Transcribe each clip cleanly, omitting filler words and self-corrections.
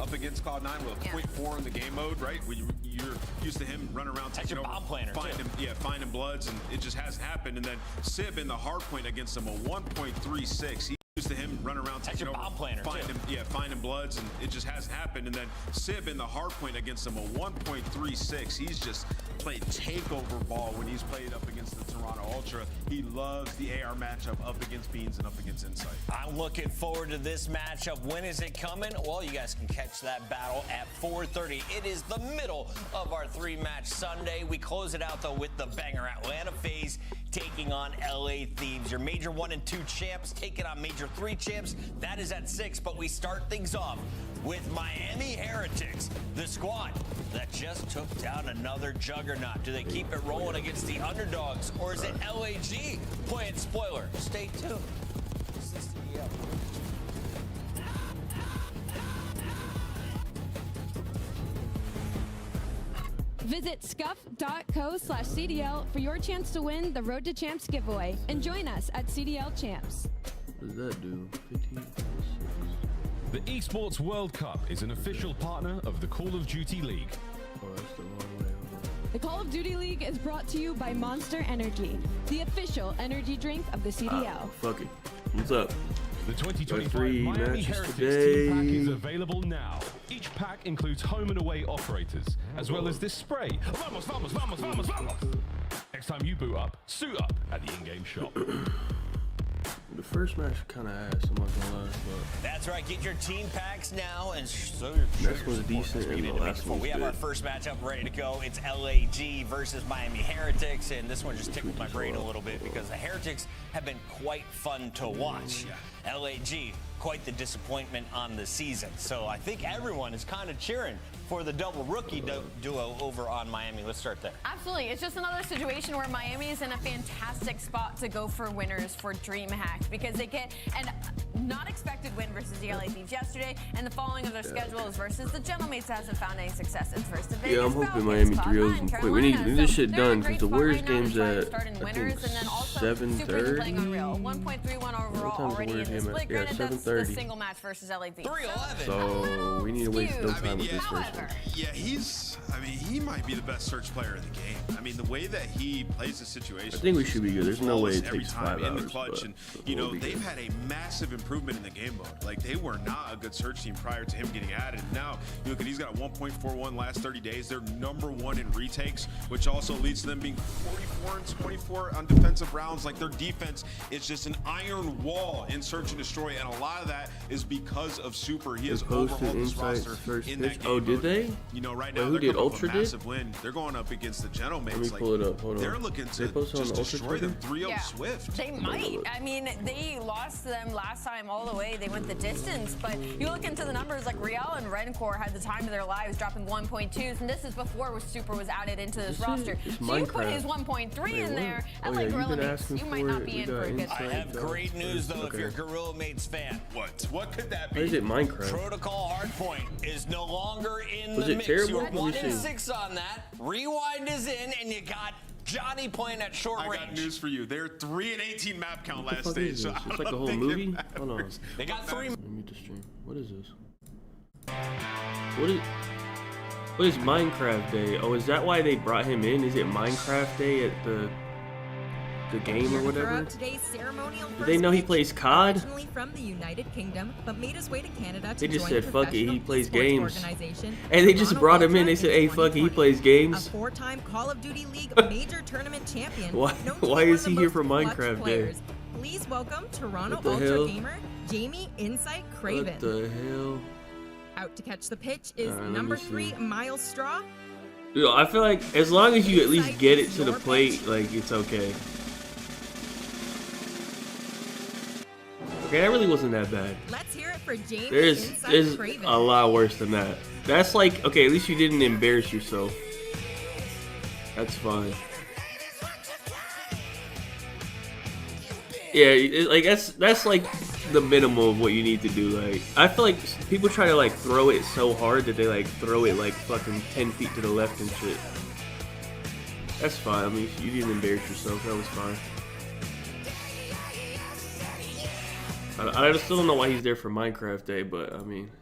up against Cloud9 with a 0.4 in the game mode, right? When you're used to him running around, taking over, finding bloods, and it just hasn't happened. And then Sib in the hard point against him, a 1.36. Used to him running around, taking over, finding bloods, and it just hasn't happened. And then Sib in the hard point against him, a 1.36. He's just played takeover ball when he's played up against the Toronto Ultra. He loves the AR matchup up against Beans and up against Insight. I'm looking forward to this matchup. When is it coming? Well, you guys can catch that battle at 4:30. It is the middle of our 3-match Sunday. We close it out, though, with the banger Atlanta FaZe taking on LA Thieves. Your Major 1 and 2 champs taking on Major 3 champs. That is at 6, but we start things off with Miami Heretics, the squad that just took down another juggernaut. Do they keep it rolling against the underdogs, or is it LAG playing spoiler? Stay tuned. This is CDL. Visit scuff.co/CDL for your chance to win the Road to Champs giveaway and join us at CDL Champs. What does that do? 15. The Esports World Cup is an official partner of the Call of Duty League. Oh, that's the wrong way. The Call of Duty League is brought to you by Monster Energy, the official energy drink of the CDL. Fuck it. What's up? The 2025 Miami Heretics today. team pack is available now. Each pack includes home and away operators, as well as this spray. Vamos, vamos, vamos, vamos, vamos. Next time you boot up, suit up at the in-game shop. The first match kind of ass, I'm not gonna lie. But that's right. Get your team packs now, and so next one's decent, and the last one's we have our first matchup ready to go. It's LAG versus Miami Heretics, and this one just tickled my brain a little bit because the Heretics have been quite fun to watch. LAG, quite the disappointment on the season. So I think everyone is kind of cheering for the double rookie duo over on Miami. Let's start there. Absolutely. It's just another situation where Miami is in a fantastic spot to go for winners for DreamHack because they get an not expected win versus the LA Thieves yesterday, and the following of their schedule is versus the Gentlemates that hasn't found any successes versus the Vegas I'm hoping Falcons, Miami 3-0 can quit. We need this shit done because the Warriors game's at, I think, 7:30. 1.31 overall already in the split. Granted, that's the single match versus LA Thieves. 3-11. So we need to waste no time with this first one. Yeah, he might be the best search player in the game. I mean, the way that he plays the situation. I think we should be good. There's no way it every takes time 5 in hours. the clutch, and you know they've had a massive improvement in the game mode. Like they were not a good search team prior to him getting added. Now you look at he's got 1.41 last 30 days. They're #1 in retakes, which also leads to them being 44 and 24 on defensive rounds. Like their defense is just an iron wall in search and destroy, and a lot of that is because of Super. He has overhauled this roster in that game. Oh, did they? You know, right now who they're did coming off Ultra a massive win. They're going up against the Gentlemates. Let me pull it up. Hold on. They're looking to just destroy them 3-0 Swift. They might. I mean, they lost to them last time all the way. They went the distance. But you look into the numbers, like Real and Redcore had the time of their lives dropping 1.2s, and this is before Super was added into this roster. So you put his 1.3 in there, and like Gorilla Mates, you might not be in for a good I have great news, though, if you're a Gorilla Mates fan. What could that be? Why is it Minecraft? Protocol Hardpoint is no longer in Was the it mix. terrible? You're Let me 1 see. and 6 on that. Rewind is in, and you got Johnny playing at short range. I got news for you. They're 3 and 18 map count What the last fuck stage. is So this? I It's like a don't whole think movie? it Hold on. matters. They got 3. Let me just stream. What is this? What is Minecraft Day? Oh, is that why they brought him in? Is it Minecraft Day at the game or whatever? Today's ceremonial Did they know he plays COD? Originally from the United Kingdom, but made his way to Canada to They just join said, fuck it, he professional plays esports games. organization, And they just Toronto brought him in. Ultra They said, hey, fuck it, he 2020. plays A games. 4-time Call of Duty League major tournament champion. Why- known to why be is one he of the here most for clutch Minecraft Day? players. Please welcome Toronto What the Ultra hell? gamer Jamie Insight Craven. What the hell? Out to catch the pitch is Alright, let number me see. 3 Miles Straw. Dude, I feel like as long as you at least get it to the plate, like, it's okay. Okay, that really wasn't that bad. Let's hear it for Jamie There's Insight Craven. a lot worse than that. That's like, okay, at least you didn't embarrass yourself. That's fine. Yeah, like that's like the minimum of what you need to do. Like, I feel like people try to like throw it so hard that they like throw it like fucking 10 feet to the left and shit. That's fine. I mean, you didn't embarrass yourself. That was fine. I still don't know why he's there for Minecraft Day, but I mean,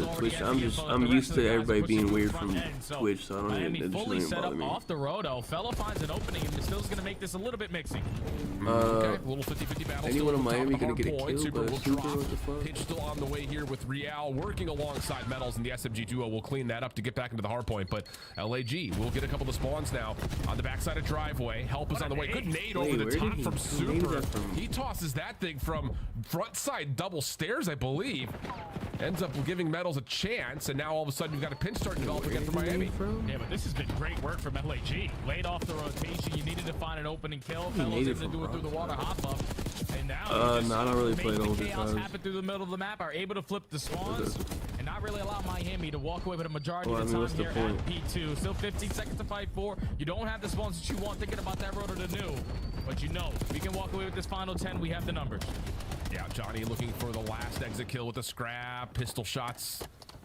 because already Twitch. at the I'm info. The used rest of to the guys everybody pushing being to weird the front from end. So Twitch, so I don't Miami even. It just fully doesn't set bother up me. off the road. Fella finds an opening and Mistill's gonna make this a little bit mixy. Okay, a little 50-50 battle. Anyone in Miami gonna get a Hardpoint. kill? Super But will Super, drop. what the fuck? Pitch still on the way here with Real working alongside Metals, and the SMG duo will clean that up to get back into the hardpoint. But LAG will get a couple of spawns now on the backside of driveway. Help is on the way. Good nade over the top from Super. He tosses that thing from front side double stairs, I believe. Ends up giving Metals a chance, and now all of a sudden you've got a pinch start develop again for Miami. Yeah, but this has been great work from LAG. Laid off the rotation. You needed to find an opening kill. Fellows able to do it through the water hop up. And now no, I don't really play it the chaos happen through the middle of the map, are able to flip the spawns and not really allow Miami to walk away with a majority of the time here at P2. Still 15 seconds to fight for. You don't have the spawns that you want, thinking about that rotor to new. But you know, we can walk away with this final 10. We have the numbers. Yeah, Johnny looking for the last exit kill with a scrap. Pistol shots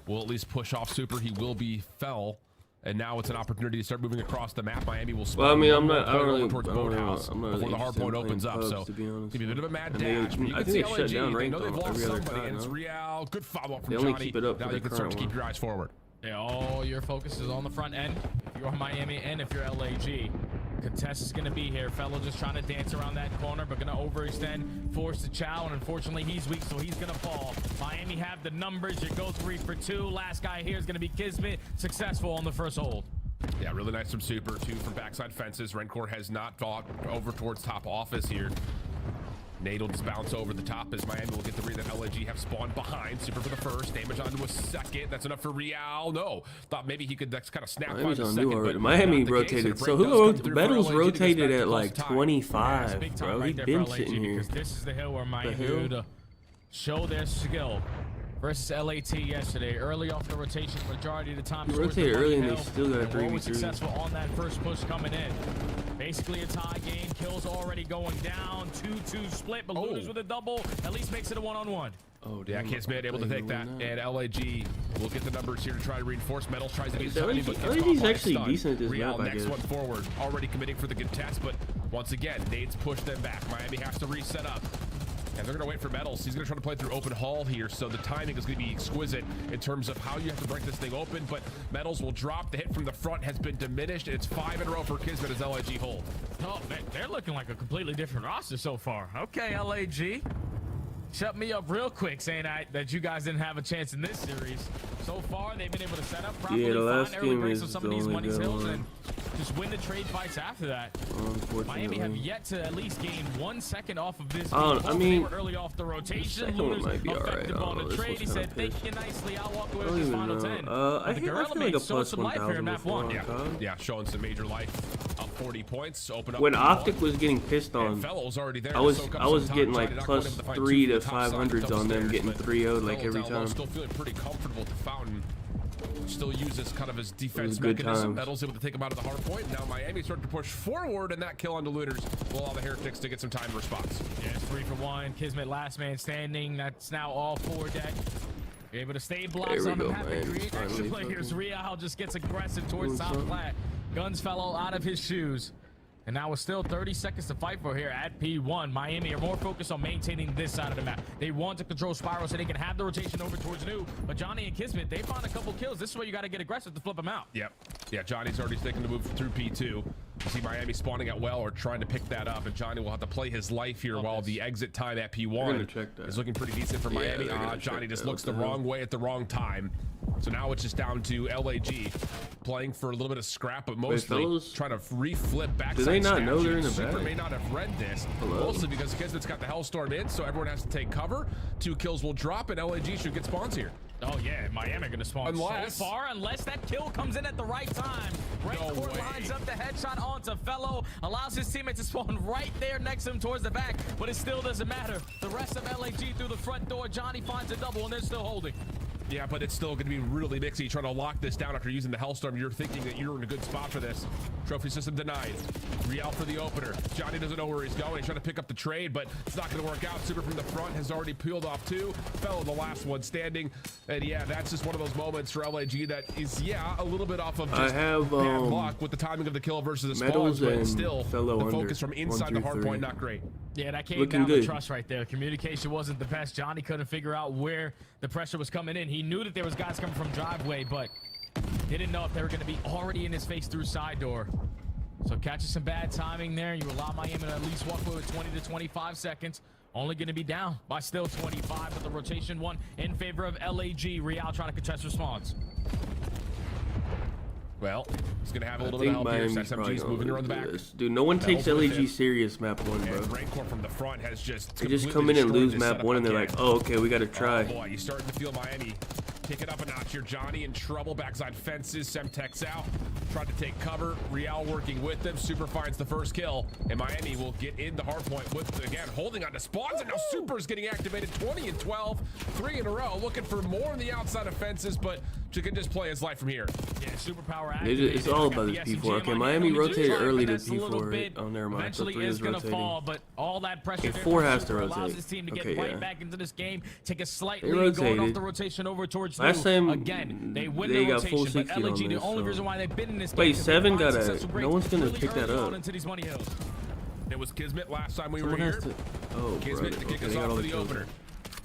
will at least push off Super. He will be fell. And now it's an opportunity to start moving across the map. Miami will spawn. Well, I mean, I'm not really towards Boathouse before the hard point opens up. Pubs, so to be honest. give you a bit of a mad And dash. I think they shut down They know ranked they've lost every other somebody, time, and it's no? Real. Good follow up from They only Johnny. keep it up Now for you the can start to current keep one. your eyes forward. Yeah, all your focus is on the front end. If you're Miami and if you're LAG. Contest is going to be here. Fellow just trying to dance around that corner, but going to overextend, force the chow, and unfortunately he's weak, so he's going to fall. Miami have the numbers. You go 3 for 2. Last guy here is going to be Kismet, successful on the first hold. Yeah, really nice from Super. 2 from backside fences. Rencor has not fought over towards top office here. Nade will just bounce over the top as Miami will get the read that LAG have spawned behind. Super for the first. Damage onto a second. That's enough for Real. No. Thought maybe he could kind of snap by the second. But Miami rotated. So who Metals rotated at like 25, bro. He's been sitting here. This is the hill where Miami would show their skill. Versus LAT yesterday, early off the rotation, majority of the time. He rotated early and they still got a 3v3. Successful on that first push coming in. Basically a tie game. Kills already going down. 2-2 split, but Looters with a double at least makes it a 1-on-1. Oh, yeah, Kismet able to take that, and LAG will get the numbers here to try to reinforce. Metals tries to be LAG's actually decent at this Real map, I next guess. one forward, already committing for the contest, but once again, nades push them back. Miami has to reset up. And they're going to wait for Metals. He's going to try to play through open hall here, so the timing is going to be exquisite in terms of how you have to break this thing open, but Metals will drop. The hit from the front has been diminished. It's 5 in a row for Kismet as LAG hold. Oh, man, they're looking like a completely different roster so far. Okay, LAG. Shut me up real quick saying that you guys didn't have a chance in this series. So far, they've been able to set up properly, the last find early game breaks is on some the of these only money good hills, one. and just win the trade fights after that. Miami have yet to at least gain 1 second off of this. I mean, they were early off the rotation. second one Looters might be alright. effective on the trade. He said, "Thank you nicely. I'll walk away with this final 10." I feel like a plus some life here in 1,000 map 1. before. Yeah, showing some major life. Up 40 points. Open up. When Optic was getting pissed on, Fellows already there. I was getting like plus 3 to 500s on them getting 3-0'd like every time. Still feeling pretty comfortable with the Fountain. Still use this kind of his defense good mechanism. times. Metals able to take him out of the hard point. Now Miami starting to push forward, and that kill on the Looters will allow the Heretics to get some time in response. Yeah, it's 3 for 1. Kismet last man standing. That's now all 4 dead. You're able to stay blocks on the map and create extra players. Real just gets aggressive towards top flat. Guns fell all out of his shoes. And now it's still 30 seconds to fight for here at P1. Miami are more focused on maintaining this side of the map. They want to control Spiral so they can have the rotation over towards New. But Johnny and Kismet, they found a couple kills. This is where you got to get aggressive to flip them out. Yep. Yeah, Johnny's already sticking to move through P2. You see Miami spawning at well or trying to pick that up, and Johnny will have to play his life here while the exit time at P1 is looking pretty decent for Miami. Johnny just looks the wrong way at the wrong time. So now it's just down to LAG playing for a little bit of scrap, but mostly trying to reflip backside. Do they not know they're in the Super back? may not have read this, mostly because Kismet's got the Hellstorm in, so everyone has to take cover. 2 kills will drop, and LAG should get spawns here. Oh yeah, Miami gonna spawn so far unless that kill comes in at the right time. Rencor lines up the headshot onto Fellow, allows his teammate to spawn right there next to him towards the back, but it still doesn't matter. The rest of LAG through the front door. Johnny finds a double, and they're still holding. Yeah, but it's still going to be really mixy trying to lock this down after using the Hellstorm. You're thinking that you're in a good spot for this. Trophy system denied. Real for the opener. Johnny doesn't know where he's going. He's trying to pick up the trade, but it's not going to work out. Super from the front has already peeled off 2. Fellow the last one standing. And yeah, that's just one of those moments for LAG that is, a little bit off of just bad luck with the timing of the kill versus the spawns, but still the focus from inside the hard point, not great. Yeah, that came down to trust right there. Communication wasn't the best. Johnny couldn't figure out where the pressure was coming in. He knew that there was guys coming from driveway, but he didn't know if they were going to be already in his face through side door. So catching some bad timing there. You allow Miami to at least walk away with 20 to 25 seconds. Only going to be down by still 25 with the rotation one in favor of LAG. Real trying to contest response. Well, he's going to have a little bit of help here. SMG's moving around the back. Dude, no one takes LAG serious map 1, bro. Raincore from the front has just they just come in and lose map 1 and they're like, oh, okay, we got to try. Oh, boy, you're starting to feel Miami kick it up a notch here. Johnny in trouble. Backside fences. Semtex out. Tried to take cover. Real working with them. Super finds the first kill. And Miami will get in the hard point with, again, holding on to spawns. And now Super's getting activated. 20 and 12. 3 in a row. Looking for more on the outside of fences, but you can just play his life from here. Yeah, superpower. It's all about this P4. Okay, Miami rotated early to P4. Oh, never mind. Eventually is going to fall, but all that pressure. Okay, 4 has to rotate. Allows his team to get right back into this game. Take a slight lead going off the rotation over towards last time again. They win they the got full rotation, 60 but LAG, on the this, only so. reason why they've been in this Wait, game. 7 got a. No one's gonna pick that up. Into these money hills. It was Kismet last time we Someone were has here. to. Oh, Kismet to kick okay, us they got off all for the the kills. opener.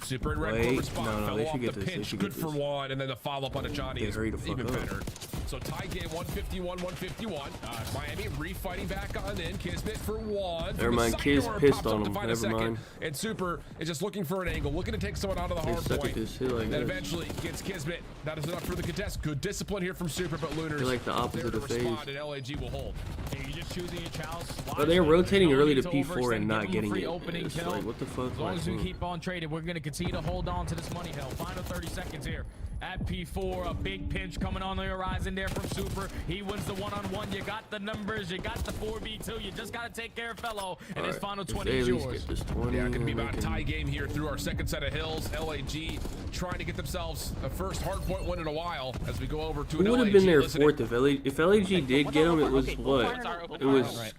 Super in red Wait, corner spot. no, Fell they off should the get this. They pinch. should Good get for this. one, and then the follow up on a Johnny is hurry the fuck even up. better. So tie game 151-151. Miami refighting back on in. Kismet for 1. Never mind, Kiz pissed on him. Never mind. And Super is just looking for an angle, looking to take someone out of the hard suck point. at this hill, I That guess. eventually gets Kismet. That is enough for the contest. Good discipline here from Super, but Lunars They're like the opposite there to of phase. respond, and LAG will hold. Hey, you're just choosing your chalice. But they're rotating early to Overextend, P4 and not give them a getting free it. opening It's kill. like, what the fuck? As long as we keep on trading, we're going to continue to hold on to this money hill. Final 30 seconds here. At P4, a big pinch coming on the horizon there from Super. He wins the one-on-one. You got the numbers. You got the 4v2. You just got to take care of Fellow. And his final 20 is yours. Get this 20, Yeah, going to be about a tie game here through our second set of hills. LAG trying to get themselves a first hardpoint win in a while as we go over to an Who would have LAG been there listening. 4th if LAG did get him? It was what? It was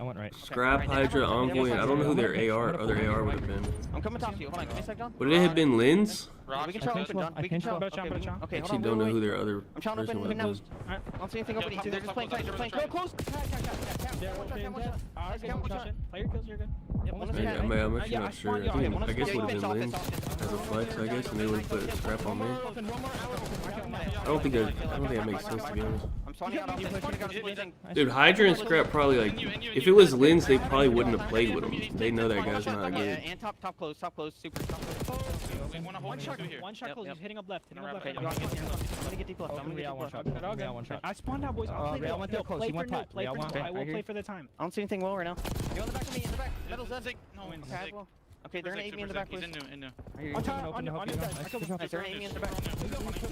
Scrap, Hydra, Envoy. I don't know who their other AR would have been. I'm coming to talk to you. Hold on, give me a second. Would it have been Linz? We can try open, John. We can try. Okay, Actually, don't know who their other I'm trying to person open was. now. I don't see anything open. They're just playing tight. They're playing close. Player kills, you're good. I'm actually not sure. I guess it would have been Linz as a flex, I guess, and they would have put Scrap on there. I don't think that makes sense, to be honest. I'm spawning out. Dude, Hydra and Scrap probably, like, if it was Linz, they probably wouldn't have played with him. They know that guy's not good. And top close, super top close. One shot close, he's hitting up left. I'm gonna get deep left. I'm gonna get deep left. I spawned out, boys. I'll play went too close. He went top. Play for no. I will play for the time. I don't see anything well right now. You're on the back of me, in the back. Metal's dead. No, Okay, they're gonna aid me in the back, please. He's in new. On top, on his side. Nice, they're gonna aid me in the back.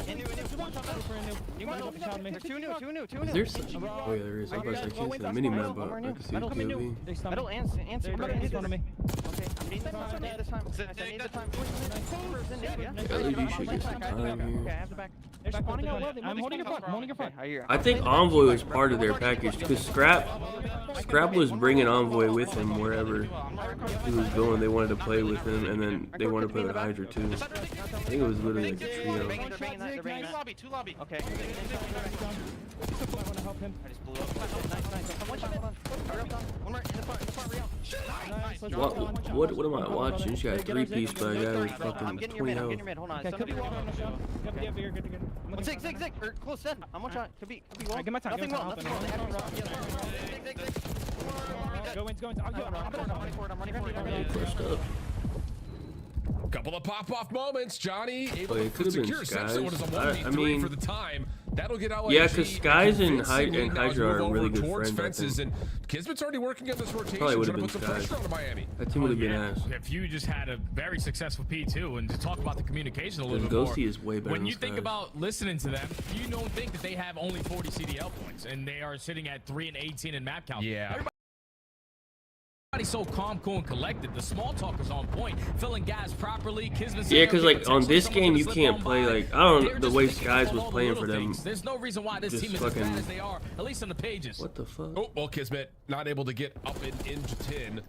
In new. They're two new. Is there some? Oh, yeah, there is. I was about to say kids in the mini map, but I can see the POV. Metal and super in front of me. Okay, I'm needing this time. I need this time. LAG should get some time Okay, I here. have the back. They're spawning out well. I'm holding your front. I think Envoy was part of their package because Scrap was bringing Envoy with him wherever he was going. They wanted to play with him, and then they wanted to play with Hydra too. I think it was literally like a trio. They're banging that. Two lobby. Okay. I want to help him. I just blew up. Nice. One shot. Hurry up, Don. One more. In the front, Real. What am I watching? She got a 3-piece by a guy with I'm fucking getting your 20 mid. I'm health. getting your mid. Hold on. Okay, could be one on the show. Good. One zig. Or close dead. I'm one shot. Could be well. Alright, give my time. Nothing well. They had me rock. Go in. I'm running forward. Pushed up. Couple of pop-off moments. Johnny able it to could've been secure Skies. Simpson as a I 1v3 mean- for the time. That'll get LAG. Yeah, 'cause Skies and convincingly now as we Hydra are move really over good towards friends, I fences, think. and Kismet's already working on this rotation, Probably trying would've to been put some Skies. pressure on Miami. That team would have been ass. If you just had a very successful P2, and to talk about the communication a little bit Ghosty more, is way better when than you think Skies. about listening to them, you don't think that they have only 40 CDL points, and they are sitting at 3 and 18 in map count. Yeah. Everybody's so calm, cool, and collected. The small talk is on point, filling gas properly. Yeah, because like on this game you can't play like I don't know the way Skies was playing for them. There's no reason why this just team is as bad fucking- as they are, at least on the pages. What the fuck? Oh, well, Kismet not able to get up and into 10.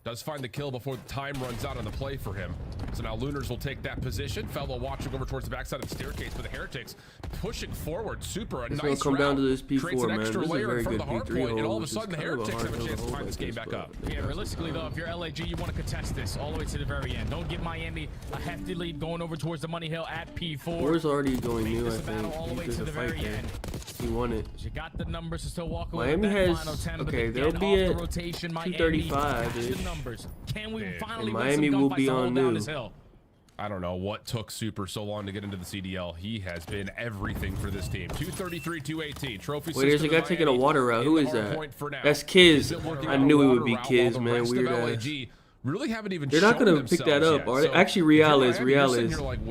Does find the kill before the time runs out on the play for him. So now Lunars will take that position. Fellow watching over towards the backside of the staircase, but the Heretics pushing forward. Super, a It's nice gonna come down route. to this P4, Creates an man. extra This is a layer very in front good of the hard P3 point, and all hole, of a which is sudden the kind of a Heretics have hard a chance to hill to find this hold game like back this, up. but Yeah, realistically though, if you're LAG, you want to contest this all the way to the very end. Don't give Miami a hefty lead going over towards the money hill at P4. 4's already going new, I This is a battle think. all the way There's to a the fight very there. end. He won it. You got the numbers to still walk away Miami with that has final 10, okay. but They'll again, be off at the rotation, 235. the numbers. Can we finally and win Miami some will gunfights be to on hold down new. this hill? I don't know what took Super so long to get into the CDL. He has been everything for this team. 233, 218. Trophy Wait, there's a guy taking a water route. Who is that? That's Kiz. I knew it would be Kiz, man. Weird ass. Really haven't even They're not gonna pick that up, are they? Actually, Real is.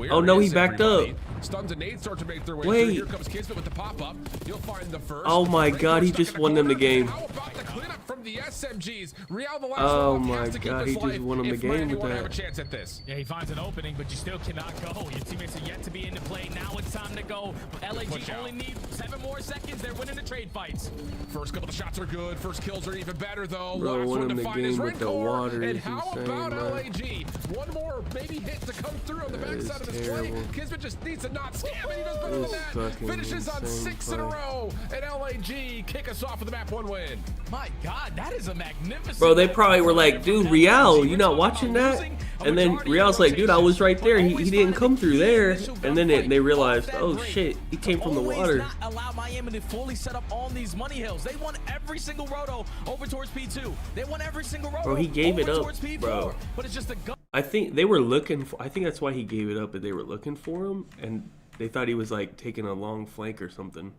Oh no, he backed up. Stuns and nades start to make their way Wait. through. Here comes Kismet with the pop-up. You'll find the first. Oh my God, he just won them the game. How about the cleanup from the SMGs? Real, the last Oh one, my has to keep God, this he just life won them the if game Miami with wanna that. have a chance at this. Yeah, he finds an opening, but you still cannot go. Your teammates are yet to be into play. Now it's time to go. LAG only need 7 more seconds. They're winning the trade fights. First couple of shots are good. First kills are even better, though. Bro, Last won one him to the find is game with the Rancor. water And is how insane, about man. LAG? One more maybe hit to come through on the That backside is of this play. terrible. Kismet just needs to not scam, and he does better than This that. fucking Finishes on insane 6 in a play. row. And LAG kick us off with a map 1 win. My God, that is a magnificent. Bro, they probably were like, dude, Real, you not watching that? And then Real's like, dude, I was right there. He didn't come through there. And then they realized, oh shit, he came from the water. Not allow Miami to fully set up on these money hills. They won every single roto over towards P2. They won every single roto. Bro, he gave it over up, towards P4. bro. But it's just a gun. I think they were looking for, I think that's why he gave it up, but they were looking for him, and they thought he was like taking a long flank or something.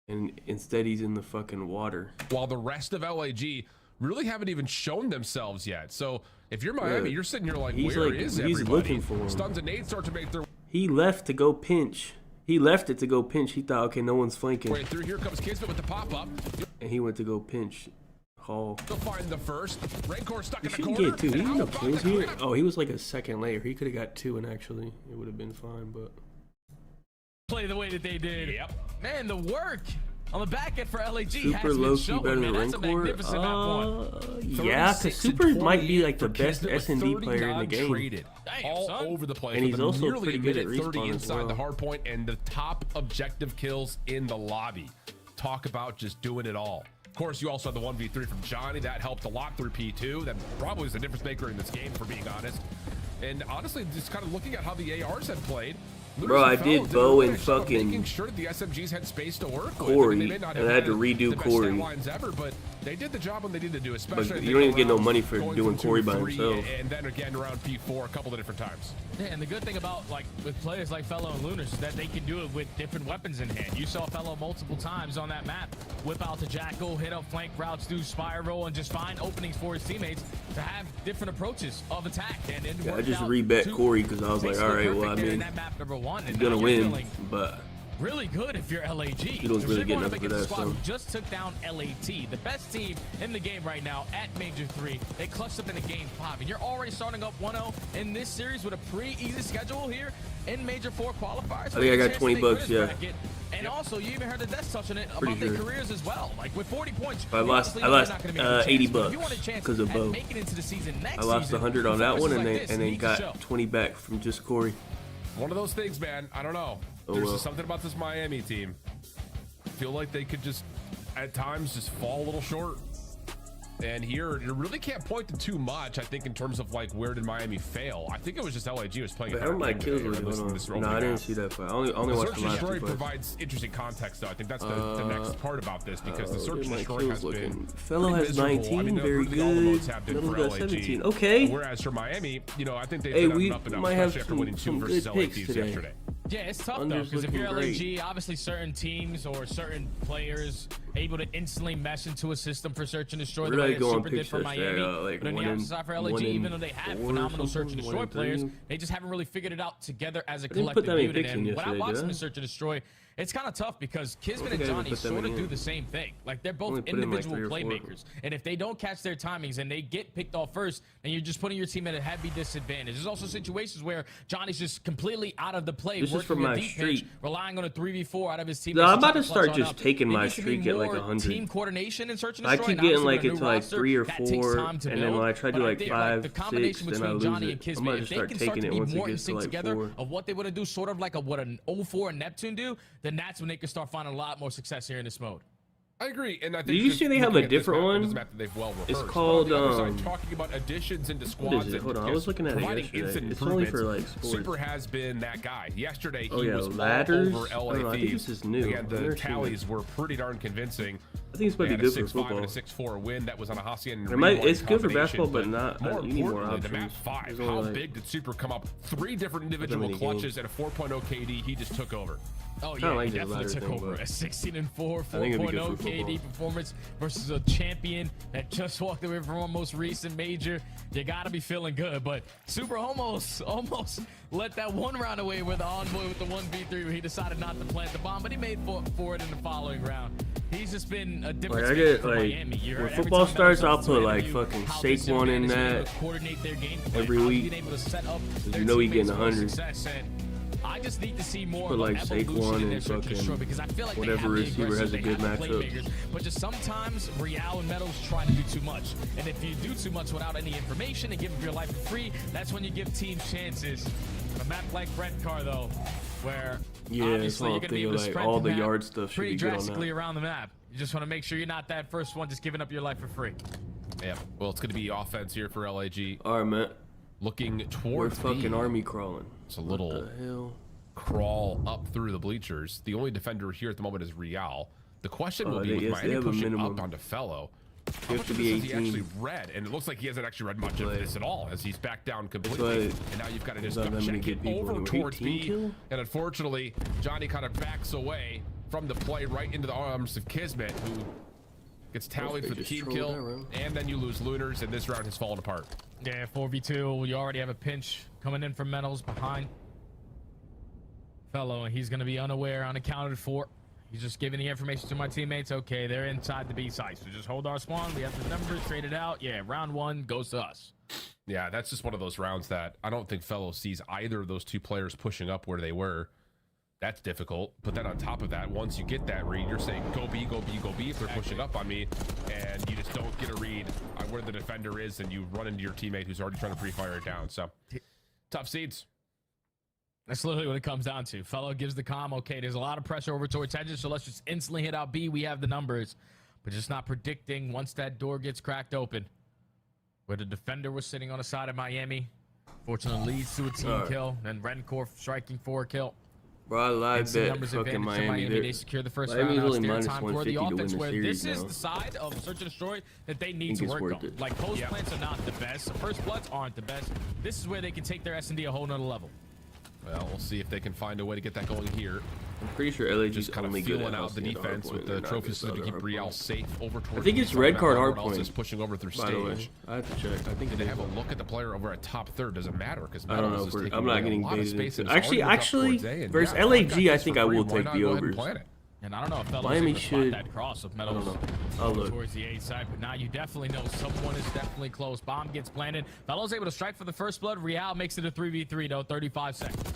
And instead he's in the fucking water. While the rest of LAG really haven't even shown themselves yet. So if you're Miami, Yeah. you're sitting here like, He's where like- is he's everybody? looking for him. Stuns and nades start to make their He left to go pinch. He left it to go pinch. He thought, okay, no one's flanking. way through. Here comes Kismet with the pop-up. And he went to go pinch. Hall. You'll find the first. Rancor stuck He in the shouldn't corner. get 2. He And didn't how know about twins the here. cleanup? Oh, he was like a second layer. He could have got 2, and actually, it would have been fine, but. Play the way that they did. Yep. Man, the work on the back end for LAG Super has been low key showing, better man. than That's a Rancor. magnificent point. Yeah, because 36 and Super might be 28 like the for best Kismet with S&D player in the 39 game. Traded. Damn, All son. over the place. And with he's them also nearly pretty a good at minute 30 respawn as inside the well. hard point and the top objective kills in the lobby. Talk about just doing it all. Of course, you also had the 1v3 from Johnny. That helped a lot through P2. That probably was the difference maker in this game, for being honest. And honestly, just kind of looking at how the ARs had played. Bro, I did Bo and fucking making sure that the SMGs had space to work Corey, with. I mean, they may not have and I had to had redo the best Corey. stat lines ever, but they did the job when they needed to do, especially. But I you think don't even get no around money for going doing from Corey by 2-3 himself. And then again around P4 a couple of different times. Yeah, and the good thing about like with players like Fellow and Lunars is that they can do it with different weapons in hand. You saw Fellow multiple times on that map whip out the Jackal, hit up flank routes, do spiral, and just find openings for his teammates to have different approaches of attack. And it Yeah, I worked just out rebet to Corey because I was like, basically all right, well, I perfect there in mean, that map number 1, and he's now gonna you're win, feeling but really good if you're LAG. He looks really good enough for that, Squad so. who just took down LAT, the best team in the game right now at Major 3. They clutched up in a game 5, and you're already starting up 1-0 in this series with a pretty easy schedule here in Major 4 qualifiers. I think I got 20 bucks, yeah. And also, you even heard the Death touching it Pretty about their sure. careers as well. Like with 40 points, I you lost obviously know they're not gonna make a 80 chance, but if bucks you want a chance 'cause of at Bo. making it into the season next I lost season, 100 on that one, performances and like they this and they need to show. got 20 back from just Corey. One of those things, man. I don't know. Oh, There's well. just something about this Miami team. I feel like they could just, at times, just fall a little short. And here, you really can't point to too much, I think, in terms of, like, where did Miami fail? I think it was just LAG was playing But a how better my game kills today, were or at least in going this on? opening No, I didn't half. see that fight. I only The watched Search the and last Destroy 2 fights. provides interesting context, though. I think that's the next part about this, because the Search Where and my Destroy kills has looking? been Fellow pretty has miserable. 19, I mean, very really all the modes good. have been Middle's for got LAG. 17. Okay. Whereas for Miami, you know, I think they've Hey, been we up and up, might have especially after winning 2 some versus good LA picks teams today. yesterday. Yeah, it's tough though, Under's because if you're looking LAG, great. obviously certain teams or certain players able to instantly mesh into a system for search and destroy Where the did I way that go on Super did picks for yesterday? Miami. Like But on the 1 in- opposite side for 1 LAG, in even though they have 4 or phenomenal search and something, destroy 1 in 3. players, they just haven't really figured it out together as a didn't put collective that many unit. picks in And when I yesterday, watch did them I? in search and destroy, it's kind of tough because Kismet think and I even Johnny put that sort many of do in. the same thing. Like they're both Only put in, like, individual 3 or 4. playmakers. And if they don't catch their timings and they get picked off first, then you're just putting your team at a heavy disadvantage. There's also situations where Johnny's just completely out of the play, This is working from a my deep pinch, streak. relying on a 3v4 out of his team. No, I'm about to start just taking my streak at like 100. Team coordination and search and I destroy. keep and getting obviously like with a into new like roster, 3 or that takes 4, time to and then build. when I try to But do I like think, 5, the 6, combination then I between lose Johnny it. and I'm Kismet, about to if they start can start taking to it be once it more in gets to sync like together 4. of what they want to do, sort of like what an 04 Neptune do, then that's when they can start finding a lot more success here in this mode. I agree, and I think. Did you see they have a different one? It's called talking about additions into what squads. is it? Hold on, I was looking at it yesterday. It's only for like sports. Super has been that guy. Yesterday Oh he yeah, was ladders. all over LA I don't know, I think Thieves. this is new. Again, the tallies were pretty darn convincing. I think it's might be good for 6-5 football. and a 6-4 win that was on a Hacienda. It's good for basketball, but not. More You need more importantly, the options. map 5. There's How only, like, big did Super come up? 3 different individual clutches and a 4.0 KD. He just took over. Oh yeah, like he the definitely took thing, over. but A 16-4, I think it'd be good 4.0 for KD football. performance versus a champion that just walked away from our most recent major. You gotta be feeling good, but Super almost let that one round away with the envoy with the 1v3 where he decided not to plant the bomb, but he made for it in the following round. He's just been a different Like for Miami. You when heard every football time starts, Metal I'll put like interview fucking how they've Saquon been in able to that coordinate their game plan, every how they've week. been able to set up You their know he teammates getting for 100. success, and I just need to see more Put of like an evolution Saquon in and their search and destroy, fucking because I feel like whatever they have the receiver has a aggressive, good they have the matchup. playmakers, but just sometimes Real and Metals try to do too much, and if you do too much without any information and give them your life for free, that's when you give teams chances. On a map like Red Car though, where Yeah, obviously you're it's going to be able to like spread all the the map yard stuff should pretty be good on drastically that. around the map. You just want to make sure you're not that first one just giving up your life for free. Yeah, well, it's going to be offense here for LAG. All right, man. Looking We're towards fucking B. army crawling. It's a little What the hell? crawl up through the bleachers. The only defender here at the moment is Real. The question will be with yes, they Miami have a pushing minimum. up onto Fellow. You How have much to of be this has he 18. actually read? And it looks like he hasn't actually read much of But- this at all, as he's back down But completely. And now you've got to just not that many check good it people over anyway. towards 18 B. kill? And unfortunately, Johnny kind of backs away from the play right into the arms of Kismet, who gets tallied They for the just team trolled kill. that round. And then you lose Lunars, and this round has fallen apart. Yeah, 4v2. You already have a pinch coming in from Metals behind Fellow, and he's going to be unaware, unaccounted for. He's just giving the information to my teammates. Okay, they're inside the B site, so just hold our spawn. We have the numbers, trade it out. Yeah, round 1 goes to us. Yeah, that's just one of those rounds that I don't think Fellow sees either of those two players pushing up where they were. That's difficult. But then on top of that, once you get that read, you're saying go B, go B, go B if they're pushing up on me, and you just don't get a read on where the defender is, and you run into your teammate who's already trying to pre-fire it down. So tough seeds. That's literally what it comes down to. Fellow gives the comm. Okay, there's a lot of pressure over towards Hedges, so let's just instantly hit out B. We have the numbers, but just not predicting once that door gets cracked open, where the defender was sitting on the side of Miami. Fortunately, leads to a team kill. Then Rencore striking for a kill. Bro, I live Instant bet numbers fucking advantage to Miami. They secure the first Miami's round. only Now it's minus their time for the 150 to win offense, the where series this is now. the side of Search and Destroy that they need Think to it's work worth on. it. Like, post plants are not the best. The first bloods aren't the best. This is where they can take their S&D a whole nother level. Well, we'll see if they can find a way to get that going here. I'm pretty sure LAG's Just kind of only good feeling at out the housing at defense Hardpoint. with the They're not trophy good system to at keep Hardpoint. Real safe over towards I think it's the red map. card Everyone else Hardpoint. is pushing over through By the way, stage. I have to check. I think Did they it have a is. look at the player over at top third? Doesn't matter because I don't know. I'm not getting baited space. into. Actually, versus LAG, I think I will take the overs. And I don't know if Fellows Miami able to should- spot that cross of I don't Metals know. I'll look. towards the A side, but now you definitely know someone is definitely close. Bomb gets planted. Fellows able to strike for the first blood. Real makes it a 3v3 though, 35 seconds.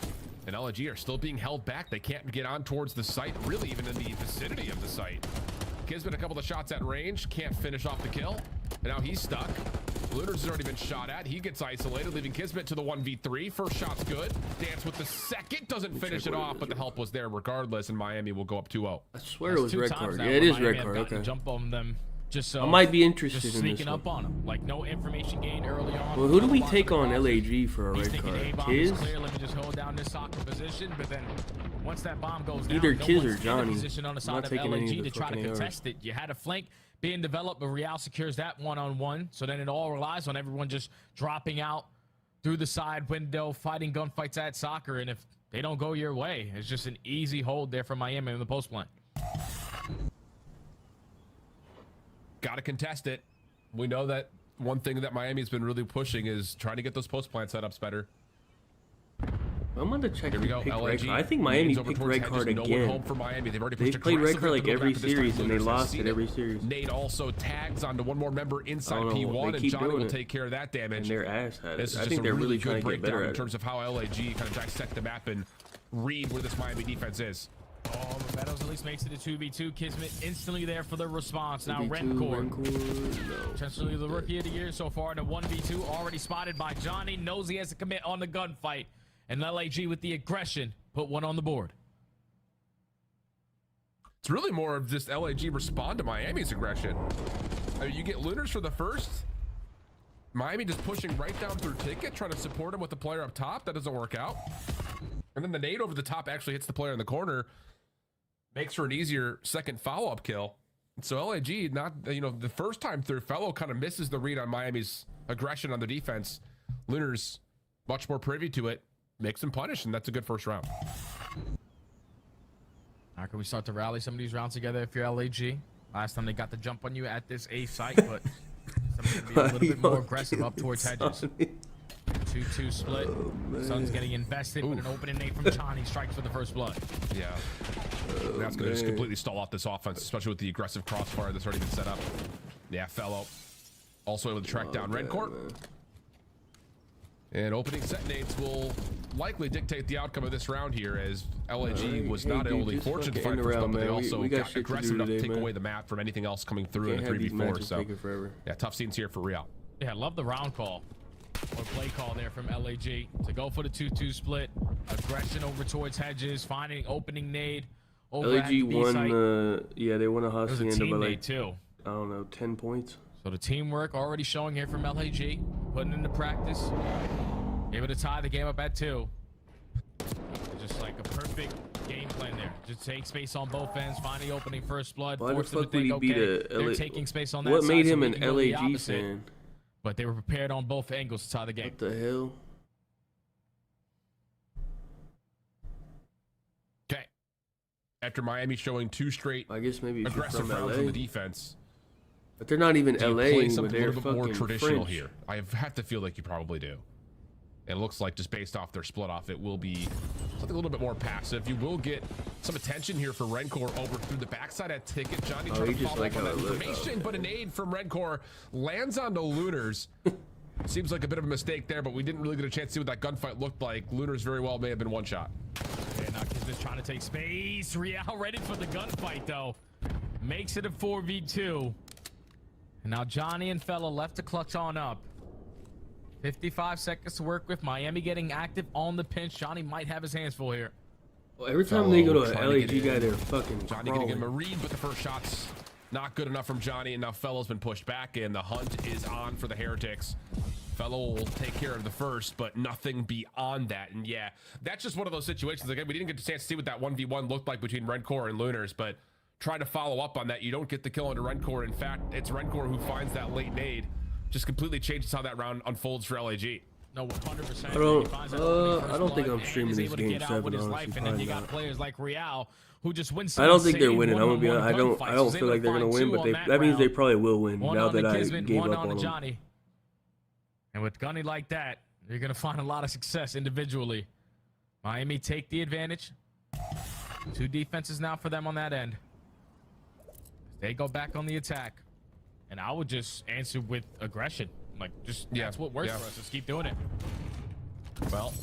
And LG are still being held back. They can't get on towards the site, really even in the vicinity of the site. Kismet a couple of shots at range, can't finish off the kill. And now he's stuck. Lunars has already been shot at. He gets isolated, leaving Kismet to the 1v3. First shot's good. Dance with the second, doesn't finish it off, but the help was there regardless, and Miami will go up 2-0. I swear it was Two red times card. now Yeah, where it is Miami red have card. gotten Okay. Jump on them. Just so I might be interested just in this sneaking one. up on them. Like no information gained early on. Well, who do we Follow take on the LAG for a He's red thinking card? A-bomb is Kiz? clear. Let me just hold down this soccer position, but then once that bomb goes down, Either no Kiz one's or in a Johnny. position on the I'm side not of taking any LAG of the to try to fucking contest it. You had a flank being developed, but Real secures that one-on-one. So then it all relies on everyone just dropping out through the side window, fighting gunfights at soccer. And if they don't go your way, it's just an easy hold there for Miami in the post play. Got to contest it. We know that one thing that Miami's been really pushing is trying to get those post plant setups better. I'm gonna check Here we who go. picked red LAG. card. I think Miami leans over picked towards red card Hedges. No one home again. for Miami. They've already They've pushed played red aggressively card like to build every after this time. series, and they Lunars have lost seen it every series. Nate also tags onto one more member inside I don't know, P1, they and keep Johnny doing will it. take care of that damage. And their ass had it. This is I just think a they're really really good trying to get breakdown better in at terms it. of how LAG kind of dissect the map and read where this Miami defense is. Oh, the Meadows at least makes it a 2v2. Kismet instantly there for the response. Now 2v2, Rencore. no. Potentially the rookie of the year so far in a 1v2. Already spotted by Johnny. Knows he has to commit on the gunfight. And LAG with the aggression put one on the board. It's really more of just LAG respond to Miami's aggression. I mean, you get Lunars for the first. Miami just pushing right down through Ticket, trying to support him with the player up top. That doesn't work out. And then the nade over the top actually hits the player in the corner. Makes for an easier second follow-up kill. So LAG, not, you know, the first time through, Fellow kind of misses the read on Miami's aggression on the defense. Lunars much more privy to it. Makes him punish, and that's a good first round. How can we start to rally some of these rounds together if you're LAG? Last time they got the jump on you at this A site, but something to be a little bit more aggressive up towards hedges. 2-2 split. Sun's getting invested with an opening nade from Johnny. Strikes for the first blood. Yeah. That's going to just completely stall out this offense, especially with the aggressive crossfire that's already been set up. Yeah, Fellow also able to track down Red Court. And opening set nades will likely dictate the outcome of this round here, as LAG was not only fortunate to find first blood, but they also got aggressive enough to take away the map from anything else coming through in a 3v4. So, yeah, tough scenes here for Real. Yeah, I love the round call or play call there from LAG to go for the 2-2 split. Aggression over towards hedges, finding opening nade. LAG won, yeah, they won a hustle end by like, too. I don't know, 10 points. So the teamwork already showing here from LAG, putting into practice. Able to tie the game up at 2. Just like a perfect game plan there. Just take space on both ends, find the opening first blood. Why the fuck would he beat they're taking space on that What side, made so him we an can go the LAG opposite. fan? But they were prepared on both angles to tie the game. What the hell? Okay. After Miami showing 2 straight I guess maybe aggressive from rounds LA. on the defense. But they're not even Do you LA, play but something a they're little bit more fucking traditional French. here? I have to feel like you probably do. It looks like just based off their split off, it will be something a little bit more passive. You will get some attention here for Rencore over through the backside at Ticket. Johnny trying to follow up on that information, but an aid from Rencore lands onto Lunars. Seems like a bit of a mistake there, but we didn't really get a chance to see what that gunfight looked like. Lunars very well may have been one shot. Yeah, now Kismet's trying to take space. Real ready for the gunfight though. Makes it a 4v2. And now Johnny and Fella left to clutch on up. 55 seconds to work with. Miami getting active on the pinch. Johnny might have his hands full here. Well, every time they go to an LAG guy, they're fucking Johnny crawling. gonna get him a read, but the first shot's not good enough from Johnny, and now Fellow's been pushed back, and the hunt is on for the Heretics. Fellow will take care of the first, but nothing beyond that. And yeah, that's just one of those situations. Again, we didn't get a chance to see what that 1v1 looked like between Rencore and Lunars, but trying to follow up on that, you don't get the kill into Rencore. In fact, it's Rencore who finds that late nade. Just completely changes how that round unfolds for LAG. No, 100%. I don't think I'm streaming this game 7, honestly. And then you got players like Real who just win. I don't think they're winning. I'm gonna be honest. I don't feel like they're gonna win, but that means they probably will win now that I gave up on them. And with Gunny like that, you're gonna find a lot of success individually. Miami take the advantage. 2 defenses now for them on that end. They go back on the attack. And I would just answer with aggression. Like, just, that's what works for us. Let's keep doing it. Well,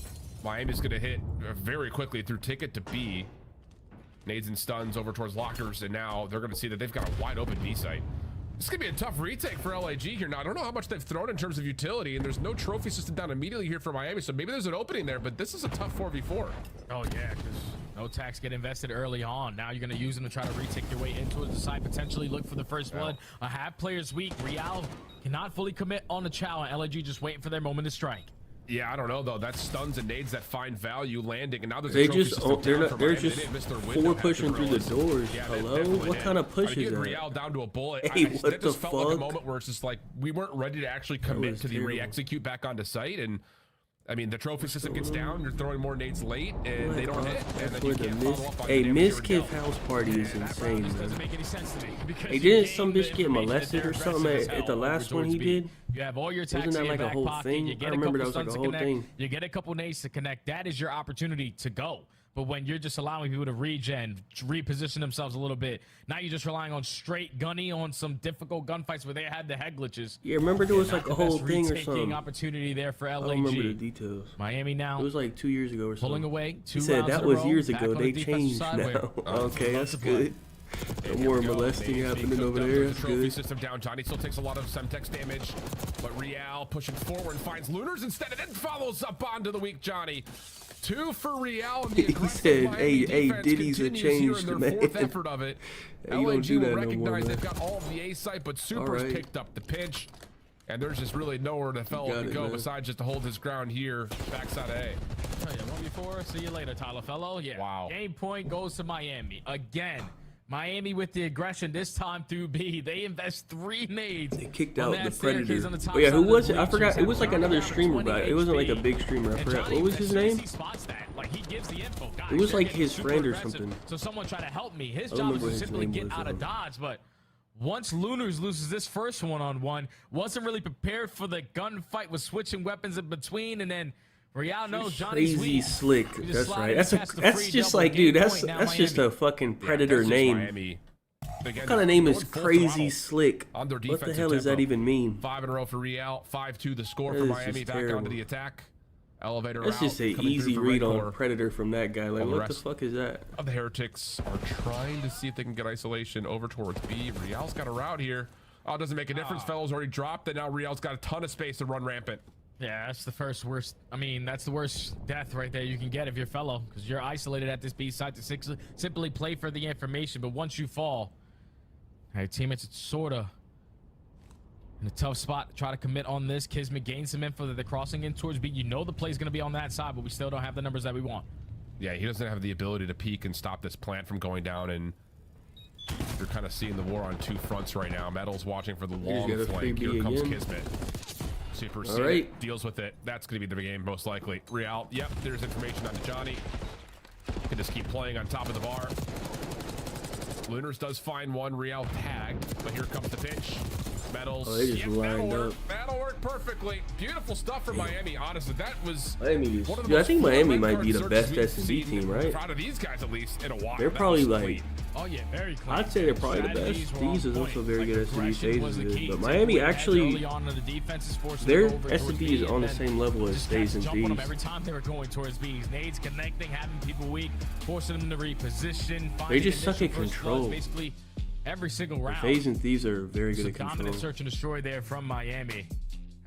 Miami's going to hit very quickly through Ticket to B. Nades and stuns over towards lockers, and now they're going to see that they've got a wide open B site. This is going to be a tough retake for LAG here. Now, I don't know how much they've thrown in terms of utility, and there's no trophy system down immediately here for Miami, so maybe there's an opening there, but this is a tough 4v4. Oh, yeah, because no tax get invested early on. Now you're going to use them to try to retake your way into it. Decide potentially look for the first blood. A half player's weak. Real cannot fully commit on the chow, and LAG just waiting for their moment to strike. Yeah, I don't know though. That's stuns and nades that find value landing, and now there's they're a trophy just system they're down not, for they're Miami. just They didn't miss their window 4 half pushing the through the rows. doors. Yeah, they Hello, definitely what did. kind of push Getting is that? Real down to a bullet. Hey, that what just the felt like a fuck? moment where it's just like we weren't ready to actually commit to the terrible. re-execute back onto site, and I mean the trophy system gets down. You're throwing more nades late, and they don't hit, and then you can't follow up on the Hey, damage Miss you Kid's already dealt. house party is insane, Doesn't man. make any sense to me. Hey, didn't some bitch get molested or something at the last one he did? You have all your Wasn't attacks that in your like a back whole pocket. thing? You get I a remember couple that was like stuns a to whole connect. thing. You get a couple nades to connect. That is your opportunity to go. But when you're just allowing people to regen, reposition themselves a little bit, now you're just relying on straight gunny on some difficult gunfights where they had the head glitches. Yeah, remember there was like a whole thing or retaking something. opportunity there for LAG. I don't remember the details. Miami now It was like 2 years ago or something. pulling away. He 2 said rounds that in a was row, years back ago. on They the defensive changed side now. where- Okay, that's to play. good. No more molesting happening over there. That's The trophy good. system down. Johnny still takes a lot of Semtex damage, but Real pushing forward finds Lunars instead, and then follows up onto the weak Johnny. 2 for Real. And the He said, "Hey, Diddy's a changed man." Fourth effort of it. Hey, you don't do LAG will that no more, recognize man. they've got all of the A site, but Super's right. picked up the pinch. And there's just really nowhere the fellow got to it, go man. besides just to hold his ground here, backside of A. Oh, yeah, 1v4. See you later, Tyler Fellow. Yeah. Wow. Game point goes to Miami again. Miami with the aggression this time through B. They invest 3 nades. They kicked on out that the staircase Predator. on the top Oh yeah, side who of the was it? I bleachers. forgot. It was like Around another 20 streamer, but it wasn't like a HP. big streamer. I And forgot. Johnny, What was as his soon as name? he spots that, like, he gives the info. Guys, It was they're like getting his super friend or aggressive. something. So someone try to help me. His I job remember is to his simply name get was, out of Dodge, but once Lunars loses this first one-on-one, wasn't really prepared for the gunfight with switching weapons in between, and then Real knows Johnny's Crazy weak. slick. He just That's slide right. in, That's catch the that's free just double, like, game dude. That's point, now that's just Miami. a fucking Yeah, Predator that's just name. Miami. Again, What kind of name is going full Crazy throttle Slick? on their What the defensive hell does that tempo. even mean? 5 in a row for Real. 5-2 the score That for is Miami. just Back terrible. onto the attack. Elevator That's route just a coming through easy for read Red on Core. Predator from that guy. Like, While the what the rest fuck is that? Of the Heretics are trying to see if they can get isolation over towards B. Real's got a route here. Oh, it doesn't make a difference. Fellows already dropped, and now Real's got a ton of space to run rampant. Yeah, that's the first worst. I mean, that's the worst death right there you can get if you're Fellow, because you're isolated at this B site to simply play for the information. But once you fall, hey, teammates, it's sort of in a tough spot to try to commit on this. Kismet gains some info that they're crossing in towards B. You know the play's going to be on that side, but we still don't have the numbers that we want. Yeah, he doesn't have the ability to peek and stop this plant from going down, and you're kind of seeing the war on 2 fronts right now. Metal's watching for the long got a free flank. B Here comes again. Kismet. Super All right. deals with it. That's going to be the game most likely. Real, yep, there's information on to Johnny. Can just keep playing on top of the bar. Lunars does find one. Real tagged, but here comes the pitch. Metals. Oh, they just lined up. That'll work perfectly. Beautiful stuff for Miami. Honestly, that was Miami is, one of the dude, I most think fun Miami red might card be the best searches we've S&B seen. team, right? Proud of these guys at least in a while. They're That probably was like, clean. Oh yeah, very clean. I'd say they're probably the Strategies best. were on These is also point. very good Like, S&B. aggression was the Days key is, but to Miami win actually, early on in the defense is forcing their them over towards S&B B, is and on the then same level as just Days and jump on them D's. every time they were going towards B's. Nades connecting, having people weak, forcing them to reposition. They just suck finding at initial first control. bloods, basically every single round. Phase and Thieves are very good It's a at control. dominant search and destroy there from Miami.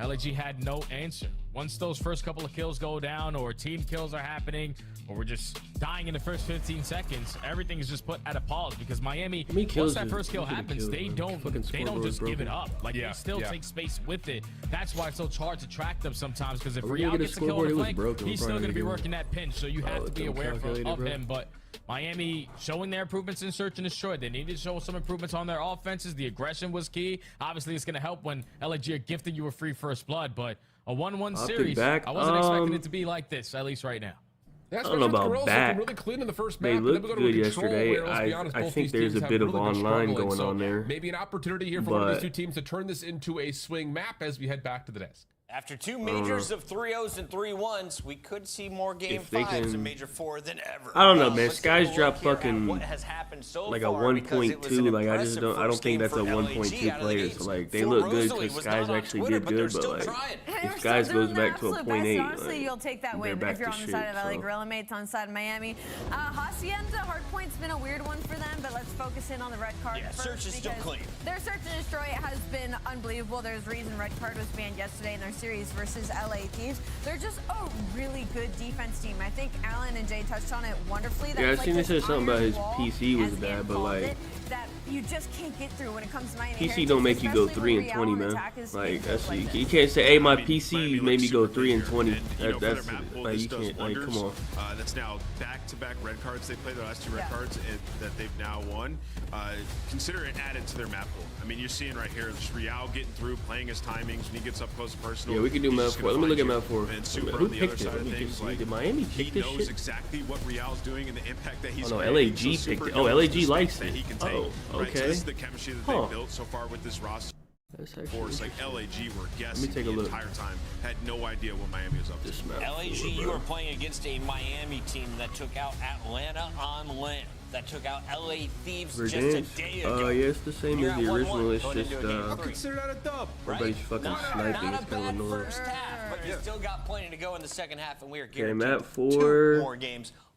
LAG had no answer. Once those first couple of kills go down, or team kills are happening, or we're just dying in the first 15 seconds, everything is just put at a pause because Miami, many kills once that is- first kill how many happens, kills, they man? don't Fucking scoreboard just give it broken. up. Like Yeah, they still yeah. take space with it. That's why it's so hard to track them sometimes. Because if Are we Real gonna get a gets a kill on scoreboard? the It was flank, broken. We're he's still probably going to be gonna get working that pinch. So you have to be it's aware uncalculated, of bro. him. But Miami showing their improvements in search and destroy. They needed to show some improvements on their offenses. The aggression was key. Obviously, it's going to help when LAG are gifting you a free first blood, but a 1-1 Optic series, back. I wasn't expecting it to be like this, at least right now. Yeah, I don't know about Gorillas back. looking really clean in the first They map, and then looked we go to a good control yesterday. where, let's be honest, I both think these there's teams a have bit of really been online struggling, going so on there. Maybe an opportunity here for one of these But- two teams to turn this into a swing map as we head back to the desk. After 2 majors of 3-0s and 3-1s, we could see more game If they 5s can- in Major 4 than ever. I don't know, man. Let's Skies take a drop look here at fucking what has happened so like a far, because it was 1.2. an Like I just impressive don't. I don't first think game that's a for 1.2 LAG out of the player. gates. So like they Phil look good Rosalie because was Skies not on actually Twitter, did but they're good. But still like trying. if Skies goes back to a absolute 0.8, best. Honestly, like, you'll take that they're win back if you're to on the shit, side of LA so. Gorilla Mates on the side of Miami. Hacienda Hardpoint's been a weird one for them, but let's focus in on the red card Yeah, first. search is still because clean. Their search and destroy has been unbelievable. There's a reason red card was banned yesterday in their series versus LA Thieves. They're just a really good defense team. I think Alan and Jay touched on it wonderfully. Yeah, I That's seen like they said this something about iron his wall, PC was as bad, Ian but called like it, that you just can't get through when it comes to Miami. PC Heretics, don't make you go especially 3 when and Real 20, on man. attack is Like getting that's like you, that. you can't say, hey, my Miami PC looks made me go super 3 and clean 20. here. And, you know, for That's their map pool, like this you does can't. Like wonders. come on. That's now back-to-back red cards. They played their last 2 red Yeah. cards that they've now won. Consider it added to their map pool. I mean, you're seeing right here, just Real getting through, playing his timings. When he gets up close and personal, Yeah, we can do he's map just 4. gonna Let me look at find map 4. you. And Super Who on the other picked it? side Let of me things, just like, did Miami he pick this knows shit? exactly what Real's doing and the impact that he's Oh, no, creating. LAG So picked Super it. Oh, knows LAG the space likes that it. he can take. Oh, Right, so okay. this is the chemistry that they've built so far with this roster. That's actually Force, like LAG were guessing take a the look. entire time, had no idea what Miami was up to. This map LAG, 4, you bro. are playing against a Miami team that took out Atlanta on land, that took out LA Thieves just a Verdance? day ago. Yeah, it's the same You're as at the 1-1 original. It's going just into a game three. Consider that a dub. everybody's Right? fucking Not sniping. a It's kind bad of annoying. first half, but you still got plenty to go in the second half, and we are Okay, guaranteed map 2 4. more games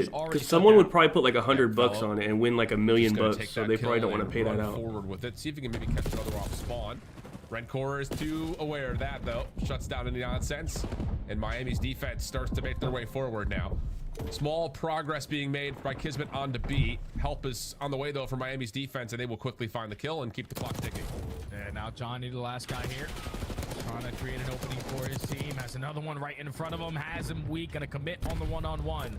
did it. Because someone would probably put like $100 on it and win like $1 million bucks. So they probably don't want to pay that out. Forward with it. See if he can maybe catch another off spawn. Rencore is too aware of that though. Shuts down any nonsense. And Miami's defense starts to make their way forward now. Small progress being made by Kismet on to B. Help is on the way though for Miami's defense, and they will quickly find the kill and keep the clock ticking. And now Johnny, the last guy here, trying to create an opening for his team. Has another one right in front of him. Has him weak. Gonna commit on the one-on-one.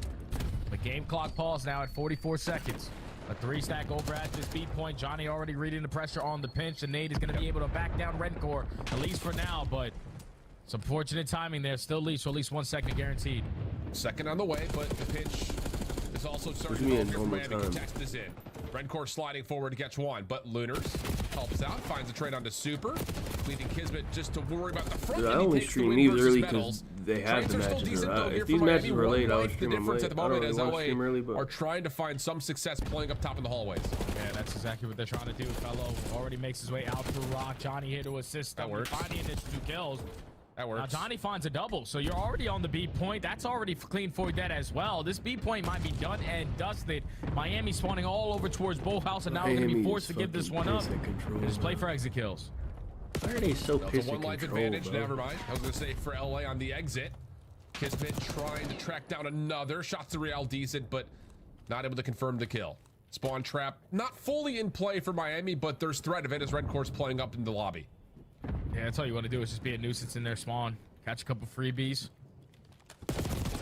The game clock paused now at 44 seconds. A 3-stack over at this beat point. Johnny already reading the pressure on the pinch, and Nate is gonna be able to back down Rencore, at least for now, but Some fortunate timing there. Still leads for at least 1 second guaranteed. Second on the way, but the pitch is also starting to go here for Miami. Contest is in. Redcore sliding forward to catch one, but Lunars helps out, finds a trade onto Super, leaving Kismet just to worry about the front. Dude, I only stream these early because they have the matches are out. If these matches were late, I would stream them late. I don't really want to stream early, but are trying to find some success pulling up top in the hallways. Yeah, that's exactly what they're trying to do. Fellow already makes his way out through Rock. Johnny here to assist. That works. Finding his 2 kills. That works. Now Johnny finds a double, so you're already on the B point. That's already clean for dead as well. This B point might be done and dusted. Miami spawning all over towards both house, and now they're going to be forced to give this one up. And just play for exit kills. Why are they so pissed at one life advantage, never mind. I was going to say for LA on the exit. Kismet trying to track down another. Shots to Real decent, but not able to confirm the kill. Spawn trap not fully in play for Miami, but there's threat of it as Redcore's playing up in the lobby. Yeah, that's all you want to do is just be a nuisance in their spawn. Catch a couple freebies.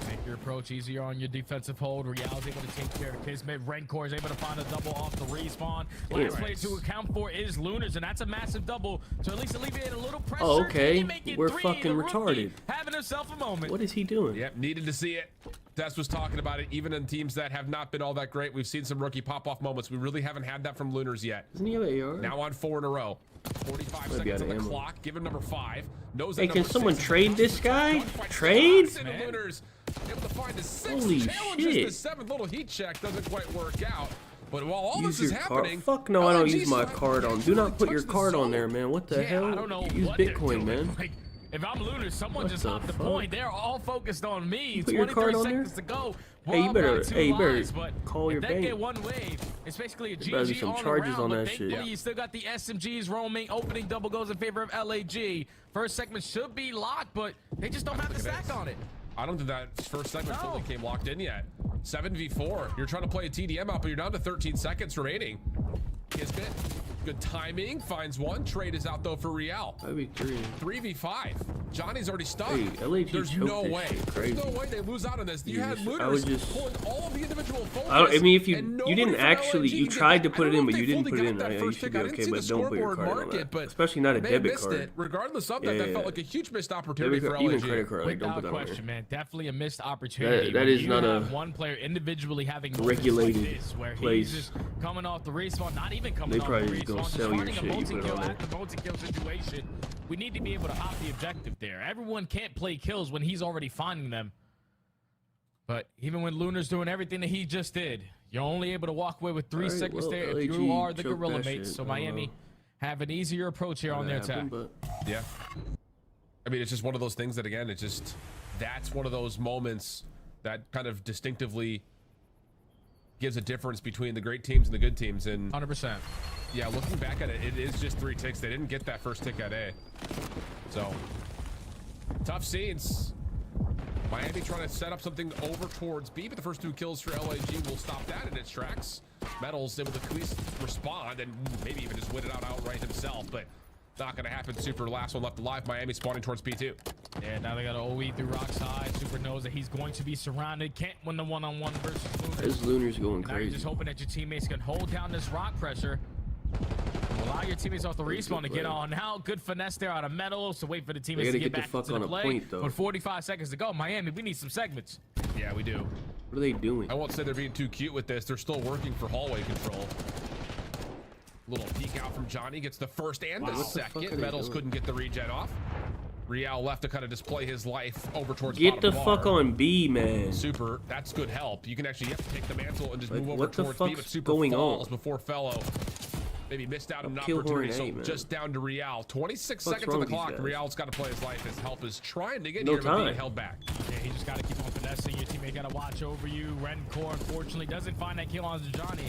Make your approach easier on your defensive hold. Real's able to take care of Kismet. Rencore is able to find a double off the respawn. Last play to account for is Lunars, and that's a massive double to at least alleviate a little pressure. Oh, okay. We're fucking retarded. Having himself a moment. What is he doing? Yep, needed to see it. Des was talking about it. Even in teams that have not been all that great, we've seen some rookie pop-off moments. We really haven't had that from Lunars yet. Doesn't he have AR? Now on 4 in a row. 45 seconds on the clock. Give him number 5. Knows hey, can someone trade this guy? Trade? Lunars able to find his 6th Holy challenge. shit. Just the 7th little heat check doesn't quite work out. But while all Use this is your happening, fuck no, I don't use my card on. Do not put your card on there, man. What the hell? I don't know. Use Bitcoin, man. Like, if I'm Lunars, someone just hopped the fuck? point. They're all focused on me. Put your 23 card on seconds there? to go. Hey, you better, Lives, call your if bank. they get one wave, it's basically a There better be GG some all charges around, on but that shit. thankfully you still got the SMGs roaming. Opening double goes in favor of LAG. First segment should be locked, but they just don't have the stack on it. I don't think that first segment fully came locked in yet. 7v4. You're trying to play a TDM out, but you're down to 13 seconds remaining. Kismet, good timing, finds one. Trade is out though for Real. 3v5. Johnny's already stuck. Hey, LAG There's no way. There's no way they lose out on this. You had Lunars pulling all of the individual focus. I mean, if you didn't actually, you tried to put it in, but you didn't put it in. You should be okay, but don't put your card on that. Especially not a debit card. Regardless of that, that felt like a huge missed opportunity for LAG. Even credit card, like, don't Without put that on question, there. man. Definitely a missed opportunity. That is not a one player individually having regulated like this, where place. he's just coming off the respawn, not even coming They off probably the just gonna respawn, sell your just shit, finding you a put it on multi-kill there. at the multi-kill situation. We need to be able to hop the objective there. Everyone can't play kills when he's already finding them. But even when Lunar's doing everything that he just did, you're only able to walk away with 3 seconds there if you are the Gorilla mates. So Miami have an easier approach here on their attack. Yeah. I mean, it's just one of those things that, again, it just, that's one of those moments that kind of distinctively gives a difference between the great teams and the good teams. And 100%. Yeah, looking back at it, it is just 3 ticks. They didn't get that first tick at A. So, tough scenes. Miami trying to set up something over towards B, but the first 2 kills for LAG will stop that in its tracks. Metal's able to at least respond and maybe even just win it out outright himself, but not going to happen. Super last one left alive. Miami spawning towards P2. Yeah, now they got an OE through rock side. Super knows that he's going to be surrounded. Can't win the one-on-one versus Lunars. This Lunars going Now you're crazy. just hoping that your teammates can hold down this rock pressure. Allow your teammates off the respawn to get on. Now, good finesse there out of Metal. So wait for the teammates to get back into the play. Point, though. With 45 seconds to go, Miami, we need some segments. Yeah, we do. What are they doing? I won't say they're being too cute with this. They're still working for hallway control. Little peek out from Johnny. Gets the first and the second. Metals couldn't get the regen off. Real left to kind of display his life over towards Get the bottom fuck bar. on B, man. Super, that's good help. You can actually have to take the mantle and just Like, move over what the towards B, but fuck's Super going falls on? before Fellow. Maybe missed out on an Kill opportunity, Horn so A, man. just down to Real. 26 What's seconds on wrong the with these clock. guys? Real's got to play his life. His help is trying to get No here, but being time. held back. Yeah, he just got to keep on finessing. Your teammate got to watch over you. Rencore, unfortunately, doesn't find that kill on Johnny.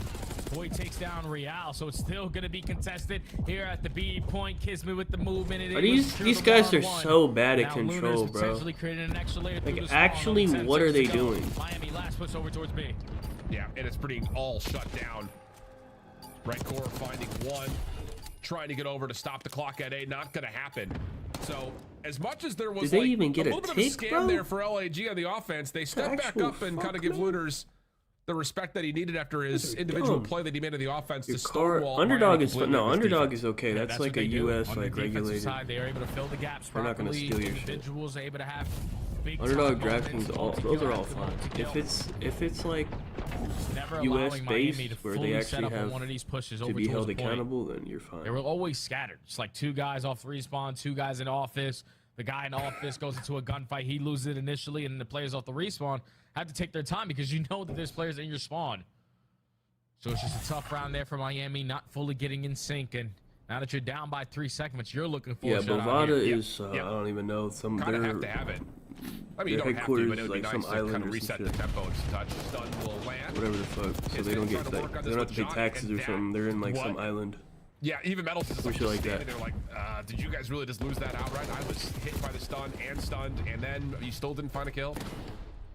Boy takes down Real, so it's still going to be contested here at the B point. Kismet with the movement. These guys are so bad at Now control, Lunars bro. potentially creating an extra layer through the Like, spawn. actually, Only 10 what are they seconds to go. doing? Miami last push over towards B. Yeah, and it's pretty all shut down. Rencore finding one. Trying to get over to stop the clock at A, not going to happen. So, as much as there was Did they like even get a a little bit of a tick, scam bro? there for LAG on the offense, they step back Actual up and kind of fuck, give man. Lunars the respect that he needed after his individual play that he made in the offense to stonewall. Underdog is Miami no, underdog defense. is okay. Yeah, That's like what a they do. US On like the defensive regulated. side, they are able to fill the gaps They're not gonna properly. steal your shit. Individuals are able to have big Underdog time DraftKings, moments, those are all multi-kill, fine. If it's like never US allowing Miami to based where fully they set actually up on have one of these pushes to over be held towards point. accountable, then you're fine. They were always scattered. Just like 2 guys off respawn, 2 guys in office. The guy in office goes into a gunfight. He loses it initially, and the players off the respawn have to take their time because you know that there's players in your spawn. So it's just a tough round there for Miami, not fully getting in sync. And now that you're down by 3 segments, you're looking for a shutout Bovada here. is I don't even know, some Kind of they're have to have it. I mean, you their don't have to, but headquarters it is would be like nice some to island kind of or reset some the shit. tempo and touch. Stun will land. Whatever the fuck. So they don't get like they don't have to pay taxes or something. They're in like some island. Yeah, even Metals is Some shit like that. They're like, did you guys really just lose that outright? I was hit by the stun and stunned, and then you still didn't find a kill.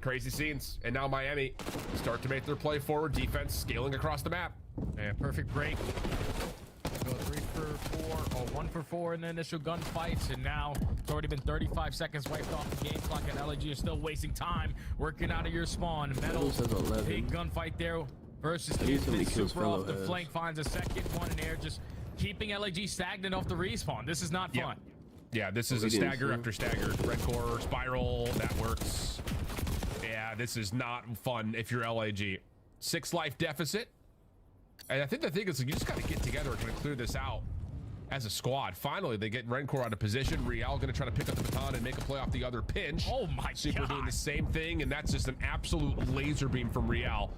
Crazy scenes. And now Miami start to make their play forward. Defense scaling across the map. Yeah, perfect break. Go 3 for 4, or 1 for 4 in the initial gunfights, and now it's already been 35 seconds wiped off the game clock, and LAG is still wasting time working out of your spawn. Metals, big gunfight there versus Kismet. Super off the flank, finds a second one in air, just keeping LAG stagnant off the respawn. This is not fun. Yeah, this is a stagger after stagger. Red core, spiral, that works. Yeah, this is not fun if you're LAG. 6 life deficit. And I think the thing is, you just got to get together and kind of clear this out as a squad. Finally, they get Rencore out of position. Real going to try to pick up the baton and make a play off the other pinch. Oh my Super God. doing the same thing, and that's just an absolute laser beam from Real.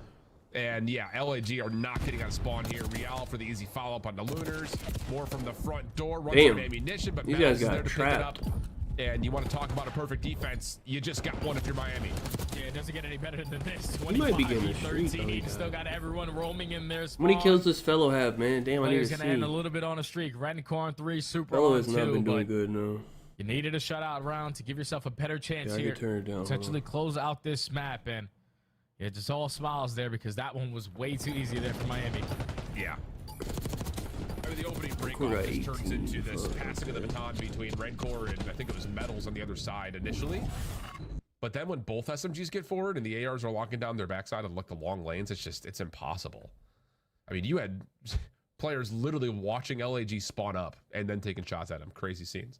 And yeah, LAG are not getting out of spawn here. Real for the easy follow-up on the Lunars. More from the front door. Runs out of ammunition, but these Metals guys is got there to trapped. pick it up. And you want to talk about a perfect defense, you just got one if you're Miami. Yeah, it doesn't get any better than this. He might be getting a streak, 13, though, still got everyone roaming in their spawn. How many kills does Fellow have, man? Damn, I need Player's to gonna end a see. little bit on a streak. Rencore on 3, Super Fellow on has 2, not been doing but good, no. you needed a shutout round to give yourself a better chance Yeah, I here. can turn it down, Potentially close out this map, and yeah, just all smiles there because that one was way too easy there for Miami. Yeah. I mean, the opening break-off just turns into this passing of the baton between Rencore and I think it was Metals on the other side initially. But then when both SMGs get forward and the ARs are locking down their backside and the long lanes, it's impossible. I mean, you had players literally watching LAG spawn up and then taking shots at them. Crazy scenes.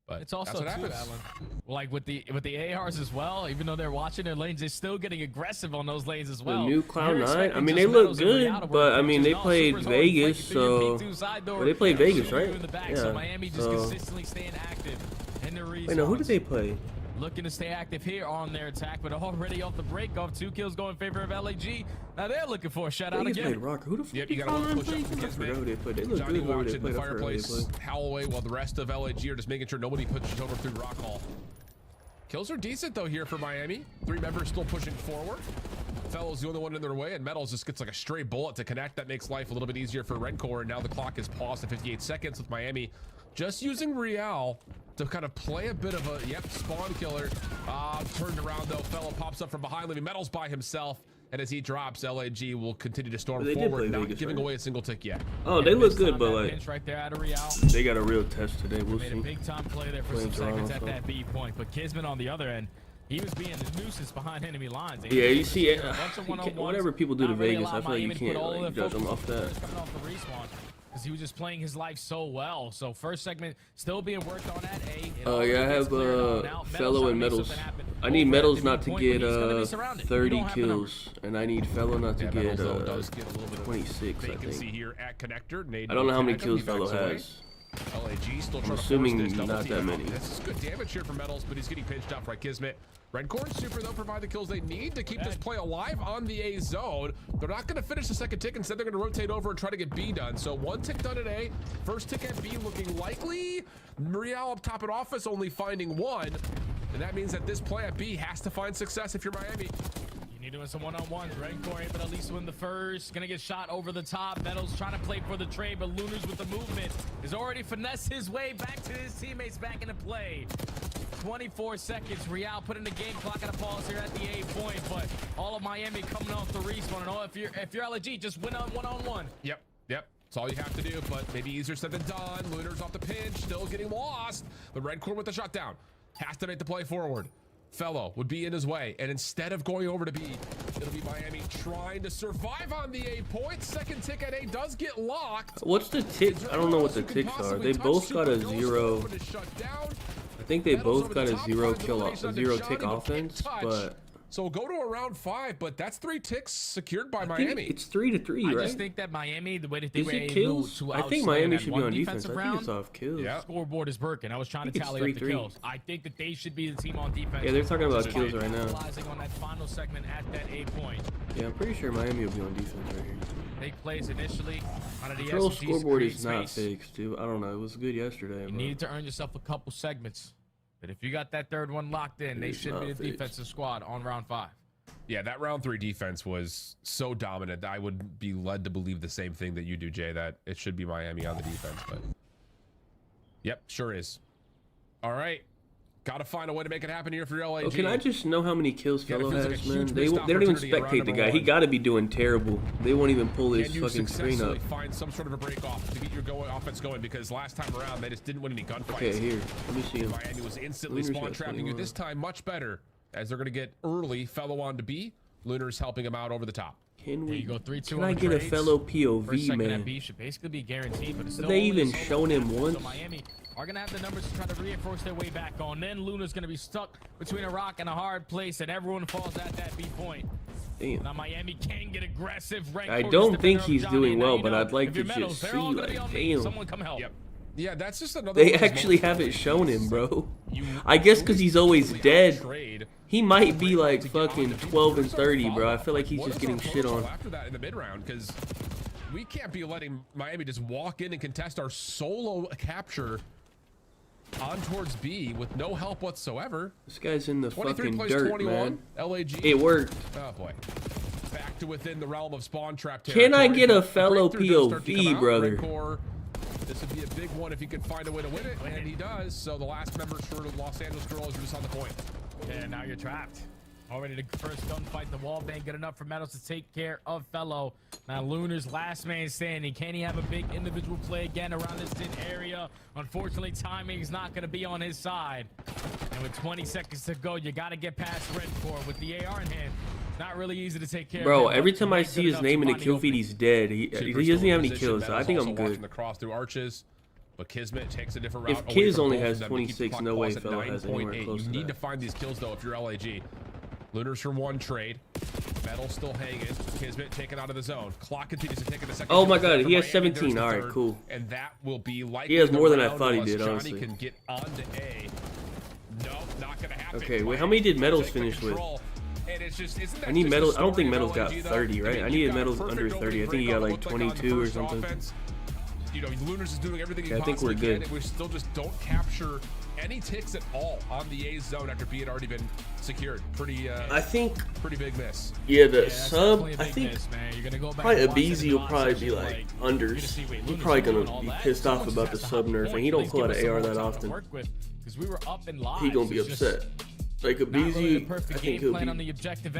But It's also that's what too, happens. Alan, like with the ARs as well. Even though they're watching their lanes, they're still getting aggressive on those lanes as well. The new Cloud9, I expecting mean, just they look Metals and Real good, to but work, I mean, which they is played Super's already Vegas, flanking through your so P2 side door, well, they played Vegas, shooting you right? in the back, Yeah. so Miami just So- consistently staying active in the respawns. Wait, no, who did they play? Looking to stay active here on their attack, but already off the break off 2 kills going in favor of LAG. Now they're looking for a shutout Vegas again. played Rocker. Who the fuck Yep, did you got a little Cloud9 push play? up from I Kismet. forgot who they played. They look Johnny good whoever they watching the played. I forgot who they fireplace played. howl away while the rest of LAG are just making sure nobody pushes over through Rock Hall. Kills are decent though here for Miami. 3 members still pushing forward. Fellow's the only one in their way, and Metals just gets like a stray bullet to connect. That makes life a little bit easier for Rencore, and now the clock is paused at 58 seconds with Miami just using Real to kind of play a bit of a, spawn killer. Turned around though, Fellow pops up from behind, leaving Metals by himself. And as he drops, LAG will continue to storm forward, not Vegas, giving away a single tick yet. Oh, they look good, but like, Pinch right there out of Real. they got a real test today. We'll Made see. a big time play there for Playing some seconds Toronto, at that B point, but Kismet on the other end, he was being the nuisance behind enemy lines. Yeah, you see, A bunch of one-on-ones, whatever people do to not really Vegas, I allow feel like you Miami to can't put all like their judge them focus off that. coming off the respawn, because he was just playing his life so well. So first segment still being worked on at A. Yeah, I have Fellow and Metals. I need Metals not to get 30 kills, and I need Fellow not to get 26. I Vacancy think. here at Connector. Nade I don't know how many attack him, kills he Fellow backs away. has. LAG still I'm trying assuming to force this double not team that out. many. This is good damage here for Metals, but he's getting pinched up by Kismet. Rencore and Super, though, provide the kills they need to keep this play alive on the A zone. They're not going to finish the second tick. Instead, they're going to rotate over and try to get B done. So 1 tick done at A. First tick at B looking likely. Real up top at office only finding 1. And that means that this play at B has to find success if you're Miami. You're doing some one-on-ones. Rencore able to at least win the first. Gonna get shot over the top. Metals trying to play for the trade, but Lunars with the movement is already finessed his way back to his teammates back into play. 24 seconds. Real putting the game clock at a pause here at the A point, but all of Miami coming off the respawn. And all if you're LAG, just win on one-on-one. Yep. That's all you have to do, but maybe easier said than done. Lunars off the pinch, still getting lost. The Rencore with the shutdown. Has to make the play forward. Fellow would be in his way, and instead of going over to B, it'll be Miami trying to survive on the A point. Second tick at A does get locked. What's the tick? I don't know what the ticks are. They both got a 0. I think they both got a 0 tick offense, but so we'll go to a round 5, but that's 3 ticks secured by Miami. It's 3-3, right? I just think that Miami, the way that they were able kills? to I think Miami should be on defense. I think it's off kills. Yeah. Scoreboard is broken. I was trying to tally up the kills. I think that they should be the team on defense. Yeah, they're talking about kills right now. On that final segment at that A point. Yeah, I'm pretty sure Miami will be on defense right here. Take plays initially out of the Control SMG's scoreboard is screen not space. fixed, dude. I don't know. It was good yesterday. You needed to earn yourself a couple segments. But if you got that third one locked in, they should be the defensive squad on round 5. Yeah, that round 3 defense was so dominant. I would be led to believe the same thing that you do, Jay, that it should be Miami on the defense. But yep, sure is. All right. Got to find a way to make it happen here for your LAG. Oh, can I just know how many kills Fellow has, man? They don't even spectate the guy. He got to be doing terrible. They won't even pull his fucking screen up. Find some sort of a break off to get your offense going, because last time around they just didn't win any gunfights. Okay, here. Let me see him. Miami was instantly spawn trapping you. This time much better, as they're going to get early. Fellow on to B. Lunar's helping him out over the top. Can we? You go 3-2 Can I get a Fellow POV, man? B should basically be guaranteed, but it's Have they even shown him once? So Miami are gonna have the numbers to try to reinforce their way back on. Then Luna's gonna be stuck between a rock and a hard place, and everyone falls at that B point. Damn. Now Miami can get aggressive. I don't think he's doing well, but I'd like to just see, like, damn. Someone come help. Yep. Yeah, that's just another. They actually haven't shown him, bro. I guess because he's always dead. He might be like fucking 12 and 30, bro. I feel like he's just getting shit on. After that in the mid round, because we can't be letting Miami just walk in and contest our solo capture on towards B with no help whatsoever. This guy's in the fucking plays dirt, 21, man. LAG. It worked. Oh boy. Back to within the realm of spawn trap territory. Can I get a Fellow POV, POV, brother? This would be a big one if he could find a way to win it, and he does. So the last members for Los Angeles Girls are just on the point. And now you're trapped. Already the first gunfight. The wall bang good enough for Metals to take care of Fellow. Now Lunar's last man standing. Can he have a big individual play again around this thin area? Unfortunately, timing is not going to be on his side. And with 20 seconds to go, you got to get past Red Core with the AR in hand. Not really easy to take care of. Bro, every time I see his name in the kill feed, he's dead. He doesn't have any kills, so I think I'm good. The cross through arches, but Kismet takes a different route. If Kiz only has 26, no way Fellow has anywhere close to that. You need to find these kills though if you're LAG. Lunar's from one trade. Metal still hanging. Kismet taken out of the zone. Clock continues to take in a second. Oh my god, he has 17. All right, cool. And that will be like he has more than I thought he did, honestly. Johnny can get onto A. No, not gonna happen. Okay, wait, how many did Metals finish with? And it's just, I need Metals. I don't think Metals got 30, right? I needed Metals under 30. I think he got like 22 or something. You know, Lunar's is doing everything he I think we're possibly good. can. We still just don't capture any ticks at all on the A zone after B had already been secured. I think pretty big miss. Yeah, the sub. I think miss, probably Abizi will probably be like unders. He's probably gonna be pissed off about the sub nerf, and he don't pull out an AR that often. He gonna be upset. Like Abizi, I think he'll be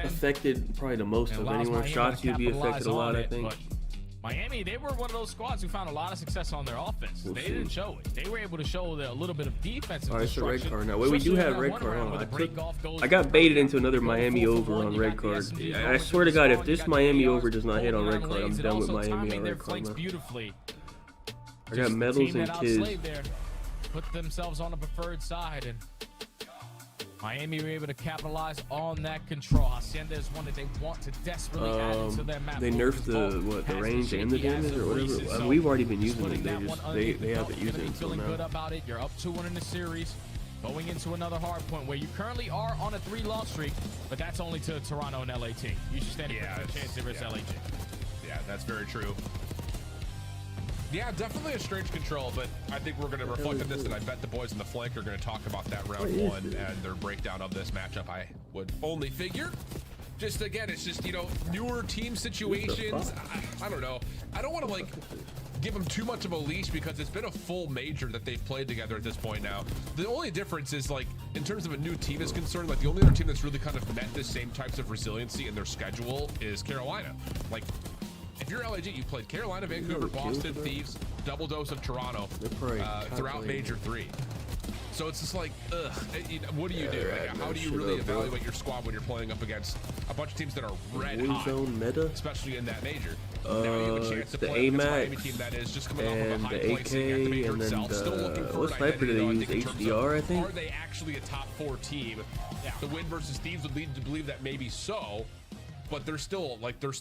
affected probably the most of anyone. Shots he'll be affected a lot, I think. Miami, they were one of those squads who found a lot of success on their offense. They didn't show it. They were able to show a little bit of defensive. All right, so red card now. Wait, we do have red card on. I got baited into another Miami over on red card. I swear to God, if this Miami over does not hit on red card, I'm done with Miami on red card. I got Metals and Kiz. Put themselves on the preferred side, and Miami were able to capitalize on that control. Hacienda is one that they want to desperately add into their map. They nerfed the range and the damage or whatever. We've already been using it. They haven't used it until now. Good about it. You're up 2-1 in the series, going into another hard point where you currently are on a 3-loss streak, but that's only to Toronto and LAT. You should stand a chance versus LAG. Yeah, that's very true. Yeah, definitely a strange control, but I think we're going to reflect on this, and I bet the boys in the flank are going to talk about that round one and their breakdown of this matchup. I would only figure. Just again, it's just, you know, newer team situations. I don't know. I don't want to like give them too much of a leash because it's been a full major that they've played together at this point now. The only difference is like in terms of a new team is concerned, like the only other team that's really kind of met the same types of resiliency in their schedule is Carolina. Like, if you're LAG, you played Carolina, Vancouver, Boston, Thieves, double dose of Toronto throughout Major 3. So it's just like, ugh. What do you do? Like, how do you really evaluate your squad when you're playing up against a bunch of teams that are red hot, meta, especially in that major? Now you have a chance to the play against a Miami AMAX team that is just coming off of a and high the placing at the major AK, and then itself. Still looking for what an sniper do they identity, use? though, I think, in terms HDR, I of, think. are they actually a top 4 team? The win versus Thieves would lead to believe that maybe so. But there's still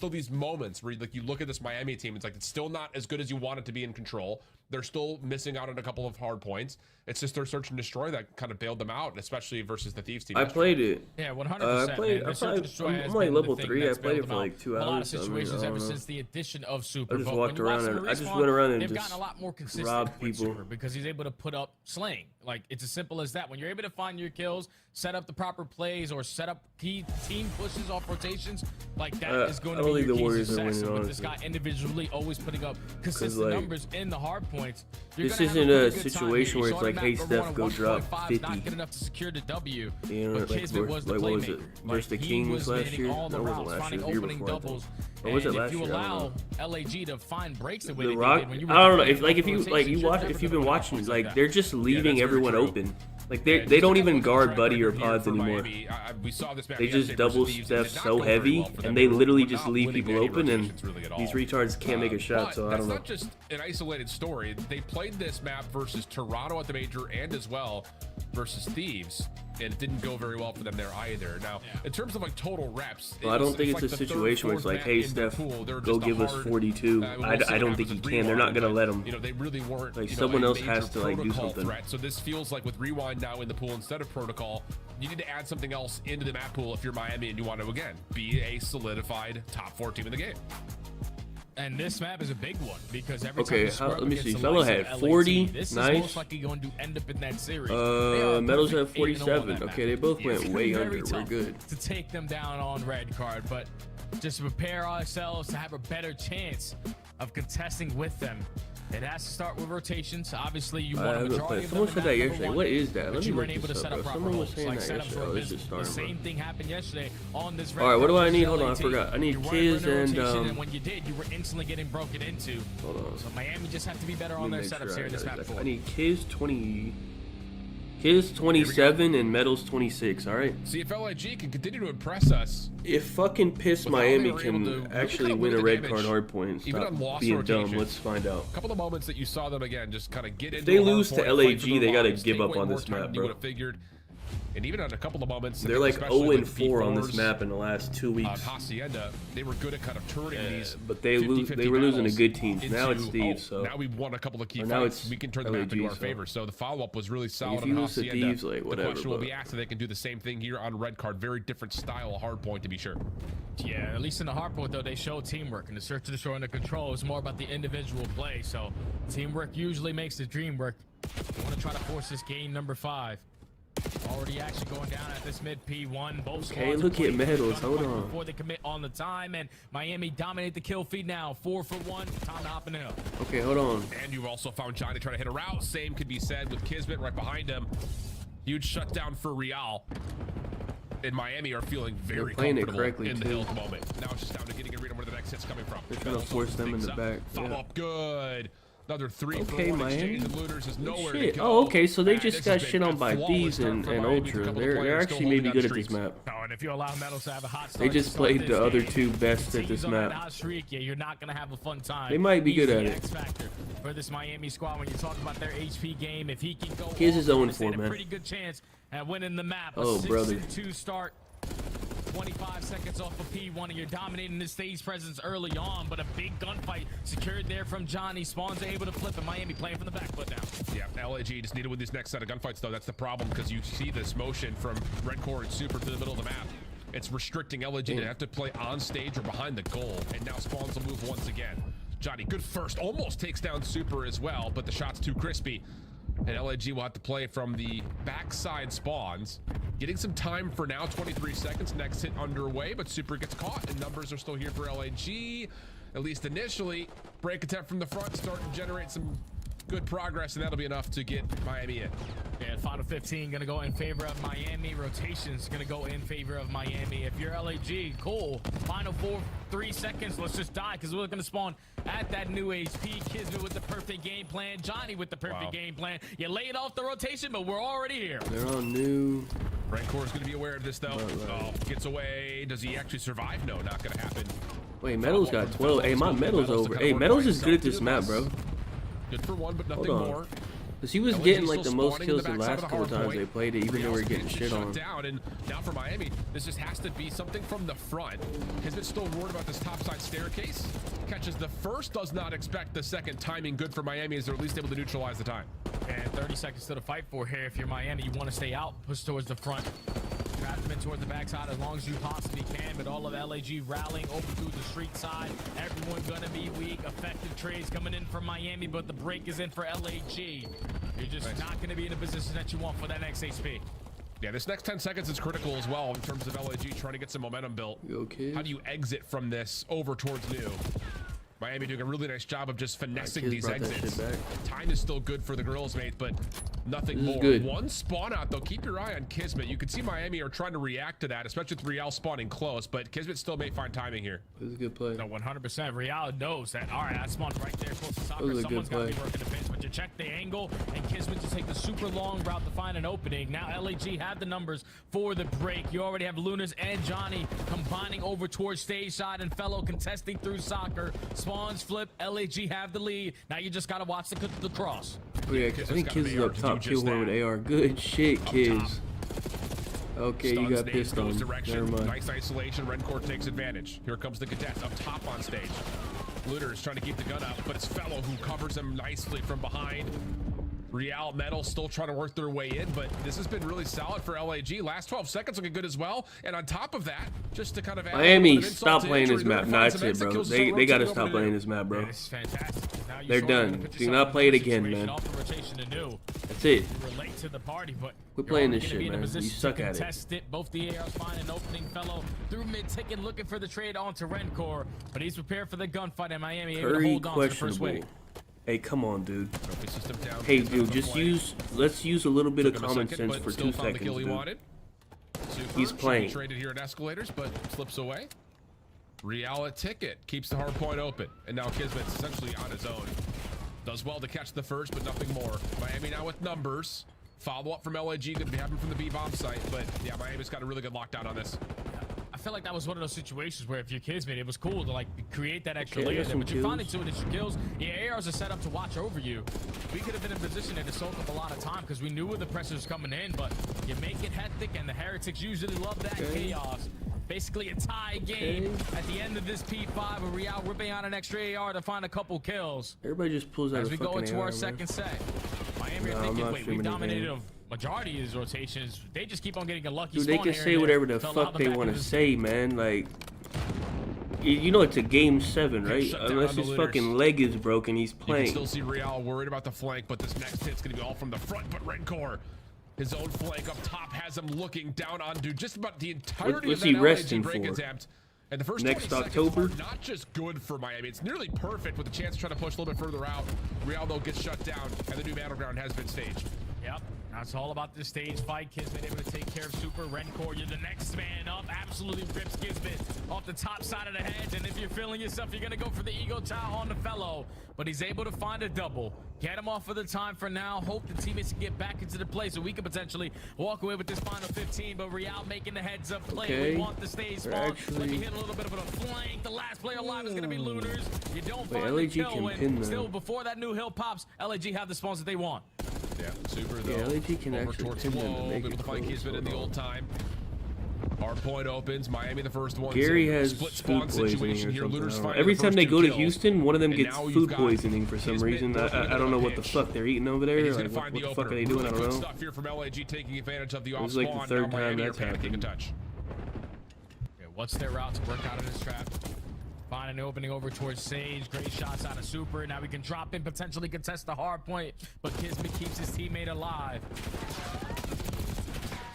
these moments where like you look at this Miami team, it's like it's still not as good as you want it to be in control. They're still missing out on a couple of hard points. It's just their search and destroy that kind of bailed them out, especially versus the Thieves team. I played it. Yeah, 100%. I'm like level 3. I played it for like 2 hours. A lot of situations ever since the addition of Super. I just But walked when you watch around the and I just respawn, went around and they've just gotten a lot more consistent robbed with people. Super because he's able to put up slaying. Like it's as simple as that. When you're able to find your kills, set up the proper plays, or set up key team pushes off rotations, like that is going to be your key to success. So with this guy individually always putting up consistent numbers in the hard points, this isn't a situation where it's like, hey Steph, go drop 50. Not good enough to secure the W. You know, But Kismet was the like what was it? playmaker. Versus the Kings last year? That wasn't last year. The year before. Or was it last year? If you allow LAG to find breaks the way The they Rock. did when you I don't know. If you've been watching, like they're just leaving everyone open. Like they don't even guard Buddy or Pods anymore. They just double Steph so heavy, and they literally just leave people open, and these retards can't make a shot. So I don't know. That's not just an isolated story. They played this map versus Toronto at the major, and as well versus Thieves, and it didn't go very well for them there either. Now, in terms of like total reps, well, I don't think it's a situation where it's like, hey Steph, go give us 42. I don't think he can. They're not gonna let him. You know, they really weren't. Like someone else has to like do something. Threat. So this feels like with Rewind now in the pool instead of Protocol, you need to add something else into the map pool if you're Miami and you want to again be a solidified top 4 team in the game. And this map is a big one because every time let me see. Fellow had 40. This nice. is most likely going to end up in that series. Metals have 47. Okay, they both went way under. We're good. To take them down on red card, but just to prepare ourselves to have a better chance of contesting with them. It has to start with rotations. Obviously, you want a majority of them. Someone said that yesterday. What is that? Let me you look weren't able to this set up, up bro. proper Someone was holes. saying Like that setups yesterday. were It's just the starting, same thing happened yesterday on this. All right, what do I need? Hold on, I forgot. I need you Kiz and and when you did, you were instantly getting broken into. Hold on. So Miami just have to be better on their setups here in this map. I need Kiz 20. His 27 and Metals 26, all right? See if LIG can continue to impress us. If fucking Piss Miami can actually win a red card hard point and stop being dumb, let's find out. A couple of moments that you saw them again just kind of get into. If they lose to LAG, they got to give up on this map, bro. And even on a couple of moments, they're like 0-4 on this map in the last 2 weeks. Hacienda, they were good at kind of turning these. But they were losing to good teams. Now it's Thieves, so now we've won a couple of key now fights. We can turn the map into our favor. So the follow-up was really solid on Hacienda. Thieves, like, the question will be asked if they can do the same thing here on red card. Very different style of hard point, to be sure. Yeah, at least in the hard point though, they show teamwork, and the search and destroy under control is more about the individual play. So teamwork usually makes the dream work. I want to try to force this game number 5. Already action going down at this mid P1. Both okay, look at Metals. Hold on. Before they commit on the time, and Miami dominate the kill feed now. 4 for 1. Time to hop in the hill. Okay, hold on. And you've also found Johnny trying to hit a route. Same could be said with Kismet right behind him. Huge shutdown for Real. And Miami are feeling very comfortable in the hill at the moment. Now it's just down to getting a read on where the next hit's coming from. They're trying to force them in the back. Follow up good. Another 3 okay, for 1 Miami. exchange of looters is nowhere to go. Oh, okay, so they just got shit on by Thieves and Ultra. They're actually maybe good at this map. Oh, and if you allow Metals to have a hot start, they just played the other 2 best at this map. Yeah, you're not gonna have a fun time. They might be good at it. X-factor for this Miami squad when you talk about their HP game. If he can go, here's his 0-4, man. Pretty good chance at winning the map. Oh, brother. 6-2 start. 25 seconds off of P1, and you're dominating the stage presence early on, but a big gunfight secured there from Johnny. Spawns are able to flip, and Miami playing from the back foot now. Yeah, LAG just need to win this next set of gunfights, though. That's the problem, because you see this motion from Red Core and Super to the middle of the map. It's restricting LAG to have to play on stage or behind the goal, and now Spawns will move once again. Johnny, good first, almost takes down Super as well, but the shot's too crispy. And LAG will have to play from the backside Spawns. Getting some time for now, 23 seconds. Next hit underway, but Super gets caught, and numbers are still here for LAG. At least initially. Break attempt from the front, starting to generate some good progress, and that'll be enough to get Miami in. Yeah, final 15 gonna go in favor of Miami. Rotation's gonna go in favor of Miami. If you're LAG, cool. Final 3 seconds. Let's just die because we're gonna spawn at that new HP. Kismet with the perfect game plan. Johnny with the perfect game plan. You laid off the rotation, but we're already here. They're on new. Rancor is gonna be aware of this though. Oh, gets away. Does he actually survive? No, not gonna happen. Wait, Metal's got 12. Hey, my Metal's over. Hey, Metal's is good at this map, bro. Good for one, but nothing more. Because he was getting like the most kills the last couple times they played it, even though we were getting shit on. Down, and now for Miami, this just has to be something from the front. Kismet's still worried about this topside staircase. Catches the first, does not expect the second. Timing good for Miami as they're at least able to neutralize the time. And 30 seconds to the fight for here. If you're Miami, you want to stay out, push towards the front. Trap them in towards the backside as long as you possibly can, but all of LAG rallying over through the street side. Everyone gonna be weak. Effective trades coming in from Miami, but the break is in for LAG. You're just not gonna be in a position that you want for that next HP. Yeah, this next 10 seconds is critical as well in terms of LAG trying to get some momentum built. Okay. How do you exit from this over towards new? Miami doing a really nice job of just finessing these exits. Time is still good for the girls, mate, but nothing more. Good. One spawn out, though. Keep your eye on Kismet. You can see Miami are trying to react to that, especially with Real spawning close, but Kismet still may find timing here. This is a good play. No, 100%. Real knows that, all right, I spawned right there close to soccer. Someone's got to be working the bench, but you check the angle, and Kismet just take the super long route to find an opening. Now LAG have the numbers for the break. You already have Lunas and Johnny combining over towards stage side and Fellow contesting through soccer. Spawns flip. LAG have the lead. Now you just got to watch the cross. Oh, yeah, I think Kids is up top. Kill one with AR. Good shit, Kids. Okay, you got pissed on. Never mind. Nice isolation. Rencor takes advantage. Here comes the cadet up top on stage. Looter is trying to keep the gun up, but it's Fellow who covers him nicely from behind. Real Metal still trying to work their way in, but this has been really solid for LAG. Last 12 seconds looking good as well. And on top of that, just to kind of add Miami, stop playing this map. No, that's it, bro. They got to stop playing this map, bro. This is fantastic. They're done. Do not play it again, man. That's it. Relate to the party, but we're playing this shit, man. You suck at it. Both the ARs find an opening. Fellow through mid ticking, looking for the trade onto Rencor, but he's prepared for the gunfight in Miami. Able to hold on to the first wave. Hey, come on, dude. Hey, dude, let's use a little bit of common sense for 2 seconds, dude. He's playing. Traded here at Escalators, but slips away. Real ticket keeps the hard point open, and now Kismet's essentially on his own. Does well to catch the first, but nothing more. Miami now with numbers. Follow up from LAG, going to be happening from the B-bomb site, but yeah, Miami's got a really good lockdown on this. I feel like that was one of those situations where if you're Kismet, it was cool to like create that extra layer there, but you're finding two initial kills. The ARs are set up to watch over you. We could have been in position to soak up a lot of time because we knew where the pressure was coming in, but you make it hectic, and the Heretics usually love that chaos. Basically a tie game at the end of this P5, where Real ripping out an extra AR to find a couple kills. Everybody just pulls out as a we go into our second set. Miami are thinking, wait, we dominated a majority of these rotations. They just keep on getting a lucky spawn. Dude, they can say whatever the fuck they want to say, man. Like, you know it's a game 7, right? Unless his fucking leg is broken, he's playing. You can still see Real worried about the flank, but this next hit's gonna be all from the front. But Rencor, his own flank up top, has him looking down on dude just about the entirety of that LAG break attempt. And the first next October, not just good for Miami, it's nearly perfect with a chance to try to push a little bit further out. Real though gets shut down, and the new battleground has been staged. Yep. Now it's all about this stage fight. Kismet able to take care of Super. Rencor, you're the next man up. Absolutely rips Kismet off the top side of the hedge. And if you're feeling yourself, you're going to go for the Eagle Chow on the Fellow. But he's able to find a double. Get him off for the time for now. Hope the teammates can get back into the play so we can potentially walk away with this final 15. But Real making the heads up play. Okay. We want the stage spawn. Let me hit a little bit of a flank. The last player alive is going to be Lunars. You don't find the kill. And still, before that new hill pops, LAG have the spawns that they want. Yeah, Super though. Yeah, LAG can over actually towards pin them and make able it to find Kismet in the old time. Hardpoint opens. Miami the first one. Gary has split food spawn situation here. Looters Every time they go to Houston, one of them gets food poisoning for some reason. I don't know what the fuck they're eating over there. Like, what the fuck are they doing? I don't know. Stuff here from LAG taking advantage of the off spawn. It was like the 3rd time that's happened. Touch. Okay, what's their route to work out of this trap? Find an opening over towards Sage. Great shots out of Super. Now we can drop in, potentially contest the hard point, but Kismet keeps his teammate alive.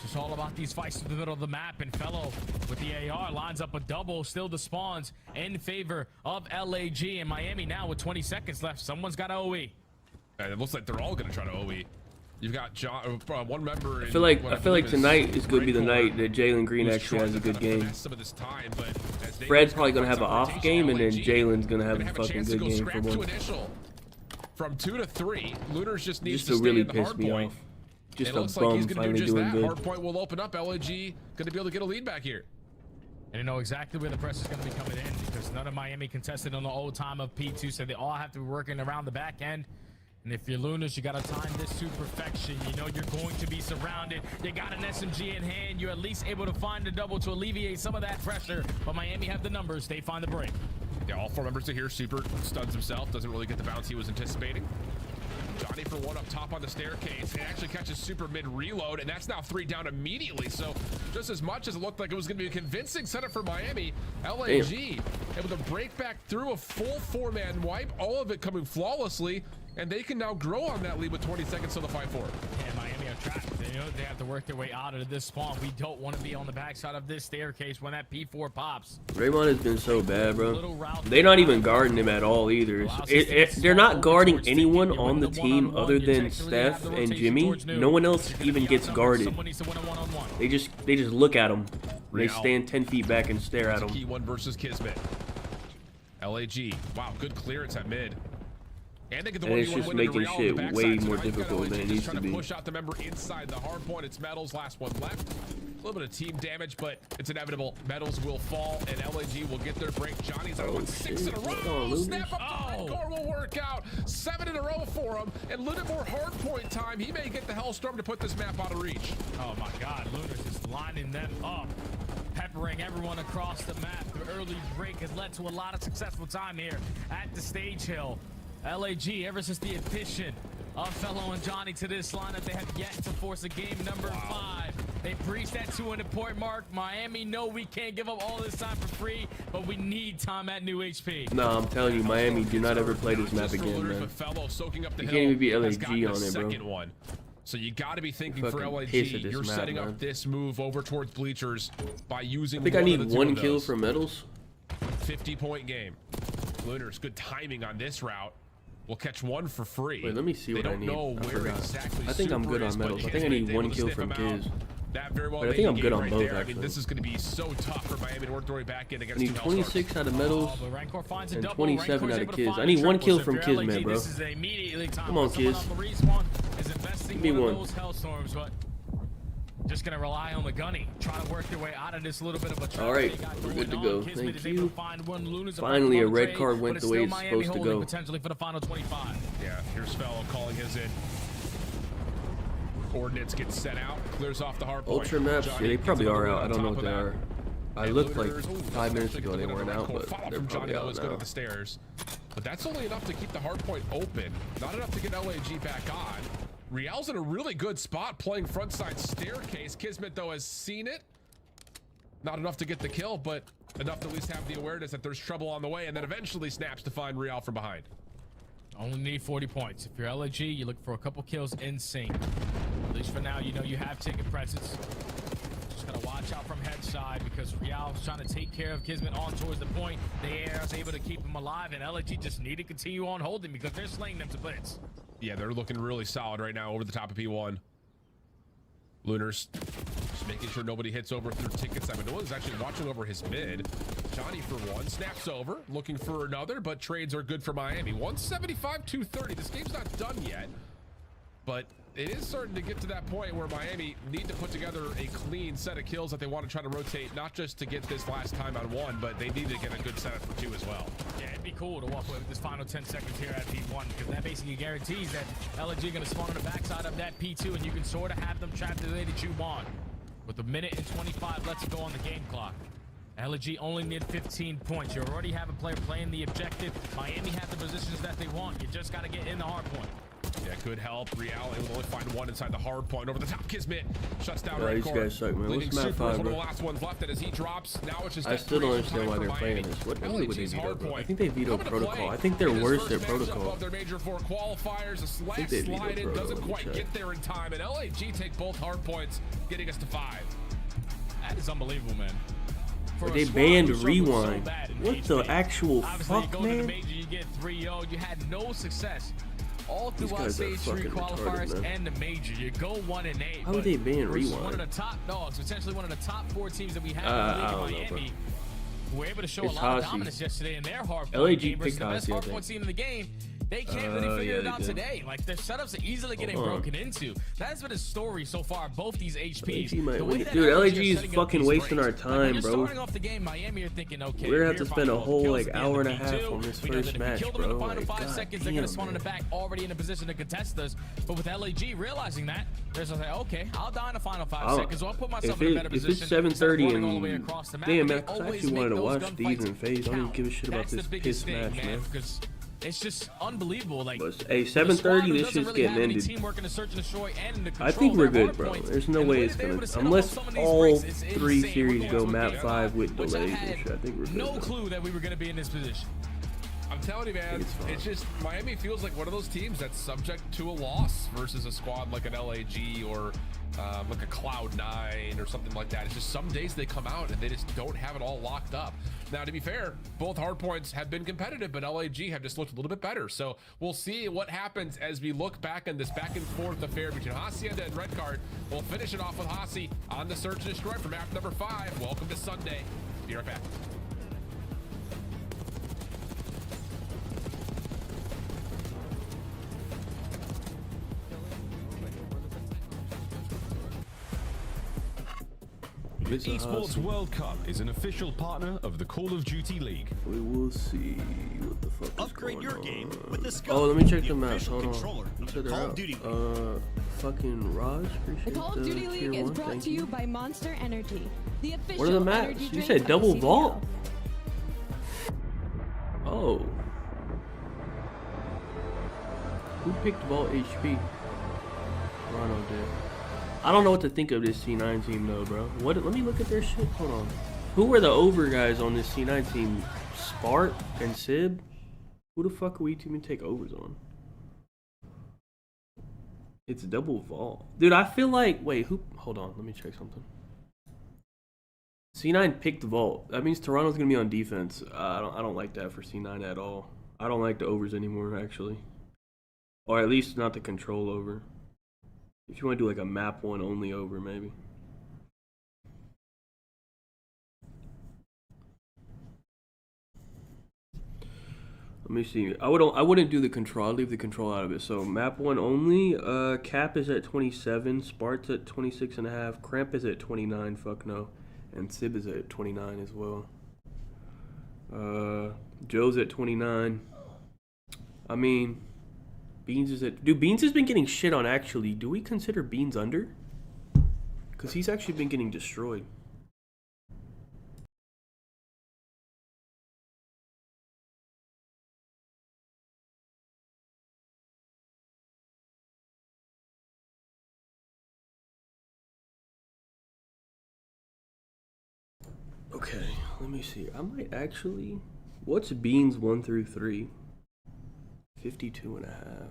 It's all about these fights in the middle of the map, and Fellow with the AR lines up a double. Still the spawns in favor of LAG, and Miami now with 20 seconds left. Someone's got OE. And it looks like they're all going to try to OE. You've got one member. I feel like tonight is going to be the night that Jalen Green actually has a good game. Fred's probably going to have an off game, and then Jalen's going to have a fucking good game for once. From 2 to 3, Lunars just needs to stay really in the piss hard me point. off. Just it a looks like he's bum going to do finally just doing that. good. Hardpoint will open up. LAG going to be able to get a lead back here. And you know exactly where the press is going to be coming in because none of Miami contested on the old time of P2, so they all have to be working around the back end. And if you're Lunars, you got to time this to perfection. You know you're going to be surrounded. You got an SMG in hand. You're at least able to find a double to alleviate some of that pressure. But Miami have the numbers. They find the break. Yeah, all 4 members are here. Super stuns himself. Doesn't really get the bounce he was anticipating. Johnny for 1 up top on the staircase. It actually catches Super mid reload, and that's now 3 down immediately. So just as much as it looked like it was going to be a convincing setup for Miami, LAG able to break back through a full 4-man wipe, all of it coming flawlessly, and they can now grow on that lead with 20 seconds to the fight forward. Yeah, Miami are trapped. They know they have to work their way out of this spawn. We don't want to be on the backside of this staircase when that P4 pops. Raymond has been so bad, bro. They're not even guarding him at all either. They're not guarding anyone on the team other than Steph and Jimmy. No one else even gets guarded. They just look at him. They stand 10 feet back and stare at him. Key 1 versus Kismet. LAG. Wow, good clearance at mid. And they get the and it's just making shit way more difficult than it needs to be. Push out the member inside the hard point. It's Metals, last one left. A little bit of team damage, but it's inevitable. Metals will fall, and LAG will get their break. Johnny's on 6 in a row. Snap up the core will work out. 7 in a row for him. And a little bit more hard point time. He may get the Hellstorm to put this map out of reach. Oh my God, Lunars is lining them up. Peppering everyone across the map. The early break has led to a lot of successful time here at the stage hill. LAG, ever since the addition of Fellow and Johnny to this lineup, they have yet to force a game number 5. They breached that 200 point mark. Miami, no, we can't give up all this time for free, but we need time at new HP. No, I'm telling you, Miami, do not ever play this map again, man. You can't even be LAG on it, bro. So you got to be thinking for LAG, you're setting up this move over towards bleachers by using. I think I need 1 kill for Metals. 50-point game. Lunars, good timing on this route. We'll catch 1 for free. Wait, let me see what I need. I forgot. Exactly I think I'm good on Metals. I think I need 1 kill from Kiz. That very well. But I think I'm good on both, actually. actually. I mean, this is going to be so tough for Miami to work their way back in against I need 26 out of Metals and 27 out of Kiz. I need need 1 kill from Kismet, bro. Come on, Kiz. Give me 1. Just gonna rely on the gunny, trying to work their way out of this little bit of a trap. All right, we're good to go. Thank you. Finally, a red card went the way it's supposed to go. Potentially for the final 25. Yeah, here's Fellow calling his in. Ordnance gets set out, clears off the hard point. Ultra maps, yeah, they probably are out. I don't know what they are. I looked like 5 minutes ago they weren't out, but they're probably out now. The stairs. But that's only enough to keep the hard point open. Not enough to get LAG back on. Real's in a really good spot playing frontside staircase. Kismet, though, has seen it. Not enough to get the kill, but enough to at least have the awareness that there's trouble on the way, and then eventually snaps to find Real from behind. Only need 40 points. If you're LAG, you look for a couple kills in sync. At least for now, you know you have ticket presence. Just gotta watch out from head side because Real's trying to take care of Kismet on towards the point. The air is able to keep him alive, and LAG just need to continue on holding because they're slaying them to bits. Yeah, they're looking really solid right now over the top of P1. Lunars just making sure nobody hits over through tickets. I mean, no one's actually watching over his mid. Johnny for 1, snaps over, looking for another, but trades are good for Miami. 175-230. This game's not done yet, but it is starting to get to that point where Miami need to put together a clean set of kills that they want to try to rotate, not just to get this last time on 1, but they need to get a good setup for 2 as well. Yeah, it'd be cool to walk away with this final 10 seconds here at P1 because that basically guarantees that LAG are going to spawn on the backside of that P2 and you can sort of have them trapped the way that you want. With a minute and 25 left to go on the game clock. LAG only need 15 points. You already have a player playing the objective. Miami have the positions that they want. You just got to get in the hard point. Yeah, good help. Real able to only find 1 inside the hard point. Over the top, Kismet shuts down. These guys suck, man. What's map 5, bro? One of the last ones left, and as he drops, now it's just I still don't understand why they're playing this. What would they veto, bro? I think they vetoed protocol. I think they're worse at protocol. Their major 4 qualifiers. A slide in doesn't quite get there in time, and LAG take both hard points, getting us to 5. That is unbelievable, man. But they banned rewind. What the actual fuck, man? You get 3-0. You had no success all These throughout guys are stage 3 fucking retarded, qualifiers man. and the major. You go 1-8. How would they ban versus Rewind? one of the top dogs, potentially one of the top 4 teams that we have I in the don't league know, in Miami. Were able to show It's a lot of Hossie. dominance yesterday in their hardpoint LAG game versus the best picked Hossie, I hardpoint think. team in the game. They can't really figure yeah, it they out did. today. Like, their setups are easily getting broken into. That's been a story so far, both these HPs. LAG might The way win it. that Dude, LAG LAG are is setting up fucking these wasting our breaks. Like, time, when you're bro. starting off the game, Miami are thinking, okay, We're gonna have we're to spend a fine, whole kills like at the end hour of and a half B2. on this We know first that if match, we kill them in bro. the final Like, 5 God seconds, they're gonna damn, spawn in man. the back, already in a position to contest us. But with LAG realizing that, they're just like, okay, I'll die in the final 5 seconds, so I'll put myself in a better If position. it's 7:30 instead of running all the way and across the map. damn, And man, they 'cause I always actually wanted make to those watch these gunfights in phase. I don't even count. give a shit about That's the this biggest piss thing, match, man, man. because it's just unbelievable. Like, But, hey, the squad 7:30, who this doesn't shit's really getting have any ended. teamwork in the search and destroy and in the I control think of we're their good, bro. hardpoints. There's no And the way way it's that they were gonna, to set up unless some of these all breaks is 3 insane. series We're go going to a map game 5 with which I delays had and shit. I think we're good. no bro. clue that we were going to be in this position. I'm telling you, man, it's just Miami feels like one of those teams that's subject to a loss versus a squad like an LAG or like a Cloud9 or something like that. It's just some days they come out and they just don't have it all locked up. Now, to be fair, both hardpoints have been competitive, but LAG have just looked a little bit better. So we'll see what happens as we look back on this back and forth affair between Hacienda and Red Card. We'll finish it off with Hasi on the Search and Destroy for map number 5. Welcome to Sunday. Be right back. The Esports World Cup is an official partner of the Call of Duty League. We will see what the fuck is Upgrade going your on. game with the Scope. Oh, let me check the them out. official Hold on. controller You of said the they're Call of out. Duty Fucking Raj, appreciate The Call of Duty tier League is 1, brought thank to you by Monster Energy, the official What are the maps? energy You drink said of the double CDL. vault? Oh. Who picked Vault HP? Ronald did. I don't know what to think of this C9 team though, bro. What? Let me look at their shit. Hold on. Who were the over guys on this C9 team? Spart and Sib? Who the fuck are we to take overs on? It's double vault. Dude, I feel like, wait, who? Hold on, let me check something. C9 picked vault. That means Toronto's gonna be on defense. I don't like that for C9 at all. I don't like the overs anymore, actually. Or at least not the control over. If you want to do like a map 1 only over, maybe. Let me see. I wouldn't do the control. I'd leave the control out of it. So map 1 only. Cap is at 27. Spart's at 26.5. Cramp is at 29. Fuck no. And Sib is at 29 as well. Joe's at 29. I mean, Beans is at... Dude, Beans has been getting shit on, actually. Do we consider Beans under? Because he's actually been getting destroyed. Okay, let me see. I might actually... What's Beans 1 through 3? 52.5.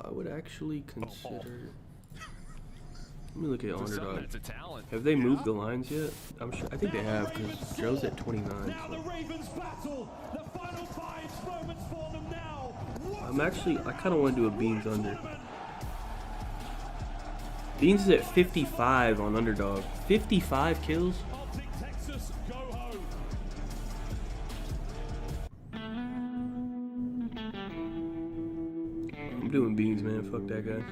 I would actually consider... Let me look at Underdog. Have they moved the lines yet? I'm sure. I think they have, because Joe's at 29. Now the Ravens battle. The final 5 moments for them now. I'm actually... I kind of want to do a Beans under. Beans is at 55 on Underdog. 55 kills? Texas, go home. I'm doing Beans, man. Fuck that guy.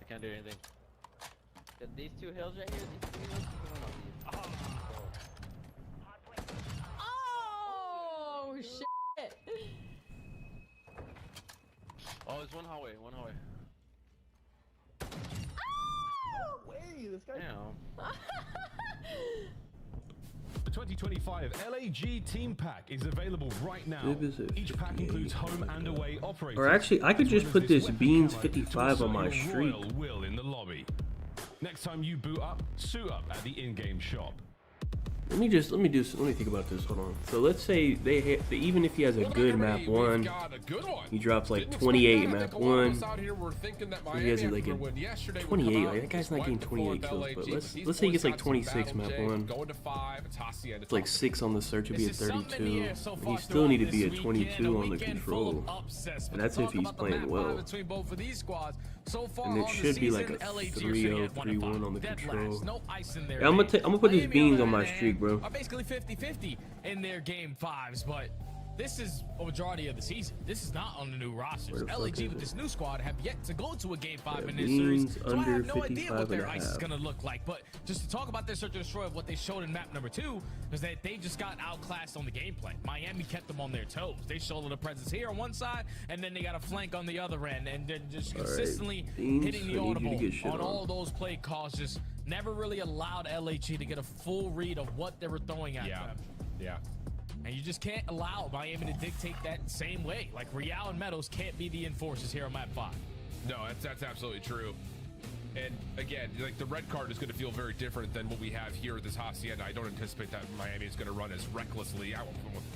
I can't do anything. These 2 hills right here, these 2 hills, going on these. Oh, shit. Oh, there's one hallway, one hallway. No way, this guy. Damn. The 2025 LAG Team Pack is available right now. Sib is at Each pack 58. includes home and away operators. Or actually, I could as just well put as this weapon Beans camo 55 to on my assert your streak. royal will in the lobby. Next time you boot up, suit up at the in-game shop. Let me think about this. Hold on. So let's say even if he has a good map 1, he drops like 28 in map 1. He has like a 28. Like, that guy's not getting 28 kills, but let's say he gets like 26 map 1. It's like 6 on the search would be a 32. He still need to be a 22 on the control, and that's if he's playing well. And it should be like a 3-0, 3-1 on the control. Yeah, I'm gonna put these beans on my streak, bro. Are basically 50-50 in their game 5s, but this is a majority of the season. This is not on the new rosters. LAG with this new squad have yet to go to a game 5 in this series, so I have no idea what their ice is going to look like. But just to talk about their search and destroy of what they showed in map number 2 is that they just got outclassed on the gameplay. Miami kept them on their toes. They showed a presence here on one side, and then they got a flank on the other end, and then just consistently hitting the audible on all those play calls. Just never really allowed LAG to get a full read of what they were throwing at them. Yeah. And you just can't allow Miami to dictate that same way. Like, Real and Meadows can't be the enforcers here on map 5. No, that's absolutely true. And again, like, the red card is going to feel very different than what we have here at this Hacienda. I don't anticipate that Miami is going to run as recklessly.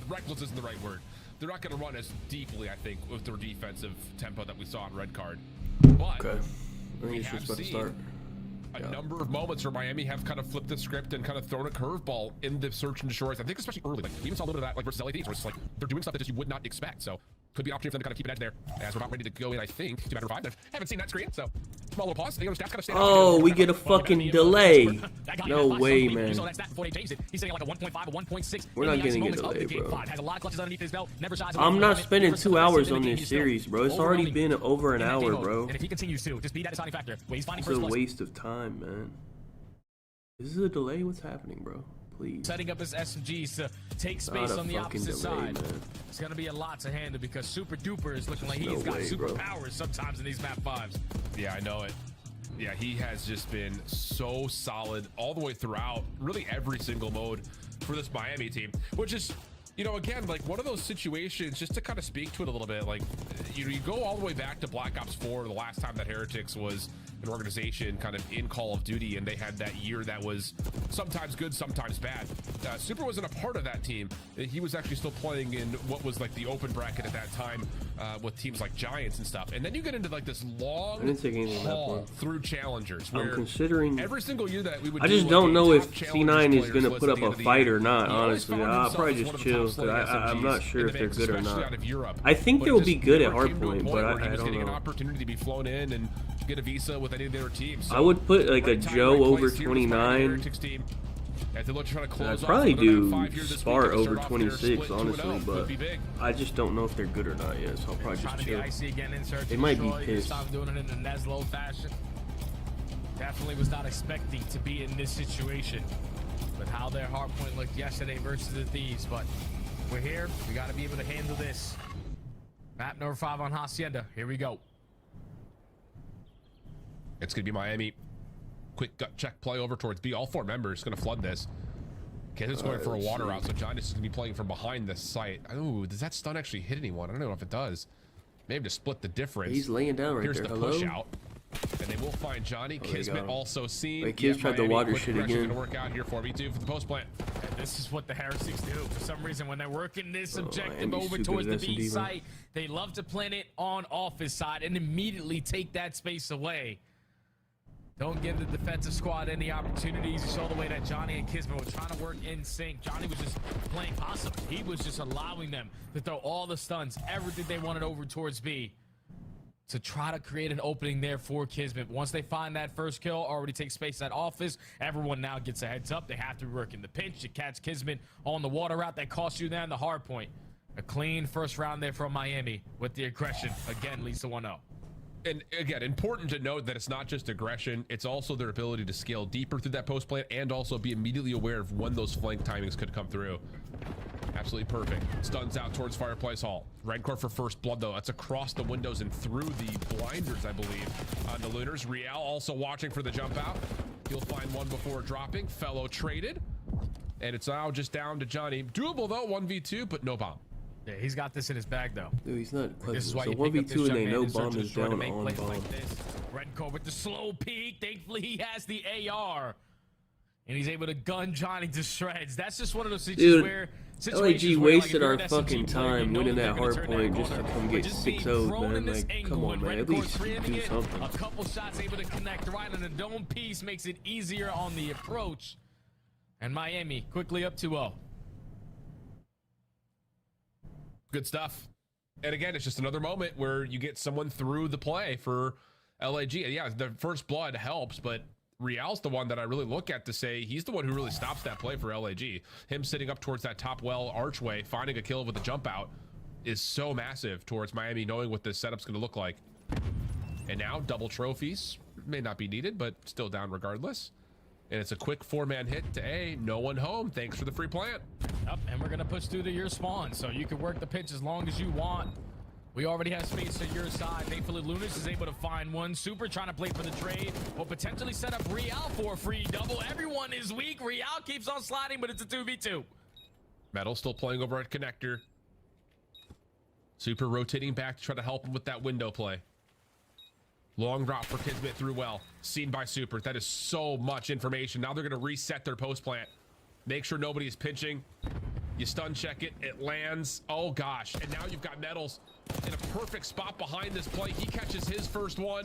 Reckless isn't the right word. They're not going to run as deeply, I think, with their defensive tempo that we saw in red card. But okay, I think it's just about to start. A number of moments where Miami have kind of flipped the script and kind of thrown a curveball in the search and destroys. I think especially early, like we even saw a little bit of that like versus LAD, where it's like they're doing stuff that just you would not expect. So could be an opportunity for them to kind of keep an edge there as we're about ready to go in, I think, to matter 5. I haven't seen that screen, so small little pause. Stats kind of stay oh, we get a fucking delay. No way, man. He's sitting at like a 1.5, a 1.6. We're not getting a delay, bro. I'm not spending 2 hours on this series, bro. It's already been over an hour, bro. And if he continues to, just be that deciding factor. He's finding it's a waste of time, man. Is this a delay? What's happening, bro? Please. Setting up his SMGs to take space on the opposite side. It's going to be a lot to handle because Super Duper is looking like he's got superpowers sometimes in these map 5s. Yeah, I know it. Yeah, he has just been so solid all the way throughout, really every single mode for this Miami team, which is, you know, again, like one of those situations, just to kind of speak to it a little bit, like, you know, you go all the way back to Black Ops 4, the last time that Heretics was an organization kind of in Call of Duty, and they had that year that was sometimes good, sometimes bad. Super wasn't a part of that team. He was actually still playing in what was like the open bracket at that time with teams like Giants and stuff. And then you get into like this long haul through challengers where considering every single year that we would I just don't know if C9 is going to put up a fight or not, honestly. I'll probably just chill, because I'm not sure if they're good or not. I think they'll be good at Hardpoint, but I don't know. An opportunity to be flown in and get a visa with any of their teams. I would put like a Joe over 29. I'd probably do Spart over 26, honestly, but I just don't know if they're good or not yet, so I'll probably just chill. They might be pissed. Doing it in the Neslo fashion. Definitely was not expecting to be in this situation with how their Hardpoint looked yesterday versus the Thieves, but we're here. We got to be able to handle this. Map number 5 on Hacienda. Here we go. It's going to be Miami. Quick gut check play over towards B. All 4 members going to flood this. Kiz's going for a water route, so John is going to be playing from behind this site. Oh, does that stun actually hit anyone? I don't know if it does. Maybe to split the difference. He's laying down right there. Here's the push out. And they will find Johnny. Kismet also seen. Wait, Kiz tried the water shit again. Going to work out here for B2 for the post plant. And this is what the Heretics do. For some reason, when they're working this objective over towards the B site, they love to plant it on office side and immediately take that space away. Don't give the defensive squad any opportunities. You saw the way that Johnny and Kismet were trying to work in sync. Johnny was just playing possum. He was just allowing them to throw all the stuns, everything they wanted over towards B, to try to create an opening there for Kismet. Once they find that first kill, already take space at office, everyone now gets a heads up. They have to be working the pinch to catch Kismet on the water route that cost you there in the hard point. A clean first round there from Miami with the aggression. Again, leads to 1-0. And again, important to note that it's not just aggression, it's also their ability to scale deeper through that post plant and also be immediately aware of when those flank timings could come through. Absolutely perfect. Stuns out towards Fireplace Hall. Redcore for first blood, though. That's across the windows and through the blinders, I believe, on the Lunars. Riel also watching for the jump out. He'll find one before dropping. Fellow traded. And it's now just down to Johnny. Doable, though, 1v2, but no bomb. Yeah, he's got this in his bag, though. Dude, he's not clever. This is why so you 1v2 and they know bomb is down on bomb. Redcore with the slow peek. Thankfully, he has the AR. and he's able to gun Johnny to shreds. That's just one of those Dude, situations LAG where, wasted like, our if you're an fucking SMG player, you time know winning they're that gonna turn Hardpoint just to corner. come But get just being 6-0'd, thrown in man. this Like, angle come on, when man. At Redcor's least preempting do it, something. a couple shots able to connect right on the dome piece makes it easier on the approach. And Miami quickly up 2-0. Good stuff. And again, it's just another moment where you get someone through the play for LAG. Yeah, the first blood helps, but Real's the one that I really look at to say he's the one who really stops that play for LAG. Him sitting up towards that top well archway, finding a kill with a jump out is so massive towards Miami, knowing what this setup's going to look like. And now double trophies may not be needed, but still down regardless. And it's a quick 4-man hit to A. No one home. Thanks for the free plant. Yep, and we're going to push through to your spawn, so you can work the pitch as long as you want. We already have space on your side. Thankfully, Lunas is able to find one. Super trying to play for the trade. Will potentially set up Real for a free double. Everyone is weak. Real keeps on sliding, but it's a 2v2. Metal still playing over at connector. Super rotating back to try to help him with that window play. Long drop for Kismet through well. Seen by Super. That is so much information. Now they're going to reset their post plant. Make sure nobody is pinching. You stun check it. It lands. Oh, gosh. And now you've got Metals in a perfect spot behind this play. He catches his first one.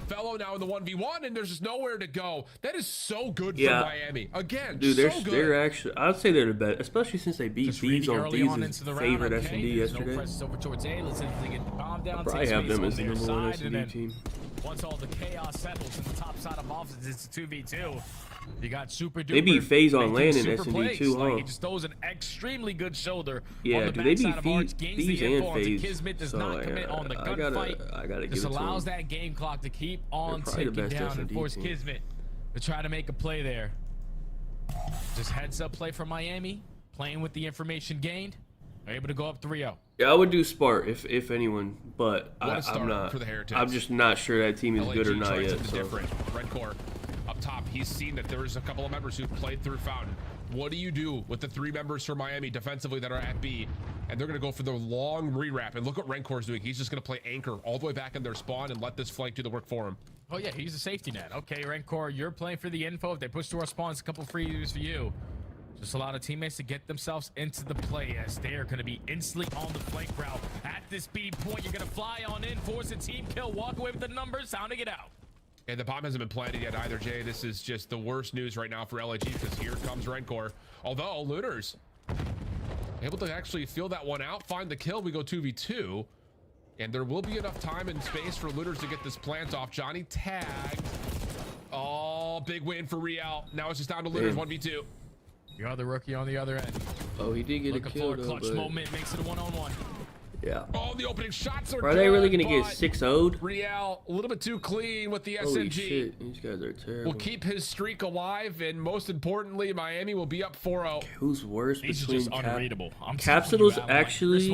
Fellow now in the 1v1, and there's just nowhere to go. That is so good for Miami. Again, dude, so good. they're actually, I'd say they're the best, especially since they beat Thieves on Thieves' favorite S&D yesterday. Over towards A. Let's see if they get the bomb down. I'll probably have them as the number one S&D team. Once all the chaos settles in the top side of offices, it's a 2v2. You got Super Duper. They beat FaZe on land in S&D too, huh? Like, he just throws an extremely good shoulder yeah, on the they beat backside of Arch, gains FaZe the info and onto FaZe. Kismet, does So, not commit on the gunfight. I gotta give This it to allows them. that game clock to keep on They're probably the ticking best down and S&D force team. Kismet to try to make a play there. Just heads up play for Miami, playing with the information gained. They're able to go up 3-0. Yeah, I would do Spart if anyone, but I'm not. For the Heretics. I'm just not sure that team is LAG good or not tries yet. something So. different. Red Core up top. He's seen that there's a couple of members who played through Fountain. What do you do with the 3 members for Miami defensively that are at B? And they're going to go for the long rewrap. And look what Renkor's doing. He's just going to play anchor all the way back in their spawn and let this flank do the work for him. Oh yeah, he's a safety net. Okay, Renkor, you're playing for the info. If they push to our spawns, a couple free use for you. Just a lot of teammates to get themselves into the play as they are going to be instantly on the flank route. At this speed point, you're going to fly on in, force a team kill, walk away with the numbers, sounding it out. And the bomb hasn't been planted yet either, Jay. This is just the worst news right now for LAG because here comes Renkor. Although, Looters able to actually feel that one out, find the kill. We go 2v2. And there will be enough time and space for Looters to get this plant off. Johnny tagged. Oh, big win for Real. Now it's just down to Looters, 1v2. You're the rookie on the other end. Oh, he did get a kill, Looking for a clutch moment, makes it a 1-on-1. Yeah. Oh, the opening shots are Are they really good, going to get 6-0'd? Real, a little bit too clean with the Holy SMG. shit, these guys are terrible. Will keep his streak alive, and most importantly, Miami will be up 4-0. Who's worse These between are just unreadable. Capsules actually,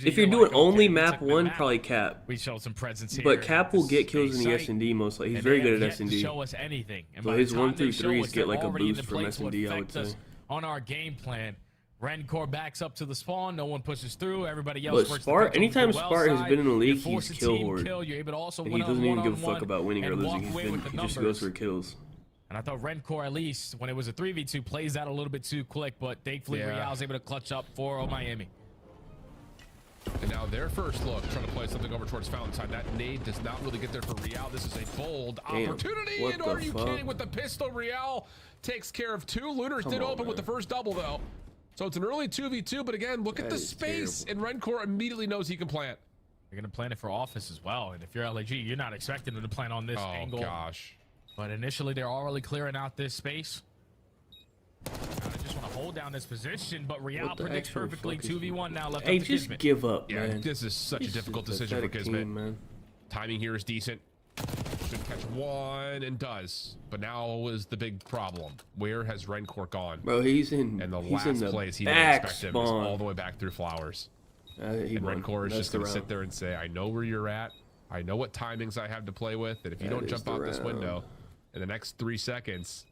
if you're doing only map 1, probably Cap. We show some presence here. But Cap will get kills in the S&D most likely. He's very good at S&D. Show us anything. And so by his the time 1 through they show 3s us, get they're like a already in boost the from place to S&D, I would affect us say. on our game plan. Renkor backs up to the spawn. No one pushes through. Everybody else But works Spart, anytime the well Spart has side. been in the league, You force he's a kill team horde. kill. You're able to also And he doesn't even give a fuck about winning or and losing. walk away with the He just numbers. goes for kills. And I thought Renkor, at least when it was a 3v2, plays out a little bit too quick. But thankfully, Real's able to clutch up 4-0 Miami. And now their first look, trying to play something over towards Fountain side. That nade does not really get there for Real. This is a bold opportunity. What And the are you fuck? kidding? With the pistol, Real takes care of 2. Looters did open with the first double, though. So it's an early 2v2, but again, look at the space. And Renkor immediately knows he can plant. You're going to plan it for office as well. And if you're LAG, you're not expecting them to plan on this angle. Oh, gosh. But initially, they're already clearing out this space. I just want to hold down this position, but Real predicts perfectly. 2v1 now left. Hey, up to just Kismet. give up, Yeah, man. this is such a difficult This is decision for pathetic Kismet. team, man. Timing here is decent. Should catch one and does. But now is the big problem. Where has Renkor gone? Bro, he's in. And the he's last in the place he didn't back expect him spawn. is all the way back through Flowers. He And won. Renkor is just That's going the to sit round. there and say, I know where you're at. I know what timings I have to play with. And if you That don't is jump the out this round. window in the next 3 seconds,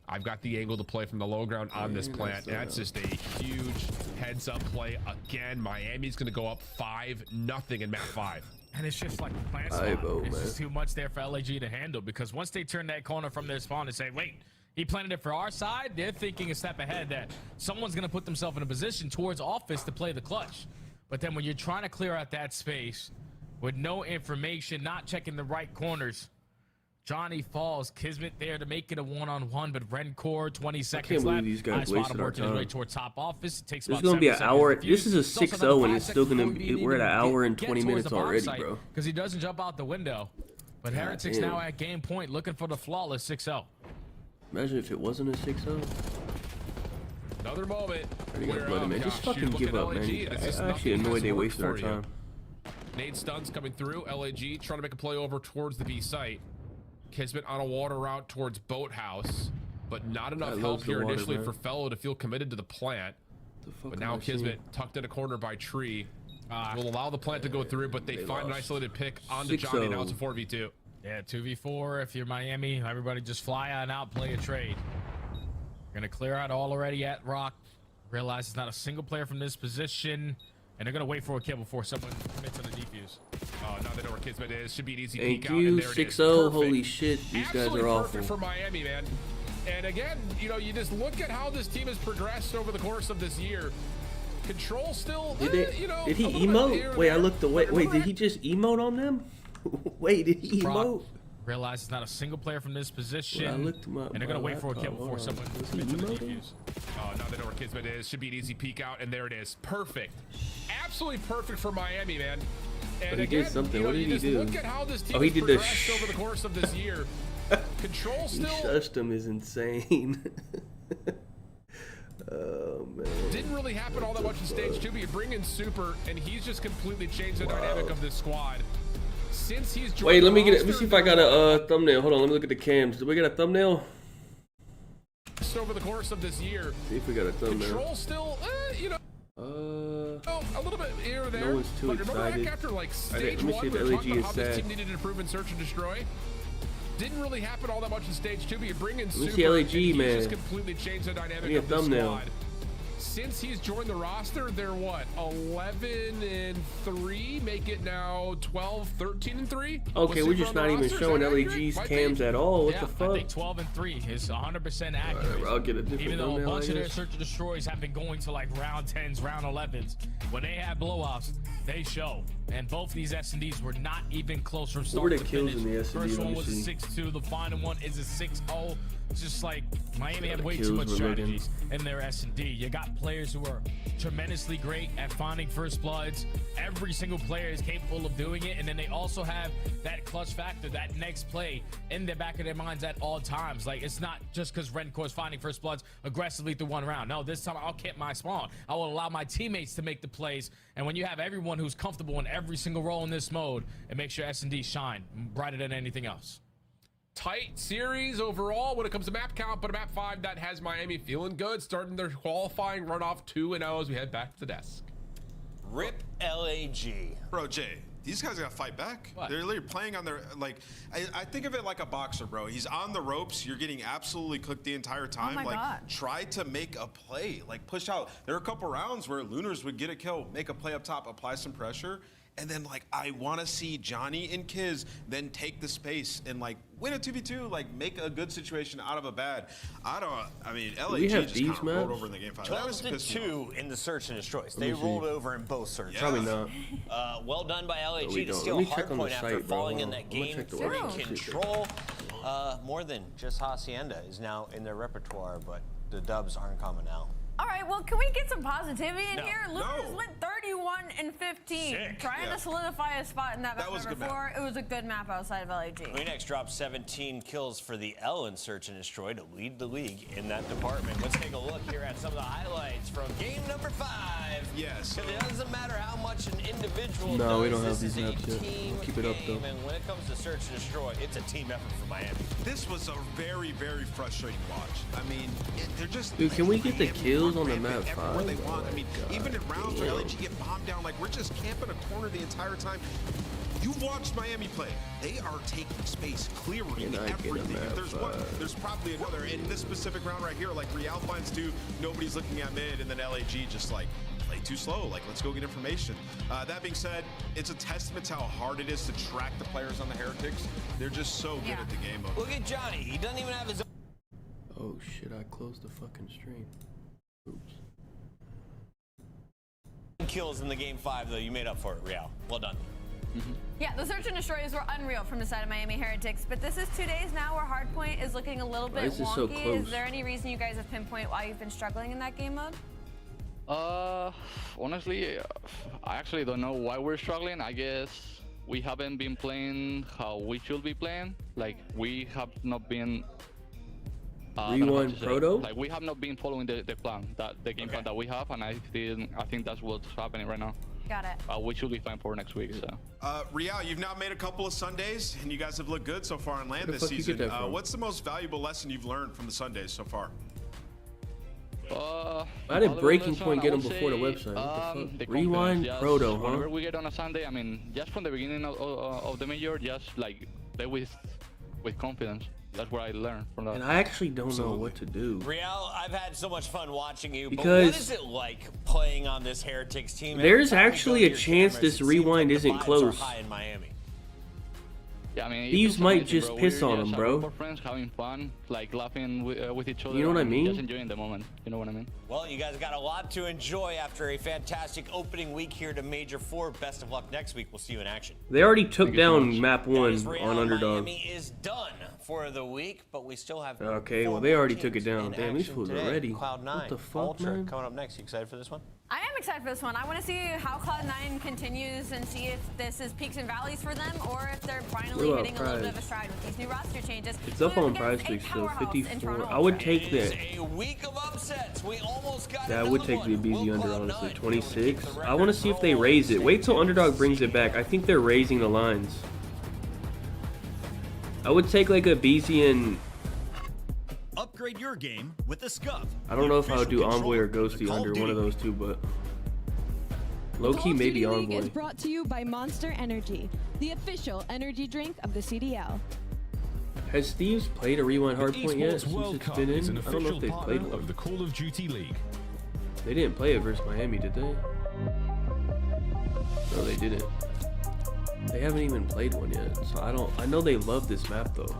I've got the angle to play from the low ground on this plant. That's just a huge heads up play. Again, Miami's going to go up 5-0 in map 5. And it's just like the plant I spot. vote, It's man. just too much there for LAG to handle because once they turn that corner from their spawn and say, wait, He planted it for our side. They're thinking a step ahead that someone's going to put themselves in a position towards office to play the clutch. But then when you're trying to clear out that space with no information, not checking the right corners, Johnny falls. Kismet there to make it a one-on-one, but Rencore, 20 seconds left. These guys wasted our time. Way towards top office. It takes This is going to be an hour. This is a 6-0, and it's still going to be. We're at an hour and 20 minutes already, bro. Because he doesn't jump out the window. But Heretics now at game point looking for the flawless 6-0. Imagine if it wasn't a 6-0. Another moment. Man. Just fucking give up, man. I'm actually annoyed they wasted our time. Nade stuns coming through. LAG trying to make a play over towards the B site. Kismet on a water route towards Boathouse, but not enough help here initially for Fellow to feel committed to the plant. But now Kismet tucked in a corner by Tree. Will allow the plant to go through, but they find an isolated pick onto Johnny. Now it's a 4v2. Yeah, 2v4. If you're Miami, everybody just fly on out, play a trade. Gonna clear out all already at Rock. Realize it's not a single player from this position, and they're gonna wait for a kill before someone commits on the defuse. Oh, now they know where Kismet is. Should be an easy Thank peek you, out, and there 6-0. Holy shit, these Absolutely guys are awful. Perfect for Miami, man. And again, you know, you just look at how this team has progressed over the course of this year. Control still, did he emote? Wait, I looked away. Wait, did he just emote on them? Wait, did he emote? Realize it's not a single player from this position, I looked him up, and they're gonna wait for a kill before someone commits on the defuse. Oh, now they know where Kismet is. Should be an easy peek out, and there it is. Perfect. Absolutely perfect for Miami, man. And he again, did something. You know, What did you he just do? look at how this team Oh, he has did the progressed over the course of this year. Control still. Shushed him is insane. Oh man. Didn't really happen all that much in stage 2, but you bring in Super, and he's just completely changed the dynamic of this squad. Since he's joined. Wait, let me see if I got a thumbnail. Hold on, let me look at the cams. Do we get a thumbnail? Over the course of this year. See if we got a thumbnail. Control still, you know. A little bit here or there. No one's too but remember excited. Back after like stage Let me see 1, if we were talking LAG about how is this sad. team needed to improve in search and destroy. Didn't really happen all that much in stage 2, but you bring in Let me Super, see LAG, and he's man. just completely changed the dynamic Give me a of this thumbnail. squad. Since he's joined the roster, they're what, 11-3, make it now 12-13-3. Okay, we're just not even showing LAG's cams at all. What yeah, the fuck? I think 12-3 is 100% accurate. I'll get a different Even though a thumbnail, bunch I of their guess. search and destroys have been going to like round 10s, round 11s, when they have blowoffs, they show. And both these S&Ds were not even close from start What were to the kills finish. in the S&D? First Let one me was see. a 6-2. The final one is a 6-0. It's just like Miami Yeah, had the way too kills much were looking- strategies in their S&D. You got players who are tremendously great at finding first bloods. Every single player is capable of doing it, and then they also have that clutch factor, that next play in the back of their minds at all times. Like, it's not just because Rencore is finding first bloods aggressively through one round. No, this time I'll keep my spawn. I will allow my teammates to make the plays, and when you have everyone who's comfortable in every single role in this mode, it makes your S&D shine brighter than anything else. Tight series overall when it comes to map count, but a map 5 that has Miami feeling good, starting their qualifying run off 2-0 as we head back to the desk. Rip LAG. Bro, Jay, these guys gotta fight back. What? They're literally playing on their, like, I think of it like a boxer, bro. He's on the ropes. You're getting absolutely cooked the entire time. my like, God. try to make a play. Like, push out. There are a couple rounds where Lunars would get a kill, make a play up top, apply some pressure. And then, like, I want to see Johnny and Kiz then take the space and, like, win a 2v2, like, make a good situation out of a bad. I mean, LAG have just these kind of rolled maps? over in the game 5. That was pissing me off. 12-2 in the search and destroys. me They see. rolled over in both search. Yeah. Probably not. Well done by LAG we to don't. steal Let me check on the Hardpoint after site, bro. falling in Hold on. that I'm gonna game check the 3 website. control. More than just Hacienda is now in their repertoire, but the dubs aren't coming out. All right, well, can we get some positivity in No. here? Lunars went 31-15, Sick. trying Yeah. to solidify a spot in that map That was a number good 4. It was a good map outside of LAG. Phoenix dropped 17 kills for the L in search and destroy to lead the league in that department. Let's take a look here at some of the highlights from game number 5. Yes. Because it doesn't matter how much an individual No, does. we don't have this these is maps a yet. team Keep it up, game, though. and when it comes to search and destroy, it's a team effort for Miami. This was a very, very frustrating watch. I mean, they're just. Dude, can we get the rampant, kills on the rampant map everywhere they 5? want. I mean, God even in rounds where damn. LAG get bombed down, like we're just camping a corner the entire time. You've watched Miami play. They are taking space, clearing Can I get a everything. If map there's one, 5? there's probably another. In this specific round right here, like Real finds 2, nobody's looking at mid, and then LAG just like play too slow. Like, let's go get information. That being said, it's a testament to how hard it is to track the players on the Heretics. They're just so good at the game mode. Look at Johnny. He doesn't even have his Oh shit, I closed the fucking stream. Oops. Kills in the game 5, though. You made up for it, Real. Well done. Yeah, the search and destroys were unreal from the side of Miami Heretics, but this is 2 days now where Hardpoint is looking a little bit This is wonky. so close. Is there any reason you guys have pinpoint why you've been struggling in that game mode? Honestly, I actually don't know why we're struggling. I guess we haven't been playing how we should be playing. Like, we have not been Rewind Proto? Like, we have not been following the plan, the game plan that we have, and I think that's what's happening right now. Got it. We should be fine for next week. So. Real, you've now made a couple of Sundays, and you guys have looked good so far on land Where the this fuck you season. get that from? What's the most valuable lesson you've learned from the Sundays so far? I did Breaking Point get them before the website. What the fuck? Rewind Proto, huh? Whenever we get on a Sunday, I mean, just from the beginning of the major, just like play with confidence. That's what I learned from that. And I actually don't know what to do. Real, I've had so much fun watching you, Because but what is it like playing on this Heretics team? There's actually a chance this rewind isn't close. High in Miami. Yeah, I mean, Thieves it's might amazing, just bro. piss We're on just them, a group bro. of friends having fun, like laughing with each other. You know what I and mean? Just enjoying the moment. You know what I mean? Well, you guys got a lot to enjoy after a fantastic opening week here to Major 4. Best of luck next week. We'll see you in action. They already took down map That 1 is Real. on Underdog. Miami is done for the week, but we still have. Okay, well 4 they more already teams took it down. in Damn, these action fools are today. ready. Cloud9, What the fuck, Ultra man? coming up next. You excited for this one? I am excited for this one. I want to see how Cloud9 continues and see if this is peaks and valleys for them or if they're finally What about hitting a little bit of a prize? stride with these new roster changes. It's up on Against Prize a Picks still, powerhouse in 54. Toronto I would Ultra. take that. A week of upsets. We almost got Yeah, I would another take the one. BZ Will under, Cloud9 honestly. be able to 26. keep the I want to record see if they rolling? raise it. Wait till Underdog brings it back. I think they're raising the lines. I would take like a BZ and Upgrade your game with the Scuff. I don't know if I would do Envoy or Ghosty under, one of those two, but low-key maybe Call of Duty League is Envoy. brought to you by Monster Energy, the official energy drink of the CDL. Has Thieves played a Rewind The Hardpoint yet Esports since World it's Cup been is in? an I don't know if official they've played partner one. of the Call of Duty League. They didn't play it versus Miami, did they? No, they didn't. They haven't even played one yet, so I know they love this map though.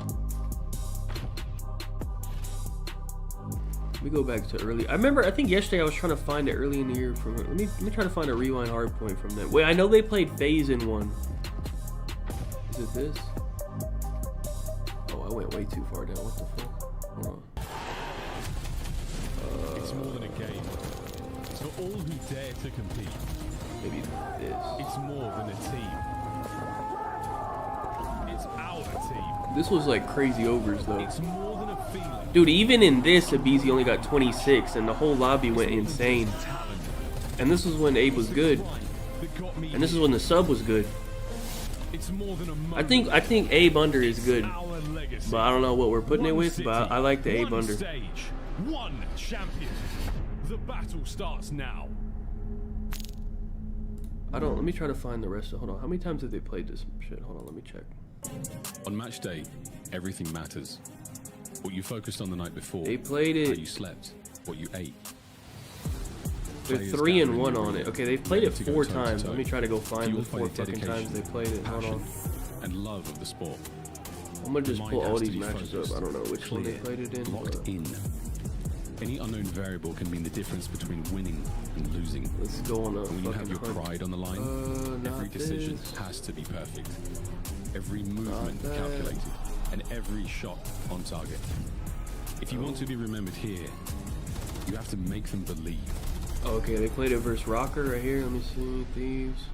Let me go back to early. I think yesterday I was trying to find it early in the year from. Let me try to find a Rewind Hardpoint from them. Wait, I know they played FaZe in one. Is it this? Oh, I went way too far down. What the fuck? Hold on. It's more than a game. It's for all who dare to compete. Maybe this. It's more than a team. It's our team. This was like crazy overs though. It's more than a feeling. Dude, even in this, Abizi only got 26, and the whole lobby went insane. And this was when Abe was good, and this is when the sub was good. It's more than a I think Abe under is good, our legacy. but I don't know what we're putting it with. But I like the Abe One under. stage, one champion. The battle starts now. Let me try to find the rest of. Hold on, how many times have they played this shit? Hold on, let me check. On match day, everything matters. What you focused on the night before. They played How it. you slept. What you ate. They're Players 3 and gather in 1 the on arena, it. Okay, they've played it ready to go 4 toe to times. toe. Let me try to go find the Fueled by 4 the fucking times dedication, they played it. Hold on. passion, and love of the sport. I'm gonna just Mind pull all has to these be matches focused, up. I don't know which one they clear, played it in. locked but in. Any unknown variable can mean the difference between winning and losing. Let's go on a And when you have fucking your hunt. pride on the line, every Not decision this. has to be perfect. Every movement that. calculated, and every shot on target. If you want to be remembered here, you have to make them believe. Okay, they played it versus Rocker right here. Let me see. Thieves.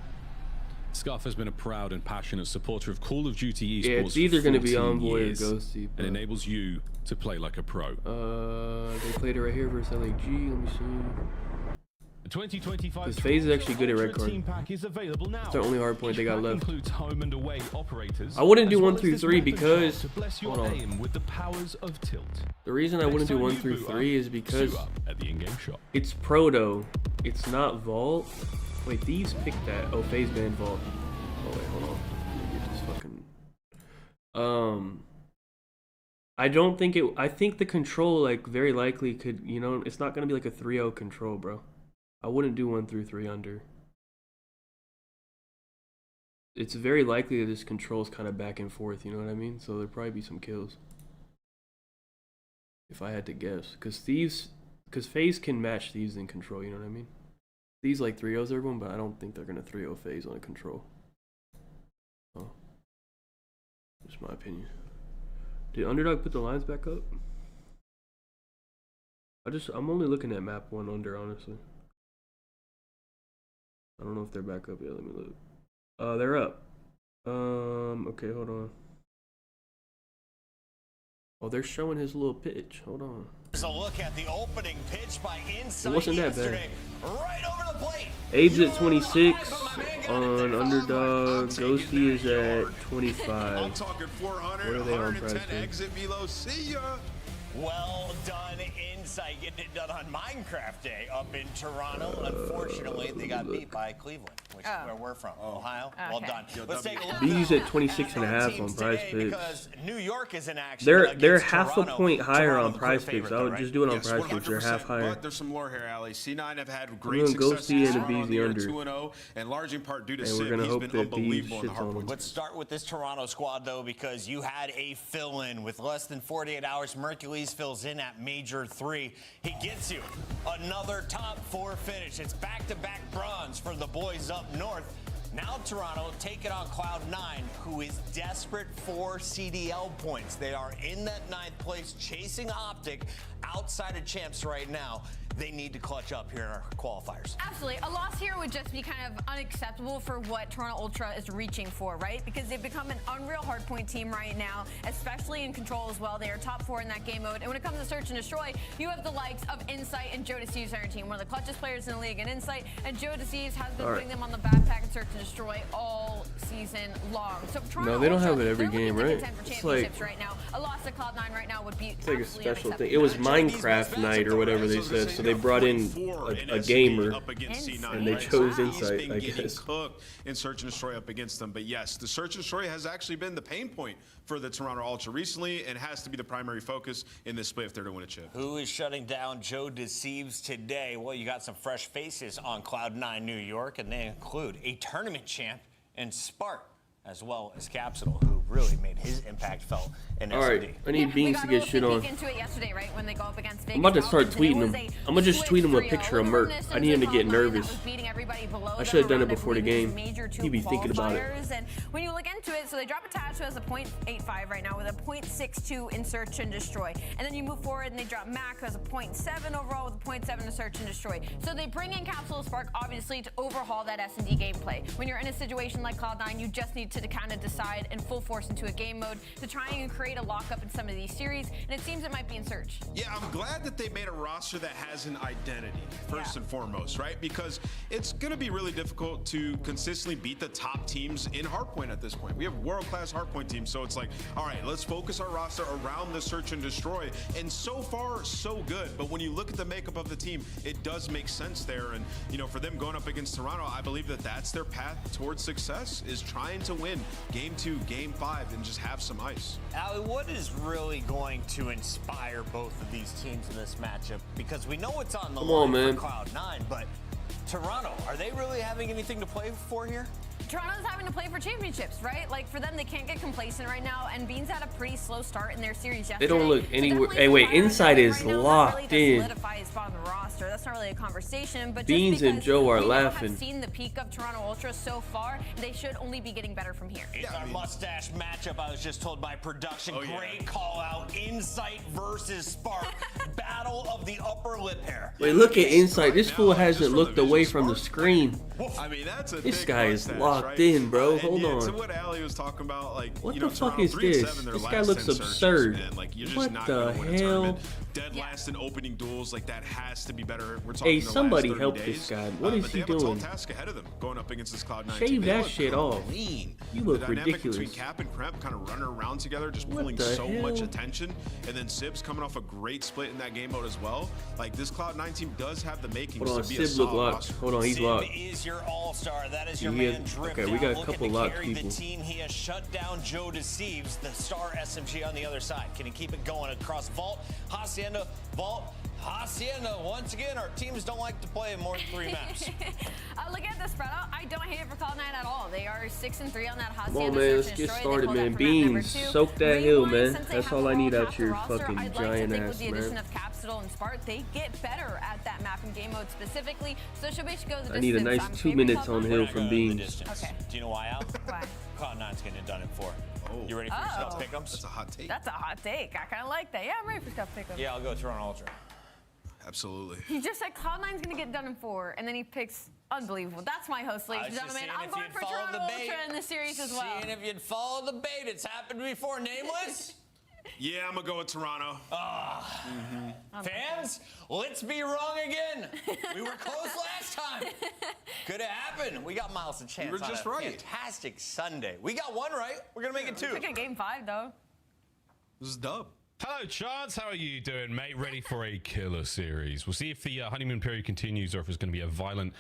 Scuff has been a proud and passionate supporter of Call of Duty esports. Yeah, it's either going to be 14 Envoy or years, Ghosty. and enables you to play like a pro. They played it right here versus LAG. Let me see. The 2025 Because FaZe is actually good at red card. Team Pack is available now. It's the only hard point they got Each pack left. includes home and away operators. I wouldn't do as 1 well as through this 3 method because shot to bless your hold on. aim with the powers of tilt. The reason I Next wouldn't do time 1 you through boot 3 up, is because suit up at the in-game shop. it's Proto. It's not Vault. Wait, these picked that. Oh, FaZe banned Vault. Oh wait, hold on. Let me get this fucking. I don't think it. I think the control like very likely could. You know, it's not gonna be like a 3-0 control, bro. I wouldn't do 1 through 3 under. It's very likely that this control's kind of back and forth. You know what I mean? So there'll probably be some kills. If I had to guess, because FaZe can match Thieves in control. You know what I mean? Thieves like 3-0s everyone, but I don't think they're gonna 3-0 FaZe on a control. Oh, just my opinion. Did Underdog put the lines back up? I'm only looking at map 1 under, honestly. I don't know if they're back up yet. Let me look. They're up. Okay, hold on. Oh, they're showing his little pitch. Hold on. Here's a look at the opening pitch by Insight. It wasn't that bad. Right over the plate. Age at 26 on Underdog. Ghosty is at 25. I'm talking 400. What are they on price? Exit Milo. See ya. Well done, Insight, getting it done on Minecraft Day up in Toronto. Unfortunately, they got beat by Cleveland, which is where we're from, Ohio. Okay. Well done. Let's take a look. B's at 26.5 on price picks. Because New York is in action. They're half a point higher on price picks. I would just do it on price picks. They're half higher. But there's some lore here, Ali. C9 have had great success. Ghosty and a BZ under. 2-0, and large in part due to And Sid. we're gonna He's hope been that these unbelievable in the shits on Hardpoint. them. Let's start with this Toronto squad, though, because you had a fill-in with less than 48 hours. Mercules fills in at Major 3. He gets you another top 4 finish. It's back-to-back bronze for the boys up north. Now Toronto take it on Cloud9, who is desperate for CDL points. They are in that 9th place, chasing Optic outside of champs right now. They need to clutch up here in our qualifiers. Absolutely. A loss here would just be kind of unacceptable for what Toronto Ultra is reaching for, right? Because they've become an unreal hardpoint team right now, especially in control as well. They are top 4 in that game mode. And when it comes to search and destroy, you have the likes of Insight and Joe Deceives on your team. One of the clutchest players in the league in Insight, and Joe Deceives has been putting them on the backpack and search and destroy all season long. So Toronto No, they don't Ultra, have it every they're game, looking to right? contend for It's championships like right now. A loss to Cloud9 right now would be it's like a absolutely special thing. unacceptable. It was Minecraft night or whatever they said, so they brought in a gamer and they chose Insight, I guess. Cooked in search and destroy up against them. But yes, the search and destroy has actually been the pain point for the Toronto Ultra recently and has to be the primary focus in this split if they're to win a chip. Who is shutting down Joe Deceives today? Well, you got some fresh faces on Cloud9 New York, and they include a tournament champ and Spark, as well as Capsule, who really made his impact felt in SD. All right, I need Beans to get shit on. Into it yesterday, right, when they go up against Vegas I'm about to start Falcons, tweeting him. I'm gonna just tweet him a picture of Merc. I need him to get nervous. I should have done it before the game. He'd be thinking about it. And when you look into it, so they drop a Tash who has a .85 right now with a .62 in search and destroy. And then you move forward and they drop Mac who has a .7 overall with a .7 to search and destroy. So they bring in Capsule Spark, obviously, to overhaul that S&D gameplay. When you're in a situation like Cloud9, you just need to kind of decide and full force into a game mode to try and create a lockup in some of these series, and it seems it might be in search. Yeah, I'm glad that they made a roster that has an identity, first and foremost, right? Because it's going to be really difficult to consistently beat the top teams in Hardpoint at this point. We have world-class Hardpoint teams, so it's like, all right, let's focus our roster around the search and destroy, and so far, so good. But when you look at the makeup of the team, it does make sense there, and, you know, for them going up against Toronto, I believe that that's their path towards success, is trying to win Game 2, Game 5, and just have some ice. Ali, what is really going to inspire both of these teams in this matchup? Because we know what's on the line for Cloud9, but Toronto, are they really having anything to play for here? Toronto's having to play for championships, right? Like, for them, they can't get complacent right now, and Beans had a pretty slow start in their series yesterday. They don't look anywhere. Hey, wait, Inside is locked in. Solidify his spot on the roster. That's not really a conversation, but Beans and Joe are laughing. Have seen the peak of Toronto Ultra so far. They should only be getting better from here. It's our mustache matchup. I was just told by production. Great call out. Insight versus Spark. Battle of the upper lip hair. Wait, look at Insight. This fool hasn't looked away from the screen. I mean, that's a this big guy is mustache, locked right? in, bro. Hold To on. what Ali was talking about, like, What you the know, fuck Toronto is 3-7 this? their This last guy 10 looks searches, absurd. man. Like, you're just What not the gonna win a hell? tournament. Dead last in opening duels, like that has to be better. We're talking Hey, the somebody last 30 help days. this guy. What is but he they have a tall doing? task ahead of them going up against this Cloud9 Shave team. They that look shit off. clean. You look the dynamic ridiculous. between Cap and Kremp kind of running around together, just What pulling the so much hell? attention. And then Sib's coming off a great split in that game mode as well. Like, this Cloud9 team does have the makings Hold on, to be a Sib look solid locked. roster. Hold on, he's Sib locked. is your all-star. That is your He man is- Drift. okay, we got a Looking couple to locked carry people. the team. He has shut down Joe Deceives, the star SMG on the other side. Can he keep it going across Vault, Hacienda, Vault, Hacienda, once again, our teams don't like to play more than 3 maps. Look at the spread out. I don't hate it for Cloud9 at all. They are 6-3 on that Hacienda. Come on, man, let's get started, man. Beans, soak that hill, man. That's all I need out your fucking giant ass, with the addition man. of Capsule and Spark, they get better at that map and game mode specifically. So she'll basically go the distance. I need a nice 2 minutes on hill from Beans. Okay. Do you know why, Al? Why? Cloud9's getting it done in 4. Oh. You ready for your stuff pick'ems? That's a hot take. That's a hot take. I kind of like that. Yeah, I'm ready for stuff pickup. Yeah, I'll go Toronto Ultra. Absolutely. He just said Cloud9's going to get done in 4, and then he picks unbelievable. That's my host, ladies and gentlemen. I'm going for Toronto Ultra in this series as well. Seeing if you'd follow the bait. It's happened before. Nameless? Yeah, I'm gonna go with Toronto. Fans, let's be wrong again. We were close last time. Could have happened. We got Miles a chance. You were just on a right. Fantastic Sunday. We got 1 right. We're gonna make it 2. Took a game 5 though. This is dub. Hello, Chance. How are you doing, mate? Ready for a killer series? We'll see if the honeymoon period continues or if it's going to be a violent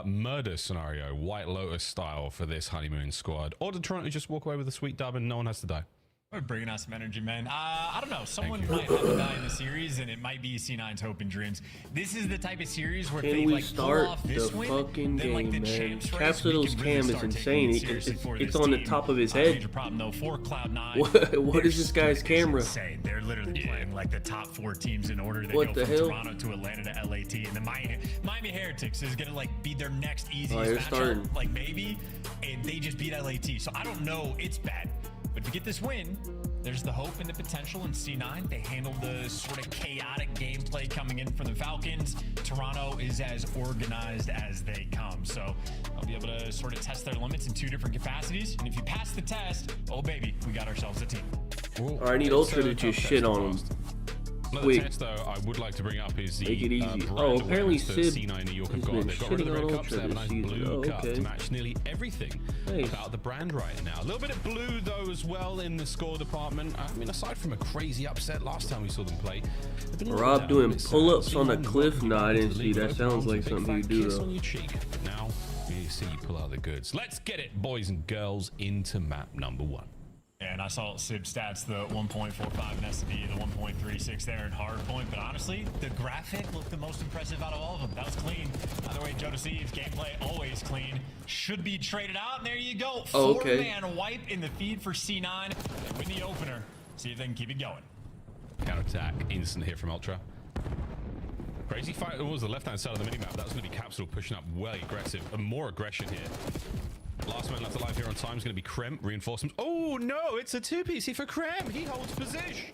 murder scenario, White Lotus style, for this honeymoon squad. Or did Toronto just walk away with a sweet dub and no one has to die? We're bringing out some energy, man. I don't know. Someone might have to die in the series, and it might be C9's hope and dreams. This is the type of series where they like pull off this win, fucking then like the game, man? champs race, Capsule's we can really cam is start insane. taking it seriously It's for on this the team. top of his head. Major problem though for Cloud9. What is this guy's camera? Insane. They're literally playing like the top 4 teams in order. They What go the from hell? Toronto to Atlanta to LAT, and the Miami Heretics is gonna like be their next easiest you're matchup, starting. like maybe, and they just beat LAT. So I don't know. It's bad. But if you get this win, there's the hope and the potential in C9. They handled the sort of chaotic gameplay coming in from the Falcons. Toronto is as organized as they come. So I'll be able to sort of test their limits in 2 different capacities. And if you pass the test, oh baby, we got ourselves a team. All right, I need Ultra to just shit on him. Another test, though, I would like to bring up is the Make it easy. brand Oh, apparently awareness that Sid C9 New York have has got. been They've got rid of the shitting red on cups. They Ultra have a this nice season. blue Oh, cup okay. to match nearly everything Nice. about the brand right now. A little bit of blue, though, as well in the score department. I mean, aside from a crazy upset last time we saw them play, they've been a little Rob down, doing a bit sad. pull-ups on a C9 cliff? welcome you Nah, I back to didn't the see league. that. Open Sounds arms, like a big something you fat do, kiss though. on your cheek. Now we see you pull out the goods. Let's get it, boys and girls, into map number 1. And I saw Sib stats, the 1.45 in SD, the 1.36 there in Hardpoint. But honestly, the graphic looked the most impressive out of all of them. That was clean. Either way, Joe Deceives, gameplay always clean. Should be traded out, and there you go. Oh, okay. 4-man wipe in the feed for C9. They win the opener. See if they can keep it going. Counter-attack, instant hit from Ultra. Crazy fight. It was the left-hand side of the minimap. That was going to be Capsule pushing up way aggressive. And more aggression here. Last man left alive here on time is going to be Krem. Reinforcements. Oh, no, it's a 2PC for Krem. He holds position.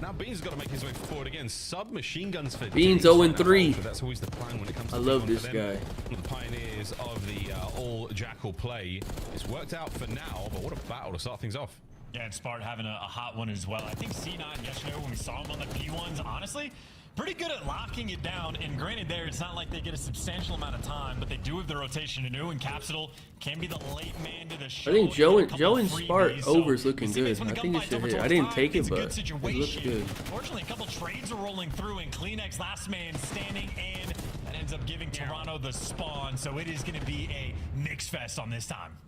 Now Beans has got to make his way forward again. Submachine guns for Beans days 0-3. now. That's always the plan when it comes to I love game this one for them. guy. One of the pioneers of the all-Jackal play. It's worked out for now, but what a battle to start things off. Yeah, and Spart having a hot one as well. I think C9 yesterday when we saw him on the P1s, honestly, pretty good at locking it down. And granted there, it's not like they get a substantial amount of time, but they do have the rotation to do, and Capsule can be the late man to the show. I think Joe and freebies, Spart so over's looking we'll see good. when the I think it gunfight's should over hit. I towards didn't time. take it, It's a but good it looks situation. good. Fortunately, a couple trades are rolling through, and Kleenex last man standing, and that ends up giving Toronto the spawn. So it is going to be a mix fest on this time.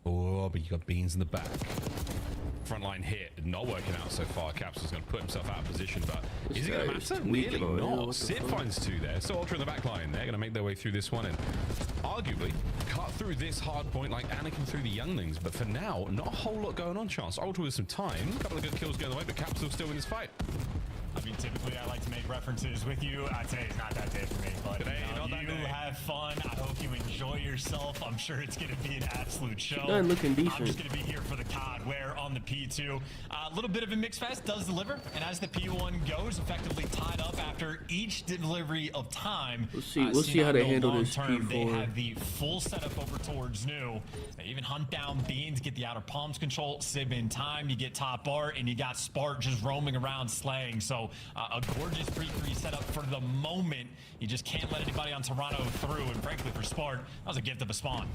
Oh, but you got Beans in the back. Frontline hit, not working out so far. Capsule's going to put himself out of position, but is it going to matter? Really not. Sid finds 2 there. So Ultra in the back line. They're going to make their way through this one and arguably cut through this hard point like Anakin through the younglings. But for now, not a whole lot going on, Chance. Ultra with some time. A couple of good kills going the way, but Capsule still in this fight. I mean, typically I like to make references with you. Today's not that day for me, but Today, you have fun. I hope you enjoy yourself. I'm sure it's going to be an absolute show. None looking decent. I'm just going to be here for the COD, where on the P2. A little bit of a mix fest does deliver, and as the P1 goes, effectively tied up after each delivery of time. We'll see how they handle this P4. They P4. have the full setup over towards New. They even hunt down Beans, get the outer palms control, Sib in time. You get top bar, and you got Spart just roaming around slaying. So a gorgeous pre-3 setup for the moment. You just can't let anybody on Toronto through, and frankly for Spart, that was a gift of a spawn.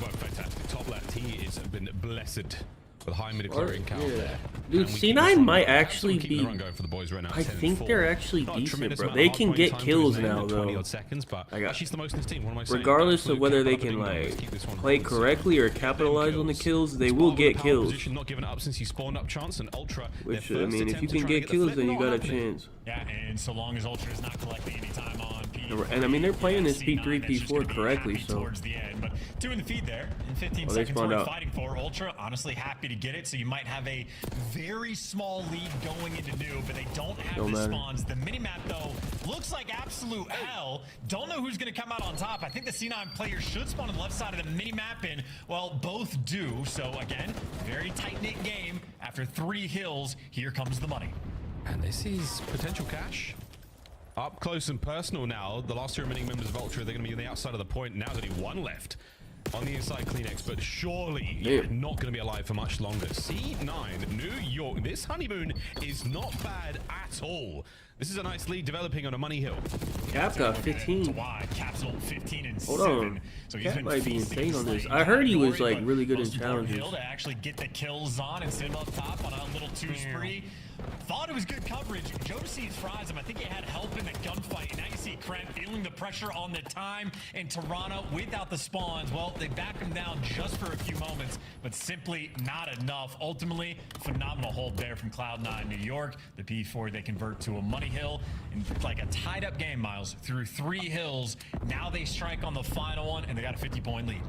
Well, fantastic. Top left, he has been blessed with high mid-chlorine count there. Dude, C9 might actually be. Going for the boys right now, I think they're actually Not a decent, tremendous bro. amount They of can hardpoint get time to kills his name now, in though. 20 odd seconds, but she's the most in his team. What am I saying? Regardless of Absolute whether they couple of can big numbers. like Keep this one play close. correctly or capitalize on the kills, they will get kills. Position, not giving up since he spawned up chance and Ultra. Which I mean, if you can get kills, then you got a chance. Yeah, and so long as Ultra is not collecting any time on P4, And I mean, they're playing this P3, P4 correctly, so. towards the end, but 2 in the feed there in 15 Oh, they seconds spawned worth out. fighting for. Ultra honestly happy to get it, so you might have a very small lead going into new, but they don't have Don't the matter. spawns. The mini-map, though, looks like absolute hell. Don't know who's going to come out on top. I think the C9 players should spawn on the left side of the mini-map, and, well, both do. So, again, very tight-knit game. After 3 hills, here comes the money. And this is potential cash. Up close and personal now. The last 2 remaining members of Ultra, they're going to be on the outside of the point. Now there's only 1 left on the inside Kleenex, but surely not going to be alive for much longer. C9, New York. This honeymoon is not bad at all. This is a nice lead developing on a money hill. Cap got 15. Capsule 15 and Hold 7. on. So he's Cap been might be feasting insane on his this. lane. I heard he was Glory, like but really good in most important challenges. hill to actually get the kills on and sit him up top on a little 2 spree. Thought it was good coverage. Jodeci's fries him. I think he had help in the gunfight. And now you see Krent feeling the pressure on the time in Toronto without the spawns. Well, they back him down just for a few moments, but simply not enough. Ultimately, phenomenal hold there from Cloud9 New York. The P4 they convert to a money hill. And like a tied up game, Miles, through 3 hills. Now they strike on the final one, and they got a 50-point lead.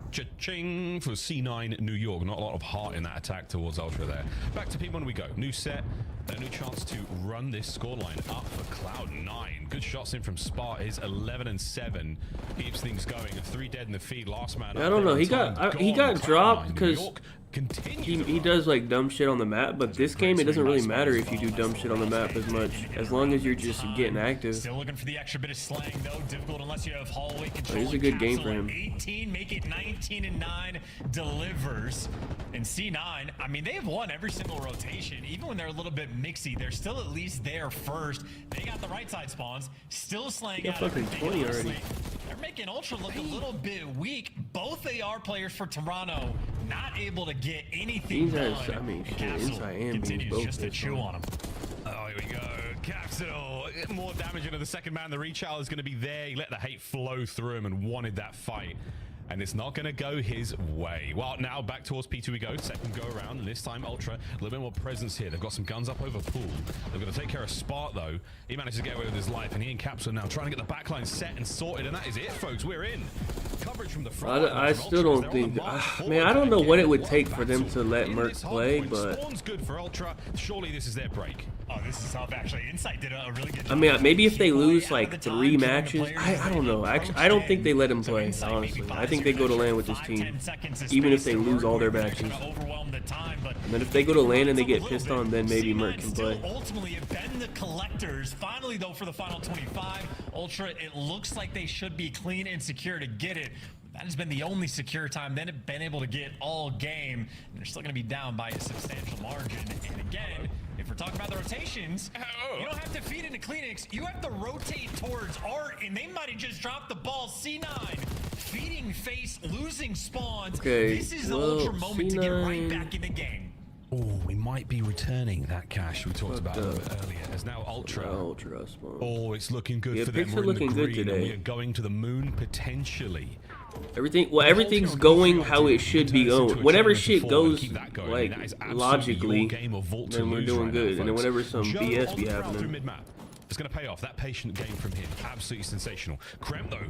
Cha-ching for C9 New York. Not a lot of heart in that attack towards Ultra there. Back to P1 we go. New set, a new chance to run this scoreline up for Cloud9. Good shots in from Spark. Is 11 and 7. Keeps things going. 3 dead in the feed. Last man. I don't know. He got dropped because he does like dumb shit on the map. But this game, it doesn't really matter if you do dumb shit on the map as much, as long as you're just getting active. Still looking for the extra bit of slang though. Difficult unless you have hallway control. It's a good game for him. 18, make it 19 and 9. Delivers. And C9, I mean, they have won every single rotation. Even when they're a little bit mixy, they're still at least there first. They got the right side spawns. Still slaying out fucking everything. 20 Honestly, already. they're making Ultra look a little bit weak. Both AR players for Toronto not able to get anything done. I mean, shit, Capsule inside and beans continues both just to chew on them. Oh, here we go. Capsule. More damage into the second man. The rechild is going to be there. He let the hate flow through him and wanted that fight. And it's not going to go his way. Well, now back towards P2 we go. Second go around. And this time, Ultra, a little bit more presence here. They've got some guns up over Pool. They're going to take care of Spark, though. He manages to get away with his life. And he and Capsule now trying to get the backline set and sorted. And that is it, folks. We're in. Coverage from the front. I still don't think. Man, I don't know what it would take for them to let Merc play, but. Spawn's good for Ultra. Surely this is their break. Oh, this is tough, actually. Insight did a really good job. I mean, maybe if they lose like 3 matches, I don't know. Actually, I don't think they let him play, honestly. I think they go to LAN with this team, even if they lose all their matches. And then if they go to LAN and they get pissed on, then maybe Merc can play. Ultimately, have been the collectors. Finally, though, for the final 25, Ultra, it looks like they should be clean and secure to get it. That has been the only secure time they've been able to get all game. And they're still going to be down by a substantial margin. And again, if we're talking about the rotations, you don't have to feed into Kleenex. You have to rotate towards Art, and they might have just dropped the ball. C9, feeding face, losing spawns. Okay, This is the Ultra moment to get right back in the game. Oh, we might be returning that cash we talked about a little bit earlier. As now Ultra. Spawn. Oh, it's looking good for them. Picks We're are looking in the good green, and today. we are going to the moon potentially. Everything's going how it should be going. Whatever shit goes like logically, then we're doing good. And then whenever some BS be happening. It's going to pay off. That patient game from him, absolutely sensational. Krem, though,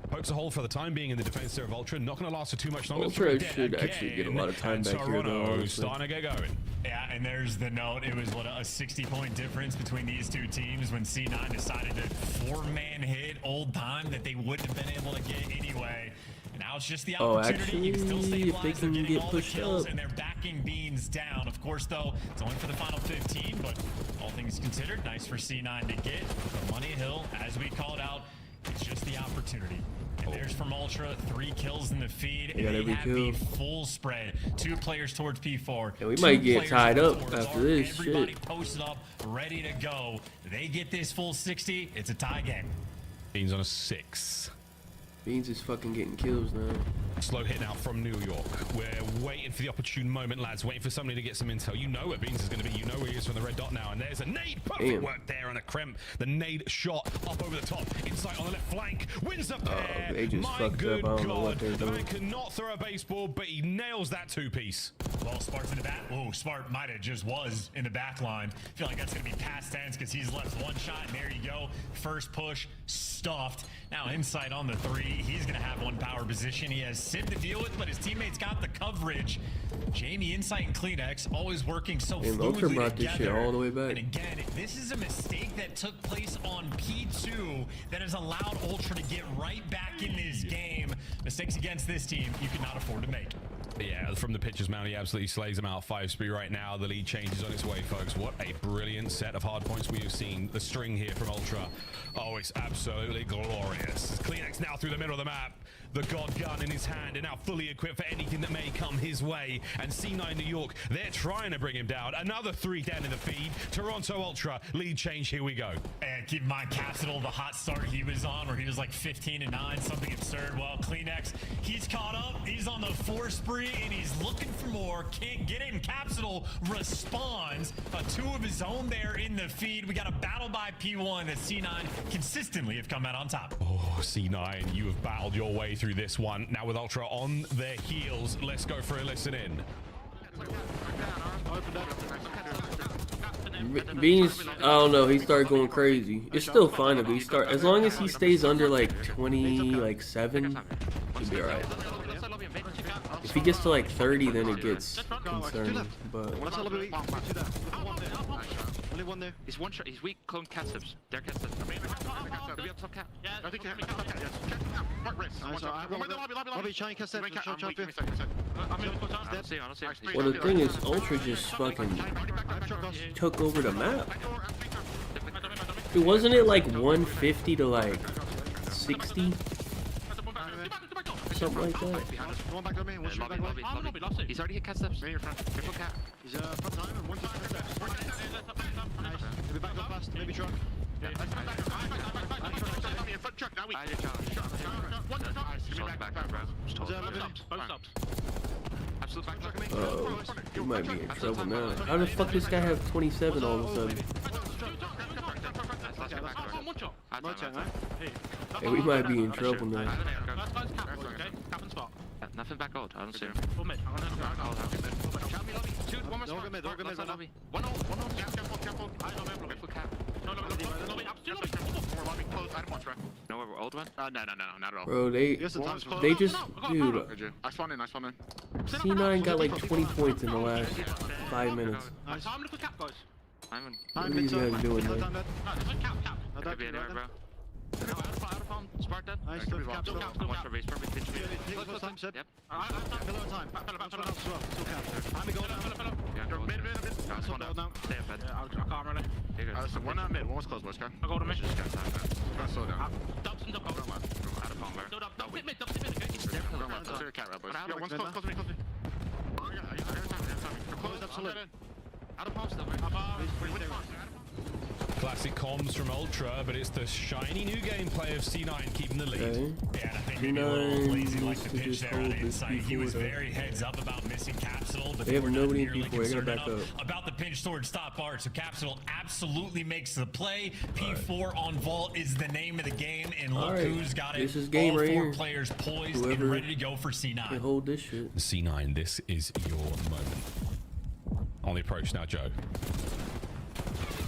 pokes a hole for the time being in the defense there of Ultra. Not going to last for too much longer. Ultra should actually get a lot of time back here, though, honestly. Starting to get going. Yeah, and there's the note. It was, what, a 60-point difference between these two teams when C9 decided to 4-man hit old time that they wouldn't have been able to get anyway. And now it's just the opportunity. You can still Actually, if they can get pushed up. And they're backing Beans down. Of course, though, it's only for the final 15, but all things considered, nice for C9 to get. The Money Hill, as we called out, it's just the opportunity. And there's from Ultra, 3 kills in the feed. They got every have kill. the full spread. 2 players towards P4. Yeah, we might get tied up towards after R. this. Everybody Shit. posted up, ready to go. They get this full 60. It's a tie game. Beans on a 6. Beans is fucking getting kills now. Slow hit now from New York. We're waiting for the opportune moment, lads. Waiting for somebody to get some intel. You know where Beans is going to be. You know where he is from the red dot now. And there's a nade. Perfect work there on the Kremp. The nade shot up over the top. Insight on the left flank. Wins up there. They just My fucked good up. I don't know God. what they're The doing. man cannot throw a baseball, but he nails that two-piece. Well, Spart's in the back. Oh, Spart might have just was in the back line. I feel like that's going to be past tense because he's left one shot, and there you go. First push, stuffed. Now Insight on the three. He's going to have one power position. He has Sid to deal with, but his teammates got the coverage. Jamie, Insight, and Kleenex always working so Ultra fluidly brought this shit together. all the way back. And again, this is a mistake that took place on P2 that has allowed Ultra to get right back in this game. Mistakes against this team you cannot afford to make. Yeah, from the pitcher's mound, he absolutely slays him out 5-3 right now. The lead changes on its way, folks. What a brilliant set of hard points we have seen. The string here from Ultra. Oh, it's absolutely glorious. Kleenex now through the middle of the map. The God gun in his hand and now fully equipped for anything that may come his way. And C9 New York, they're trying to bring him down. Another 3 down in the feed. Toronto Ultra, lead change, here we go. And keep in mind, Capital, the hot start he was on where he was like 15-9, something absurd. Well, Kleenex, he's caught up. He's on the 4 spree and he's looking for more. Can't get it, and Capital responds. 2 of his own there in the feed. We got a battle by P1 that C9 consistently have come out on top. Oh, C9, you have battled your way through this one. Now with Ultra on their heels, let's go for a listen in. Beans, I don't know, he started going crazy. It's still fine if he start, as long as he stays under like 27, he'll be alright. If he gets to like 30, then it gets concerning. But only one there. He's one shot. He's weak. Clone cat steps. They're cat steps. Are we on top cat? Yeah. I think you have me top cat. Yes. Mark wrist. Lobby. Trying cat steps. well, the thing is, Ultra just fucking took over the map. Dude, wasn't it like 150 to like 60? Something like that. One back on me. Lobby. He's already hit cat steps. Careful cat. He's front time and one cat steps. Nice. Maybe back up fast. Maybe truck. Yeah. Front truck. Now we. Absolute back truck. Oh, he might be in trouble now. How the fuck does this guy have 27 all of a sudden? Hey, we might be in trouble now. Nothing back out. I don't see him. No, we're old one? No, not at all. Bro, they just, dude. I spawned in. C9 got like 20 points in the last 5 minutes. Nice. What are these guys doing, man? Could be anywhere, bro. Spark dead. Nice. Watch for base. Perfect. Yep. We're not mid. One was close, boys. I'll go to mid. Slow down. Out of bomb, one's close to me. Close up, solid. Out of bomb still. Classic comms from Ultra, but it's the shiny new gameplay of C9 keeping the lead. Okay. Yeah, and I think maybe a little lazy like the pitch there on Insight. He was very heads up about missing Capsule, but they have nobody in really P4. They're gonna back up. About the pinch towards top art. So Capsule absolutely makes the play. P4 on Vault is the name of the game, and look who's got it. This is game all right 4 here. players poised and ready to go for C9. Can hold this shit. C9, this is your moment. On the approach now, Joe.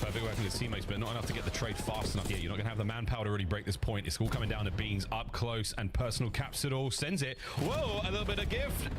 Perfect work from his teammates, but not enough to get the trade fast enough yet. You're not going to have the manpower to really break this point. It's all coming down to Beans up close, and personal Capsidor sends it. Whoa, a little bit of gift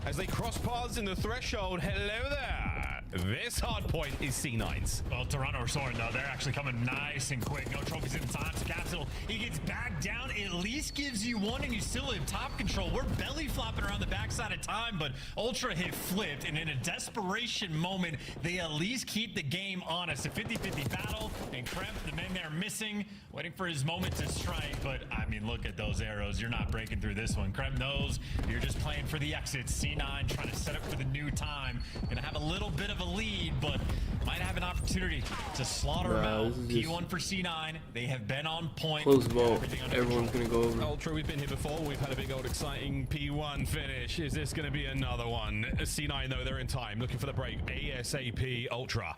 as they cross paths in the threshold. Hello there. This hard point is C9's. Well, Toronto are soaring though. They're actually coming nice and quick. No trophies in time. So Capsule, he gets back down. At least gives you one, and you still have top control. We're belly flopping around the backside of time, but Ultra hit flipped, and in a desperation moment, they at least keep the game honest. A 50-50 battle, and Kremp, the men there missing, waiting for his moment to strike. But I mean, look at those arrows. You're not breaking through this one. Krem knows you're just playing for the exit. C9 trying to set up for the new time. Gonna have a little bit of a lead, but might have an opportunity to slaughter him out. P1 for C9. They have been on point. Close vault. Everyone's gonna go over. Ultra, we've been here before. We've had a big old exciting P1 finish. Is this going to be another one? C9 though, they're in time, looking for the break. ASAP Ultra.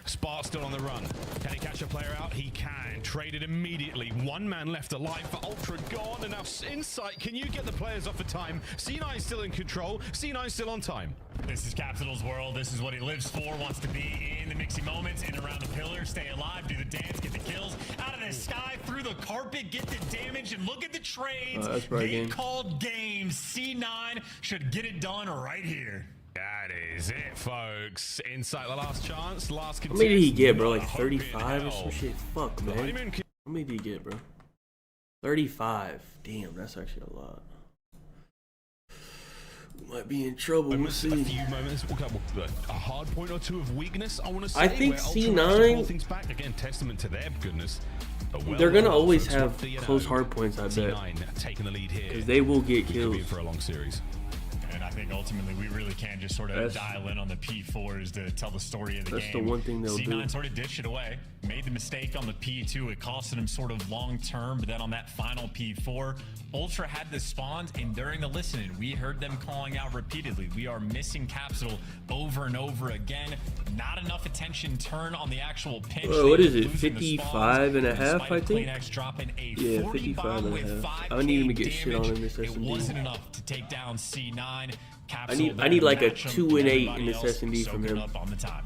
Spark still on the run. Can he catch a player out? He can. Traded immediately. One man left alive for Ultra. Gone. And now Insight. Can you get the players off the time? C9 still in control. C9 still on time. This is Capitol's world. This is what he lives for. Wants to be in the mixy moments, in around the pillar, stay alive, do the dance, get the kills. Out of the sky, through the carpet, get the damage, and look at the trades. They called games. C9 should get it done right here. That is it, folks. Insight, the last chance, last contest. How many did he get, bro? Like 35 or some shit? Fuck, man. How many did he get, bro? 35. Damn, that's actually a lot. We might be in trouble. We'll see. A few moments. A hard point or two of weakness, I want to say. I think C9. Things back again, testament to their goodness. They're gonna always have close hard points, I bet. C9 taking the lead here. Because they will get kills for a long series. And I think ultimately we really can just sort of dial in on the P4s to tell the story of the game. That's the one thing they'll do. C9 sort of dished it away. Made the mistake on the P2. It costed him sort of long term, but then on that final P4, Ultra had the spawns, and during the listening, we heard them calling out repeatedly. We are missing Capsule over and over again. Not enough attention turned on the actual pitch. Bro, what is it? 55 and a half, I think? Dropping a yeah, 55 and a half. I need him to get shit on in this S&D. It wasn't enough to take down C9. I need like a 2 and 8 in this S&D from him,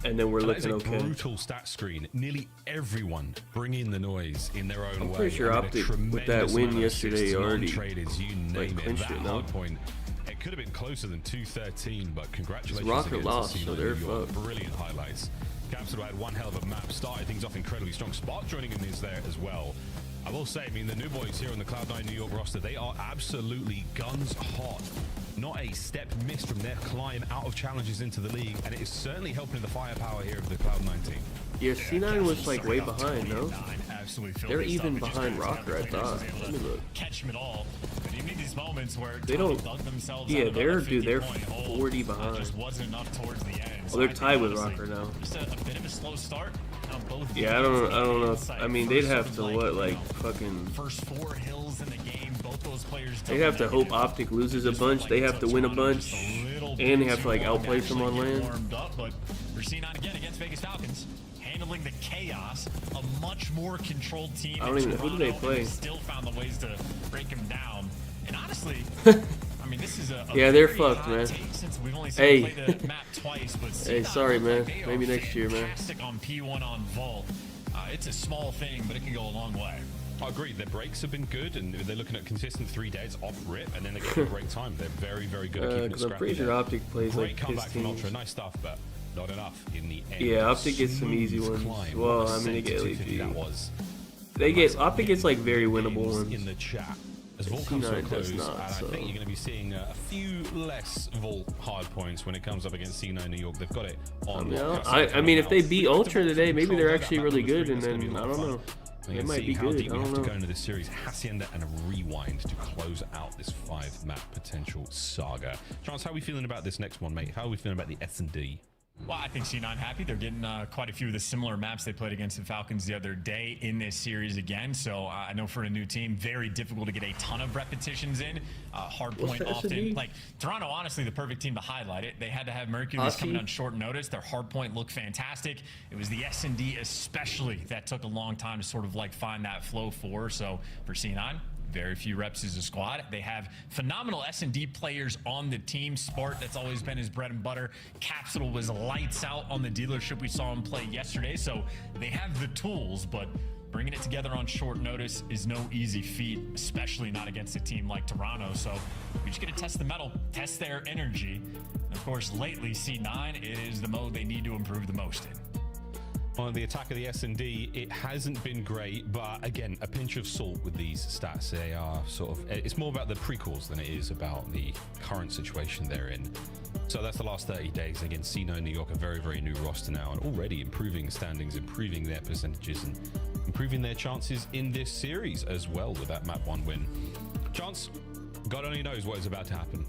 and then we're looking okay. Brutal stat screen. Nearly everyone bringing the noise in their own way. I'm pretty sure Optic with that win yesterday already clinched it. Hardpoint. It could have been closer than 213, but congratulations. Rocket lost, so they're fucked. Brilliant highlights. Capsule had one hell of a map. Started things off incredibly strong. Spark joining in is there as well. I will say, I mean, the new boys here on the Cloud9 New York roster, they are absolutely guns hot. Not a step missed from their climb out of challenges into the league, and it is certainly helping the firepower here of the Cloud9 team. Yeah, C9 was like way behind, no? They're even behind Rocker, I thought. Let me look. Catch them at all. But even in these moments where they don't. Yeah, they're 40 behind. Just wasn't enough towards the end. Well, they're tied with Rocker now. Just a bit of a slow start. Yeah, I don't know. I mean, they'd have to what, like fucking. First 4 hills in the game. Both those players. They'd have to hope Optic loses a bunch. They have to win a bunch, and they have to like outplay them on land. But we're seeing on again against Vegas Falcons. Handling the chaos, a much more controlled team. I don't even know who do they play. Still found the ways to break him down. And honestly, I mean, this is a yeah, they're fucked, man. Hey, map twice, but hey, sorry, man. Maybe next year, man. On P1 on Vault, it's a small thing, but it can go a long way. I agree. Their breaks have been good, and they're looking at consistent 3 days off rip, and then they get a great time. They're very, very good at keeping it scrappy. I'm pretty sure Optic plays great like comeback from Ultra, teams. nice stuff, but not enough in the end. Yeah, Optic gets some easy ones. Climb. Well, I mean, they get LAP. That was. They get Optic gets like very winnable ones. In the chat. As Vault comes so close, and I think you're going to be seeing a few less Vault hard points when it comes up against C9 New York. They've got it on. I mean, if they beat Ultra today, maybe they're actually really good, and then I don't know. They might be good. I don't know. Go into this series, Hacienda and a rewind to close out this 5-map potential saga. Chance, how are we feeling about this next one, mate? How are we feeling about the S&D? Well, I think C9 happy. They're getting quite a few of the similar maps they played against the Falcons the other day in this series again. So I know for a new team, very difficult to get a ton of repetitions in. Hardpoint often. Like, Toronto, honestly, the perfect team to highlight it. They had to have Mercury coming on short notice. Their hardpoint looked fantastic. It was the S&D especially that took a long time to sort of like find that flow for. So for C9, very few reps as a squad. They have phenomenal S&D players on the team. Spart, that's always been his bread and butter. Capsule was lights out on the dealership we saw him play yesterday. So they have the tools, but bringing it together on short notice is no easy feat, especially not against a team like Toronto. So we just got to test the metal, test their energy. And of course, lately, C9, it is the mode they need to improve the most in. On the attack of the S&D, it hasn't been great, but again, a pinch of salt with these stats. They are sort of, it's more about the prequels than it is about the current situation they're in. So that's the last 30 days. Again, C9 New York, a very, very new roster now, and already improving standings, improving their percentages, and improving their chances in this series as well with that map 1 win. Chance, God only knows what is about to happen.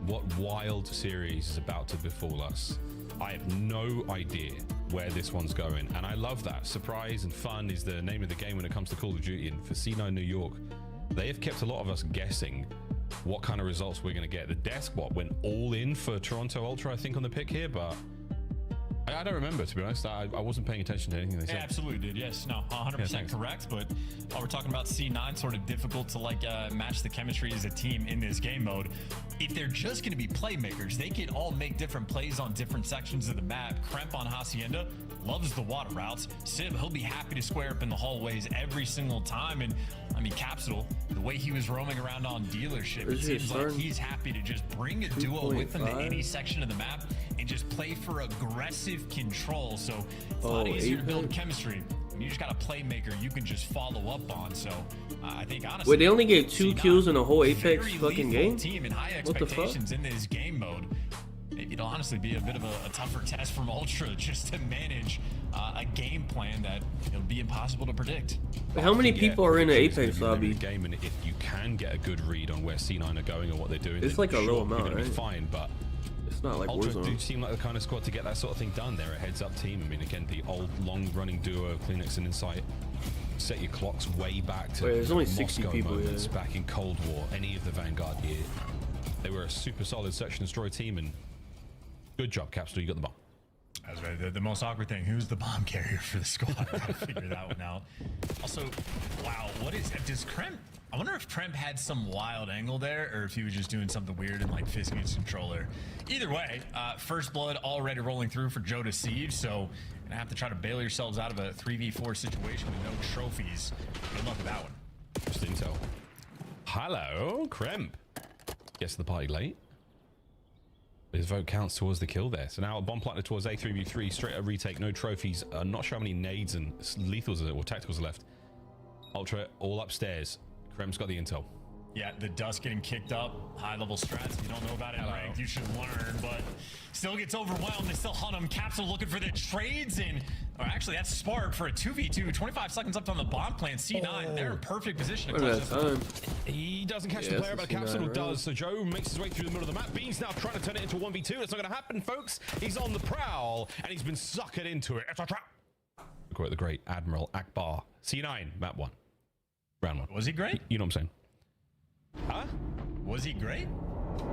What wild series is about to befall us. I have no idea where this one's going, and I love that. Surprise and fun is the name of the game when it comes to Call of Duty, and for C9 New York, they have kept a lot of us guessing what kind of results we're going to get. The desk went all in for Toronto Ultra, I think, on the pick here, but I don't remember, to be honest. I wasn't paying attention to anything they said. Yeah, absolutely did. Yes, no, 100% correct. But while we're talking about C9, sort of difficult to like match the chemistry as a team in this game mode. If they're just going to be playmakers, they can all make different plays on different sections of the map. Kremp on Hacienda loves the water routes. Sib, he'll be happy to square up in the hallways every single time. And I mean, Capsule, the way he was roaming around on dealership, it seems like he's happy to just bring a duo with him to any section of the map and just play for aggressive control. So it's a lot easier to build chemistry. You just got a playmaker you can just follow up on. So I think honestly, wait, they only gave 2 kills in a whole Apex fucking game? Team and high What the fuck? expectations in this game mode. Maybe it'll honestly be a bit of a tougher test from Ultra just to manage a game plan that it'll be impossible to predict. But how many people are in the Apex lobby? Game, and if you can get a good read on where C9 are going or what they're doing, It's like a low amount, you're gonna be right? fine, but it's not like Ultra Warzone. do seem like the kind of squad to get that sort of thing done. They're a heads-up team. I mean, again, the old long-running duo of Kleenex and Insight. Set your clocks way back to there's only 60 Moscow people moments here. back in Cold War. Any of the Vanguard year, they were a super solid search and destroy team, and good job, Capsule. You got the bomb. That's right. The most awkward thing, who's the bomb carrier for the squad? I gotta figure that one out. Also, wow, does Kremp, I wonder if Kremp had some wild angle there, or if he was just doing something weird and like fisting his controller. Either way, first blood already rolling through for Joe to Siege, so gonna have to try to bail yourselves out of a 3v4 situation with no trophies. Good luck with that one. Just intel. Hello, Kremp. Gets to the party late. His vote counts towards the kill there. So now a bomb planted towards A3v3, straight up retake, no trophies. Not sure how many nades and lethals or tacticals are left. Ultra all upstairs. Kremp's got the intel. Yeah, the dust getting kicked up, high level strats. If you don't know about it, ranked, you should learn, but still gets overwhelmed. They still hunt him. Capsule looking for the trades, and or actually that's Spark for a 2v2. 25 seconds left on the bomb plant. C9, they're in perfect position to close this. He doesn't catch the player, but Capsule does. So Joe makes his way through the middle of the map. Bean's now trying to turn it into 1v2. That's not going to happen, folks. He's on the prowl, and he's been suckered into it. It's a trap. Quote the great Admiral Akbar. C9, map 1. Round 1. Was he great? You know what I'm saying? Huh? Was he great?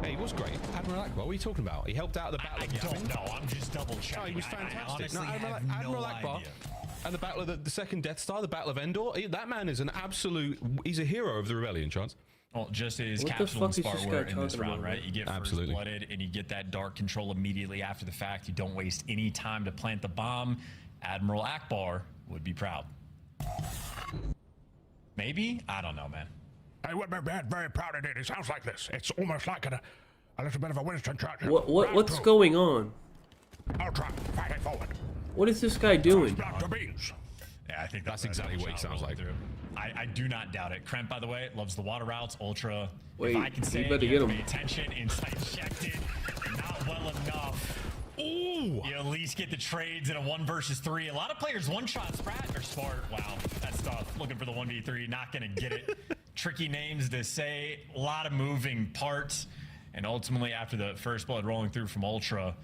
Hey, he was great. Admiral Akbar, what are you talking about? He helped out at the Battle of I don't know. I'm just double checking. No, he was fantastic. I honestly have Admiral no Akbar idea. and the Battle of the Second Death Star, the Battle of Endor. That man is an absolute... He's a hero of the rebellion, Chance. Well, just as What the Capsule and fuck is Spark this were guy in this talking round, about? right? You get first blooded and you get that dark control immediately after the fact. You don't waste any time to plant the bomb. Admiral Akbar would be proud. Maybe? I don't know, man. I would be very proud of it. It sounds like this. It's almost like a little bit of a Winston Churchill. What's going on? Ultra, fighting forward. What is this guy doing? Dr. Beans. Yeah, I think that's exactly what he sounds like. I do not doubt it. Kremp, by the way, loves the water routes. Ultra. Wait, if I can say you better you get have to him. pay attention. Insight checked it. Not well enough. Ooh! You at least get the trades in a 1 versus 3. A lot of players one-shot Sprat or Spark. Wow, that's tough. Looking for the 1v3, not gonna get it. Tricky names to say, a lot of moving parts. And ultimately, after the first blood rolling through from Ultra,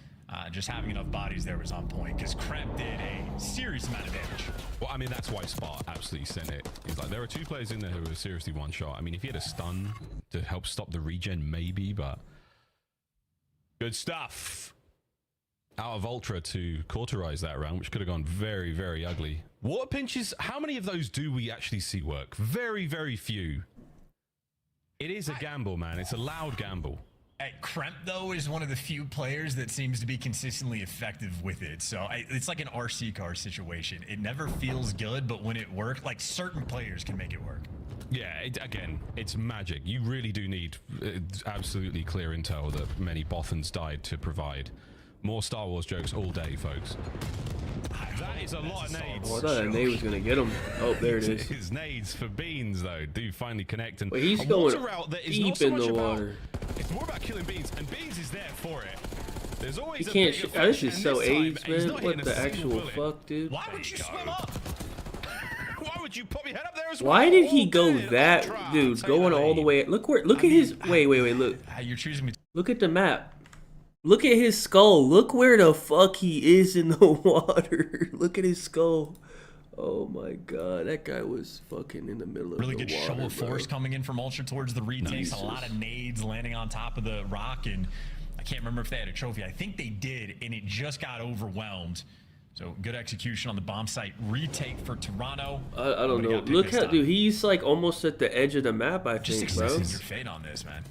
just having enough bodies there was on point, because Kremp did a serious amount of damage. Well, I mean, that's why Spark absolutely sent it. He's like, there are 2 players in there who were seriously one-shot. I mean, if he had a stun to help stop the regen, maybe, but... Good stuff. Out of Ultra to cauterize that round, which could have gone very, very ugly. Water pinches, how many of those do we actually see work? Very, very few. It is a gamble, man. It's a loud gamble. Kremp, though, is one of the few players that seems to be consistently effective with it. So it's like an RC car situation. It never feels good, but when it works, like certain players can make it work. Yeah, again, it's magic. You really do need absolutely clear intel that many Bothans died to provide. More Star Wars jokes all day, folks. That is a lot of nades. Oh, I thought that nade was gonna get him. Oh, there it is. His nades for Beans, though, do finally connect. And wait, he's a going route that is deep not so in much the about, water. It's more about killing Beans, and Beans is there for it. There's always He can't. This is so AIDS, man. What the actual fuck, dude? Why would you swim up? Why would you pop your head up there as well? Why did he go that, dude? Going all the way. Look where. Look at his. Wait. Look. You're choosing me. Look at the map. Look at his skull. Look where the fuck he is in the water. Look at his skull. Oh my god, that guy was fucking in the middle of Really the good water, show of force coming in from Ultra towards the retakes. Jesus. A lot of nades landing on top of the rock, and I can't remember if they had a trophy. I think they did, and it just got overwhelmed. So good execution on the bomb site. Retake for Toronto. I don't know. Look how, dude, he's like almost at the edge of the map, I Just think, bro. accepting your fate on this, man.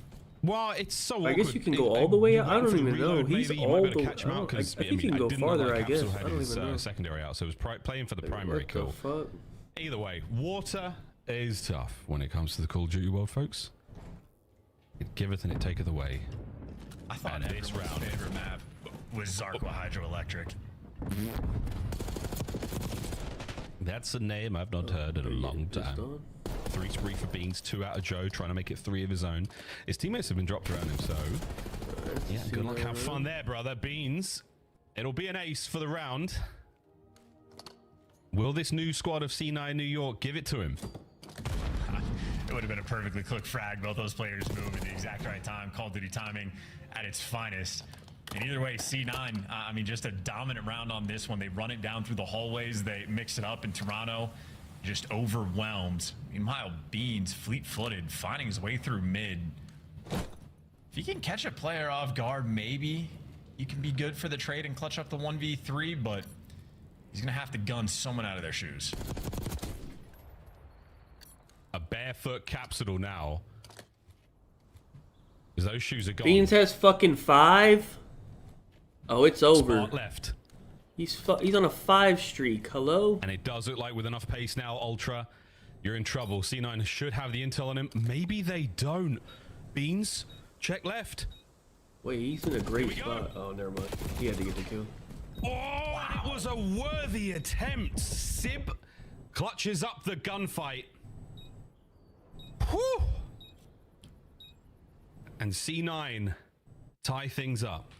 Well, it's so I guess you can go all the way out. I don't even know. He's all the way out. I think you can go farther, I guess. I don't even know. Secondary out, so it was playing for the primary What the fuck? Either way, water is tough when it comes to the Call of Duty world, folks. It giveth and it taketh away. I thought this round favorite map was Zarqwa Hydroelectric. That's a name I've not heard in a long time. 3 spree for Beans, 2 out of Joe, trying to make it 3 of his own. His teammates have been dropped around him, so yeah, good luck, have fun there, brother. Beans, it'll be an ace for the round. Will this new squad of C9 New York give it to him? It would have been a perfectly cooked frag. Both those players move at the exact right time. Call of Duty timing at its finest. And either way, C9, I mean, just a dominant round on this one. They run it down through the hallways. They mix it up in Toronto. Just overwhelmed. Meanwhile, Beans, fleet-footed, finding his way through mid. If he can catch a player off guard, maybe he can be good for the trade and clutch up the 1v3, but he's going to have to gun someone out of their shoes. A barefoot capsule now. Because those shoes are gone. Beans has fucking 5. Oh, it's over. Spot left. He's on a 5 streak. Hello? And it does look like with enough pace now, Ultra, you're in trouble. C9 should have the intel on him. Maybe they don't. Beans, check left. Wait, he's in a great spot. Oh, never mind. He had to get the kill. Oh, wow. It was a worthy attempt. Sib clutches up the gunfight. Whew. And C9 tie things up.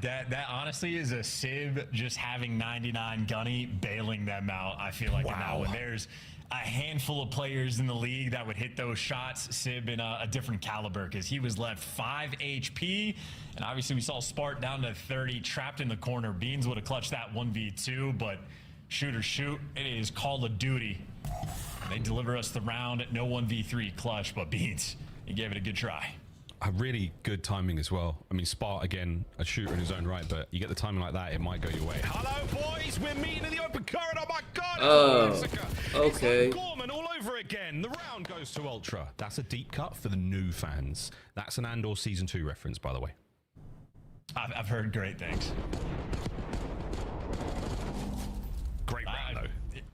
That honestly is a Sib just having 99 gunny bailing them out. I feel like in that one. There's a handful of players in the league that would hit those shots. Sib in a different caliber because he was left 5 HP. And obviously we saw Spart down to 30, trapped in the corner. Beans would have clutched that 1v2, but shoot or shoot, it is Call of Duty. They deliver us the round at no 1v3 clutch, but Beans, he gave it a good try. A really good timing as well. I mean, Spart, again, a shooter in his own right, but you get the timing like that, it might go your way. Hello, boys! We're meeting in the open corridor. My God! Oh, okay. It's like Gorman all over again. The round goes to Ultra. That's a deep cut for the new fans. That's an Andor Season 2 reference, by the way. I've heard great things. Great round, though.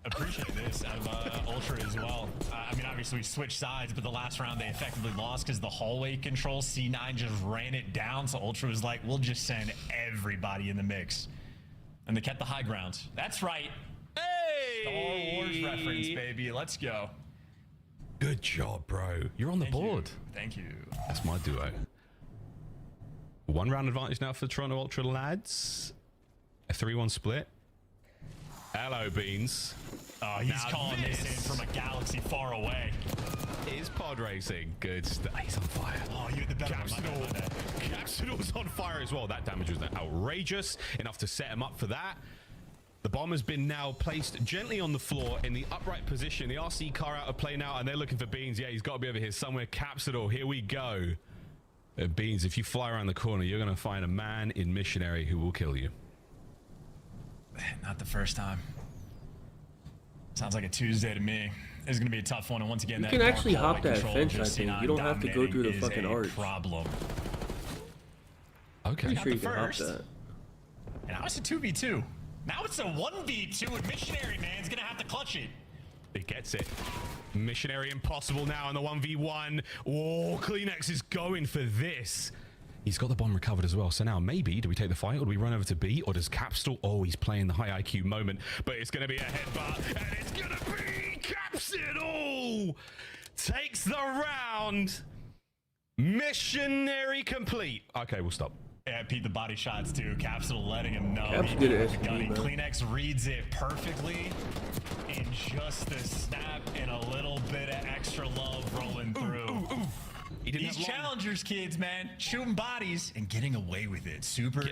Appreciate this out of Ultra as well. I mean, obviously we switched sides, but the last round they effectively lost because the hallway control, C9 just ran it down. So Ultra was like, we'll just send everybody in the mix. And they kept the high ground. That's right. Hey! Star Wars reference, baby. Let's go. Good job, bro. You're on the board. Thank you. That's my duo. 1 round advantage now for Toronto Ultra lads. A 3-1 split. Hello, Beans. Oh, he's calling this in from a galaxy far away. Is pod racing. Good stuff. He's on fire. Oh, you had the better Capsule's on fire as well. That damage was outrageous. Enough to set him up for that. The bomb has been now placed gently on the floor in the upright position. The RC car out of play now, and they're looking for Beans. Yeah, he's got to be over here somewhere. Capsule, here we go. Beans, if you fly around the corner, you're going to find a man in Missionary who will kill you. Not the first time. Sounds like a Tuesday to me. It's going to be a tough one, and once again, you can actually hop that fence, I think. You don't have to go through the fucking arch. Problem. Okay. Pretty sure you can hop that. And now it's a 2v2. Now it's a 1v2, and Missionary Man's going to have to clutch it. It gets it. Missionary impossible now in the 1v1. Oh, Kleenex is going for this. He's got the bomb recovered as well. So now maybe, do we take the fight or do we run over to B? Or does Capsule? Oh, he's playing the high IQ moment. But it's going to be a headbutt. And it's going to be Capsule. Takes the round. Missionary complete. Okay, we'll stop. Yeah, Pete, the body shots too. Capsule letting him know. Cap's good at SD, bro. Kleenex reads it perfectly in just the snap and a little bit of extra love rolling through. These challengers kids, man, shooting bodies and getting away with it. Super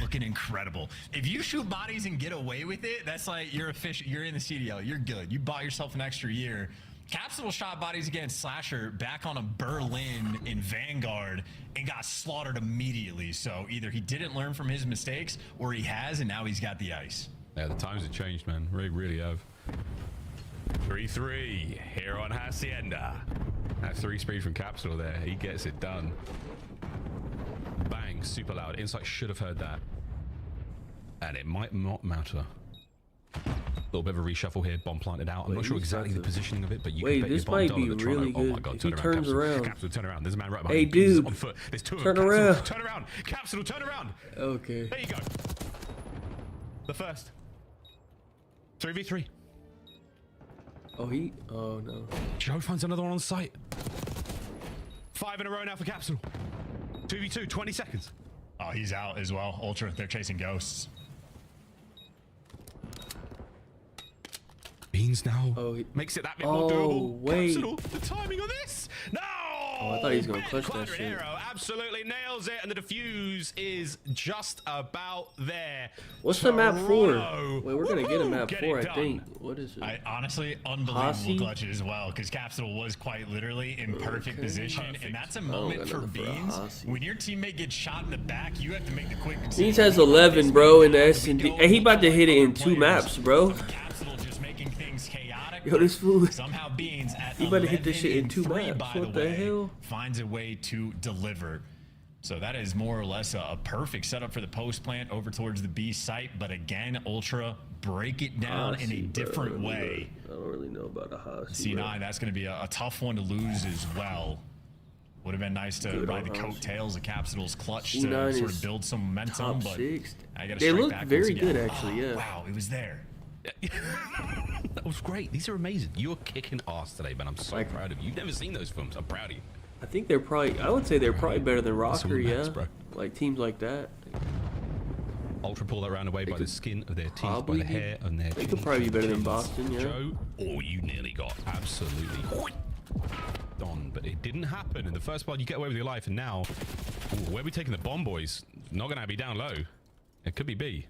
looking incredible. If you shoot bodies and get away with it, that's like you're official. You're in the CDL. You're good. You bought yourself an extra year. Capsule shot bodies against Slasher back on a Berlin in Vanguard and got slaughtered immediately. So either he didn't learn from his mistakes or he has, and now he's got the ice. Yeah, the times have changed, man. Really have. 3-3 here on Hacienda. That 3 speed from Capsule there. He gets it done. Bang, super loud. Insight should have heard that. And it might not matter. A little bit of a reshuffle here. Bomb planted out. I'm not sure exactly the positioning of it, but you can bet this your bomb might be dollar really Toronto. good. Oh my god, If he turn turns Capsule. around. Capsule, turn around. There's a man right behind Hey, you. dude. He's on foot. There's 2 of Turn them. around. Capsule, turn around. Capsule, turn around. Okay. There you go. The first. 3v3. Oh, oh no. Joe finds another one on site. 5 in a row now for Capsule. 2v2, 20 seconds. Oh, he's out as well. Ultra, they're chasing ghosts. Beans now makes it that bit more doable. Wait. Capsule, the timing of this. No! Oh, I thought he was going to clutch that Quadrant shit. Arrow absolutely nails it, and the defuse is just about there. What's the map for? Toronto. Wait, we're going to get a map Get 4, it I done. think. What is it? Honestly, unbelievable Posse? clutch as well, because Capsule was quite literally in perfect position, and that's a moment for Beans. When your teammate gets shot in the back, you have to make the quick decision. Beans has 11, bro, in the S&D. And he about to hit it in 2 maps, bro. Capsule just making things chaotic. Yo, this fool. Somehow Beans at He about to hit this shit in 2 11-3, maps. by What the the way, hell? finds a way to deliver. So that is more or less a perfect setup for the post plant over towards the B site. But again, Ultra break it down in a different way. I don't really know about a Hasi. C9, that's going to be a tough one to lose as well. Would have been nice to ride the coattails of Capsule's clutch to C9 sort is of build some momentum, top but 6. I got to They strike look back very once again. good, actually, yeah. Wow, it was there. That was great. These are amazing. You're kicking ass today, man. I'm so proud of you. You've never seen those films. I'm proud of you. I think they're probably, I would say they're probably better than That's Rocker, all that matters, yeah. bro. Like teams like that. Ultra pull that round away by the skin of their teeth, by probably the hair on their They could probably be better than chins. Boston, yeah. Joe, oh, you nearly got absolutely done, but it didn't happen. In the first part, you get away with your life, and now, ooh, where are we taking the bomb, boys? Not going to be down low. It could be B.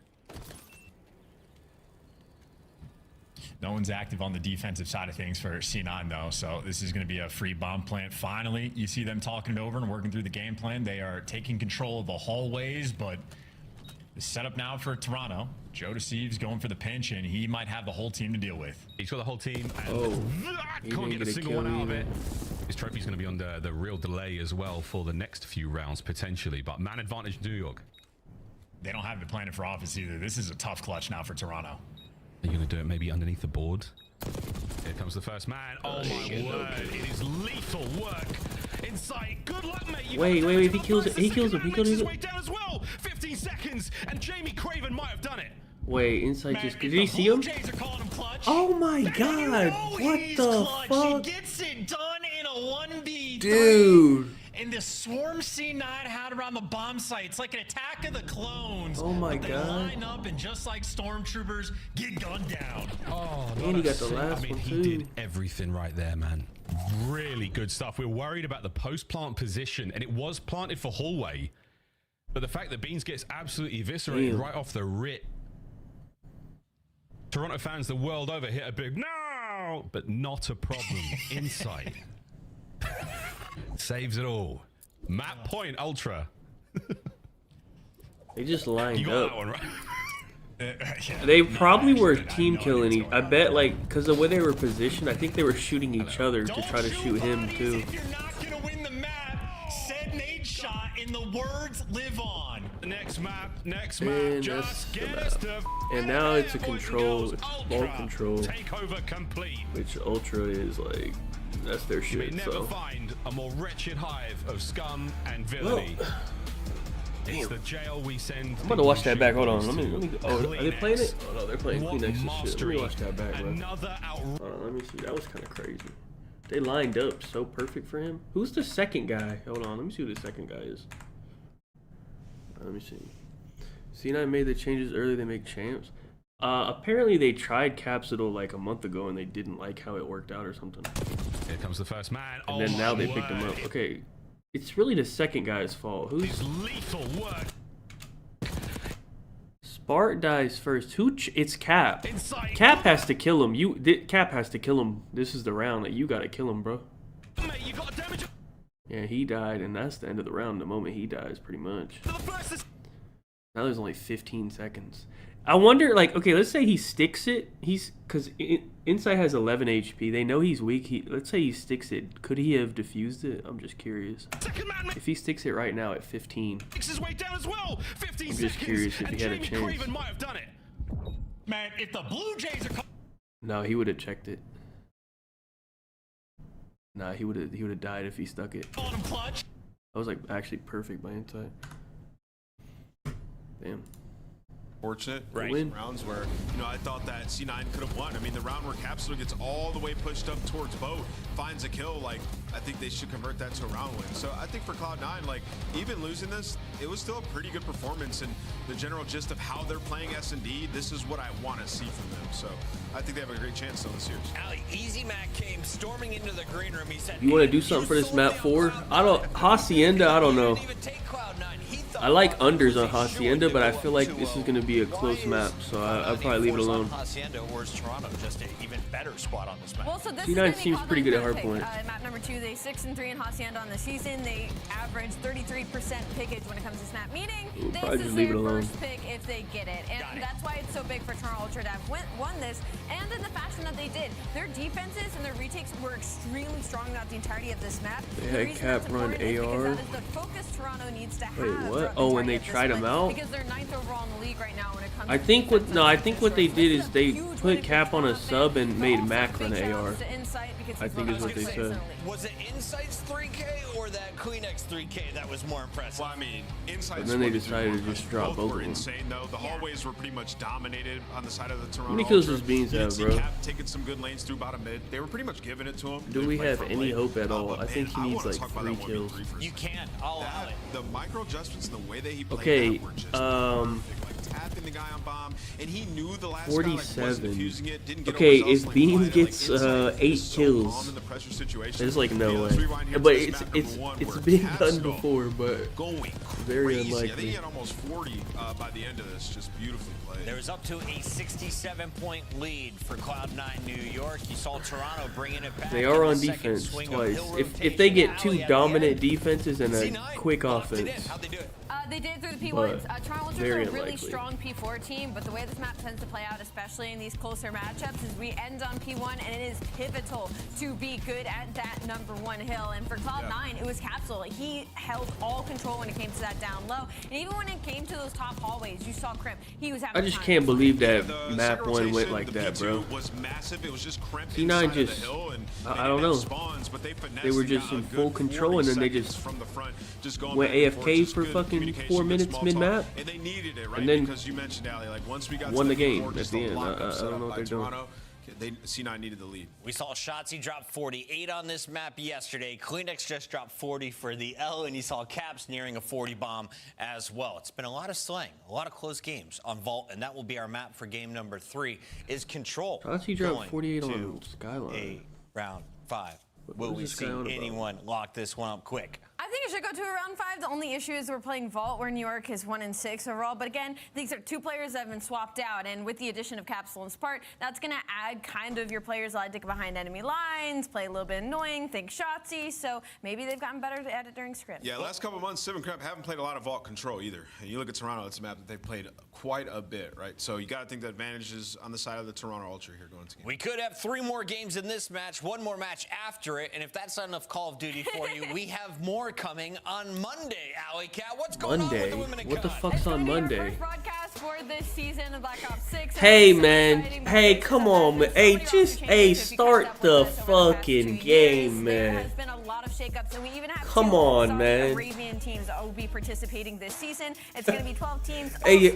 No one's active on the defensive side of things for C9 though, so this is going to be a free bomb plant. Finally, you see them talking it over and working through the game plan. They are taking control of the hallways, but the setup now for Toronto. Joe Deceives going for the pinch, and he might have the whole team to deal with. He's got the whole team, and He can't didn't get a get a single kill one out of either. it. His trophy's going to be under the real delay as well for the next few rounds, potentially, but man advantage New York. They don't have it planted for office either. This is a tough clutch now for Toronto. Are you going to do it maybe underneath the board? Here comes the first man. Oh my word. It is lethal work. Inside. Good luck, mate. You Wait, got wait, damage if he on kills first. it, he The kills second him, he man kills makes him. his way down as well. 15 seconds, and Jamie Craven might have done it. Wait, Insight Man, just, if did the he see him? Blue Jays are calling him clutch. Oh my then you god, know what he's the clutch. fuck? He gets it done in a 1v3. Dude. And the swarm C9 had around the bomb site. It's like an attack of the clones. Oh my but they god. line up and just like stormtroopers, get gunned down. Oh, And he got the last I mean, one he too. did everything right there, man. Really good stuff. We're worried about the post-plant position, and it was planted for hallway. But the fact that Beans gets absolutely eviscerated Damn. right off the rip. Toronto fans the world over hit a big no, but not a problem. Inside. Saves it all. Map point, Ultra. They just You lined got up. that one right. They probably were team killing. I bet, like, because the way they were positioned, I think they were shooting each other to try to shoot him too. If you're not gonna win the map, said nade shot and the words live on. Next map, And just that's the get us map. to And now it's a boys and control, girls. it's Ultra. ball control, Takeover complete. which Ultra is like, that's their You may shit. never So find a more wretched hive of scum and villainy It's the jail we send. I'm about to watch that back. Hold on. Let me. Oh, are they playing it? Oh no, they're playing Kleenex and shit. Let me watch that back, bro. Hold on, let me see. That was kind of crazy. They lined up so perfect for him. Who's the second guy? Hold on. Let me see who the second guy is. Let me see. C9 made the changes early. They make champs. Apparently they tried Capsule like a month ago and they didn't like how it worked out or something. Here comes the first man. And then now they picked him up. Okay. It's really the second guy's fault. Who's lethal work? Spark dies first. It's Cap. Cap has to kill him. Cap has to kill him. This is the round that you gotta kill him, bro. Mate, you got damage. Yeah, he died, and that's the end of the round. The moment he dies, pretty much. Now there's only 15 seconds. I wonder, like, okay, let's say he sticks it. Because Insight has 11 HP. They know he's weak. Let's say he sticks it. Could he have defused it? I'm just curious. If he sticks it right now at 15. His way down as well. 15 I'm just curious if he had a chance. Might have done it. Man, if the Blue Jays are... No, he would have checked it. Nah, he would have died if he stuck it. That was like actually perfect by Insight. Damn. Fortunate rounds where, you know, I thought that C9 could have won. I mean, the round where Capsule gets all the way pushed up towards Boat, finds a kill, like, I think they should convert that to a round win. So I think for Cloud9, like, even losing this, it was still a pretty good performance, and the general gist of how they're playing S&D, this is what I want to see from them. So I think they have a great chance still this year. Easy Mac came storming into the green room. He said, you want to do something for this map 4? Hacienda, I don't know. I like unders on Hacienda, but I feel like this is going to be a close map, so I'll probably leave it alone. Hacienda or is Toronto just an even better squad on this map? Well, so this C9 seems pretty good at Hardpoint. Map number 2, they 6-3 in Hacienda on the season. They average 33% pickage when it comes to snap, meaning this is their first pick if they get it. And that's why it's so big for Toronto Ultra to have won this, and in the fashion that they did. Their defenses and their retakes were extremely strong throughout the entirety of this map. They had Cap run AR. That is the focus Toronto needs to have. Wait, what? Oh, and they tried him out? Because they're 9th overall in the league right now when it comes I think what they did is they put Cap on a sub and made Mac run AR. I think is what they said. Was it Insight's 3K or that Kleenex 3K that was more impressive? Well, I mean, Insight's and then they decided to just drop both of them. Insane though. The hallways were pretty much dominated on the side of the Toronto. How many kills does Beans have, bro? Cap taking some good lanes through bottom mid. They were pretty much giving it to him. Do we have any hope at all? I think he needs like 3 kills. You can. I'll allow it. The micro adjustments and the way that he played okay, were just perfect. Like tapping the guy on bomb, and he knew the last 47. Okay, if Beans gets 8 kills, there's like no way. But it's been done before, but very unlikely. I think he had almost 40 by the end of this. Just beautifully played. There was up to a 67-point lead for Cloud9 New York. You saw Toronto bringing it back. They are on defense twice. If they get 2 dominant defenses and a quick offense. How'd they do it? They did through the P1s. Toronto was a really strong P4 team, but the way this map tends to play out, especially in these closer matchups, is we end on P1, and it is pivotal to be good at that #1 hill. And for Cloud9, it was Capsule. He held all control when it came to that down low. And even when it came to those top hallways, you saw Crimp. He was having I just can't believe that map 1 went like that, bro. C9 just, I don't know. They were just in full control, and then they just went AFK for fucking 4 minutes mid-map, and then won the game at the end. I don't know what they're doing. C9 needed the lead. We saw Shotzzy drop 48 on this map yesterday. Kleenex just dropped 40 for the L, and you saw Caps nearing a 40 bomb as well. It's been a lot of slaying, a lot of close games on Vault, and that will be our map for game number 3. Is Control Shotzzy dropped 48 on Skyline. Round 5. Will we see anyone lock this one up quick? I think it should go to a round 5. The only issue is we're playing Vault, where New York is 1-6 overall. But again, these are 2 players that have been swapped out, and with the addition of Capsule and Spark, that's going to add kind of your players that like to get behind enemy lines, play a little bit annoying, think Shotzzy. So maybe they've gotten better at it during script. Yeah, last couple months, Civ and Crep haven't played a lot of Vault Control either. And you look at Toronto, it's a map that they've played quite a bit, right? So you got to think the advantage is on the side of the Toronto Ultra here going into game. We could have 3 more games in this match, 1 more match after it, and if that's not enough Call of Duty for you, we have more coming coming on Monday. Alley Cat, what's going on with the women in What the COD? fuck's on Monday? First broadcast for this season of Black Ops 6. Hey man, hey, come on, man. Hey, just start the fucking game, man. There's been a lot of shakeups, and we even have Come on, man. Arabian teams that will be participating this season. It's going to be 12 teams. Hey,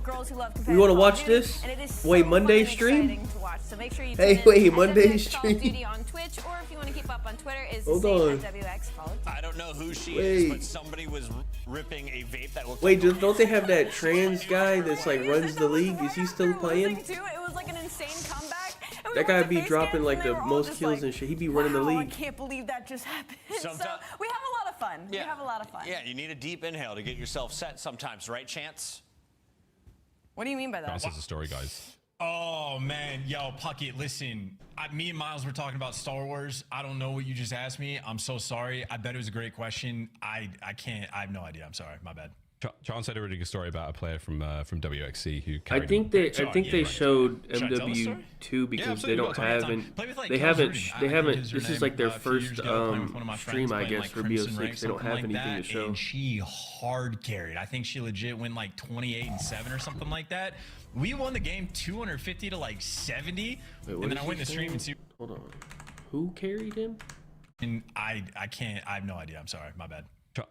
girls who love we want to competitive watch Call of Duty, this? and it is so Wait, fun Monday and stream? exciting to watch. So make sure you Hey, tune in wait, at Monday WX Call of stream? Duty on Twitch, or if you want to keep up on Twitter, is Hold the same on. at WX Call of Duty. I don't know who she Wait. is, but somebody was ripping a vape that looked Wait, like don't they have that trans guy that's like runs the league? Is he still playing? Too. It was like an insane comeback. And we That guy went to be face dropping cams, like and they the were all most just kills like, and shit. He be running the wow, I league. can't believe that just happened. So Sometime- we have a lot of fun. We have a lot of fun. Yeah, you need a deep inhale to get yourself set sometimes, right, Chance? What do you mean by that? Chance has a story, guys. Oh man, yo, Puckett, listen. Me and Miles were talking about Star Wars. I don't know what you just asked me. I'm so sorry. I bet it was a great question. I can't. I have no idea. I'm sorry. My bad. Chance had a really good story about a player from WXC who. I think they showed Should I tell the story? MW2 because absolutely, they don't we've got have time. Play with, like, they Kel's haven't Rudy. I they think haven't is her this is name. like their A few years first ago, playing with one of my stream, friends, I playing, guess, like, for Crimson BO6. Rank, They don't something have like anything that, to show. And she hard carried. I think she legit went like 28-7 or something like that. We won the game 250 to like 70, Wait, what and then is I went he to stream saying? and see. Hold on, who carried him? And I can't. I have no idea. I'm sorry. My bad.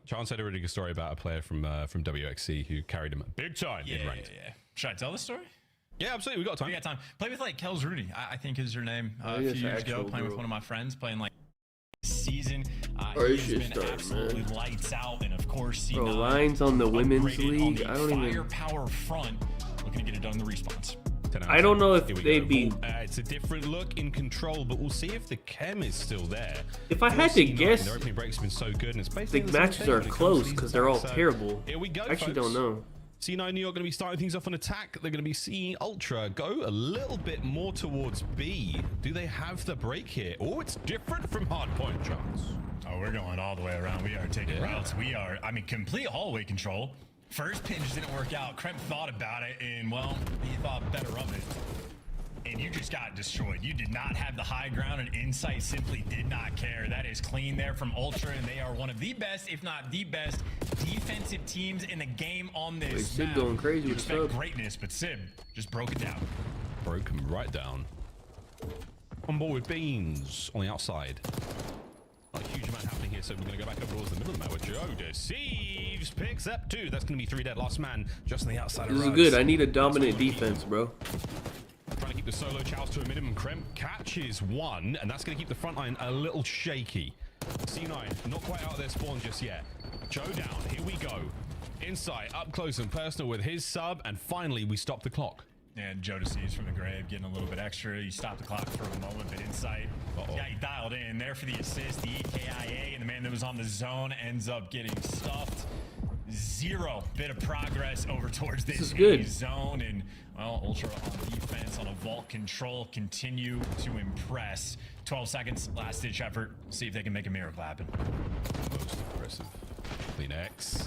Chance had a really good story about a player from WXC who carried him big time in ranked. Yeah. Should I tell the story? Yeah, absolutely. We got time. We got time. Play with like Kel's Rudy. I think is her name. Oh, A yes, few years actual ago, playing with girl. one of my friends, playing like season. Alright, He's shit been started, absolutely man. lights out, and of course, Bro, lines on the women's upgraded on league. the I don't even. firepower front. Looking to get it done in the response. I don't know if Here we they'd go. be. It's a different look in control, but we'll see if the chem is still there. If I had to C9, guess, their opening breaks have been so good, and it's basically the the same matches thing are when it comes to close these because they're all attacks. So terrible. Here we go. I actually folks. don't know. C9 New York going to be starting things off on attack. They're going to be seeing Ultra go a little bit more towards B. Do they have the break here? Oh, it's different from Hardpoint, Chance. Oh, we're going all the way around. We are taking routes. We are, I mean, complete hallway control. First pin just didn't work out. Kremp thought about it, and well, he thought better of it. And you just got destroyed. You did not have the high ground, and Insight simply did not care. That is clean there from Ultra, and they are one of the best, if not the best, defensive teams in the game on this Wait, Sib map. going crazy You with the expect sub. greatness, but Sib just broke it down. Broke him right down. On board with Beans on the outside. Not a huge amount happening here, so we're going to go back over towards the middle of the map where Joe deceives, picks up 2. That's going to be 3 dead. Last man just on the outside This of is Rugs. good. I need a dominant defense, bro. Trying to keep the solo chows to a minimum. Kremp catches 1, and that's going to keep the front line a little shaky. C9 not quite out of their spawn just yet. Joe down. Here we go. Insight up close and personal with his sub, and finally we stop the clock. And Joe deceives from the grave, getting a little bit extra. You stop the clock for a moment, but Insight got you dialed in there for the assist. The EKIA, and the man that was on the zone ends up getting stuffed. 0 bit of progress over towards this is good. zone, and well, Ultra on defense on a vault control continue to impress. 12 seconds, last ditch effort. See if they can make a miracle happen. Most impressive. Clean X.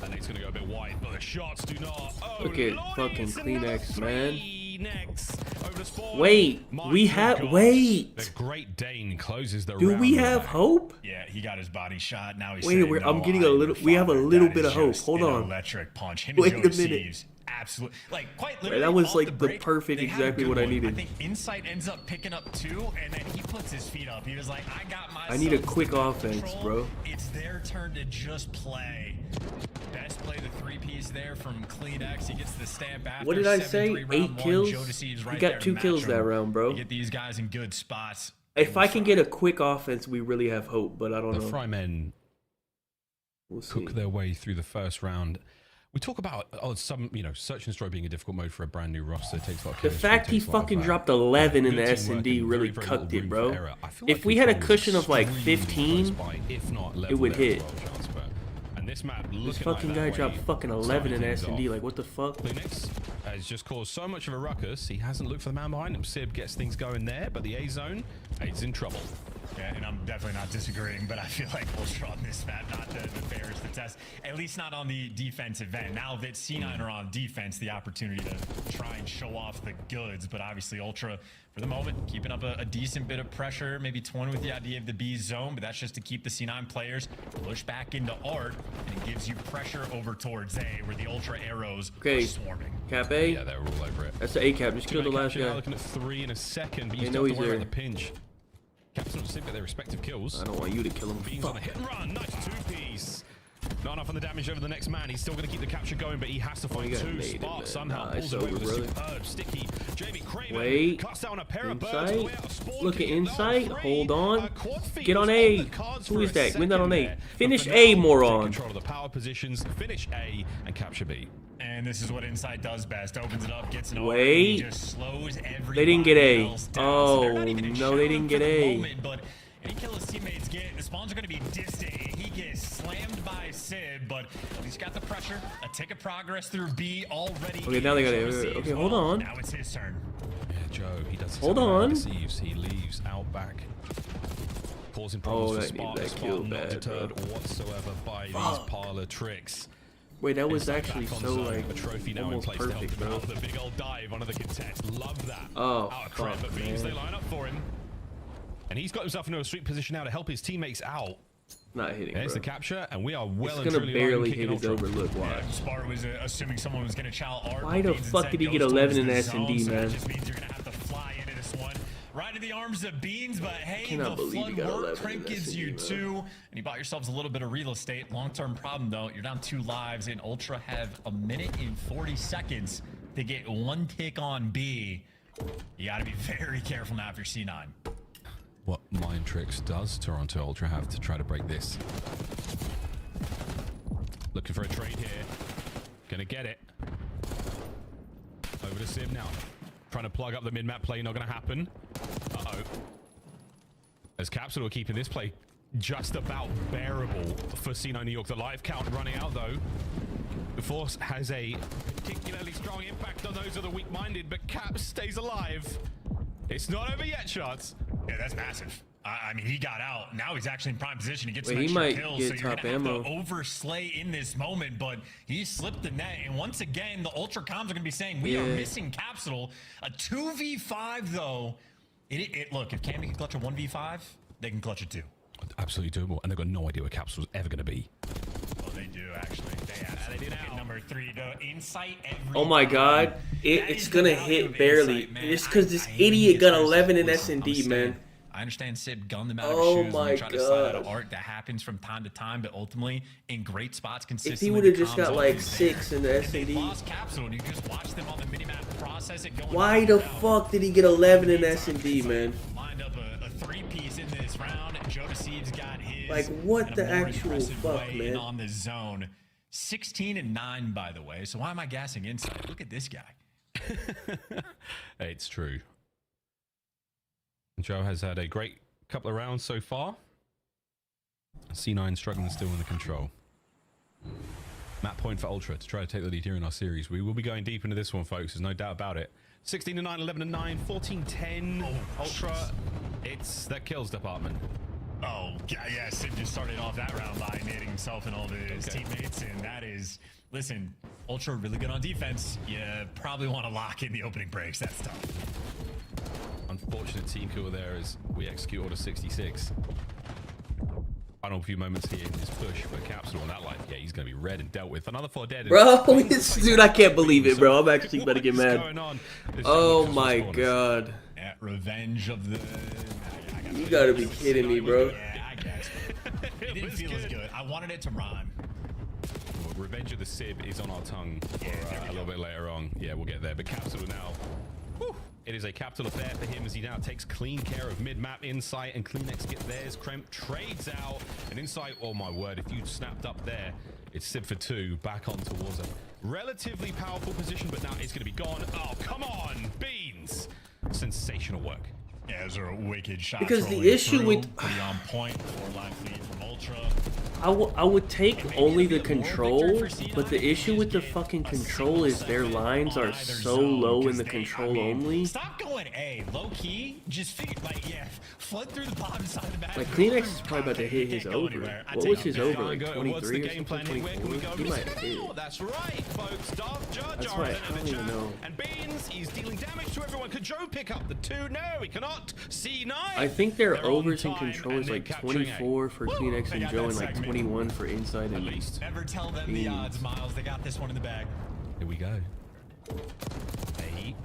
That next gonna go a bit wide, but the shots do not. Oh, Look at Lordy, fucking it's Clean another X, man. 3 next over the spawn. Wait, My we good have. God. Wait. The Great Dane closes the Do round. we have hope? Yeah, he got his body shot. Now he's Wait, saying, I'm "No, getting a I'm little. your We have a father." little That bit is of hope. just Hold an on. Electric punch. Him Wait and a Joe minute. Deceives, absolutely, like quite Right, literally. that was off like the break, perfect, they had a exactly good what I one. needed. I think Insight ends up picking up 2, and then he puts his feet up. He was like, "I got my." I need a sons quick to offense, control. bro. It's their turn to just play. Best play, the 3-piece there from Clean X. He gets the stamp after. What did I say? 7-3 round 8 one. kills? Joe Deceives right He got there to 2 match kills him. that round, bro. You get these guys in good spots. If I can get a quick offense, we really have hope. But I don't The know. Frymen We'll see. cook their way through the first round. We talk about some, search and destroy being a difficult mode for a brand new roster. It takes a lot of The chemistry, fact it he takes a lot of, fucking dropped 11 in the good S&D teamwork really very, very cucked little it, room bro. for error. I feel If like we had a Control cushion was of like extremely 15, close by, if not it level would there as hit. well, Chance, but- and this map This looking fucking like guy that dropped way, fucking 11 in starting things S&D. off. Like, what the fuck? Linux has just caused so much of a ruckus. He hasn't looked for the man behind him. Sib gets things going there, but the A zone is in trouble. Yeah, and I'm definitely not disagreeing, but I feel like Ultra on this map, not the fairest to test, at least not on the defensive end. Now that C9 are on defense, the opportunity to try and show off the goods, but obviously Ultra, for the moment, keeping up a decent bit of pressure, maybe toying with the idea of the B zone, but that's just to keep the C9 players pushed back into Art, and it gives you pressure over towards A, where the Ultra arrows are swarming. Cap A. Yeah, they're all over it. That's the A cap. Just kill the last guy. Looking at 3 in a second, but you They still know have to he's worry there. about the pinch. Caps don't seem their respective kills. I don't want you to kill him. Beans on a hit and run. Nice two-piece. Not enough on the damage over the next man. He's still going to keep the capture going, but he has to find two spots somehow. Pulls away with a superb sticky. Jamie Craven Wait. cuts down a pair of birds. Insight. Look at Insight. Hold on. Get on A. Who is that? Win that on A. Finish A, moron. Control of the power positions. Finish A and capture B. And this is what Insight does best. Opens it up, gets an Wait. just slows everybody. They didn't get A. else down. Oh, So they're not even in no, they shadow didn't for get the A. moment, but any kill his teammates get, the spawns are going to be distant. He gets slammed by Sid, but he's got the pressure. A tick of progress through B already. Okay, now they got A. Okay, hold on. Now it's his turn. Yeah, Joe, he does. Hold on. Deceives. He leaves out back. Causing problems for Spark. Spark not deterred whatsoever by these parlor tricks. Wait, that was Inside actually back on so zone, like a trophy now in almost place to help perfect, him bro. out. The big old dive onto the contest. Love that. Oh, out of Trent, but Beans, they line up for him. And he's got himself into a sweet position now to help his teammates out. Not hitting, There's bro. the capture, and we are well and It's gonna truly barely kicking hit his Ultra. overlook. Watch. Yeah, Spar was assuming someone was going to chow Art. Why the Beans fuck instead did he get goes 11 towards in the S&D, zone, so man? that just means you're going to have to fly into this one. Right in the arms of Beans, but hey, Cannot the believe he flood got work 11 crank in gives you S&D, 2, and you bought yourselves a little bit of real estate. Long-term problem, though, you're down 2 lives, and Ultra have a minute and 40 seconds to get 1 tick on B. You got to be very careful now if you're C9. What mind tricks does Toronto Ultra have to try to break this? Looking for a trade here. Gonna get it. Over to Sim now. Trying to plug up the mid-map play, not gonna happen. Uh-oh. As Capsule are keeping this play just about bearable for C9 New York. The live count running out though. The Force has a particularly strong impact on those of the weak-minded, but Caps stays alive. It's not over yet, shots. Yeah, that's massive. I mean, he got out. Now he's actually in prime position to get Wait, some he extra might kills. get So you're top going to have ammo. to overslay in this moment, but he slipped the net. And once again, the Ultra Comms are going to be saying, we are missing Capsule. A 2v5, though. Look, if Cammy can clutch a 1v5, they can clutch it too. Absolutely doable, and they've got no idea where Capsule's ever going to be. Well, they do, actually. They absolutely do. Number 3, the Insight every Oh my god, it's gonna hit barely. It's because this idiot got 11 in S&D, man. I understand Sid gunned them out of Oh his shoes my and try to slide out of gosh. Art. That happens from time to time, but ultimately in great spots If consistently. he would have the just comms got like always 6 in the there. If they S&D. lost Capsule and you just watch them on the minimap process it going Why up the and down. fuck did he get 11 in S&D, man? Lined up a 3-piece in this round. Joe Deceives got his. Like, what in a the more actual impressive fuck, way man? and on the zone. 16 and 9, by the way. So why am I gassing Insight? Look at this guy. It's true. Joe has had a great couple of rounds so far. C9 struggling still in the control. Map point for Ultra to try to take the lead here in our series. We will be going deep into this one, folks. There's no doubt about it. 16 to 9, 11 to 9, 14 10. Ultra, it's that kills department. Oh, yeah, Sid just started off that round by nading himself and all of his teammates, and that is, listen, Ultra really good on defense. You probably want to lock in the opening breaks. That's tough. Unfortunate team kill there as we execute order 66. Final few moments here in this push, but Capsule on that life, yeah, he's going to be red and dealt with. Another 4 dead. Bro, dude, I can't believe it, bro. I'm actually about to get mad. Oh my god. Yeah, revenge of the... You gotta be kidding me, bro. Yeah, I guess. It didn't feel as good. I wanted it to rhyme. Well, Revenge of the Sib is on our tongue for a little bit later on. Yeah, we'll get there. But Capsule now, whew, it is a capital affair for him as he now takes clean care of mid-map. Insight and Kleenex get theirs. Kremp trades out. And Insight, oh my word, if you'd snapped up there, it's Sib for 2, back on towards a relatively powerful position, but now it's going to be gone. Oh, come on, Beans. Sensational work. Yeah, those are wicked shots. Because the rolling issue through. with- Pretty on point. 4 life lead from Ultra. I would take only the control, but the issue with the fucking control is their lines are so low in the control only. Stop going A. Low key, just figure, like, yeah, flood through the bottom side of the map. Like, Kleenex is probably about to hit his over. What was his over? Like 23 or something? 24? He might hit. That's right, folks. Darth Jar That's Jar right. is I in don't the even chat. know. And Beans, he's dealing damage to everyone. Could Joe pick up the 2? No, he cannot. C9. I think their They're on overs and time, control and is they're like capturing 24 for Kleenex and Joe and like 21 for Inside and least. Never tell them the odds, Miles. They got this one in the bag. Here we go.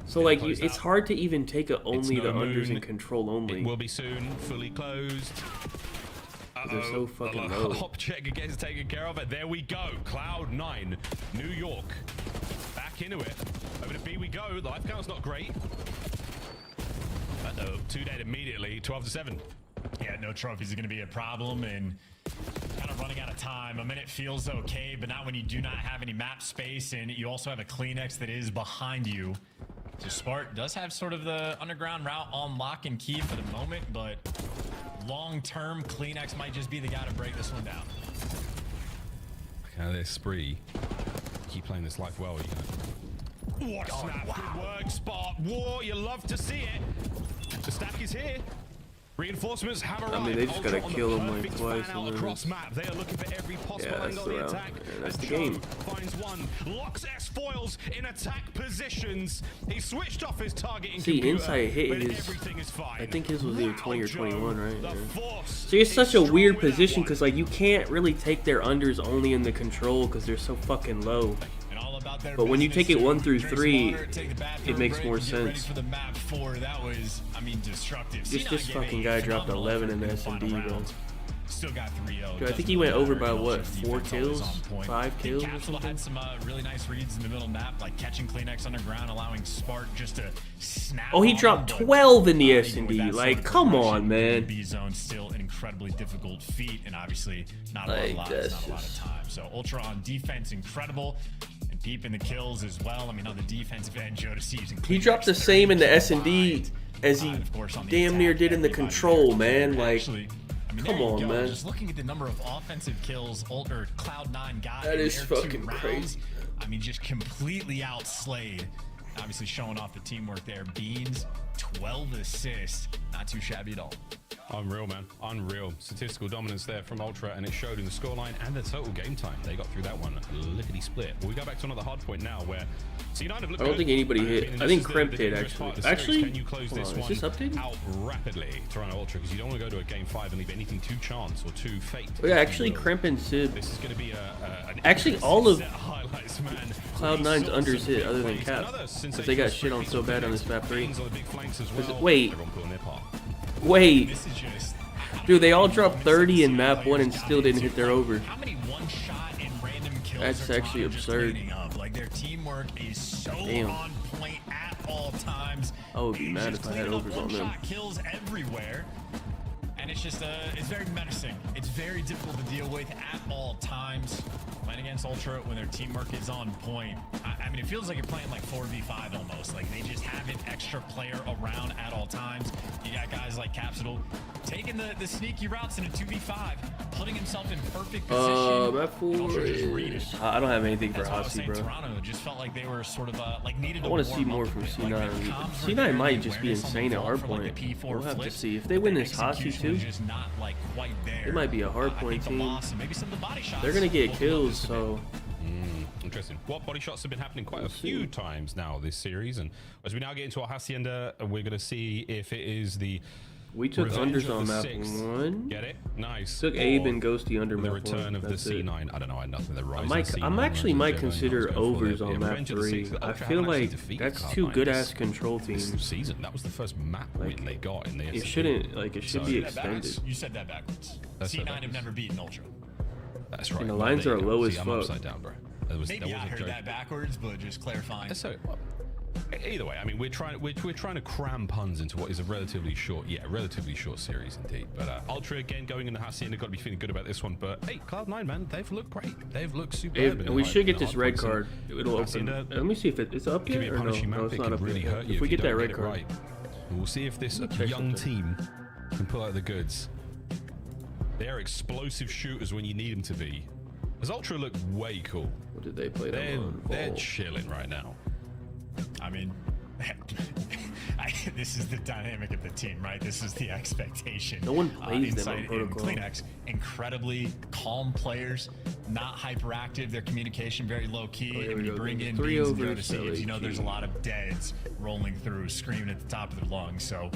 So like it's hard to even take a only no the unders moon. and control only. It will be soon, fully closed. They're so fucking low. Hop check gets taken care of. And there we go. Cloud9, New York. Back into it. Over to B we go. The life count's not great. Uh-oh, 2 dead immediately. 12-7. Yeah, no trophies are going to be a problem, and kind of running out of time. A minute feels okay, but not when you do not have any map space, and you also have a Kleenex that is behind you. So Spart does have sort of the underground route on lock and key for the moment, but long-term, Kleenex might just be the guy to break this one down. Okay, there's Spree. Keep playing this life well, you know. What a snap. Good work, Spart. War, you love to see it. The stack is here. Reinforcements have arrived. I mean, they just gotta kill him like twice. And across map. They are looking for every possible angle of the attack. Yeah, that's the Joe game. finds one. Locks S foils in attack positions. He switched off his targeting See, computer, Inside hit but his. everything is fine. I think his was either 20 or 21, right? Yeah. Force So it's such a weird position because like you can't really take their unders only in the control because they're so fucking low. But when you take it 1 through 3, it makes more sense. For the map 4, that was, I mean, destructive. This fucking guy dropped 11 in the S&D, bro. Still got 3-0. Dude, I think he went over by what, 4 kills, 5 kills or Capsule something? had some really nice reads in the middle map, like catching Kleenex underground, allowing Spart just to snap. Oh, he on dropped him, but 12 in the even with S&D. that Like, sort of come progression, on, man. B zone still an incredibly difficult feat, and obviously not a Like, lot of lives, not a lot of time. So Ultra on defense, incredible. And Peep in the kills as well. I mean, on the defensive end, Joe to see He dropped the same in the S&D as he damn near did in the control, man. Like, come on, man. Just looking at the number of offensive kills Cloud9 got That in is their 2 fucking rounds, crazy. I mean, just completely outslayed. Obviously showing off the teamwork there. Beans, 12 assists. Not too shabby at all. Unreal, man. Unreal. Statistical dominance there from Ultra, and it showed in the scoreline and the total game time. They got through that one lickety split. Well, we go back to another hard point now where C9 have looked I don't think anybody hit. I think Kremp hit, actually. Actually, can you close this one is this updated? out rapidly, Toronto Ultra, because you don't want to go to a game 5 and leave anything to chance or to fate. Oh, yeah, actually, Kremp and Sib. This is going to be an Actually, all of highlights, man. Cloud9's unders hit other than Cap. Because they got shit on so bad on this map 3. Wait. Wait. Dude, they all dropped 30 in map 1 and still didn't hit their over. How many one-shot and random kills That's actually absurd. Like, their teamwork is so Damn. on point at all times. I would be mad if I had overs on them. One-shot kills everywhere. And it's just, it's very menacing. It's very difficult to deal with at all times. Playing against Ultra when their teamwork is on point. I mean, it feels like you're playing like 4v5 almost. Like, they just have an extra player around at all times. You got guys like Capsule taking the sneaky routes in a 2v5, putting himself in perfect position. Map 4 is... I don't have anything for Hossie, bro. Toronto just felt like they were sort of, like, needed I want to see more from C9. C9 might just be insane at Hardpoint. We'll have to see. If they win this Hossie too, it might be a Hardpoint team. They're going to get kills, so... Interesting. What body shots have been happening quite a few times now this series, and as we now get into our Hacienda, we're going to see if it is the we took unders on map 1. Get it? Nice. Took Abe and Ghosty under the map 1. return of the C9. I don't know. I nothing. The rise. I actually might consider overs on map 3. I feel like that's 2 good ass control teams. This season, that was the first map win they got in the. It shouldn't it should be extended. You said that backwards. C9 have never beaten Ultra. That's right. And the lines are low as fuck. I'm upside down, bro. Maybe I heard that backwards, but just clarifying. So, either way, I mean, we're trying to cram puns into what is a relatively short series indeed. But Ultra again going in the Hacienda, got to be feeling good about this one. But hey, Cloud9, man, they've looked great. They've looked superb. And we should get this red card. It'll open. Let me see if it's up yet or no. No, it's not up yet. If we get that red card, we'll see if this young team can pull out the goods. They're explosive shooters when you need them to be. Does Ultra look way cool? What did they play that on? They're chilling right now. I mean, this is the dynamic of the team, right? This is the expectation. No one plays them on Inside Protocol. CleanX, incredibly calm players, not hyperactive. Their communication very low key. Oh, and you bring in Three Beans and over Joe Seeds, you know there's a lot of deads rolling through, screaming at the top of their lungs. So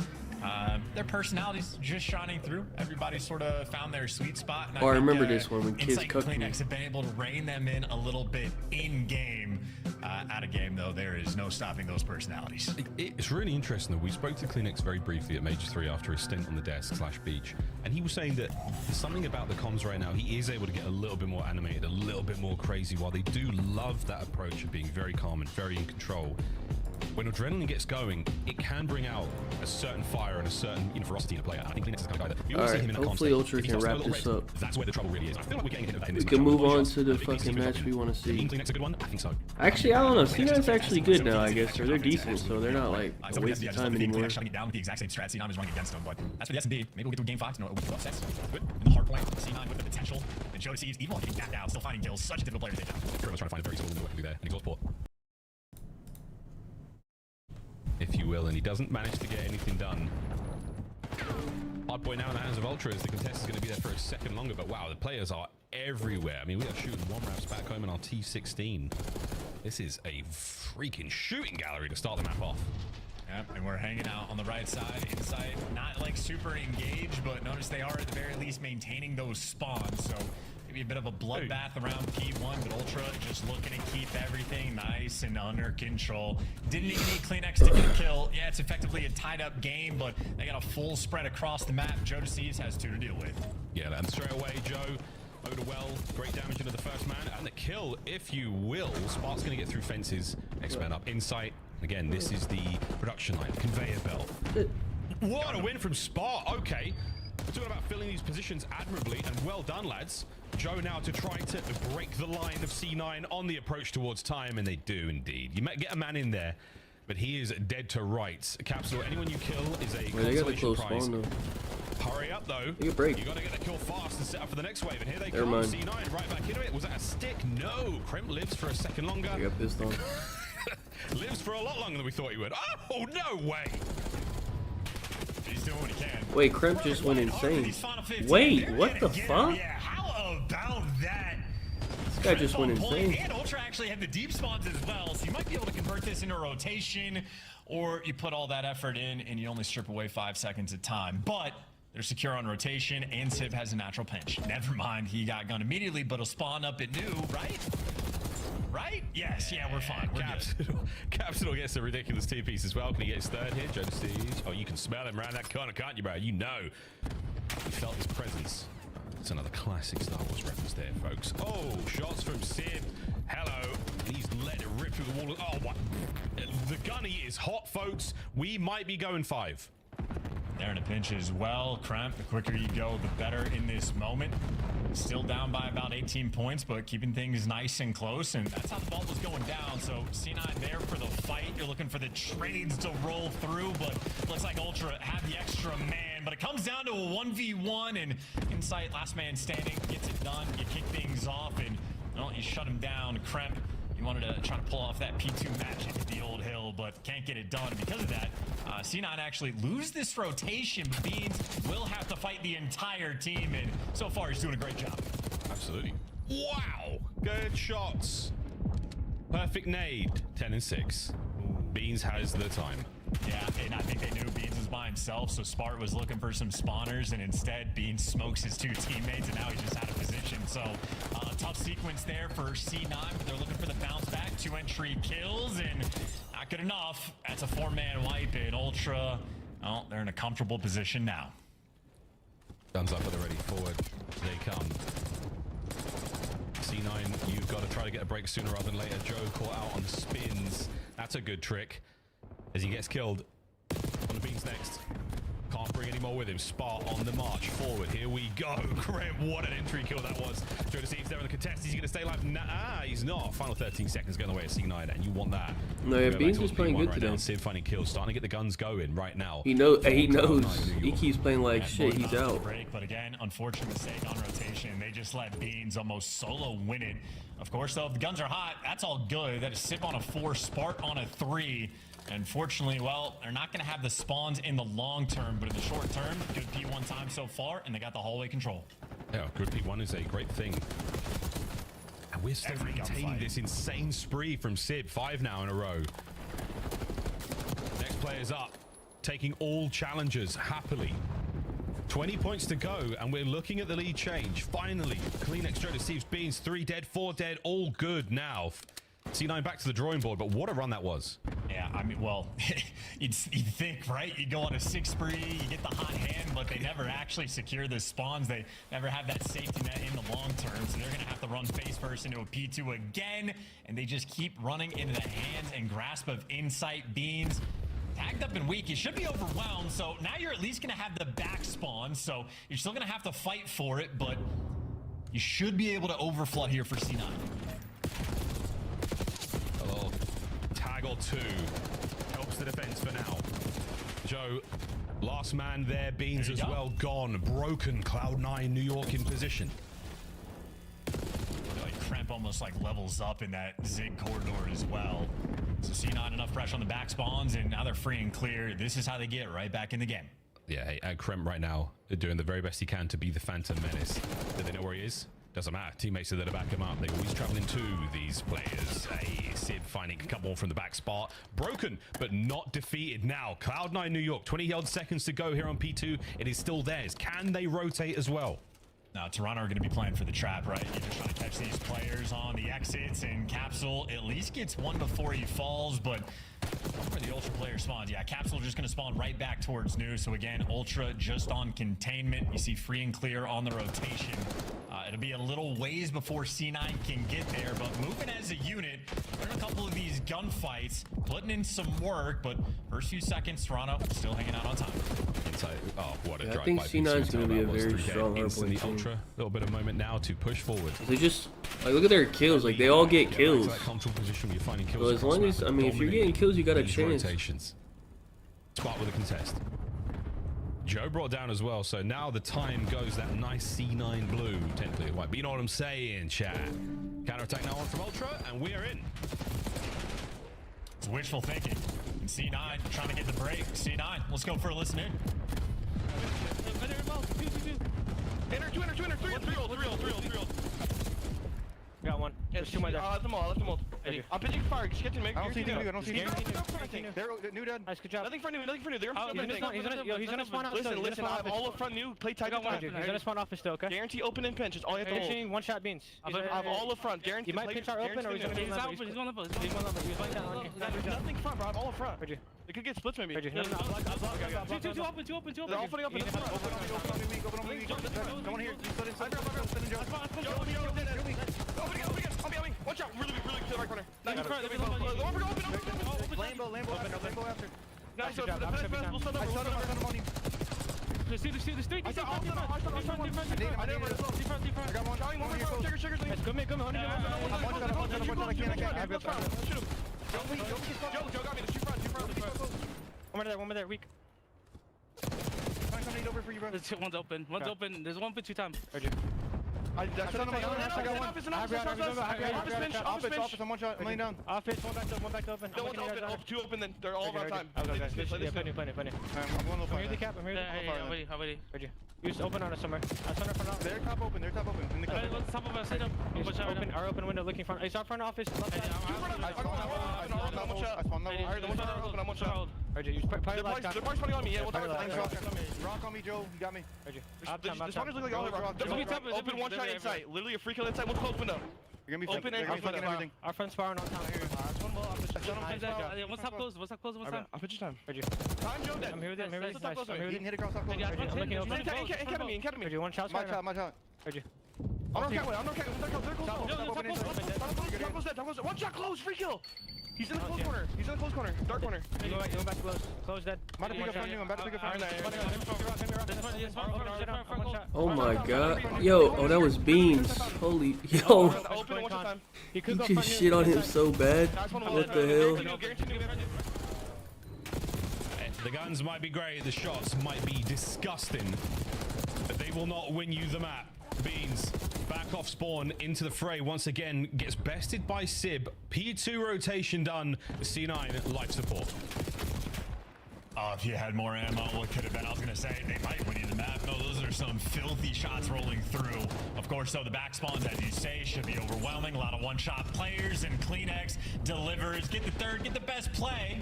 their personalities just shining through. Everybody sort of found their sweet spot. And I remember this one when kids Insight cooked and me. CleanX have been able to rein them in a little bit in game. Out of game, though, there is no stopping those personalities. It's really interesting that we spoke to CleanX very briefly at Major 3 after his stint on the desk/beach, and he was saying that there's something about the comms right now. He is able to get a little bit more animated, a little bit more crazy, while they do love that approach of being very calm and very in control. When adrenaline gets going, it can bring out a certain fire and a certain ferocity in a player. I think CleanX is the kind of guy that we always see him in a calm hopefully state. Ultra If he can starts to wrap go a this little up. red, that's where the trouble really is. I feel like we're getting a hit of that in this We can matchup. move on Yes, to the I think fucking he's a good match option. we want to Do you see. think CleanX a good one? I think so. Actually, I don't know. C9's actually good now, I guess. Or they're decent, so they're not like a waste of time anymore. Shutting it down with the exact same strat C9 is running against them, but that's for the S&D. Maybe we'll get through game 5 to know what we upsets. Good. In the hard point, C9 with the potential. And Joe sees even while getting backed out, still finding kills. Such a difficult player to take down. Pretty much trying to find a very simple window there, and he goes port, if you will, and he doesn't manage to get anything done. Hardpoint now in the hands of Ultra, as the contest is going to be there for a second longer, but wow, the players are everywhere. I mean, we are shooting one rounds back home in our T16. This is a freaking shooting gallery to start the map off. Yep, and we're hanging out on the right side, inside, not like super engaged, but notice they are at the very least maintaining those spawns, so maybe a bit of a bloodbath around P1, but Ultra just looking to keep everything nice and under control. Didn't even need CleanX to get a kill. Yeah, it's effectively a tied-up game, but they got a full spread across the map. Joe DeCease has 2 to deal with. Yeah, and straight away, Joe over to well, great damage into the first man, and the kill, if you will. Spark's going to get through fences. Next man up, Insight. Again, this is the production line, conveyor belt. What a win from Spark. Okay, we're talking about filling these positions admirably, and well done, lads. Joe now to try to break the line of C9 on the approach towards time, and they do indeed. You might get a man in there, but he is dead to rights. Capsule, anyone you kill is a consolation prize. Hurry up, though. You got to get the kill fast and set up for the next wave, and here they come. C9 right back into it. Was that a stick? No. Kremp lives for a second longer. I got pissed on. Lives for a lot longer than we thought he would. Oh, no way. He's doing what he can. Wait, Kremp just went insane. Wait, what the fuck? Yeah, how about that? This guy just went insane. And Ultra actually had the deep spawns as well, so you might be able to convert this into a rotation, or you put all that effort in and you only strip away 5 seconds of time. But they're secure on rotation, and Civ has a natural pinch. Never mind, he got gunned immediately, but he'll spawn up at new, right? Right? Yes, yeah, we're fine. We're good. Capsule gets a ridiculous T-piece as well. Can he get his third hit? Joe DeCease. Oh, you can smell him around that corner, can't you, bro? You know. You felt his presence. It's another classic Star Wars reference there, folks. Oh, shots from Sid. Hello. He's let it rip through the wall. Oh, what? The gunny is hot, folks. We might be going 5. They're in a pinch as well. Kremp, the quicker you go, the better in this moment. Still down by about 18 points, but keeping things nice and close, and that's how the ball was going down. So C9 there for the fight. You're looking for the trades to roll through, but looks like Ultra had the extra man. But it comes down to a 1v1, and Insight, last man standing, gets it done. You kick things off, and well, you shut him down. Kremp, you wanted to try to pull off that P2 match at the old hill, but can't get it done. And because of that, C9 actually lose this rotation, but Beans will have to fight the entire team, and so far he's doing a great job. Absolutely. Wow. Good shots. Perfect nade. 10 and 6. Beans has the time. Yeah, and I think they knew Beans was by himself, so Spart was looking for some spawners, and instead Beans smokes his 2 teammates, and now he's just out of position. So tough sequence there for C9, but they're looking for the bounce back. 2 entry kills, and not good enough. That's a 4-man wipe, and Ultra, well, they're in a comfortable position now. Guns up, but they're ready. Forward they come. C9, you've got to try to get a break sooner rather than later. Joe caught out on spins. That's a good trick. As he gets killed. On the Beans next. Can't can't bring any more with him. Spart on the march forward. Here we go. Krem, what an entry kill that was. Joe to see if they're in the contest. He's going to stay alive. Nah, he's not. Final 13 seconds going away at C9, and you want that. No, yeah, Beans is playing good today. Sid finding kills, starting to get the guns going right now. He knows. He keeps playing like shit. He's out. But again, unfortunate mistake on rotation. They just let Beans almost solo win it. Of course, though, if the guns are hot, that's all good. That is Sip on a 4, Spart on a 3. Unfortunately, well, they're not going to have the spawns in the long term, but in the short term, good P1 time so far, and they got the hallway control. Yeah, good P1 is a great thing. And we're still maintaining this insane spree from Sib. 5 now in a row. Next player's up, taking all challengers happily. 20 points to go, and we're looking at the lead change. Finally, clean extra deceives Beans. 3 dead, 4 dead, all good now. C9 back to the drawing board, but what a run that was. Yeah, I mean, well, you'd think, right? You go on a 6 spree, you get the hot hand, but they never actually secure the spawns. They never have that safety net in the long term, so they're going to have to run face first into a P2 again, and they just keep running into the hands and grasp of Insight. Beans tagged up and weak. You should be overwhelmed, so now you're at least going to have the back spawn, so you're still going to have to fight for it, but you should be able to overflood here for C9. A little tag or 2 helps the defense for now. Joe, last man there. Beans as well gone. Broken. Cloud9 New York in position. Like Kremp almost like levels up in that Zig corridor as well. So C9 enough pressure on the back spawns, and now they're free and clear. This is how they get right back in the game. Yeah, hey, Kremp right now doing the very best he can to be the Phantom Menace. Do they know where he is? Doesn't matter. Teammates are there to back him up. They always travel into these players. Hey, Sid finding a couple more from the back spot. Broken, but not defeated now. Cloud9 New York, 20-odd seconds to go here on P2. It is still theirs. Can they rotate as well? Now, Toronto are going to be playing for the trap, right? You're just trying to catch these players on the exits, and Capsule at least gets one before he falls, but where the Ultra player spawns, yeah, Capsule just going to spawn right back towards New. So again, Ultra just on containment. You see free and clear on the rotation. It'll be a little ways before C9 can get there, but moving as a unit, we're in a couple of these gunfights, putting in some work, but first few seconds, Toronto still hanging out on time. Inside. Oh, what a drive. I think C9 is going to be a very strong Hardpoint team. Ultra, a little bit of moment now to push forward. They just, like, look at their kills. Like, they all get kills. Position where you're finding kills. So as long as, I mean, if you're getting kills, you got a chance. Rotations. Spot with a contest. Joe brought down as well, so now the time goes that nice C9 blue, technically white. But you know what I'm saying, chat. Counter-attack now on from Ultra, and we are in. It's wishful thinking. And C9 trying to get the break. C9, let's go for a listen in. Enter, 3 ult. Got one. There's 2 more there. Left them all. I'm pitching fire. Just get to me. I don't see anything. They're new dead. Nice, good job. Nothing for new. They're he's gonna spawn off. Listen, I have all up front new. Play tight. He's gonna spawn off still, okay? Guarantee open and pinch. It's all you have to hold. One shot Beans. I have all up front. Guarantee. He might pinch our open, or he's gonna He's on level. He's going down. Nothing front, bro. I have all up front. It could get splits maybe. Two open. They're all fighting up in the front. Open on me. No one here. You split inside. Open. Watch out. Really to the right corner. Lambo after. Guys, so for the fence, we'll send them on you. See the street. I got one. Checkers. Come here. Joe got me. The shoot front. One more there. Weak. Somebody over for you, bro. One's open. There's one for 2 times. I got one. Office. I'm one shot. I'm laying down. Office. One back open. No one's open. 2 open. Then they're all around time. Plenty. I'm going to I'm here the cap. I'm ready. You just open on us somewhere. They're top open. In the cup. Top of us. Our open window looking front. It's our front office. I'm one shot. RJ, you probably last They're spawning on me. Yeah, rock on me, Joe. You got me. The spawners look like all rock. Open one shot inside. Literally a free kill inside. One close window. You're gonna be open and everything. Our friend's firing on top here. What's up close? I'm pitching time. Time, Joe dead. I'm here with you. He can hit across top close. I'm looking open. Academy. One shot. My shot. I'm not catway. They're close. Top close dead. One shot close. Free kill. He's in the close corner. He's in the close corner. Dark corner. You go back close. Close dead. I'm about to pick up on you. I'm about to pick up on you. Oh my god. Yo, oh that was Beans. Holy yo. You just shit on him so bad. What the hell? The guns might be great, the shots might be disgusting, but they will not win you the map. Beans back off spawn into the fray once again, gets bested by Sib. P2 rotation done. C9 life support. If you had more ammo, what could have been? I was gonna say they might win you the map. No, those are some filthy shots rolling through. Of course, though, the back spawns, as you say, should be overwhelming. A lot of one-shot players, and Kleenex delivers. Get the third, get the best play.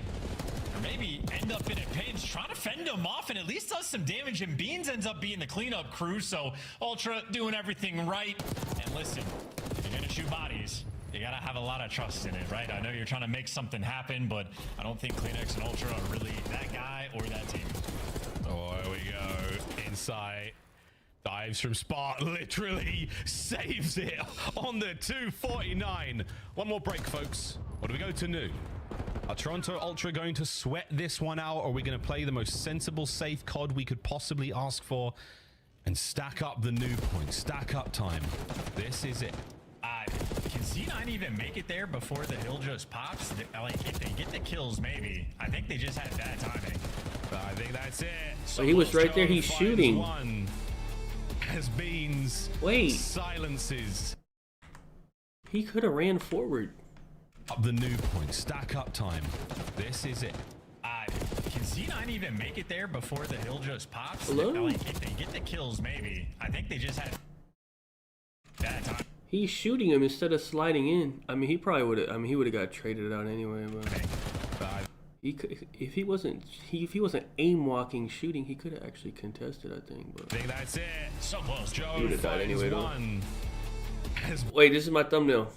Or maybe end up in a pinch, trying to fend him off and at least does some damage, and Beans ends up being the cleanup crew, so Ultra doing everything right. And listen, if you're gonna shoot bodies, you gotta have a lot of trust in it, right? I know you're trying to make something happen, but I don't think Kleenex and Ultra are really that guy or that team. Oh, here we go. Insight. Dives from Spot, literally saves it on the 249. One more break, folks. What do we go to new? Are Toronto Ultra going to sweat this one out, or are we going to play the most sensible, safe COD we could possibly ask for and stack up the new points, stack up time? This is it. Can C9 even make it there before the hill just pops? Like, if they get the kills, maybe. I think they just had bad timing. I think that's it. So he was right there. He's shooting. One has Beans. Wait. Silences. He could have ran forward. Up the new point, stack up time. This is it. Can C9 even make it there before the hill just pops? Hello? Like, if they get the kills, maybe. I think they just had bad time. He's shooting him instead of sliding in. I mean, he probably would have. I mean, he would have got traded out anyway. But he could, if he wasn't aim walking shooting, he could have actually contested. I think. But I think that's it. So close, Joe. He would have died anyway, though. One. Wait, this is my thumbnail.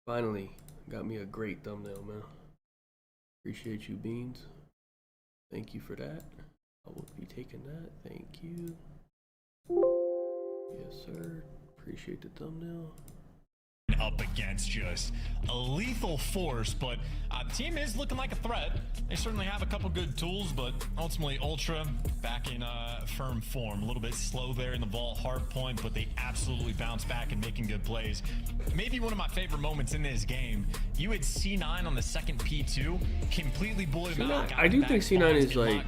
Finally, got me a great thumbnail, man. Appreciate you, Beans. Thank you for that. I will be taking that. Thank you. Yes, sir. Appreciate the thumbnail. Up against just a lethal force, but the team is looking like a threat. They certainly have a couple good tools, but ultimately Ultra back in firm form. A little bit slow there in the vault, Hardpoint, but they absolutely bounce back and making good plays. Maybe one of my favorite moments in this game, you had C9 on the second P2, completely bullied him out. I do think C9 is like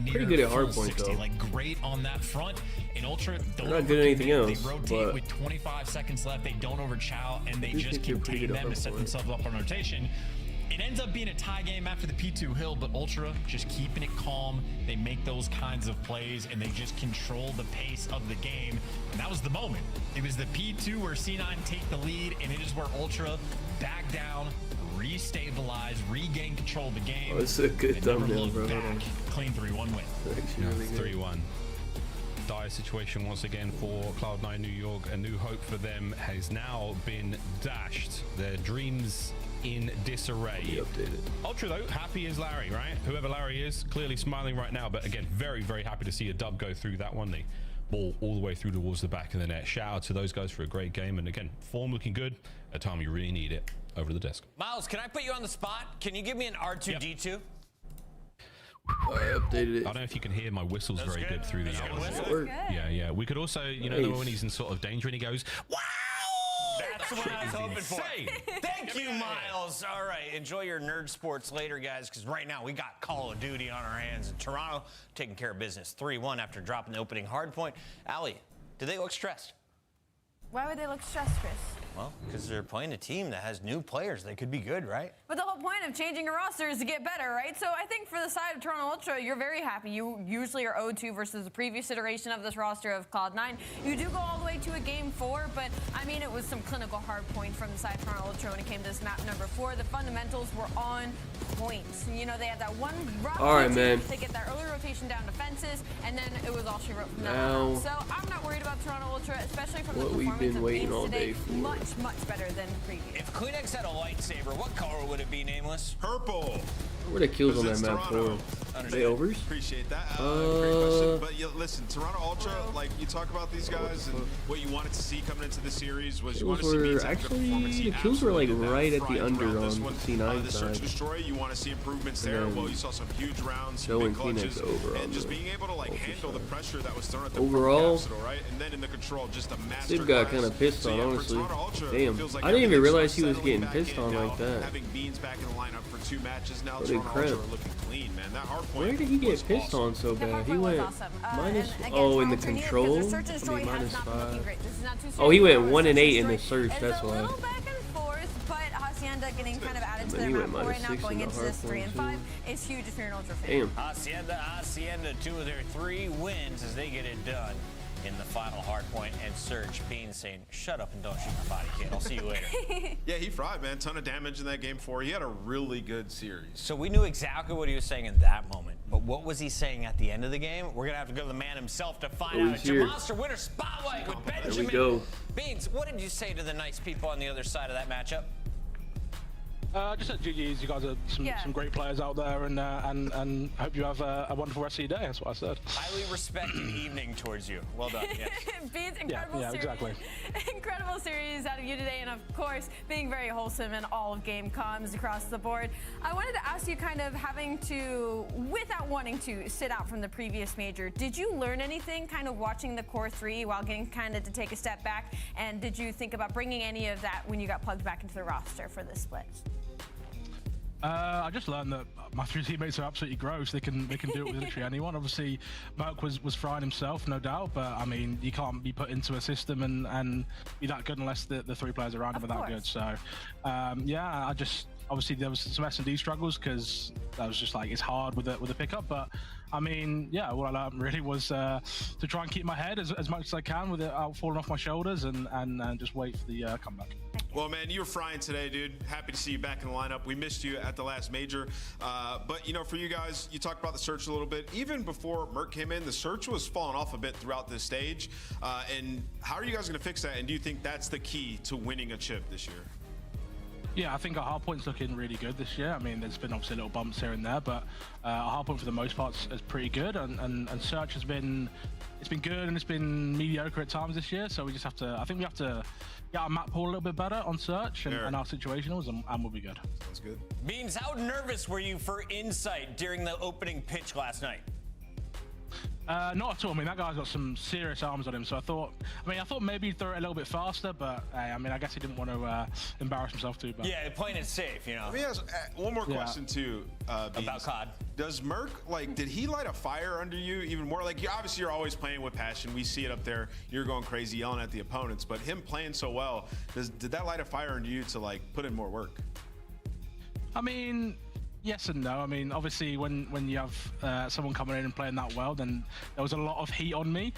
pretty good at Hardpoint, though. Like great on that front. In Ultra, they're not good at anything else. They rotate with 25 seconds left. They don't overchow, and they just contain them to set themselves up on rotation. It ends up being a tie game after the P2 hill, but Ultra just keeping it calm. They make those kinds of plays, and they just control the pace of the game. And that was the moment. It was the P2 where C9 take the lead, and it is where Ultra back down, restabilize, regain control of the game. Oh, it's a good thumbnail, bro. Clean 3-1 win. Really 3-1. Dire situation once again for Cloud9 New York. A new hope for them has now been dashed. Their dreams in disarray. Ultra though, happy as Larry, right? Whoever Larry is, clearly smiling right now. But again, very, very happy to see a dub go through that one. The ball all the way through towards the back of the net. Shout out to those guys for a great game. And again, form looking good. A time you really need it. Over to the desk. Miles, can I put you on the spot? Can you give me an R2D2? Yep. I updated it. I don't know if you can hear my whistles very good through the hours. Yeah. We could also, you know, when he's in sort of danger and he goes, wow! That's what I was hoping for. Thank you, Miles. All right, enjoy your nerd sports later, guys, because right now we got Call of Duty on our hands. And Toronto taking care of business 3-1 after dropping the opening Hardpoint. Allie, do they look stressed? Why would they look stressed, Chris? Well, because they're playing a team that has new players. They could be good, right? But the whole point of changing a roster is to get better, right? So I think for the side of Toronto Ultra, you're very happy. You usually are 0-2 versus the previous iteration of this roster of Cloud9. You do go all the way to a game 4, but I mean, it was some clinical hard point from the side of Toronto Ultra when it came to this map number 4. The fundamentals were on point. You know, they had that one rock to get that early rotation down defenses, and then it was all she wrote from that on. So I'm not worried about Toronto Ultra, especially from the performance of games today. Much better than previous. If Kleenex had a lightsaber, what color would it be, Nameless? Purple. What are the kills on that map for? They overs? Appreciate that. Great question. But yeah, listen, Toronto Ultra, like you talk about these guys and what you wanted to see coming into the series was you want to see Beans have good performance. The kills were like right at the under on C9 the side. Search Destroy, you want to see improvements there. Well, you saw some huge rounds, some big clutches, and just being able to like handle the pressure that was thrown at the overall, Capsule, right? And then in the control, just a master. Steve got kind of pissed on, honestly. Damn, I didn't even realize he was getting pissed on like that. Having Beans back in the lineup for 2 matches now, Holy Toronto crap. Ultra are looking clean, man. That Hardpoint. Where did he get pissed on so bad? He went minus. Oh, in the control. I mean, -5. Oh, he went 1 and 8 in the search. That's why. But Hacienda getting kind of added to their map pool right now, going into this 3 and 5 is huge if you're an Ultra fan. Damn. Hacienda, 2 of their 3 wins as they get it done in the final Hardpoint and Surge. Beans saying, shut up and don't shoot my body, kid. I'll see you later. Yeah, he fried, man. Ton of damage in that game 4. He had a really good series. So we knew exactly what he was saying in that moment. But what was he saying at the end of the game? We're going to have to go to the man himself to find out. It's your Monster Winner Spotlight with Benjamin. There we go. Beans, what did you say to the nice people on the other side of that matchup? Just said GG's. You guys are some great players out there, and hope you have a wonderful rest of your day. That's what I said. Highly respected evening towards you. Well done. Yes. Beans, incredible series. Exactly. Incredible series out of you today, and of course, being very wholesome in all of game comms across the board. I wanted to ask you, kind of having to, without wanting to, sit out from the previous major. Did you learn anything, kind of watching the core 3 while getting kind of to take a step back? And did you think about bringing any of that when you got plugged back into the roster for this split? I just learned that my 3 teammates are absolutely gross. They can do it with literally anyone. Obviously, Merc was frying himself, no doubt. But I mean, you can't be put into a system and be that good unless the 3 players around him are that good. So, yeah, I just obviously there was some S&D struggles because that was just like it's hard with the pickup. But I mean, yeah, what I learned really was to try and keep my head as much as I can with it out falling off my shoulders and just wait for the comeback. Well, man, you were frying today, dude. Happy to see you back in the lineup. We missed you at the last major. But, you know, for you guys, you talked about the search a little bit. Even before Merc came in, the search was falling off a bit throughout this stage. And how are you guys going to fix that? And do you think that's the key to winning a chip this year? Yeah, I think our hardpoint's looking really good this year. I mean, there's been obviously little bumps here and there, but our hardpoint for the most part is pretty good, and search has been good and it's been mediocre at times this year. So we just have to, I think we have to get our map pool a little bit better on search and our situationals, and we'll be good. Sounds good. Beans, how nervous were you for Insight during the opening pitch last night? Not at all. I mean, that guy's got some serious arms on him, so I thought maybe he'd throw it a little bit faster, but I mean, I guess he didn't want to embarrass himself too bad. Yeah, playing it safe, you know. Let me ask one more question too, Beans. About COD. Does Merc, like, did he light a fire under you even more? Like, obviously you're always playing with passion. We see it up there. You're going crazy yelling at the opponents, but him playing so well, did that light a fire under you to like put in more work? I mean, yes and no. I mean, obviously, when you have someone coming in and playing that well, then there was a lot of heat on me.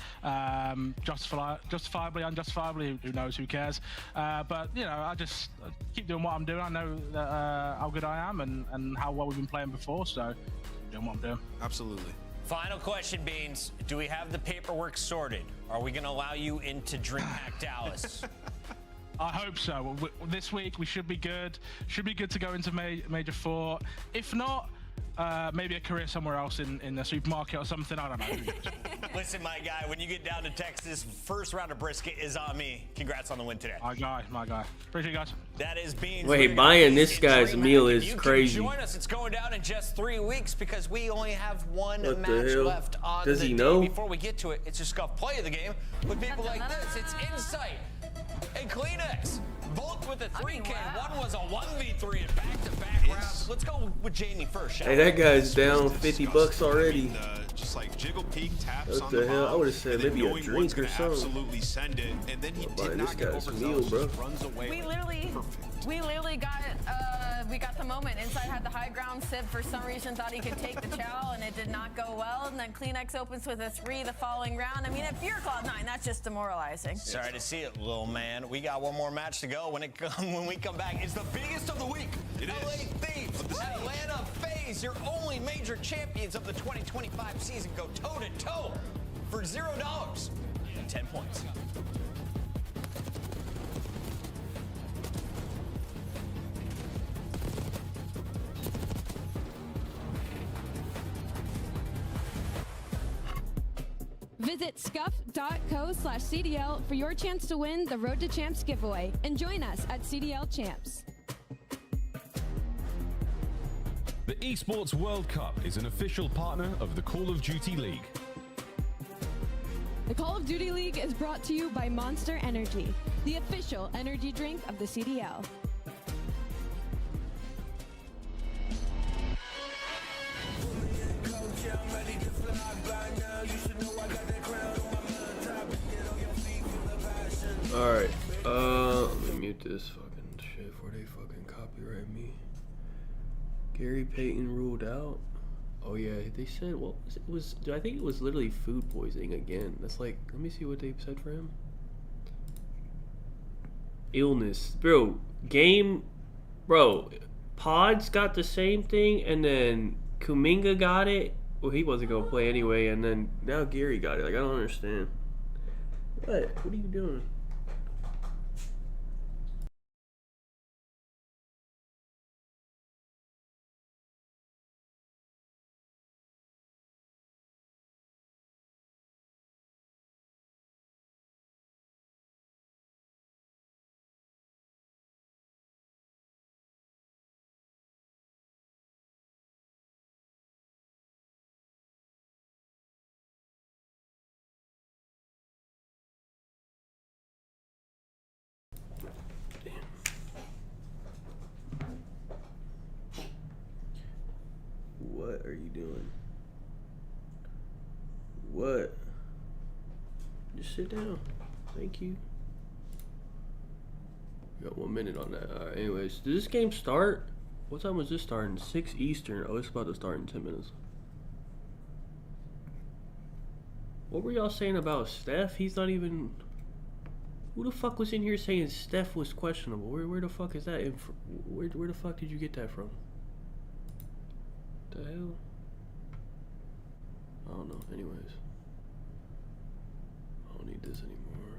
Justifiably, unjustifiably, who knows, who cares? But, you know, I just keep doing what I'm doing. I know that, how good I am and how well we've been playing before, so doing what I'm doing. Absolutely. Final question, Beans. Do we have the paperwork sorted? Are we going to allow you into DreamHack Dallas? I hope so. This week we should be good. Should be good to go into Major 4. If not, maybe a career somewhere else in a supermarket or something. I don't know. Listen, my guy, when you get down to Texas, first round of brisket is on me. Congrats on the win today. My guy. Appreciate you guys. That is Beans. Wait, buying this guy's meal is crazy. Join us. It's going down in just 3 weeks because we only have one match left on Does the he day. know? Before we get to it, it's just Scuff play of the game with people like this. It's Insight and Kleenex, both with a 3K. One was a 1v3 in back-to-back rounds. Let's go with Jamie first. Hey, that guy's down $50 already. Just like jiggle peek taps what on the the hell? bomb, I would have said maybe a drink or something. Absolutely send it, and then he did This not get guy's overzealous. meal, bro. Just runs away. We literally got the moment. Inside had the high ground. Sib for some reason thought he could take the chow, and it did not go well. And then Kleenex opens with a 3 the following round. I mean, if you're Cloud9, that's just demoralizing. Sorry to see it, little man. We got one more match to go. When we come back, it's the biggest of the week. It LA is. Thieves, Atlanta FaZe, your only major champions of the 2025 season, go toe-to-toe for $0 and 10 points. Visit scuff.co/CDL for your chance to win the Road to Champs giveaway and join us at CDL Champs. The Esports World Cup is an official partner of the Call of Duty League. The Call of Duty League is brought to you by Monster Energy, the official energy drink of the CDL. Alright, let me mute this fucking shit before they fucking copyright me. Gary Payton ruled out. Oh yeah, they said, what was it? I think it was literally food poisoning again. That's like, let me see what they said for him. Illness. Bro, Pods got the same thing, and then Kuminga got it. Well, he wasn't gonna play anyway, and then now Gary got it. Like, I don't understand. What are you doing? What are you doing? What? Just sit down. Thank you. Got 1 minute on that. Alright, anyways, did this game start? What time was this starting? 6 Eastern. Oh, it's about to start in 10 minutes. What were y'all saying about Steph? He's not even... Who the fuck was in here saying Steph was questionable? Where the fuck is that? Where the fuck did you get that from? The hell? I don't know. Anyways, I don't need this anymore.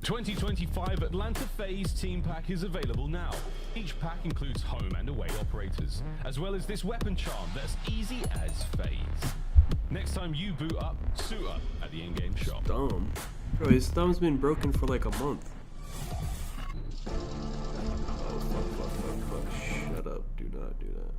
2025 Atlanta FaZe Team Pack is available now. Each pack includes home and away operators, as well as this weapon charm that's easy as FaZe. Next time you boot up, suit up at the in-game shop. Thumb? Bro, his thumb's been broken for like a month. Oh, fuck. Shut up. Do not do that.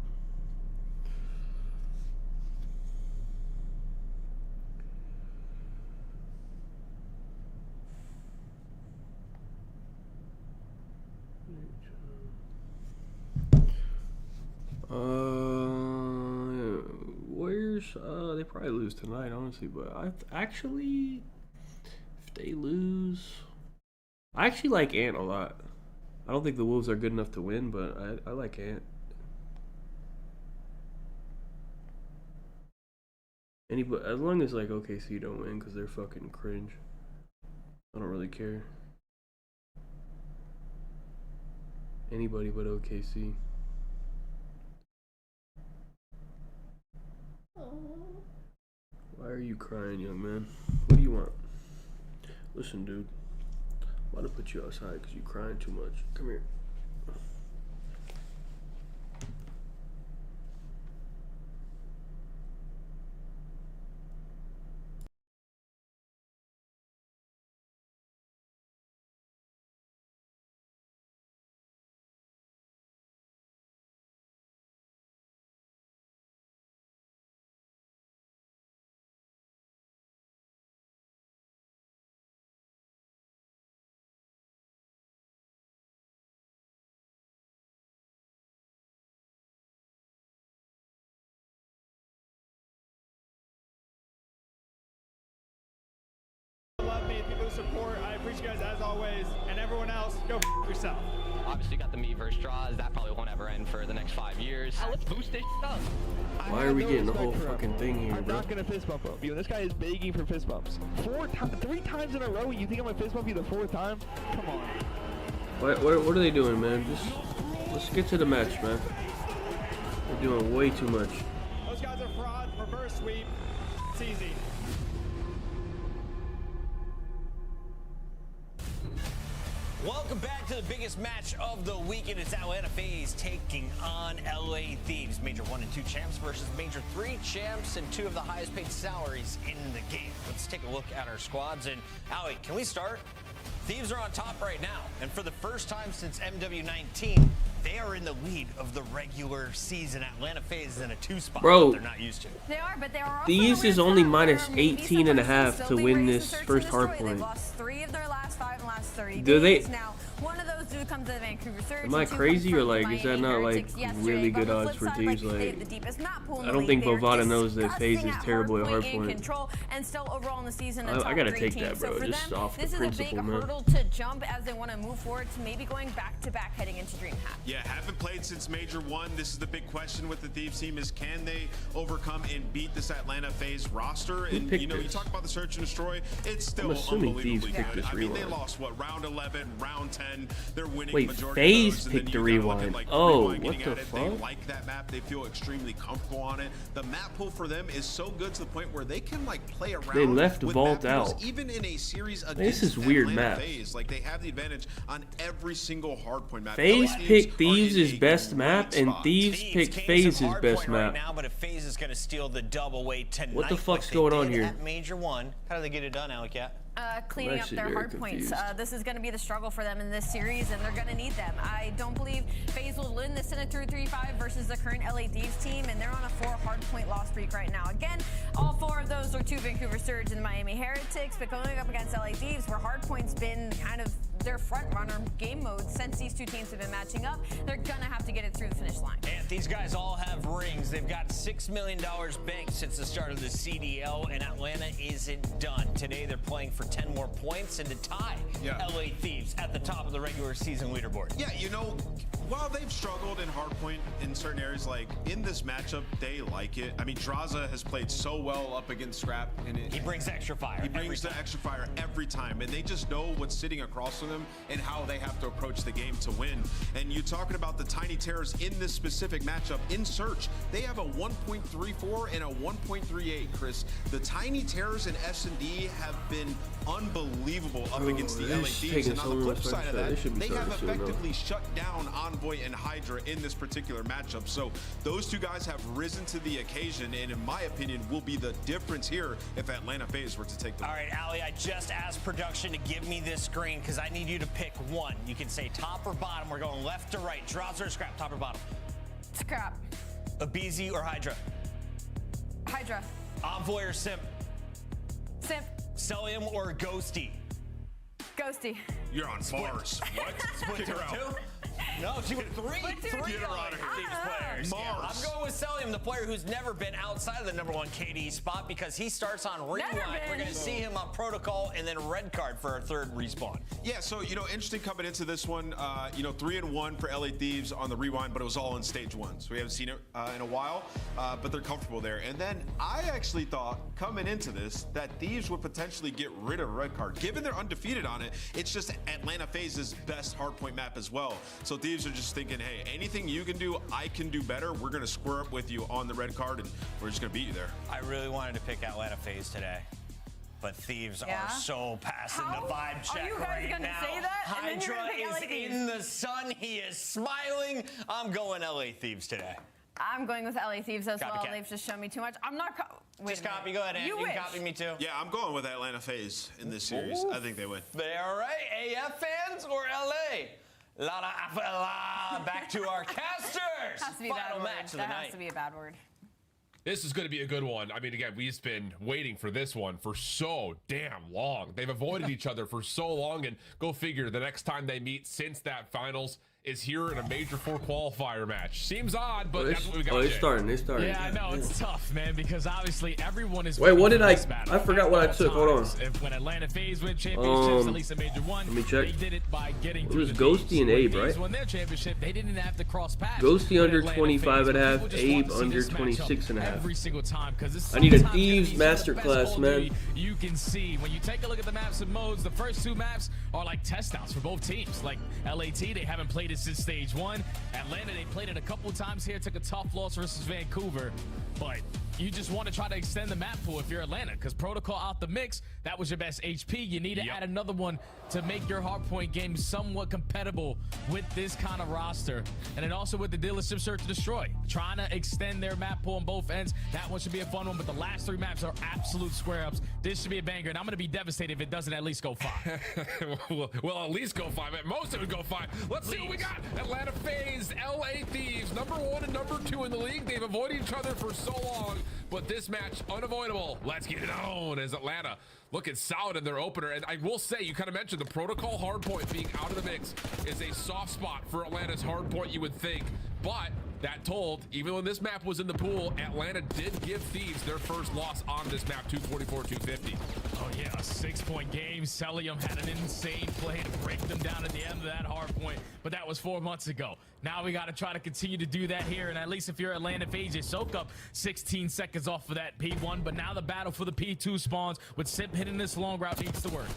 Warriors, they probably lose tonight, honestly, but if they lose, I actually like Ant a lot. I don't think the Wolves are good enough to win, but I like Ant. Anybody, as long as like OKC don't win because they're fucking cringe, I don't really care. Anybody but OKC. Why are you crying, young man? What do you want? Listen, dude. I'm about to put you outside because you're crying too much. Come here. Love me, people who support. I appreciate you guys as always. And everyone else, go f yourself. Obviously got the me versus draws. That probably won't ever end for the next 5 years. Let's boost this up. Why are we getting the whole fucking thing here, I'm bro? not gonna fist bump you. This guy is begging for fist bumps. 3 times in a row. You think I'm gonna fist bump you the 4th time? Come on. What are they doing, man? Let's get to the match, man. They're doing way too much. Those guys are fraud. Reverse sweep. It's easy. Welcome back to the biggest match of the weekend. It's Atlanta FaZe taking on LA Thieves. Major 1 and 2 champs versus Major 3 champs and 2 of the highest paid salaries in the game. Let's take a look at our squads. And Ali, can we start? Thieves are on top right now. And for the first time since MW19, they are in the lead of the regular season. Atlanta FaZe is in a 2 spot that they're not used to. They are, but they are. Thieves is only minus 18.5 to win this first hardpoint. They've lost 3 of their last 5 and last 30 Do they? days. Now, one of those do come to the Vancouver Surge. Am I crazy or like is that not like really good odds for Thieves? Like I don't think Bovada knows that FaZe is terrible at hardpoint. And still overall in the season, I gotta take that, bro. Just off the principle, man. This is a big hurdle to jump as they want to move forward to maybe going back to back heading into DreamHack. Yeah, haven't played since Major 1. This is the big question with the Thieves team is can they overcome and beat this Atlanta FaZe roster? And you know, you talk about the search and destroy, it's still unbelievably good. I mean, they lost what, round 11, round 10. They're winning majority FaZe of those. picked the rewind. Oh, what the fuck? They like that map. They feel extremely comfortable on it. The map pool for them is so good to the point where they can like play around. They left with Vault map pools, out. even in a series against This is weird Atlanta map. FaZe. Like they have the advantage on every single hardpoint map. FaZe picked Thieves' best map, and Thieves picked FaZe's best map. Right now, but if FaZe is going to steal the double way tonight, What the fuck's going on here? At Major 1, how do they get it done, Alec? Cleaning up their hard points. This is going to be the struggle for them in this series, and they're going to need them. I don't believe FaZe will win this in a 3-3-5 versus the current LA Thieves team, and they're on a 4 hard point loss streak right now. Again, all 4 of those are 2 Vancouver Surge and Miami Heretics, but going up against LA Thieves, where hard point's been kind of their front runner game mode since these 2 teams have been matching up, they're gonna have to get it through the finish line. And these guys all have rings. They've got $6 million banked since the start of the CDL, and Atlanta isn't done. Today they're playing for 10 more points and to tie LA Thieves at the top of the regular season leaderboard. Yeah, you know, while they've struggled in hardpoint in certain areas, like in this matchup, they like it. I mean, Draza has played so well up against Scrap, and he brings extra fire. He brings the extra fire every time, and they just know what's sitting across from them and how they have to approach the game to win. And you're talking about the Tiny Terrors in this specific matchup in Search. They have a 1.34 and a 1.38, Chris. The Tiny Terrors in S&D have been unbelievable up against the LA Thieves, and on the flip side of that, they have effectively shut down Envoy and Hydra in this particular matchup. So those 2 guys have risen to the occasion, and in my opinion will be the difference here if Atlanta FaZe were to take the All right, Ali, I just asked production to give me this screen because I need you to pick one. You can say top or bottom. We're going left to right. Draws or Scrap, top or bottom? Scrap. Abizi or Hydra? Hydra. Envoy or Simp? Simp. Celium or Ghosty? Ghosty. You're on bars. What? Split Kick her out. No, she went 3 Get her out of here. Thieves players. Mars. Yeah, I'm going with Celium, the player who's never been outside of the #1 KD spot because he starts on Rewind. We're going to see him on Protocol and then Red Card for our 3rd respawn. Yeah, so, you know, interesting coming into this one, you know, 3-1 for LA Thieves on the Rewind, but it was all in stage 1. So we haven't seen it in a while, but they're comfortable there. And then I actually thought coming into this that Thieves would potentially get rid of Red Card. Given they're undefeated on it, it's just Atlanta FaZe's best hardpoint map as well. So Thieves are just thinking, hey, anything you can do, I can do better. We're going to square up with you on the Red Card, and we're just going to beat you there. I really wanted to pick Atlanta FaZe today, but Thieves are so passing the vibe check Are you guys right gonna now. say that? And then you're Hydra gonna is pick LA Thieves. in the sun. He is smiling. I'm going LA Thieves today. I'm going with LA Thieves as well. Copycat. They've just shown me too much. I'm not. Just copy. Go ahead, Ant. You can copy me too. Yeah, I'm going with Atlanta FaZe in this series. I think they win. All right, AF fans or LA? Back to our casters. Has to be a bad Final word. match of the That night. has to be a bad word. This is going to be a good one. I mean, again, we've been waiting for this one for so damn long. They've avoided each other for so long, and go figure, the next time they meet since that finals is here in a Major 4 qualifier match. Seems odd, but that's what we got. Oh, they're starting. Yeah, I know. It's tough, man, because obviously everyone is. Wait, what did I? this battle I forgot what I took. Hold on. If when Atlanta FaZe win championships, at least in Major 1, let me check. they did it by getting It through was the Ghosty Thieves. and When Abe, Thieves right? won their championship, they didn't have to cross paths. Ghosty with under Atlanta 25 FaZe. and a half, People just Abe want to see under this matchup 26 and a half. every single time, because this I need a sometimes Thieves can be some of the best masterclass, Call of man. Duty you can see when you take a look at the maps and modes. The first 2 maps are like test outs for both teams. Like LAT, they haven't played undefeated since stage 1. Atlanta, they played it a couple times here, took a tough loss versus Vancouver, but you just want to try to extend the map pool if you're Atlanta, because Protocol out the mix, that was your best HP. You need to add another one to make your Hardpoint game somewhat compatible with this kind of roster. And then also with the dealership Search and Destroy, trying to extend their map pool on both ends. That one should be a fun one, but the last 3 maps are absolute square ups. This should be a banger, and I'm going to be devastated if it doesn't at least go 5. well, at least go 5. At most, it would go 5. Let's see what we got. Atlanta FaZe, LA Thieves, #1 and #2 in the league. They've avoided each other for so long, but this match, unavoidable. Let's get it on as Atlanta looking solid in their opener. And I will say, you kind of mentioned the Protocol Hardpoint being out of the mix is a soft spot for Atlanta's Hardpoint, you would think. But that told, even when this map was in the pool, Atlanta did give Thieves their first loss on this map, 244-250. Oh yeah, a 6-point game. Celium had an insane play to break them down at the end of that Hardpoint, but that was 4 months ago. Now we got to try to continue to do that here, and at least if you're Atlanta FaZe, you soak up 16 seconds off of that P1, but now the battle for the P2 spawns with Sip hitting this long route needs to work.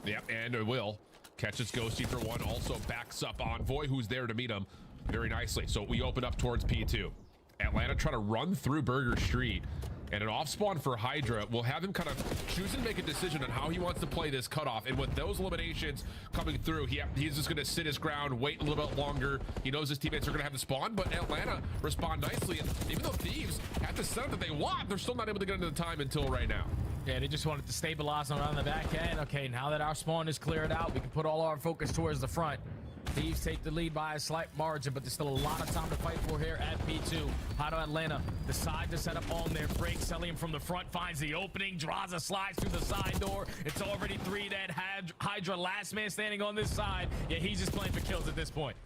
Yep, and it will. Catches Ghosty for 1, also backs up Envoy, who's there to meet him very nicely. So we open up towards P2. Atlanta trying to run through Burger Street, and an off spawn for Hydra will have him kind of choose and make a decision on how he wants to play this cutoff. And with those eliminations coming through, he's just going to sit his ground, wait a little bit longer. He knows his teammates are going to have the spawn, but Atlanta respond nicely. And even though Thieves have the setup that they want, they're still not able to get into the time until right now. Yeah, they just wanted to stabilize on the back end. Okay, now that our spawn is cleared out, we can put all our focus towards the front. Thieves take the lead by a slight margin, but there's still a lot of time to fight for here at P2. How do Atlanta decide to set up on their break? Celium from the front finds the opening. Draza slides through the side door. It's already 3 dead. Hydra, last man standing on this side. Yeah, he's just playing for kills at this point.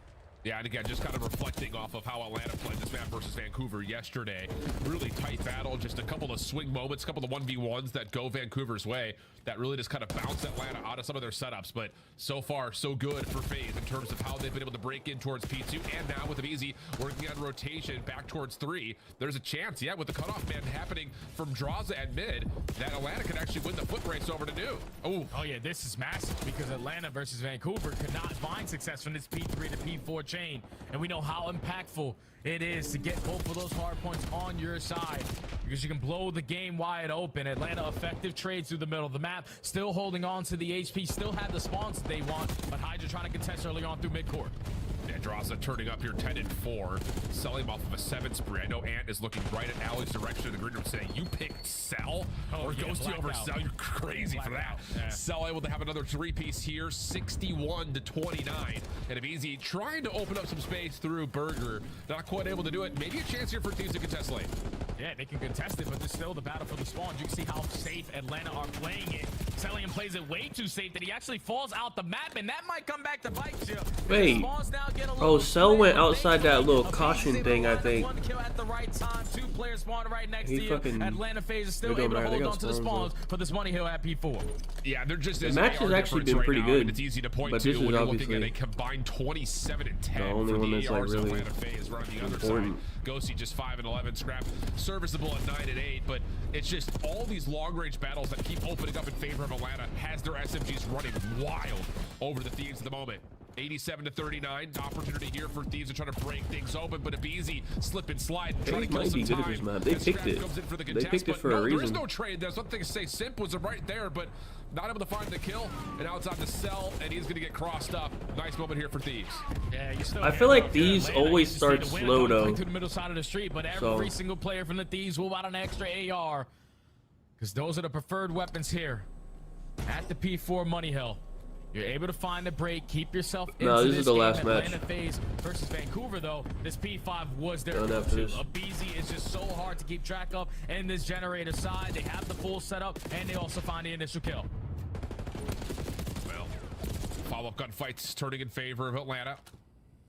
Yeah, and again, just kind of reflecting off of how Atlanta played this map versus Vancouver yesterday. Really tight battle, just a couple of swing moments, a couple of 1v1s that go Vancouver's way that really just kind of bounce Atlanta out of some of their setups. But so far, so good for FaZe in terms of how they've been able to break in towards P2, and now with Easy working on rotation back towards 3. There's a chance, yeah, with the cutoff man happening from Draza at mid, that Atlanta could actually win the foot race over to New. Oh yeah, this is massive because Atlanta versus Vancouver could not find success from this P3 to P4 chain, and we know how impactful it is to get both of those hard points on your side because you can blow the game wide open. Atlanta effective trades through the middle of the map, still holding on to the HP, still have the spawns that they want, but Hydra trying to contest early on through midcourt. Yeah, Draza turning up here 10-4, selling off of a 7 spree. I know Ant is looking right at Allie's direction in the green room saying, you picked Cell? Or Ghosty over Cell? You're crazy for that. Yeah. Cell able to have another 3-piece here, 61-29. And Easy trying to open up some space through Burger. Not quite able to do it. Maybe a chance here for Thieves to contest lane. Yeah, they can contest it, but there's still the battle for the spawns. You can see how safe Atlanta are playing it. Celium plays it way too safe that he actually falls out the map, and that might come back to bite you. Wait. Oh, Cell went outside that little caution thing, I think. One kill at the right time. 2 players spawned right next to you. Fucking, Atlanta FaZe is still able to hold on to the spawns for this money hill at P4. Yeah, they're just the match has actually been pretty good. And it's easy to point to when you're looking at a combined 27-10 the only for one the that's ARs like really Atlanta FaZe running the other side. Ghosty just 5-11, Scrap serviceable at 9-8, but it's just all these long-range battles that keep opening up in favor of Atlanta has their SMGs running wild over the Thieves at the moment. 87-39, opportunity here for Thieves to try to break things open, but Easy slip and slide, trying to kill some time. They picked it. They picked it for a reason. There is no trade. There's nothing to say. Simp was right there, but not able to find the kill, and now it's on the Cell, and he's going to get crossed up. Nice moment here for Thieves. Yeah, I feel like Thieves always start slow though. To the middle side of the street, but every single player from the Thieves will out an extra AR, because those are the preferred weapons here at the P4 Money Hill. You're able to find the break, keep yourself into this is the last match. Atlanta FaZe versus Vancouver, though, this P5 was their go-to. Abizi is just so hard to keep track of in this generator side. They have the full setup, and they also find the initial kill. Well, follow-up gunfights turning in favor of Atlanta.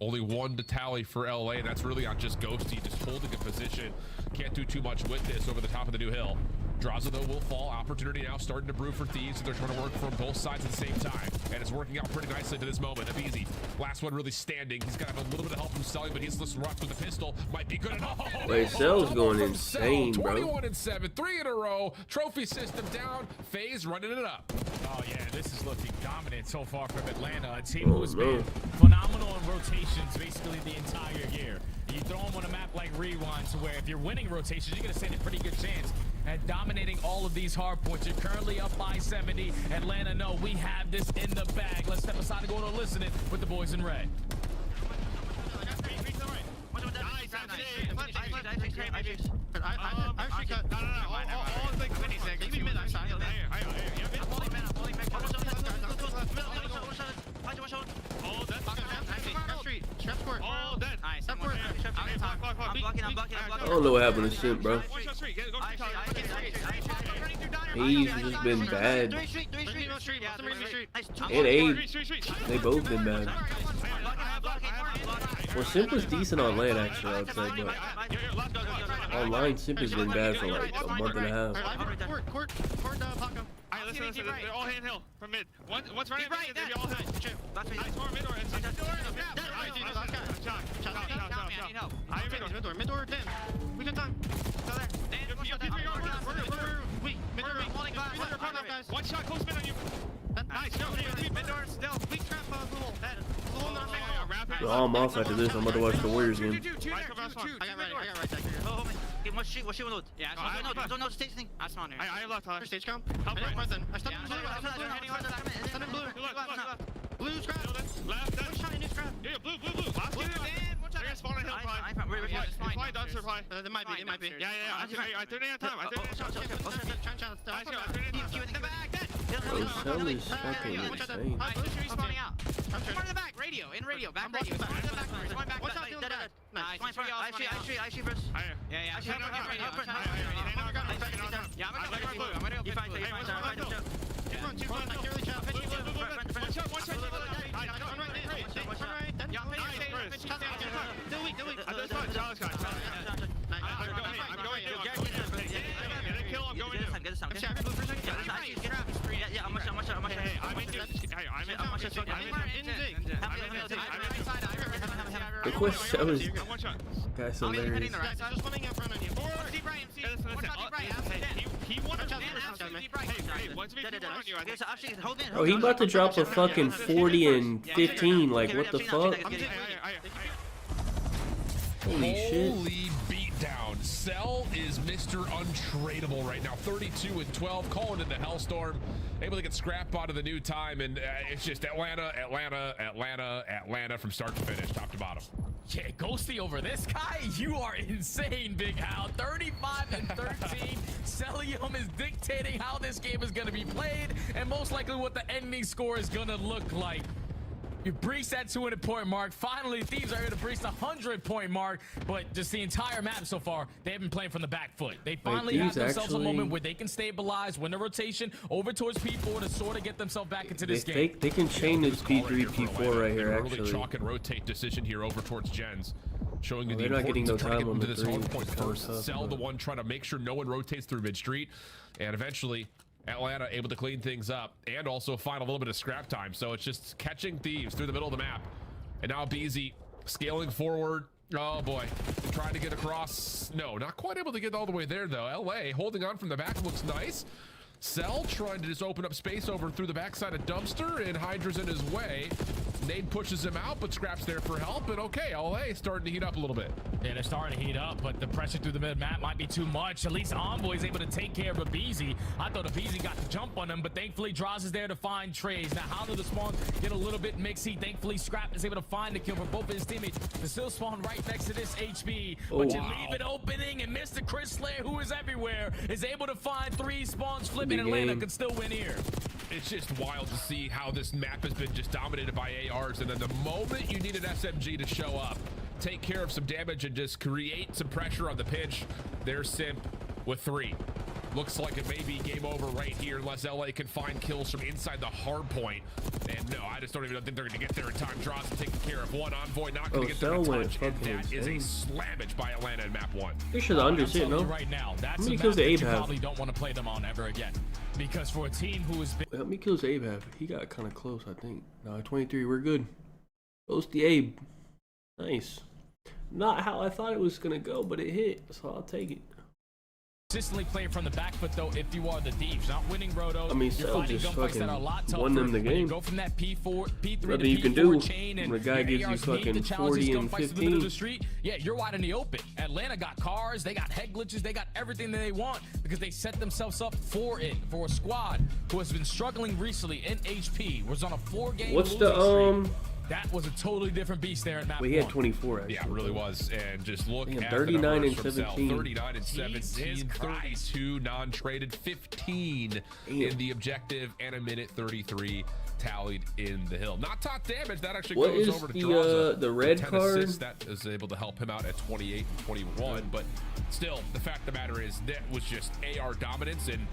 Only 1 to tally for LA, and that's really on just Ghosty, just holding a position. Can't do too much with this over the top of the new hill. Draza, though, will fall. Opportunity now starting to brew for Thieves, and they're trying to work from both sides at the same time. And it's working out pretty nicely to this moment. Easy. Last one really standing. He's got to have a little bit of help from selling, but he's just rocked with the pistol. Might be good enough. Wait, Cell's going insane, bro. 21-7, 3 in a row. Trophy system down. FaZe running it up. Oh, yeah, this is looking looking dominant so far from Atlanta, a team who's been phenomenal in rotations basically the entire year. You throw them on a map like Rewind, to where if you're winning rotations, you're going to stand a pretty good chance at dominating all of these hard points. You're currently up by 70. Atlanta, no, we have this in the bag. Let's step aside and go to listening with the boys in red. I don't know what happened to Simp, bro. He's just been bad. And Abe, they both been bad. Well, Simp was decent on land, actually, I would say, but online, Simp has been bad for like a month and a half. Listen, they're all handhill from mid. One's running right, they're all hill. That's me. Nice more mid door. Mid door, Dan. We can time. One shot close mid on you. Nice. Mid door still. Weak trap, Google. Oh, I'm off after this. I'm about to watch the Warriors game. I got right. Oh, what she will load? Yeah, I don't know stage thing. I spawned here. I have left. Stage come. Help right then. I stunned in blue. Blue scrap. Left. One shot in new scrap. Yeah, blue. Last two. They're gonna spawn on hill. Fly, done, supply. It might be. Yeah. I 30 at a time. Bro, Cell is fucking insane. Spawning out. One in the back. Radio. Back radio. One in the back. One back. Watch out, dead. Nice. I see first. Yeah. I'm gonna go blue. The question was, guy's hilarious. Oh, he about to drop a fucking 40 and 15. Like, what the fuck? Holy shit. Holy beatdown. Cell is Mr. Untradeable right now. 32 and 12, calling in the Hellstorm. Able to get scrap out of the new time, and it's just Atlanta from start to finish, top to bottom. Yeah, Ghosty over this guy, you are insane, Big Hal. 35 and 13. Celium is dictating how this game is going to be played, and most likely what the ending score is going to look like. You breached that 200-point mark. Finally, Thieves are here to breach the 100-point mark, but just the entire map so far, they've been playing from the back foot. They finally have themselves a moment where they can stabilize, win the rotation over towards P4 to sort of get themselves back into this game. They can chain this P3, P4 right here, actually. Early chalk and rotate decision here over towards Gens. Showing you the they're not getting importance no of trying time to get on into the this three. hard point first. Cell the one trying to make sure no one rotates through mid-street. And eventually, Atlanta able to clean things up and also find a little bit of scrap time. So it's just catching Thieves through the middle of the map. And now BZ scaling forward. Oh boy, trying to get across. No, not quite able to get all the way there though. LA holding on from the back looks nice. Cell trying to just open up space over through the backside of Dumpster, and Hydra's in his way. Nade pushes him out, but Scrap's there for help. And okay, LA starting to heat up a little bit. Yeah, they're starting to heat up, but the pressure through the mid-map might be too much. At least Envoy's able to take care of Abizi. I thought Abizi got the jump on him, but thankfully Droz is there to find trades. Now, how do the spawn get a little bit mixy? Thankfully, Scrap is able to find the kill for both of his teammates. The still spawn right next to this HB, but you leave it opening, and Mr. Chris Slayer, who is everywhere, is able to find 3 spawns flipping. Atlanta could still win here. It's just wild to see how this map has been just dominated by ARs, and then the moment you need an SMG to show up, take care of some damage and just create some pressure on the pinch, there's Simp with 3. Looks like it may be game over right here unless LA can find kills from inside the hard point. And no, I just don't even think they're going to get there in time. Droz taking care of one. Envoy not going to get there in touch. And that is a slammage by Atlanta in map 1. They should have understood, no? Right now, that's how many kills did Abe have? Probably don't want to play them on ever again. Because for a team who has been... How many kills Abe have? He got kind of close, I think. No, 23, we're good. Goes the Abe. Nice. Not how I thought it was going to go, but it hit, so I'll take it. consistently play from the back foot though if you are the Thieves. Not winning rotos. I mean, you're Cell fighting just gunfights that are a lot tougher. won them the When you game. go from that P4, P3 Nothing to you can P4 do chain, and when a guy gives you ARs need fucking to challenge 40 these and gunfights to the middle of 15. the street. Yeah, you're wide in the open. Atlanta got cars, they got head glitches, they got everything that they want because they set themselves up for it. For a squad who has been struggling recently in HP, was on a 4-game What's losing the streak. That was a totally different beast there at map Well, he had 1. 24 actually. Yeah, it really was. And just look Damn, at 39 the numbers and from Cell. 17. 39 and 17, 32 non-traded, 15 in the objective, and a minute 33 tallied in the hill. Not top damage. That actually What goes is over to the, Draza. the red 10 card? assists. That is able to help him out at 28 and 21. But still, the fact of the matter is that was just AR dominance. And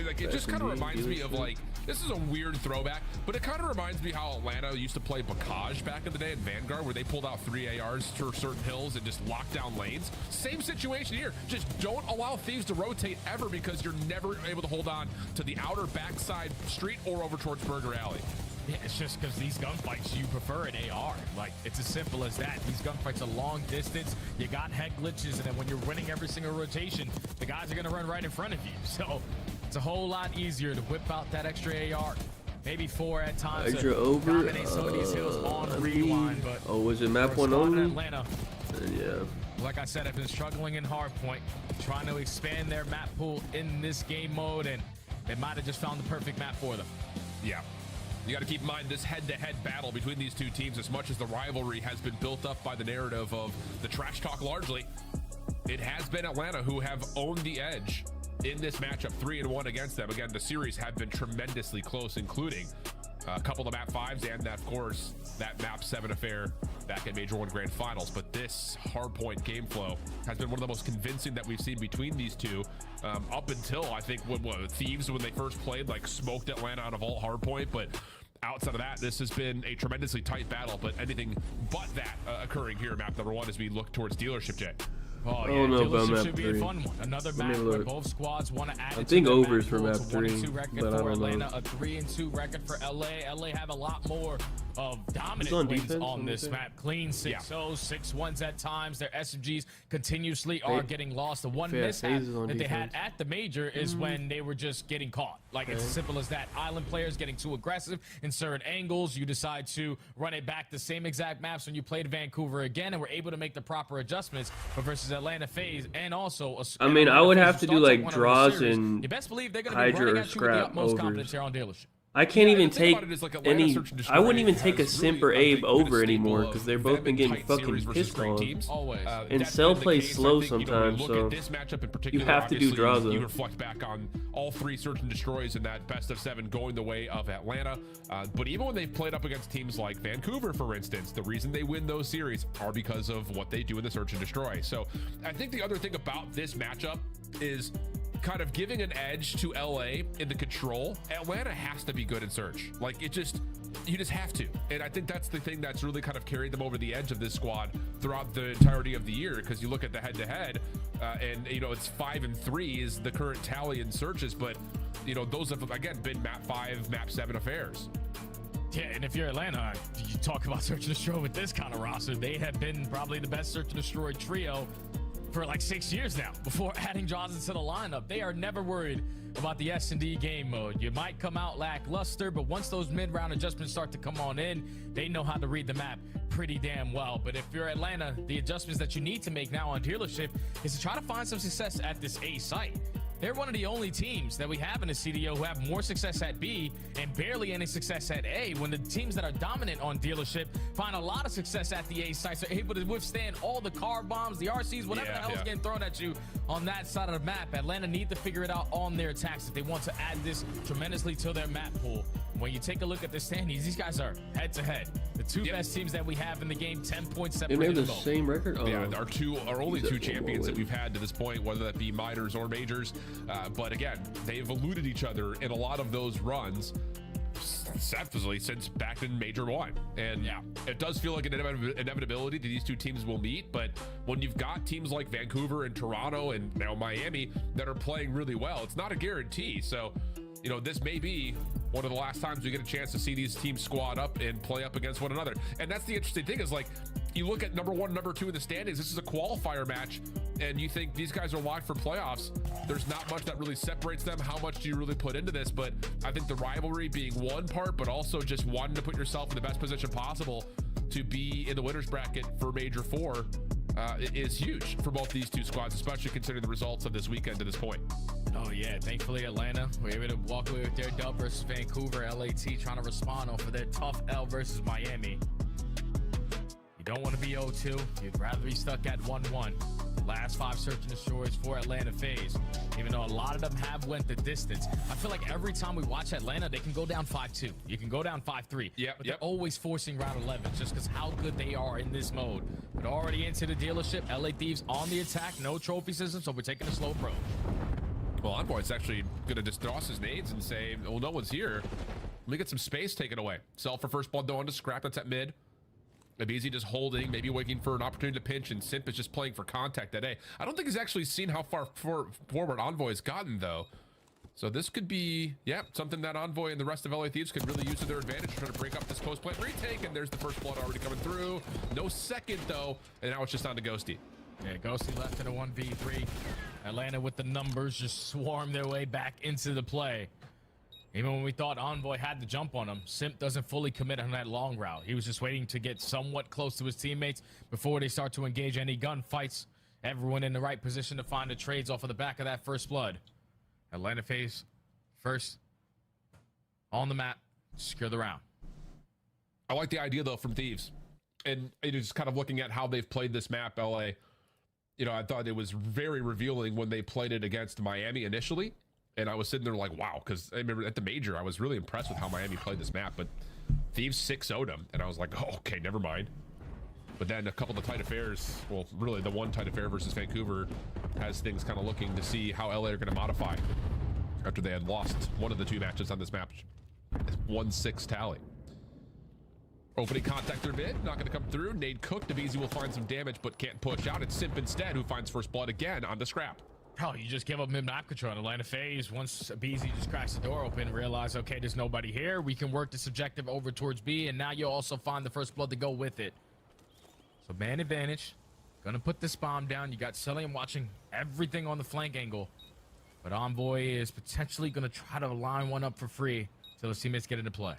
like, it just kind of reminds me of, like, this is a weird throwback, but it kind of reminds me how Atlanta used to play Bacage back in the day in Vanguard, where they pulled out 3 ARs for certain hills and just locked down lanes. Same situation here. Just don't allow Thieves to rotate ever, because you're never able to hold on to the outer backside street or over towards Burger Alley. Yeah, it's just because these gunfights, you prefer an AR. Like, it's as simple as that. These gunfights are long distance. You got head glitches, and then when you're winning every single rotation, the guys are going to run right in front of you. So it's a whole lot easier to whip out that extra AR. Maybe 4 at times. Extra over. Dominate some of these hills on rewind. But oh, was it map for a 1 squad in only? Atlanta, Yeah. like I said, I've been struggling in Hardpoint, trying to expand their map pool in this game mode, and they might have just found the perfect map for them. Yeah. You got to keep in mind this head-to-head battle between these two teams, as much as the rivalry has been built up by the narrative of the trash talk largely, it has been Atlanta who have owned the edge in this matchup, 3-1 against them. Again, the series have been tremendously close, including a couple of map 5s and, of course, that map 7 affair back at Major 1 Grand Finals. But this Hardpoint game flow has been one of the most convincing that we've seen between these two, up until, I think, when Thieves, when they first played, like, smoked Atlanta out of all Hardpoint. But outside of that, this has been a tremendously tight battle, but anything but that occurring here at map number 1 as we look towards Dealership, Jay. Oh, yeah, I don't know about Dealership map should be 3. a fun one. Another Let me map where look. both squads want to add I to think their overs map for pool. map It's a 3, 1-2 record but I for don't know. Atlanta, a 3-2 record for LA. LA have a lot more of Who's dominant on wins defense? on Let me this see. map. Clean 6-0s, 6-1s at times. Their SMGs continuously are getting lost. The one Yeah, mishap FaZe is on that they had defense. at the major is when they were just getting caught. Like, it's as simple as that. Island players getting too aggressive in certain angles. You decide to run it back the same exact maps when you played Vancouver again, and were able to make the proper adjustments. But versus Atlanta FaZe, and also I mean, I would have to do like draws draws and you best believe they're going to be Hydra running or at you with the scrap utmost confidence overs. here on Dealership. I can't even the thing take about it is, like, Atlanta any. Search and Destroy I wouldn't even take a has Simp or really, I Abe think, been a over staple anymore of because they've them both been in getting tight fucking series versus pissed great on. teams. Always. And That's Cell been the plays case. slow I think, sometimes, you look so at this matchup in particular, have to do obviously, Draza. You reflect back on all 3 Search and Destroys in that best of 7 going the way of Atlanta. But even when they've played up against teams like Vancouver, for instance, the reason they win those series are because of what they do in the Search and Destroy. So I think the other thing about this matchup is kind of giving an edge to LA in the control. Atlanta has to be good in Search. Like, you just have to. And I think that's the thing that's really kind of carried them over the edge of this squad throughout the entirety of the year, because you look at the head-to-head, and, you know, it's 5-3 is the current tally in searches, but, you know, those have, again, been map 5, map 7 affairs. Yeah, and if you're Atlanta, you talk about Search and Destroy with this kind of roster, they have been probably the best Search and Destroy trio for like 6 years now before adding Draws into the lineup. They are never worried about the S&D game mode. You might come out lackluster, but once those mid-round adjustments start to come on in, they know how to read the map pretty damn well. But if you're Atlanta, the adjustments that you need to make now on Dealership is to try to find some success at this A site. They're one of the only teams that we have in the CDO who have more success at B and barely any success at A, when the teams that are dominant on Dealership find a lot of success at the A sites. They're able to withstand all the car bombs, the RCs, whatever the hell is getting thrown at you on that side of the map. Atlanta need to figure it out on their attacks if they want to add this tremendously to their map pool. When you take a look at the standings, these guys are head-to-head. The 2 best teams that we have in the game, 10 points separated. They made the them both. same record? Oh, Yeah, our only 2 champions that we've had to this point, whether that be minors or majors. But again, they've eluded each other in a lot of those runs, successfully since back in Major 1. And it does feel like an inevitability that these 2 teams will meet. But when you've got teams like Vancouver and Toronto and now Miami that are playing really well, it's not a guarantee. So, you know, this may be one of the last times we get a chance to see these teams squad up and play up against one another. And that's the interesting thing, is like, you look at number 1, number 2 in the standings. This is a qualifier match and you think these guys are locked for playoffs, there's not much that really separates them. How much do you really put into this? But I think the rivalry being one part, but also just wanting to put yourself in the best position possible to be in the winner's bracket for Major 4 is huge for both these two squads, especially considering the results of this weekend to this point. Oh yeah, thankfully Atlanta were able to walk away with their dub versus Vancouver. LAT trying to respond off of their tough L versus Miami. You don't want to be 0-2. You'd rather be stuck at 1-1. Last 5 search and destroys for Atlanta FaZe. Even though a lot of them have went the distance. I feel like every time we watch Atlanta, they can go down 5-2. You can go down 5-3. But they're always forcing round 11 just because how good they are in this mode. But already into the dealership, LA Thieves on the attack. No trophy system, so we're taking a slow approach. Well, Envoy's actually going to just toss his nades and say, well, no one's here. Let me get some space taken away. Sell for first blood, though, onto Scrap. That's at mid. Abizi just holding, maybe waiting for an opportunity to pinch, and Simp is just playing for contact that day. I don't think he's actually seen how far forward Envoy's gotten, though. So this could be, something that Envoy and the rest of LA Thieves could really use to their advantage, trying to break up this post-plant retake, and there's the first blood already coming through. No second, though, and now it's just on to Ghosty. Yeah, Ghosty left in a 1v3. Atlanta with the numbers just swarm their way back into the play. Even when we thought Envoy had the jump on him, Simp doesn't fully commit on that long route. He was just waiting to get somewhat close to his teammates before they start to engage any gunfights. Everyone in the right position to find the trades off of the back of that first blood. Atlanta FaZe first on the map, secure the round. I like the idea, though, from Thieves. And it is kind of looking at how they've played this map, LA. You know, I thought it was very revealing when they played it against Miami initially. And I was sitting there like, wow, because I remember at the Major, I was really impressed with how Miami played this map. But Thieves 6-0'd them. And I was like, oh, okay, never mind. But then a couple of the tight affairs, well, really the one tight affair versus Vancouver has things kind of looking to see how LA are going to modify after they had lost one of the 2 matches on this map. 1-6 tally. Opening contact through mid, not going to come through. Nade cooked. Abizi will find some damage, but can't push out. It's Simp instead who finds first blood again on the Scrap. Oh, you just give up mid-map control. Atlanta FaZe, once Abizi just cracks the door open, realize, okay, there's nobody here. We can work this objective over towards B, and now you'll also find the first blood to go with it. So man advantage. Gonna put this bomb down. You got Cellium watching everything on the flank angle. But Envoy is potentially gonna try to line one up for free until his teammates get into play.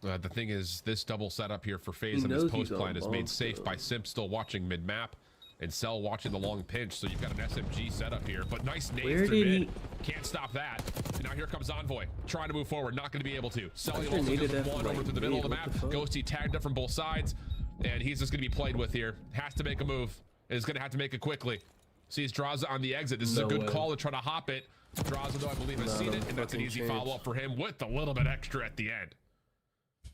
The thing is, this double setup here for FaZe and this post plan is made safe by Simp still watching mid-map. And Cell watching the long pinch, so you've got an SMG setup here. But nice nades through mid. Can't stop that. And now here comes Envoy, trying to move forward, not going to be able to. Cellium also gives one over to the middle of the map. Ghosty tagged up from both sides, and he's just going to be played with here. Has to make a move, and is going to have to make it quickly. Sees Draza on the exit. This is a good call to try to hop it. Draza, though, I believe has seen it, and that's an easy follow-up for him with a little bit extra at the end.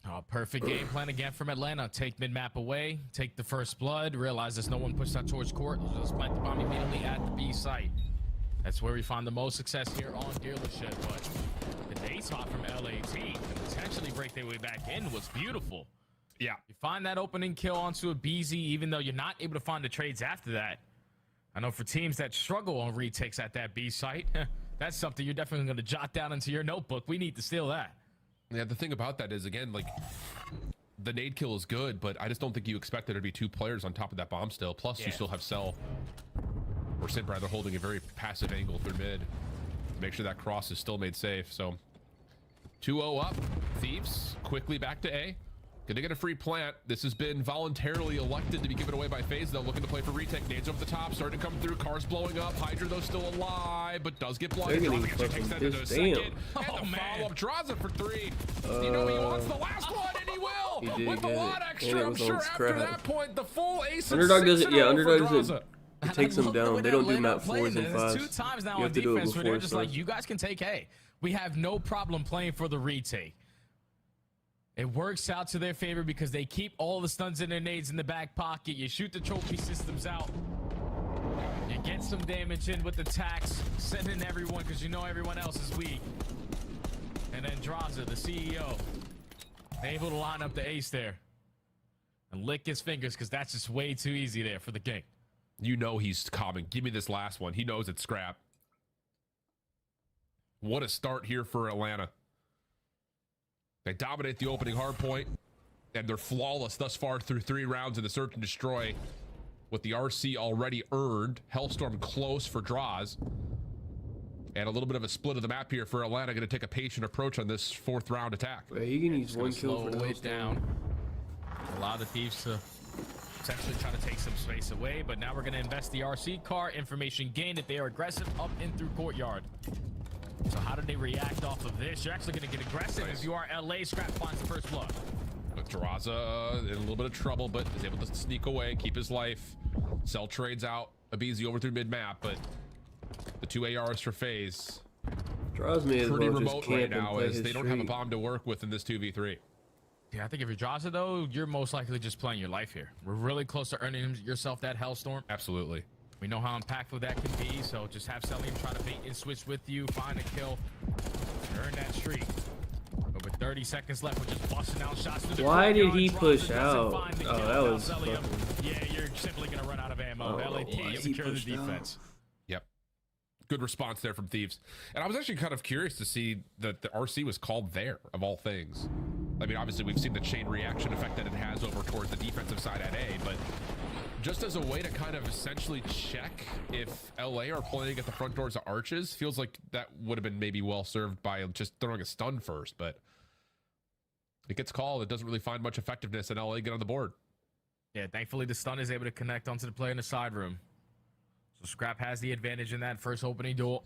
Oh, perfect game plan again from Atlanta. Take mid-map away, take the first blood, realize there's no one pushed out towards court. Just plant the bomb immediately at the B site. That's where we find the most success here on dealership. But the nade spot from LAT to potentially break their way back in was beautiful. Yeah. You find that opening kill onto a BZ, even though you're not able to find the trades after that. I know for teams that struggle on retakes at that B site, that's something you're definitely going to jot down into your notebook. We need to steal that. Yeah, the thing about that is, again, like, the nade kill is good, but I just don't think you expect there to be 2 players on top of that bomb still. Plus, you still have Cell, or Simp rather, holding a very passive angle through mid to make sure that cross is still made safe. So, 2-0 up. Thieves quickly back to A. Gonna get a free plant. This has been voluntarily elected to be given away by FaZe, though. Looking to play for retake. Nades over the top, starting to come through. Cars blowing up. Hydra, though, still alive, but does get blooded. Draza takes that into a second. And the follow-up. Draza for 3. You know he wants the last one, and he will. With a lot extra, I'm sure after that point, the full ace Underdog doesn't, Underdog doesn't. It takes them down. They don't do map 4s and 5s. 2 times now on defense where they're just like, you guys can take A. We have no problem playing for the retake. It works out to their favor because they keep all the stuns and their nades in the back pocket. You shoot the trophy systems out. You get some damage in with the tax, sending everyone because you know everyone else is weak. And then Draza, the CEO, able to line up the ace there and lick his fingers because that's just way too easy there for the game. You know he's coming. Give me this last one. He knows it's Scrap. What a start here for Atlanta. They dominate the opening hard point, and they're flawless thus far through 3 rounds in the search and destroy. with the RC already earned. Hellstorm close for draws. And a little bit of a split of the map here for Atlanta. Going to take a patient approach on this 4th round attack. Yeah, you can use 1 kill for the down. Allow the Thieves to essentially try to take some space away, but now we're going to invest the RC car. Information gained that they are aggressive up in through courtyard. So how do they react off of this? You're actually going to get aggressive if you are LA. Scrap finds the first blood. But Terraza in a little bit of trouble, but is able to sneak away, keep his life. Cell trades out Abizi over through mid-map, but the 2 ARs for FaZe. Draws me as pretty well remote just right camp and now play as his they don't have a street. bomb to work with in this 2v3. Yeah, I think if you're Draza, though, you're most likely just playing your life here. We're really close to earning yourself that Hellstorm. Absolutely. We know how impactful that can be, so just have Celium try to bait and switch with you, find a kill, earn that streak. But with 30 seconds left, we're just busting out shots through the Why did courtyard. he Draza push doesn't out? find the Oh, kill. that Now was Celium, fucking... yeah, you're simply going to run out of ammo. Oh, LA Thieves secure the defense. Yep. Good response there from Thieves. And I was actually kind of curious to see that the RC was called there, of all things. I mean, obviously, we've seen the chain reaction effect that it has over towards the defensive side at A, but just as a way to kind of essentially check if LA are playing at the front doors of Arches, feels like that would have been maybe well served by just throwing a stun first, but it gets called. It doesn't really find much effectiveness, and LA get on the board. Yeah, thankfully, the stun is able to connect onto the player in the side room. So Scrap has the advantage in that first opening duel.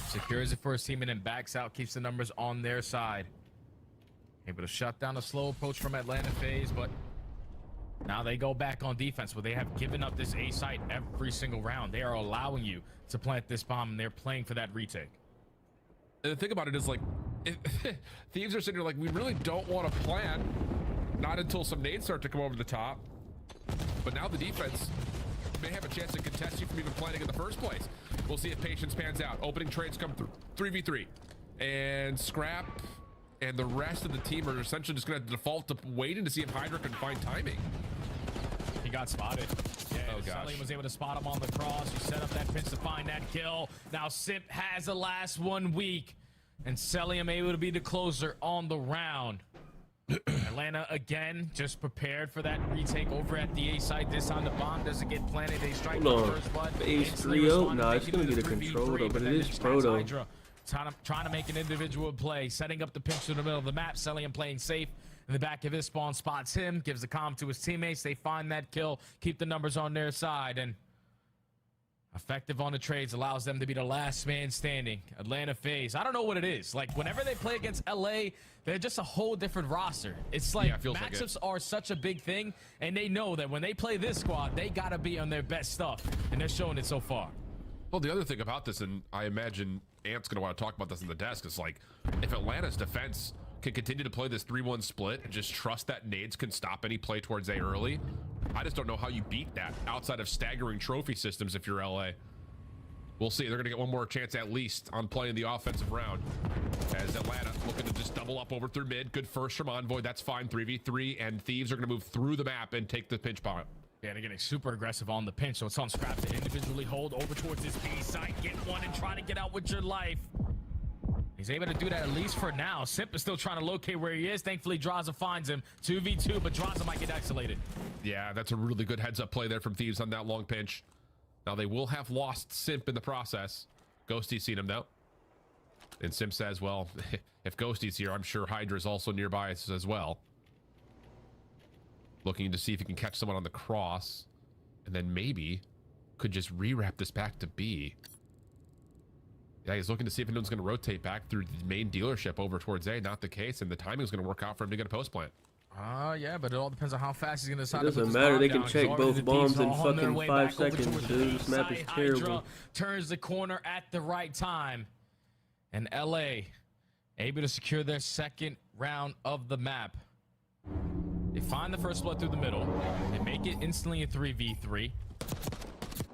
Secures it for his team and then backs out, keeps the numbers on their side. Able to shut down a slow approach from Atlanta FaZe, but now they go back on defense where they have given up this A site every single round. They are allowing you to plant this bomb, and they're playing for that retake. And the thing about it is, like, Thieves are sitting here like, we really don't want to plant, not until some nades start to come over the top. But now the defense may have a chance to contest you from even planting in the first place. We'll see if patience pans out. Opening trades come through. 3v3. And Scrap and the rest of the team are essentially just going to default to waiting to see if Hydra can find timing. He got spotted. Yeah, oh, gosh. Celium was able to spot him on the cross. You set up that pinch to find that kill. Now Sip has the last 1 week, and Celium able to be the closer on the round. Atlanta again just prepared for that retake over at the A site. This time the bomb doesn't get planted. They strike the first one. Phase 3-0? Nah, it's gonna get a control though, but it is proto. Trying to make an individual play, setting up the pinch to the middle of the map. Celium playing safe in the back of his spawn, spots him, gives the comm to his teammates. They find that kill, keep the numbers on their side, and effective on the trades allows them to be the last man standing. Atlanta FaZe, I don't know what it is. Like, whenever they play against LA, they're just a whole different roster. It's like matchups are such a big thing, and they know that when they play this squad, they got to be on their best stuff, and they're showing it so far. Well, the other thing about this, and I imagine Ant's going to want to talk about this in the desk, is like, if Atlanta's defense can continue to play this 3-1 split and just trust that nades can stop any play towards A early, I just don't know how you beat that outside of staggering trophy systems if you're LA. We'll see. They're going to get one more chance at least on playing the offensive round as Atlanta looking to just double up over through mid. Good first from Envoy. That's fine. 3v3, and Thieves are going to move through the map and take the pinch bomb. Yeah, they're getting super aggressive on the pinch, so it's on Scrap to individually hold over towards this B site, get one, and try to get out with your life. He's able to do that at least for now. Simp is still trying to locate where he is. Thankfully, Draza finds him. 2v2, but Draza might get isolated. Yeah, that's a really good heads-up play there from Thieves on that long pinch. Now, they will have lost Simp in the process. Ghosty's seen him, though. And Simp says, well, if Ghosty's here, I'm sure Hydra's also nearby as well. Looking to see if he can catch someone on the cross. And then maybe could just re-wrap this back to B. Yeah, he's looking to see if anyone's going to rotate back through the main dealership over towards A. Not the case, and the timing's going to work out for him to get a post plant. Yeah, but it all depends on how fast he's going to decide to put this bomb down. It doesn't matter. They can check both bombs in fucking 5 seconds, dude. This map is terrible. Hydra turns the corner at the right time. And LA able to secure their second round of the map. They find the first blood through the middle. They make it instantly a 3v3.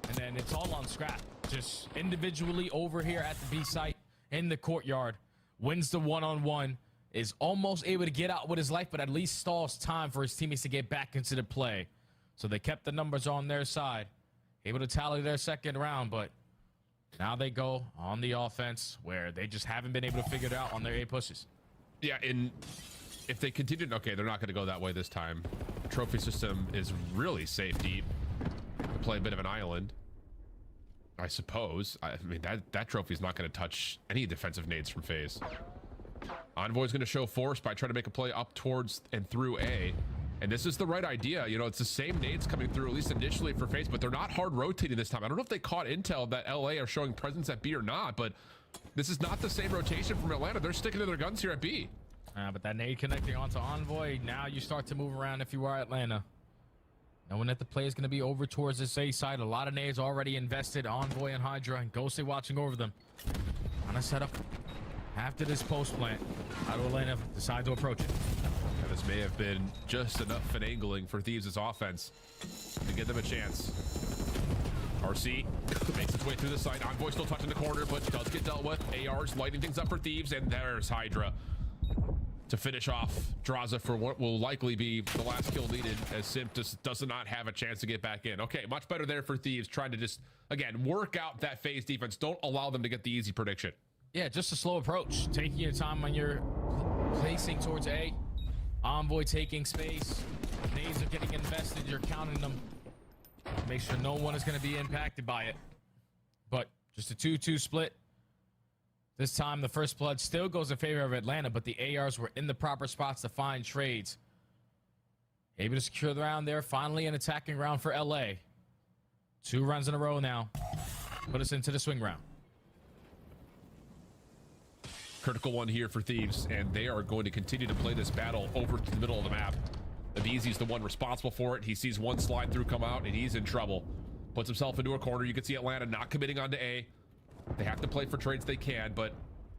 And then it's all on Scrap. Just individually over here at the B site in the courtyard. Wins the one-on-one. Is almost able to get out with his life, but at least stalls time for his teammates to get back into the play. So they kept the numbers on their side. Able to tally their second round, but now they go on the offense where they just haven't been able to figure it out on their A pushes. Yeah, and if they continue, okay, they're not going to go that way this time. Trophy system is really safe deep. play a bit of an island, I suppose. I mean, that trophy's not going to touch any defensive nades from FaZe. Envoy's going to show force by trying to make a play up towards and through A. And this is the right idea. You know, it's the same nades coming through, at least initially for FaZe, but they're not hard rotating this time. I don't know if they caught intel that LA are showing presence at B or not, but this is not the same rotation from Atlanta. They're sticking to their guns here at B. But that nade connecting onto Envoy, now you start to move around if you are Atlanta. Knowing that the play is going to be over towards this A side. A lot of nades already invested. Envoy and Hydra and Ghosty watching over them. On a setup after this post plant. How do Atlanta decide to approach it? And this may have been just enough finagling for Thieves' offense to give them a chance. RC makes its way through the site. Envoy still touching the corner, but does get dealt with. AR's lighting things up for Thieves, and there's Hydra to finish off Draza for what will likely be the last kill needed, as Simp just does not have a chance to get back in. Okay, much better there for Thieves, trying to just, again, work out that FaZe defense. Don't allow them to get the easy prediction. Yeah, just a slow approach. Taking your time when you're placing towards A. Envoy taking space. Nades are getting invested. You're counting them. Make sure no one is going to be impacted by it. But just a 2-2 split. This time, the first blood still goes in favor of Atlanta, but the ARs were in the proper spots to find trades. Able to secure the round there. Finally, an attacking round for LA. 2 runs in a row now. Put us into the swing round. Critical one here for Thieves, and they are going to continue to play this battle over to the middle of the map. Abizi's the one responsible for it. He sees one slide through come out, and he's in trouble. Puts himself into a corner. You can see Atlanta not committing onto A. They have to play for trades they can, but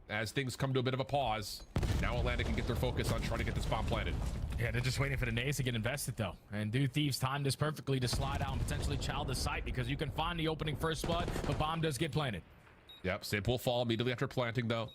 as things come to a bit of a pause, now Atlanta can get their focus on trying to get this bomb planted. Yeah, they're just waiting for the nades to get invested, though. And do Thieves time this perfectly to slide out and potentially child the site, because you can find the opening first blood, but bomb does get planted. Yep, Simp will fall immediately after planting, though.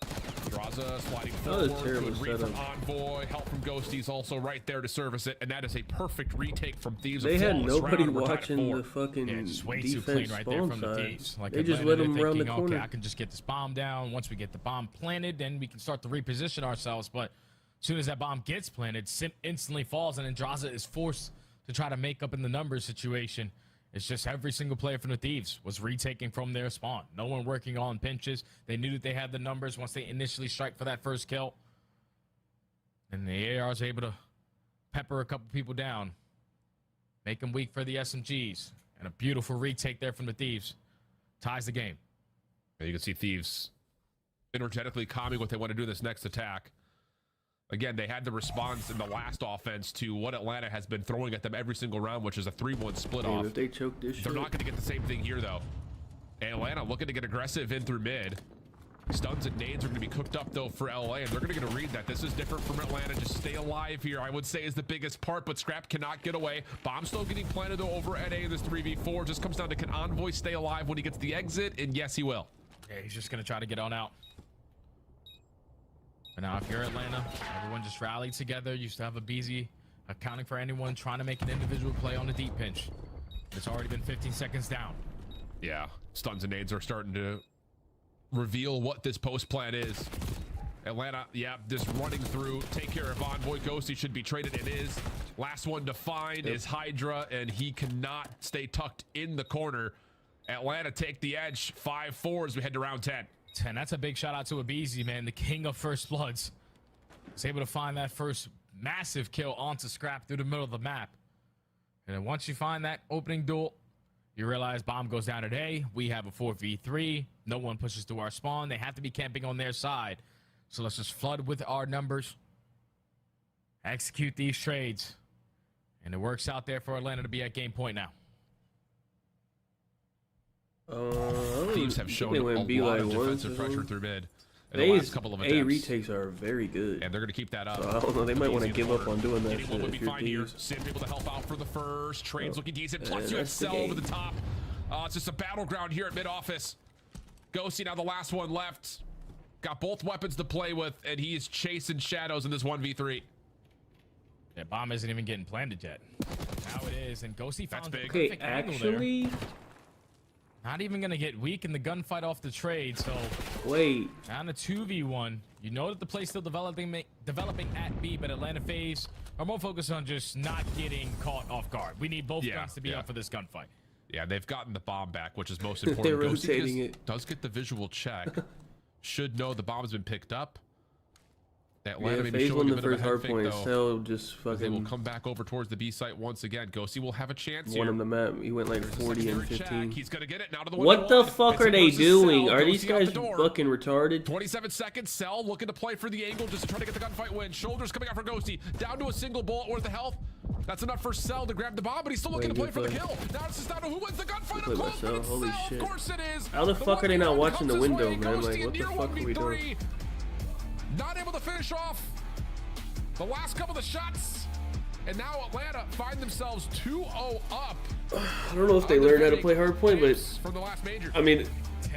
Draza sliding forward. Good read from Envoy. Help from Ghosty's also right there to service it, and that is a perfect retake from Thieves. They had nobody watching the fucking just way too clean right there from the Thieves. Like they just let them around the corner. Okay, I can just get this bomb down. Once we get the bomb planted, then we can start to reposition ourselves. But as soon as that bomb gets planted, Simp instantly falls, and then Draza is forced to try to make up in the numbers situation. It's just every single player from the Thieves was retaking from their spawn. No one working on pinches. They knew that they had the numbers once they initially strike for that first kill. And the AR is able to pepper a couple people down. Make them weak for the SMGs. And a beautiful retake there from the Thieves. Ties the game. And you can see Thieves energetically calming what they want to do this next attack. Again, they had the response in the last offense to what Atlanta has been throwing at them every single round, which is a 3-1 split off. If they choke this They're not going to get the same thing here, though. And Atlanta looking to get aggressive in through mid. Stuns and nades are going to be cooked up, though, for LA, and they're going to get a read that. This is different from Atlanta. Just stay alive here, I would say, is the biggest part, but Scrap cannot get away. Bomb still getting planted, though, over at A in this 3v4. Just comes down to, can Envoy stay alive when he gets the exit? And yes, he will. Yeah, he's just going to try to get on out. But now, if you're Atlanta, everyone just rallied together. You used to have a BZ accounting for anyone trying to make an individual play on the deep pinch. It's already been 15 seconds down. Yeah, stuns and nades are starting to reveal what this post plan is. Atlanta, yeah, just running through. Take care of Envoy. Ghosty should be traded. It is. Last one to find is Hydra, and he cannot stay tucked in the corner. Atlanta take the edge. 5-4 as we head to round 10. 10. That's a big shout out to Abizi, man, the king of first bloods. He's able to find that first massive kill onto Scrap through the middle of the map. And then once you find that opening duel, you realize bomb goes down at A. We have a 4v3. No one pushes to our spawn. They have to be camping on their side. So let's just flood with our numbers. Execute these trades. And it works out there for Atlanta to be at game point now. Thieves have shown a lot of defensive pressure through mid in the last couple of attempts. A retakes are very good, and they're going to keep that up. So I don't know, they might want to give up on doing that. Anyone would be fine here. Simp able to help out for the first. Trades looking decent. Plus you have Cell over the top. It's just a battleground here at mid office. Ghosty now the last one left. Got both weapons to play with, and he is chasing shadows in this 1v3. Yeah, bomb isn't even getting planted yet. Now it is, and Ghosty found the okay, perfect angle actually. there. Not even gonna get weak in the gunfight off the trade. So wait, on a 2v1, you know that the play's still developing at B, but Atlanta FaZe are more focused on just not getting caught off guard. We need both guns to be up for this gunfight. Yeah, they've gotten the bomb back, which is most important. They're Ghosty rotating it. does get the visual check. Should know the bomb's been picked up. Atlanta Yeah, maybe phase showing won a the bit of a first head hard fake, point. though, Cell just as they will fucking come back over towards the B site once again. Ghosty will have a chance won here. him the map. He went like 40 and 15. He's gonna get it now to the What the 1-1. fuck It's are him they versus doing? Cell. Are these Ghosty out guys the door. fucking retarded? 27 seconds. Cell looking to play for the angle just to try to get the gunfight win. Shoulders coming out for Ghosty. Down to a single bullet worth of health. That's enough for Cell to grab the bomb, but he's still looking to play for the kill. Now it's just down to who wins the gunfight. Play Up close, but it's Holy Cell. shit. Of course it is. How the fuck are they not 1v1 watching the comes his window, way. man? Ghosty Like, in what the near fuck are we 1v3. doing? Not able to finish off the last couple of shots. And now Atlanta find themselves 2-0 up. I don't know if they learned how to play Hardpoint, but from the last major. I mean,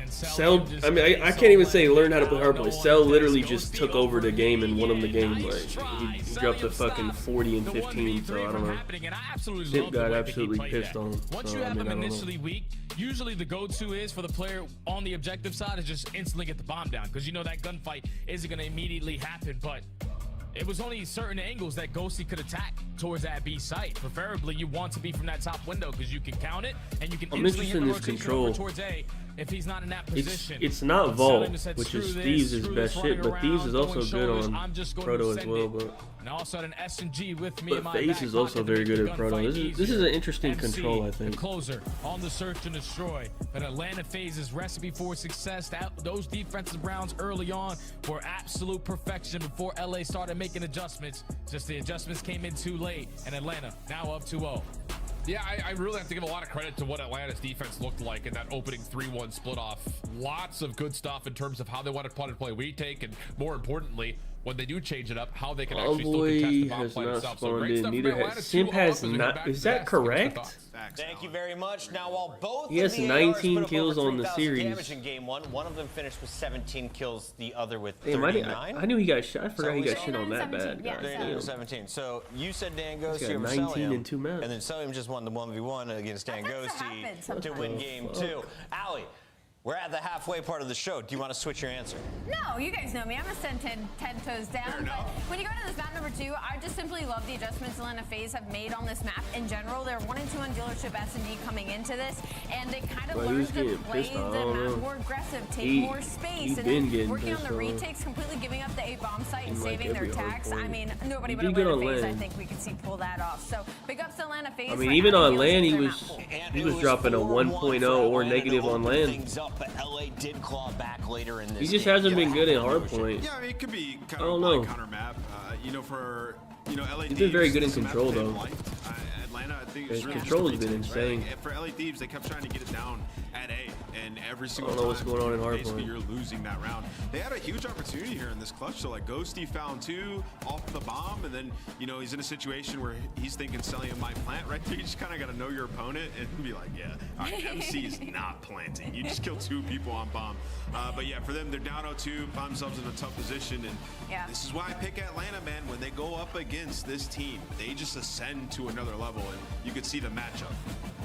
Cell. I mean, I can't even say learn how to play Hardpoint. Cell literally just took over the game and won him the game. Like he dropped a fucking 40 and 15. So I don't know. Sip got absolutely pissed on him. Once So, you I have mean, them I don't know. initially weak, usually the go-to is for the player on the objective side is just instantly get the bomb down, because you know that gunfight isn't going to immediately happen. But it was only certain angles that Ghosty could attack towards that B site. Preferably, you want to be from that top window because you can count it and you can I'm instantly interested in hit his the rotation control. over towards A if he's not in that position. It's not But Vault, Selling just said, which is "Screw Thieves' this, screw best this, shit, running but Thieves is around, also throwing good shoulders, on I'm just going Proto to as send well. it." But And also an S&G with me in my Face back is also pocket to very make good the at Proto. gunfight This is an easier. interesting MC, control, I the think. closer on the search and destroy. But Atlanta Phase's recipe for success, those defensive rounds early on were absolute perfection before LA started making adjustments. Just the adjustments came in too late, and Atlanta now up 2-0. Yeah, I really have to give a lot of credit to what Atlanta's defense looked like in that opening 3-1 split off. Lots of good stuff in terms of how they wanted to play retake, and more importantly, when they do change it up, how they can actually still contest the bomb has play not itself. So spawned great in. stuff Neither from has Atlanta. Simp 2-0 has as we go not. back Is to the that desk. Give us your correct? thoughts. Thank you very much. Now, while both He has of the 19 ARs put up kills over on the 3,000 series. damage in game one of them finished with 17 kills, the other with Damn, 39. I knew he got shot. I forgot he got So shit on that bad. Yeah, Damn. 17. So you said Dan He's Ghosty got over 19 Celium, in 2 maps. and then Celium just won the 1v1 against Dan Ghosty to win game 2. Allie, we're at the halfway part of the show. Do you want to switch your answer? No, you guys know me. I'm a stand 10 toes down. But when you go to this map number 2, I just simply love the adjustments Atlanta FaZe have made on this map in general. They're 1 and 2 on dealership S&D coming into this, and they kind of Well, learned who's to getting play pissed? the I don't map know. more aggressive, take He- more space, he and been then getting working on the pissed off. retakes, completely giving up the A bomb site and In, like, saving their every attacks. hard I point. mean, nobody He but did good Atlanta on FaZe, I land. think we could see pull that off. So big ups to Atlanta FaZe. I for mean, even on adding land, he dealers was to their map pool. he was dropping a 1.0 or negative on land. Things up, but LA did claw back later in this He just game. hasn't been good at Hardpoint. Yeah, I mean, it could be kind I of don't a know. counter map. For LA He's been very good in Thieves, control, this is a though. map they liked. Atlanta, I think, His is really control just has been retakes, right? insane. Like, for LA Thieves, they kept trying to get it down at A, and every single I don't know what's time, going on in Hardpoint. basically, you're losing that round. They had a huge opportunity here in this clutch. So, like, Ghosty found 2 off the bomb, and then, he's in a situation where he's thinking Celium might plant right there. You just kind of got to know your opponent and be like, yeah, all right, MC is not planting. You just killed 2 people on bomb. But yeah, for them, they're down 0-2, find themselves in a tough position, and this is why I pick Atlanta, man. When they go up against this team, they just ascend to another level, and you could see the matchup.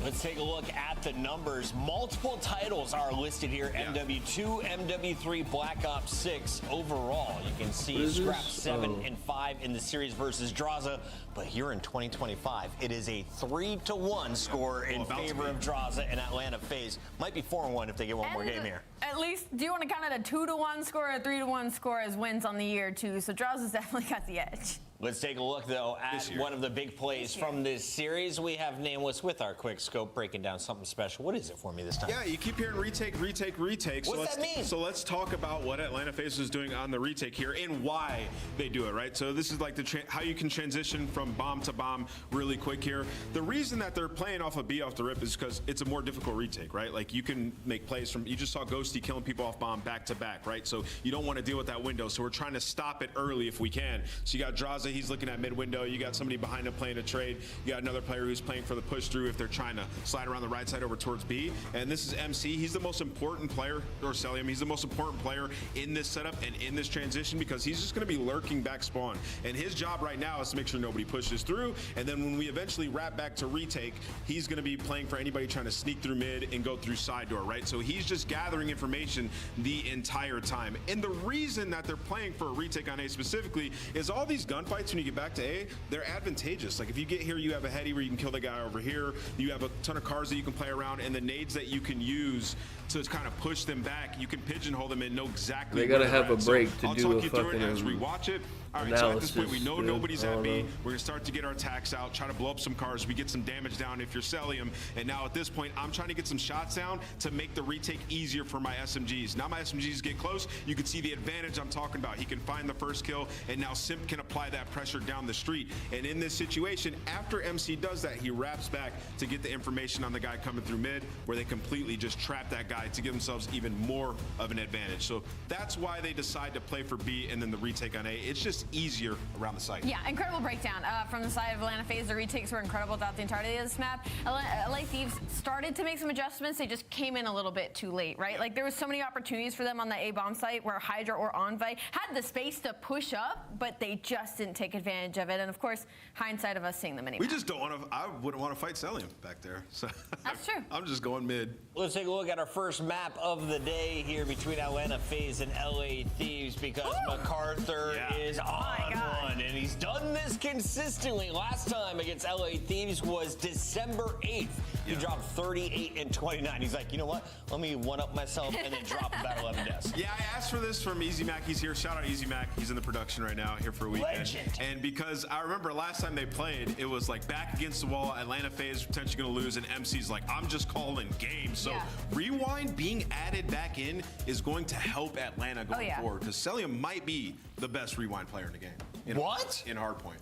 Let's take a look at the numbers. Multiple titles are listed here. MW2, MW3, Black Ops 6 overall. You can What see is Scrap this? 7 and 5 in the series versus Draza. But here in 2025, it is a 3-1 score in favor of Draza and Atlanta FaZe. Might be 4-1 if they get one more game here. At least, do you want to count it a 2-1 score or a 3-1 score as wins on the year, too? So Draws has definitely got the edge. Let's take a look, though, at one of the big plays from this series. We have Nameless with our quick scope breaking down something special. What is it for me this time? Yeah, you keep hearing retake. What's that mean? So let's talk about what Atlanta FaZe is doing on the retake here and why they do it, right? So this is like how you can transition from bomb to bomb really quick here. The reason that they're playing off a B off the rip is because it's a more difficult retake, right? Like you can make plays from, you just saw Ghosty killing people off bomb back to back, right? So you don't want to deal with that window. So we're trying to stop it early if we can. So you got Draza, he's looking at mid window. You got somebody behind him playing a trade. You got another player who's playing for the push through if they're trying to slide around the right side over towards B. And this is MC. He's the most important player, or Celium. He's the most important player in this setup and in this transition because he's just going to be lurking back spawn. And his job right now is to make sure nobody pushes through. And then when we eventually wrap back to retake, he's going to be playing for anybody trying to sneak through mid and go through side door, right? So he's just gathering information the entire time. And the reason that they're playing for a retake on A specifically is all these gunfights fights when you get back to A, they're advantageous. Like if you get here, you have a heady where you can kill the guy over here. You have a ton of cars that you can play around, and the nades that you can use to kind of push them back. You can pigeonhole them and know exactly. They gotta have a break to I'll do talk a you through fucking it as we watch it. All right, so at this point, we know nobody's at B. We're gonna start to get our attacks out, try to blow up some cars. We get some damage down if you're selling them. And now at this point, I'm trying to get some shots down to make the retake easier for my SMGs. Now my SMGs get close. You can see the advantage I'm talking about. He can find the first kill, and now Simp can apply that pressure down the street. And in this situation, after MC does that, he wraps back to get the information on the guy coming through mid, where they completely just trap that guy to give themselves even more of an advantage. So that's why they decide to play for B and then the retake on A. It's just easier around the site. Yeah, incredible breakdown from the side of Atlanta FaZe. The retakes were incredible throughout the entirety of this map. LA Thieves started to make some adjustments. They just came in a little bit too late, right? Like there was so many opportunities for them on the A bomb site where Hydra or Envoy had the space to push up, but they just didn't take advantage of it. And of course, hindsight of us seeing them anyway. We just don't want to. I wouldn't want to fight Celium back there. So that's true. I'm just going mid. Let's take a look at our first map of the day here between Atlanta FaZe and LA Thieves, because MacArthur is on one, and he's done this consistently. Last time against LA Thieves was December 8th. He dropped 38 and 29. He's like, you know what? Let me one-up myself and then drop about 11 deaths. Yeah, I asked for this from Easy Mac. He's here. Shout out Easy Mac. He's in the production right now, here for a weekend. Legend. And because I remember last time they played, it was like back against the wall. Atlanta FaZe potentially going to lose, and MC's like, I'm just calling games. So Rewind being added back in is going to help Atlanta going forward, because Celium might be the best Rewind player in the game. In Hardpoint.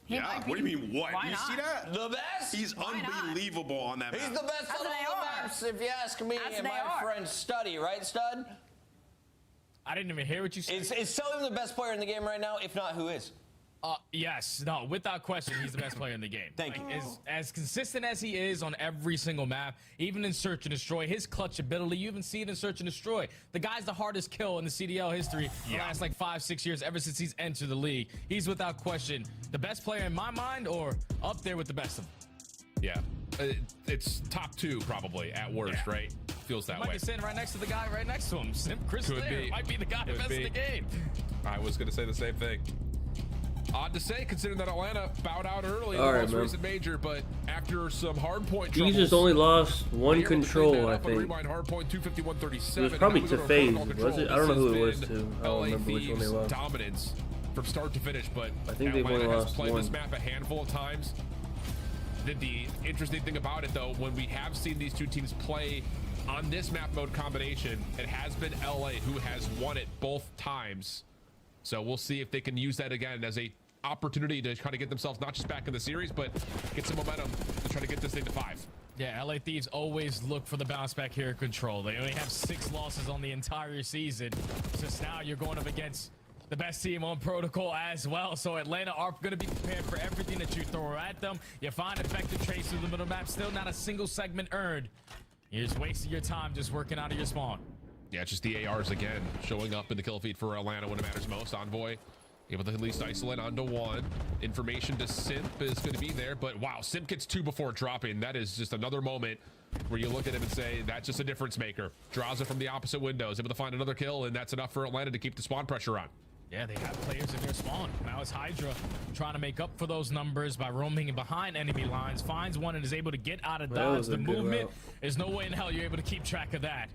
Yeah, what do you mean what? You see that? The best? He's unbelievable on that map. He's the best on all the maps, if you ask me and my friend Studdy, right, Stud? I didn't even hear what you said. Is Celium the best player in the game right now? If not, who is? Yes, no, without question, he's the best player in the game. Thank you. As consistent as he is on every single map, even in Search and Destroy, his clutch ability, you even see it in Search and Destroy. The guy's the hardest kill in the CDL history the last like 5-6 years, ever since he's entered the league. He's without question the best player in my mind, or up there with the best of them. Yeah, it's top 2 probably at worst, right? Feels that might way. Be sitting right next to the guy right next to him. Chris Could Lair be. might be the guy best in the game. I was going to say the same thing. Odd to say, considering that Atlanta bowed out early in the most recent major, but after some hardpoint troubles, just only lost one control, I think. Hardpoint 251-37. It was probably to FaZe, was it? I don't know who it was to. I don't remember which one they lost. Dominance from start to finish, but I think they've only lost played one. this map a handful of times. The interesting thing about it, though, when we have seen these two teams play on this map mode combination, it has been LA who has won it both times. So we'll see if they can use that again as a opportunity to kind of get themselves not just back in the series, but get some momentum to try to get this thing to 5. Yeah, LA Thieves always look for the bounce back here at Control. They only have 6 losses on the entire season. Since now you're going up against the best team on Protocol as well. So Atlanta are going to be prepared for everything that you throw at them. You find effective trades through the middle map. Still not a single segment earned. You're just wasting your time just working out of your spawn. Yeah, it's just the ARs again showing up in the kill feed for Atlanta when it matters most. Envoy able to at least isolate onto 1. Information to Simp is going to be there, but wow, Simp gets 2 before dropping. That is just another moment where you look at him and say, that's just a difference maker. Draws it from the opposite windows, able to find another kill, and that's enough for Atlanta to keep the spawn pressure on. Yeah, they have players in their spawn. Now it's Hydra trying to make up for those numbers by roaming behind enemy lines. Finds one and is able to get out of dodge. The movement, there's no way in hell you're able to keep track of that.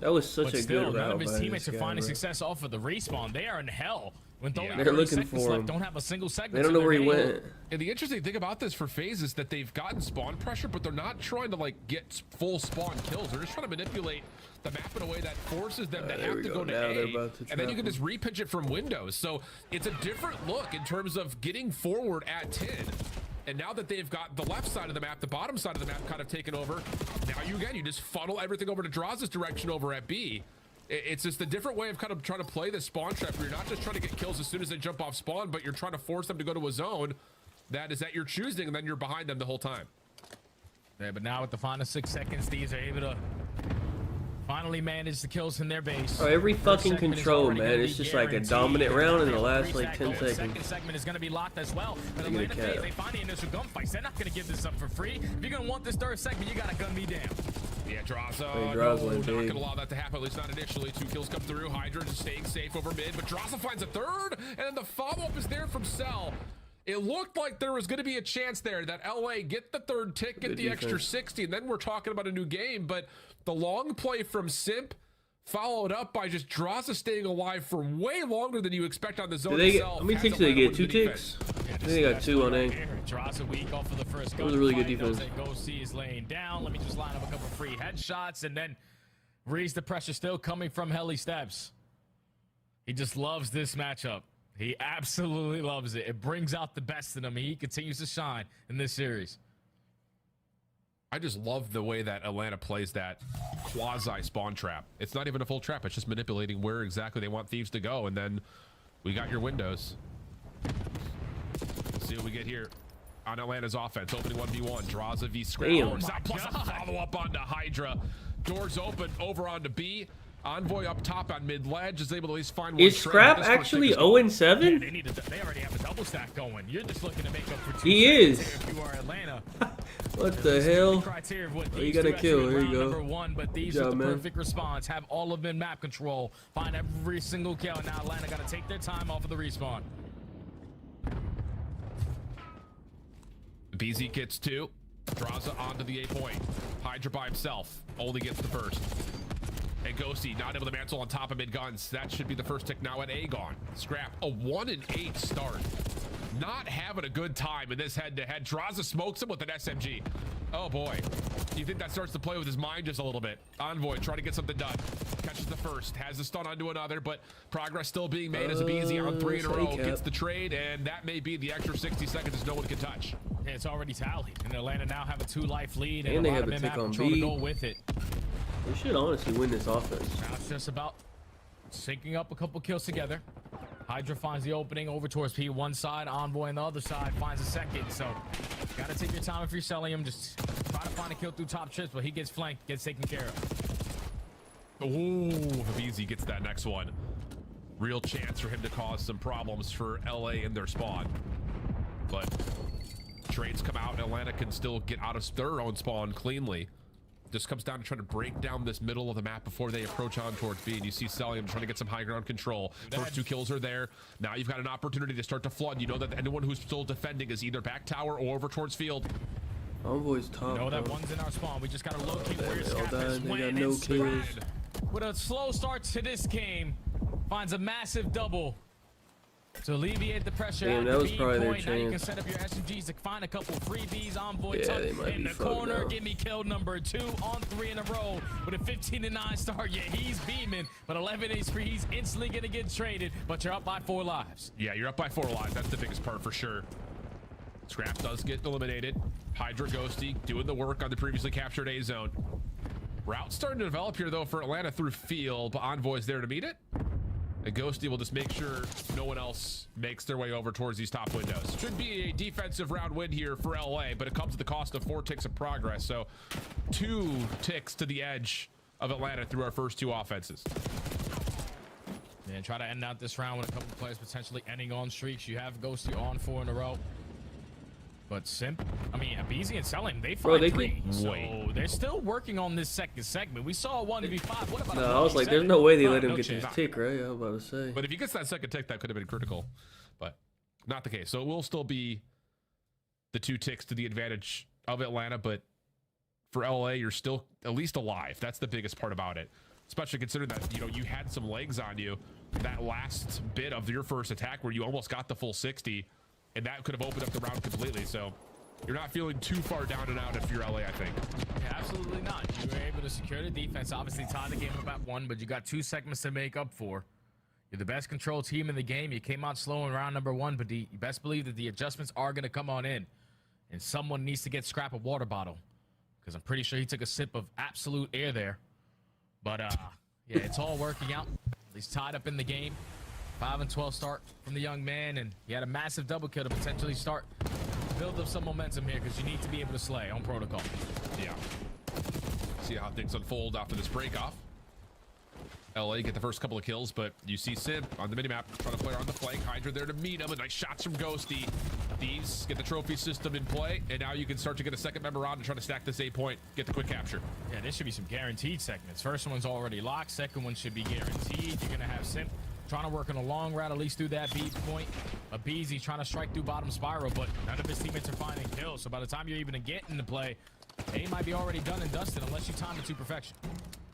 That was such a good route. None of his teammates are finding success off of the respawn. They are in hell. When they're looking for him. Don't have a single segment. They don't know where he went. And the interesting thing about this for FaZe is that they've gotten spawn pressure, but they're not trying to like get full spawn kills. They're just trying to manipulate the map in a way that forces them to have to go to A, and then you can just repinch it from windows. So it's a different look in terms of getting forward at 10. And now that they've got the left side of the map, the bottom side of the map kind of taken over, now you just funnel everything over to Draws' direction over at B. It's just a different way of kind of trying to play this spawn trap where you're not just trying to get kills as soon as they jump off spawn, but you're trying to force them to go to a zone that is that you're choosing, and then you're behind them the whole time. Yeah, but now with the final 6 seconds, these are able to Finally managed the kills in their base. Oh, every fucking control, man. It's just like a dominant round in the last like 10 seconds. Second segment is going to be locked as well. But Atlanta FaZe, they find the initial gunfights. They're not going to give this up for free. If you're going to want this third segment, you got to gun me down. Yeah, Draza, went not big. gonna allow that to happen, at least not initially. 2 kills come through. Hydra just staying safe over mid, but Draza finds a third, and then the follow-up is there from Cell. It looked like there was gonna be a chance there that LA get the third tick, get the extra 60, and then we're talking about a new game, but the long play from Simp followed up by just Draza staying alive for way longer than you expect on the zone itself. How many ticks did they get? 2 ticks? I think they got 2 on A. Draza weak off of the first that was a really good defense. Ghosty is laying down. Let me just line up a couple free headshots and then raise the pressure still coming from Heli Steps. He just loves this matchup. He absolutely loves it. It brings out the best in him. He continues to shine in this series. I just love the way that Atlanta plays that quasi spawn trap. It's not even a full trap. It's just manipulating where exactly they want thieves to go. And then we got your windows. Let's see what we get here on Atlanta's offense. Opening 1v1. Draza v Scrap. Plus a follow-up onto Hydra. Doors open over onto B. Envoy up top on mid ledge is able to at least find one. Is Scrap actually 0-7? Yeah, they already have a double stack going. You're just looking to make up for 2 He is. if you are Atlanta. What the hell? Oh, you got a kill. Here you go. Number 1, but these are the perfect response. Have all of them map control. Find every single kill. Now Atlanta got to take their time off of the respawn. BZ gets 2. Draza onto the A point. Hydra by himself. Only gets the first. And Ghosty not able to mantle on top of mid guns. That should be the first tick now at A gone. Scrap a 1-8 start. Not having a good time in this head-to-head. Draza smokes him with an SMG. Oh boy. You think that starts to play with his mind just a little bit. Envoy trying to get something done. Catches the first. Has the stun onto another, but progress still being made as a BZ on 3 in a row. Gets the trade, and that may be the extra 60 seconds no one can touch. Yeah, it's already tallied. And Atlanta now have a 2-life lead. And they have a tick tick on to B. go with it. They should honestly win this offense. Now it's just about syncing up a couple kills together. Hydra finds the opening over towards P one side. Envoy on the other side finds a second. So gotta take your time if you're selling him. Just try to find a kill through top trips, but he gets flanked, gets taken care of. Ooh, BZ gets that next one. Real chance for him to cause some problems for LA in their spawn. But trades come out and Atlanta can still get out of their own spawn cleanly. Just comes down to trying to break down this middle of the map before they approach on towards B. And you see Celium trying to get some high ground control. First 2 kills are there. Now you've got an opportunity to start to flood. You know that anyone who's still defending is either back tower or over towards field. Envoy's top. You know that one's in our spawn. We just gotta locate where Scrap is. They got no kills. With a slow start to this game, finds a massive double to alleviate the pressure. Damn, that was probably their chance. Now you can chance. set up your SMGs to find a couple freebies. Envoy Yeah, tucked they might in be the fucked corner. now. Give me kill number 2 on 3 in a row with a 15-9 start. Yeah, he's beaming, but 11 HP. He's instantly gonna get traded. But you're up by 4 lives. Yeah, you're up by 4 lives. That's the biggest part for sure. Scrap does get eliminated. Hydra Ghosty doing the work on the previously captured A zone. Route starting to develop here though for Atlanta through field, but Envoy's there to meet it. And Ghosty will just make sure no one else makes their way over towards these top windows. Should be a defensive round win here for LA, but it comes at the cost of 4 ticks of progress. So 2 ticks to the edge of Atlanta through our first 2 offenses. And try to end out this round with a couple players potentially ending on streaks. You have Ghosty on 4 in a row. But Simp, I mean, BZ and Selim, they find 3. So they're still working on this second segment. We saw a 1v5. What about No, I was like, there's no way they let him get this tick, right? I was about to say. But if he gets that second tick, that could have been critical. But not the case. So it will still be the 2 ticks to the advantage of Atlanta. But for LA, you're still at least alive. That's the biggest part about it. Especially considering that, you know, you had some legs on you. That last bit of your first attack where you almost got the full 60. And that could have opened up the round completely. So you're not feeling too far down and out if you're LA, I think. Yeah, absolutely not. You were able to secure the defense. Obviously, tied the game up at 1, but you got 2 segments to make up for. You're the best control team in the game. You came out slow in round number 1, but you best believe that the adjustments are going to come on in. And someone needs to get Scrap a water bottle. Because I'm pretty sure he took a sip of absolute air there. But, yeah, it's all working out. He's tied up in the game. 5-12 start from the young man, and he had a massive double kill to potentially start build up some momentum here because you need to be able to slay on protocol. Yeah. See how things unfold after this break off. LA get the first couple of kills, but you see Simp on the minimap trying to play on the flank. Hydra there to meet him. And nice shots from Ghosty. Thieves get the trophy system in play, and now you can start to get a second member on and try to stack this A point, get the quick capture. Yeah, this should be some guaranteed segments. First one's already locked. Second one should be guaranteed. You're going to have Simp trying to work on a long route, at least through that B point. Abeezy trying to strike through bottom spiral, but none of his teammates are finding kills. So by the time you're even get into play, A might be already done and dusted unless you time it to perfection.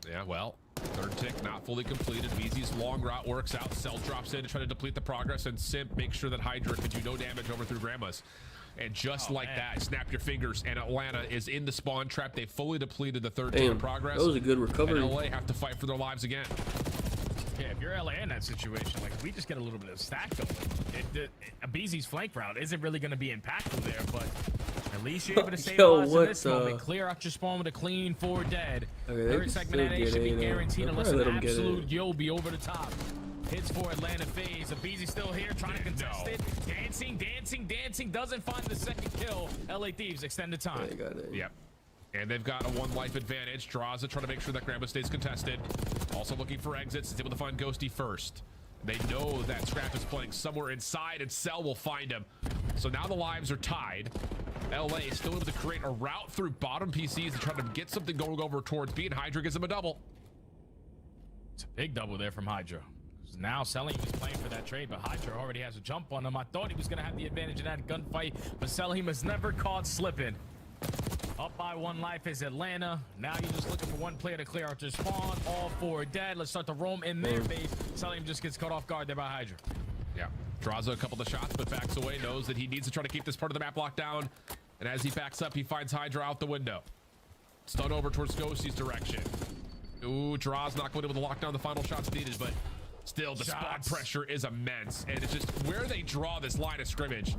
Yeah, well, third tick not fully completed. Abeezy's long route works out. Cell drops in to try to deplete the progress, and Simp makes sure that Hydra can do no damage over through Grandma's. And just like that, snap your fingers, and Atlanta is in the spawn trap. They fully depleted the third tick of progress. That was a good recovery. And LA have to fight for their lives again. Yeah, if you're LA in that situation, like if we just get a little bit of stack going, Abeezy's flank route isn't really going to be impactful there, but at least you're able to stabilize in this moment. Clear out your spawn with a clean 4 dead. Okay, third segment at A should be guaranteed unless an absolute Yobi over the top. Hits for Atlanta FaZe. Abeezy still here trying to contest it. Dancing. Doesn't find the second kill. LA Thieves extend the time. Got it. Yep. And they've got a 1 life advantage. Draza trying to make sure that Grandma stays contested. Also looking for exits. He's able to find Ghosty first. They know that Scrap is playing somewhere inside, and Cell will find him. So now the lives are tied. LA is still able to create a route through bottom PCs and try to get something going over towards B, and Hydra gives him a double. It's a big double there from Hydra. Now Selim is playing for that trade, but Hydra already has a jump on him. I thought he was going to have the advantage in that gunfight, but Selim has never caught slipping. Up by 1 life is Atlanta. Now you're just looking for one player to clear out your spawn. All 4 dead. Let's start to roam in their base. Selim just gets caught off guard there by Hydra. Yeah, draws a couple of shots, but backs away. Knows that he needs to try to keep this part of the map locked down. And as he backs up, he finds Hydra out the window. Stun over towards Ghosty's direction. Ooh, Draws not going to be able to lock down the final shots needed, but still, the spawn pressure is immense, and it's just where they draw this line of scrimmage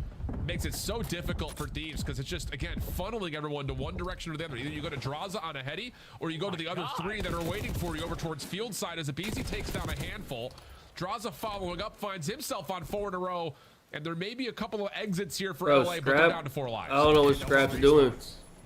makes it so difficult for Thieves, because it's just, again, funneling everyone to one direction or the other. Either you go to Draza on a heady, or you go to the other 3 that are waiting for you over towards field side as Abeezy takes down a handful. Draza following up, finds himself on 4 in a row, and there may be a couple of exits here for LA, but they're down to 4 lives. I don't know what Scrap's doing.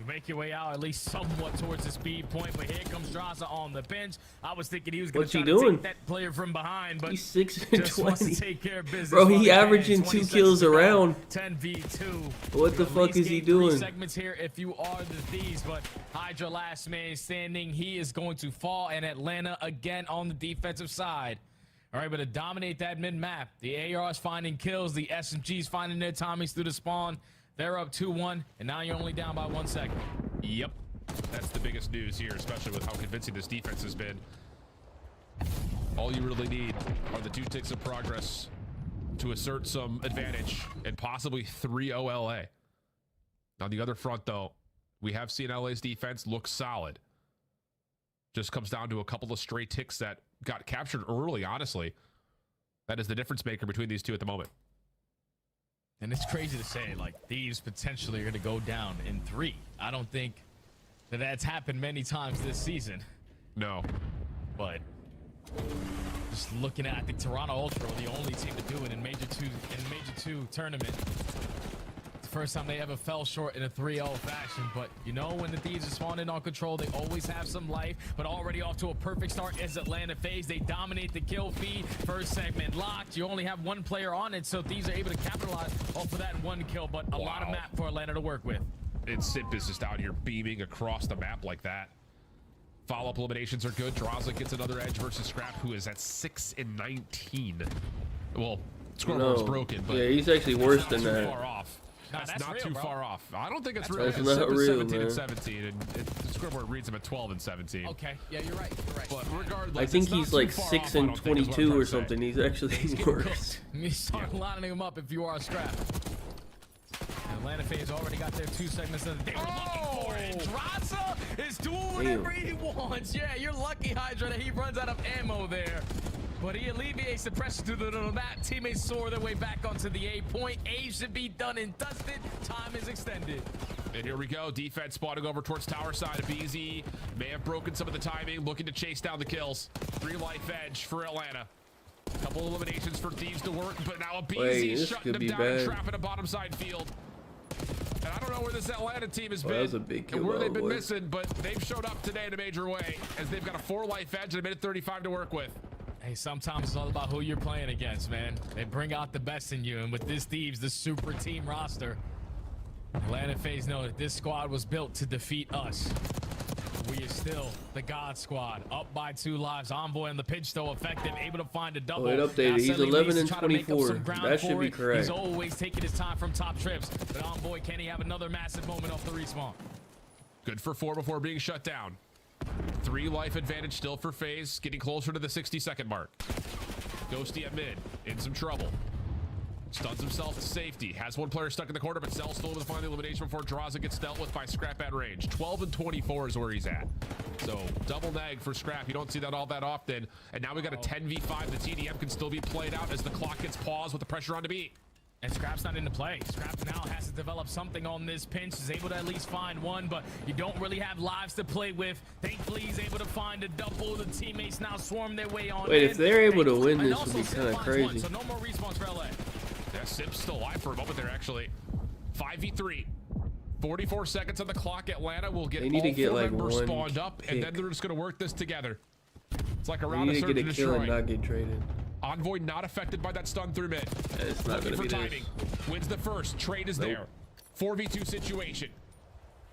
You make your way out at least somewhat towards the speed point, but here comes Draza on the bench. I was thinking he was going to try to take that player from behind, but he's 6 and just 20. wants to take care of business. Bro, he averaging 2 kills around. 10v2. What the fuck is he doing? 3 segments here if you are the Thieves, but Hydra last man standing. He is going to fall, and Atlanta again on the defensive side. All right, but to dominate that mid-map, the AR's finding kills, the SMG's finding their Tommies through the spawn. They're up 2-1, and now you're only down by 1 second. Yep, that's the biggest news here, especially with how convincing this defense has been. All you really need are the 2 ticks of progress to assert some advantage and possibly 3-0 LA. On the other front, though, we have seen LA's defense look solid. Just comes down to a couple of stray ticks that got captured early, honestly. That is the difference maker between these 2 at the moment. And it's crazy to say, like, Thieves potentially are going to go down in 3. I don't think that that's happened many times this season. No. But just looking at, I think Toronto Ultra are the only team to do it in Major 2 tournament. The first time they ever fell short in a 3-0 fashion. But you know, when the Thieves are spawning on control, they always have some life. But already off to a perfect start is Atlanta FaZe. They dominate the kill feed. First segment locked. You only have 1 player on it, so Thieves are able to capitalize off of that 1 kill. But a lot of map for Atlanta to work with. And Simp is just out here beaming across the map like that. Follow-up eliminations are good. Draza gets another edge versus Scrap, who is at 6 and 19. Well, scoreboard's broken, but yeah, he's actually worse than that. Far off. That's not real, too bro. far off. I don't think it's That's real. real. It's not real, 17 man. and 17, and the scoreboard reads him at 12 and 17. Okay, yeah, you're right. You're right. But regardless, I think it's not he's too like far 6 off, I and don't think, is what I'm 22 trying or to say. something. He's actually worse. You start lining him up if you are a Scrap. Atlanta FaZe already got their 2 segments that they were looking for. And Draza is doing whatever he wants. Yeah, you're lucky, Hydra, that he runs out of ammo there. But he alleviates the pressure to the map. Teammates soar their way back onto the A point. A should be done and dusted. Time is extended. And here we go. Defense spotting over towards tower side. Abeezy may have broken some of the timing, looking to chase down the kills. 3 life edge for Atlanta. Couple eliminations for Thieves to work, but now Abeezy shutting them down and trapping a bottom side field. And I don't know where this Atlanta team has been That was a big kill, and where they've been boy. missing, but they've showed up today in a major way as they've got a 4 life edge and a minute 35 to work with. Hey, sometimes it's all about who you're playing against, man. They bring out the best in you, and with this Thieves, the super team roster, Atlanta FaZe know that this squad was built to defeat us. We are still the God Squad, up by 2 lives. Envoy on the pitch, though, effective, able to find a double. Oh, it updated. He's 11 and 24. That should be correct. He's always taking his time from top trips. But Envoy, can he have another massive moment off the respawn? Good for 4 before being shut down. 3 life advantage still for FaZe, getting closer to the 60-second mark. Ghosty at mid, in some trouble. Stuns himself to safety. Has 1 player stuck in the corner, but Cell's still able to find the elimination before Draza gets dealt with by Scrap at range. 12 and 24 is where he's at. So double nag for Scrap. You don't see that all that often. And now we got a 10v5. The TDM can still be played out as the clock gets paused with the pressure on to beat. And Scrap's not into play. Scrap now has to develop something on this pinch. Is able to at least find 1, but you don't really have lives to play with. Thankfully, he's able to find a double. The teammates now swarm their way on. Wait, if they're able to win this, would be kind of crazy. So no more respawns for LA. Yeah, Sip's still alive for a moment there, actually. 5v3. 44 seconds on the clock. Atlanta will get all 4 members spawned up, and then they're just going to work this together. It's like a round of search and destroy. And not get traded. Envoy not affected by that stun through mid. Yeah, it's not going to be timing. Wins the first. Trade is there. 4v2 situation.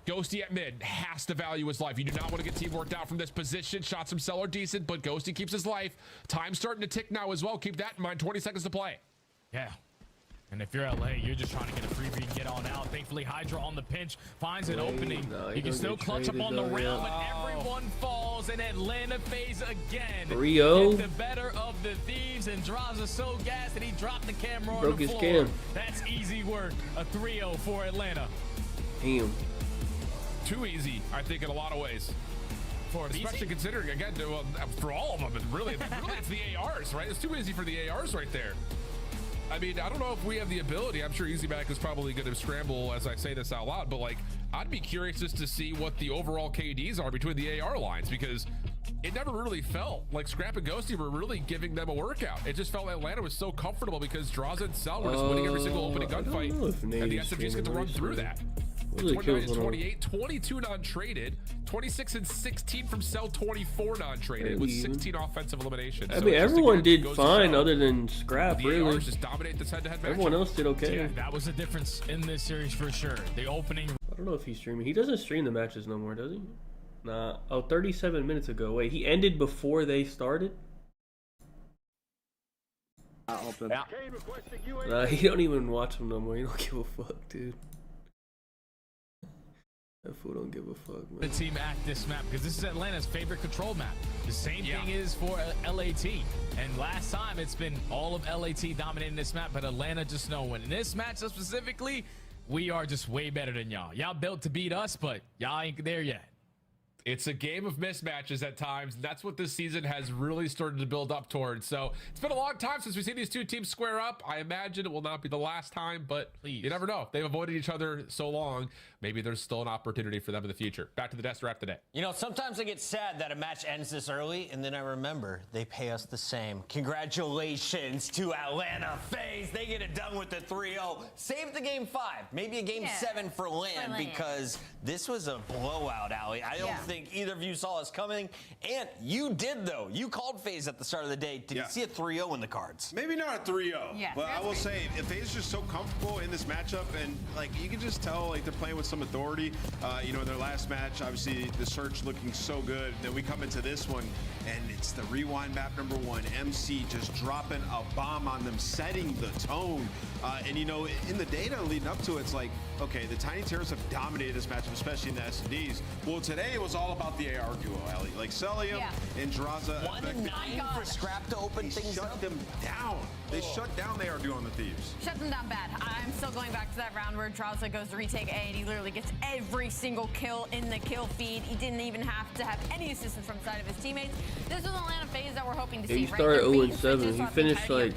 Ghosty at mid has to value his life. You do not want to get team worked out from this position. Shots from Cell are decent, but Ghosty keeps his life. Time's starting to tick now as well. Keep that in mind. 20 seconds to play. Yeah. And if you're LA, you're just trying to get a freebie and get on out. Thankfully, Hydra on the pinch finds an opening. No, you can still clutch up on the round, but everyone falls, and Atlanta FaZe again. 3-0. Get the better of the Thieves, and Draza so gassed that he dropped the camera on Broke the his floor. cam. That's easy work. A 3-0 for Atlanta. Damn. Too easy, I think, in a lot of ways. Especially considering, again, well, for all of them, it's really it's the ARs, right? It's too easy for the ARs right there. I mean, I don't know if we have the ability. I'm sure EasyMac is probably going to scramble as I say this out loud, but like, I'd be curious just to see what the overall KDs are between the AR lines, because it never really felt like Scrap and Ghosty were really giving them a workout. It just felt Atlanta was so comfortable because Draza and Cell were just winning every single opening gunfight, and the SMGs get to run through that. 29 and 28, 22 non-traded, 26 and 16 from Cell, 24 non-traded with 16 offensive eliminations. I mean, everyone did fine other than Scrap, really. Just dominate this head-to-head matchup. Everyone else did okay. Yeah, that was the difference in this series for sure. The opening. I don't know if he's streaming. He doesn't stream the matches no more, does he? Nah. Oh, 37 minutes ago. Wait, he ended before they started? Yeah. Nah, he don't even watch them no more. He don't give a fuck, dude. That fool don't give a fuck, man. The team at this map, because this is Atlanta's favorite control map. The same thing is for LAT. And last time it's been all of LAT dominating this map, but Atlanta just know when in this matchup specifically, we are just way better than y'all. Y'all built to beat us, but y'all ain't there yet. It's a game of mismatches at times. That's what this season has really started to build up towards. So it's been a long time since we've seen these two teams square up. I imagine it will not be the last time, but you never know. They've avoided each other so long. Maybe there's still an opportunity for them in the future. Back to the desk wrap today. You know, sometimes I get sad that a match ends this early, and then I remember they pay us the same. Congratulations to Atlanta FaZe. They get it done with the 3-0. Save the game 5, maybe a game 7 for LAN, because this was a blowout, Allie. I don't think either of you saw us coming, and you did, though. You called FaZe at the start of the day. Did you see a 3-0 in the cards? Maybe not a 3-0, but I will say, if FaZe is just so comfortable in this matchup, and like you can just tell, like they're playing with some authority. You know, in their last match, obviously the search looking so good. Then we come into this one, and it's the rewind map number 1. MC just dropping a bomb on them, setting the tone. And you know, in the data leading up to it, it's like, okay, the Tiny Terrors have dominated this matchup, especially in the S&Ds. Well, today it was all about the AR duo, Ellie. Like Celium and Draza. 1-9 for Scrap to open things up. Shut them down. They shut down the AR duo on the Thieves. Shut them down bad. I'm still going back to that round where Draza goes to retake A, and he literally gets every single kill in the kill feed. He didn't even have to have any assistance from the side of his teammates. This was Atlanta FaZe that we're hoping to see. He started 0-7. He finished like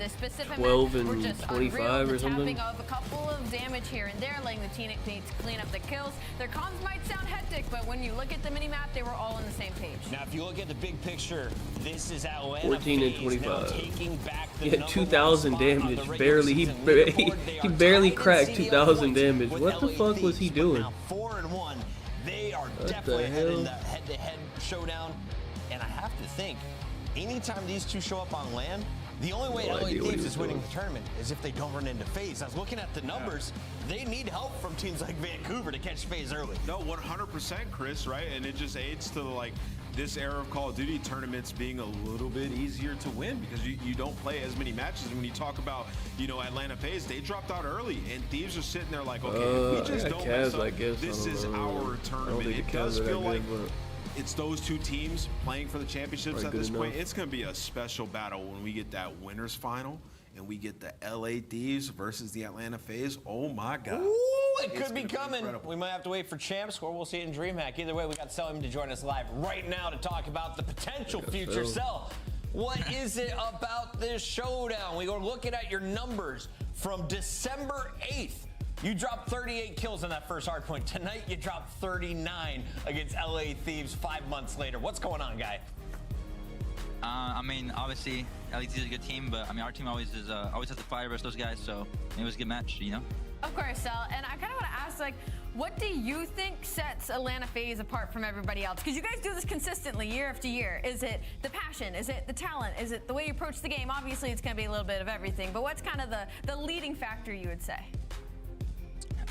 12 and 25 or something. Of a couple of damage here and there, letting the teammates clean up the kills. Their comms might sound hectic, but when you look at the mini-map, they were all on the same page. Now, if you look at the big picture, this is Atlanta 14 and FaZe 25. taking back the He had 2,000 damage. Barely. He barely cracked 2,000 damage. What the fuck was he doing? 4-1. They are definitely ahead in the head-to-head showdown, and I have to think anytime these two show up on land, the only way LA Thieves is winning the tournament is if they don't run into FaZe. I was looking at the numbers. They need help from teams like Vancouver to catch FaZe early. No, 100%, Chris, right? And it just aids to like this era of Call of Duty tournaments being a little bit easier to win because you don't play as many matches. And when you talk about, you know, Atlanta FaZe, they dropped out early, and Thieves are sitting there like, okay, if we just don't mess up, this is our tournament. It does feel like it's those two teams playing for the championships at this point. It's going to be a special battle when we get that winners final and we get the LA Thieves versus the Atlanta FaZe. Oh my God. Ooh, it could be coming. We might have to wait for champs, or we'll see it in DreamHack. Either way, we got Selim to join us live right now to talk about the potential future. Sel, what is it about this showdown? We go looking at your numbers from December 8th. You dropped 38 kills in that first Hardpoint. Tonight, you dropped 39 against LA Thieves 5 months later. What's going on, guy? I mean, obviously, LA Thieves is a good team, but I mean, our team always has to fire versus those guys, so it was a good match, you know? Of course, Sel. And I kind of want to ask, like, what do you think sets Atlanta FaZe apart from everybody else? Because you guys do this consistently year after year. Is it the passion? Is it the talent? Is it the way you approach the game? Obviously, it's going to be a little bit of everything, but what's kind of the leading factor, you would say?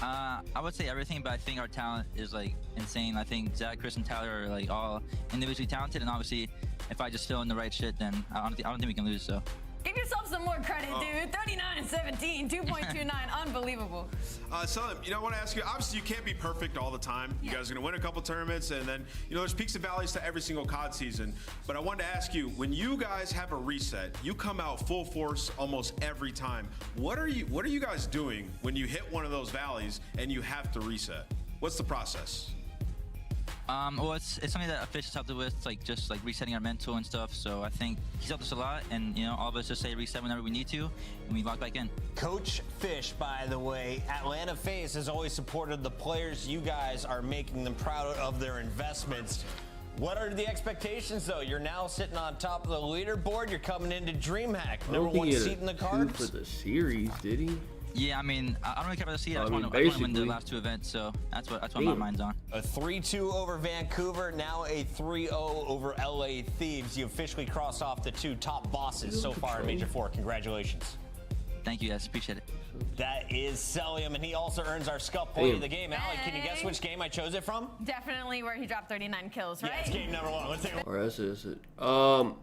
I would say everything, but I think our talent is like insane. I think Zach, Chris, and Tyler are like all individually talented, and obviously, if I just fill in the right shit, then I don't think we can lose. So. Give yourself some more credit, dude. 39-17, 2.29, unbelievable. Selim, you know, I want to ask you, obviously you can't be perfect all the time. You guys are going to win a couple tournaments, and then, you know, there's peaks and valleys to every single COD season. But I wanted to ask you, when you guys have a reset, you come out full force almost every time. What are you guys doing when you hit one of those valleys and you have to reset? What's the process? Well, it's something that Fish has helped us with, like just like resetting our mental and stuff. So I think he's helped us a lot, and you know, all of us just say reset whenever we need to, and we log back in. Coach Fish, by the way, Atlanta FaZe has always supported the players. You guys are making them proud of their investments. What are the expectations, though? You're now sitting on top of the leaderboard. You're coming into DreamHack, #1 seat in the cards. For the series, did he? Yeah, I mean, I don't really care about the seed. I just want to win the last two events, so that's what my mind's on. A 3-2 over Vancouver, now a 3-0 over LA Thieves. You officially crossed off the two top bosses so far in Major 4. Congratulations. Thank you, guys. Appreciate it. That is Selim, and he also earns our Scuff point of the game. Allie, can you guess which game I chose it from? Definitely where he dropped 39 kills, right? Yeah, it's game #1. Let's take a look. All right, that's it.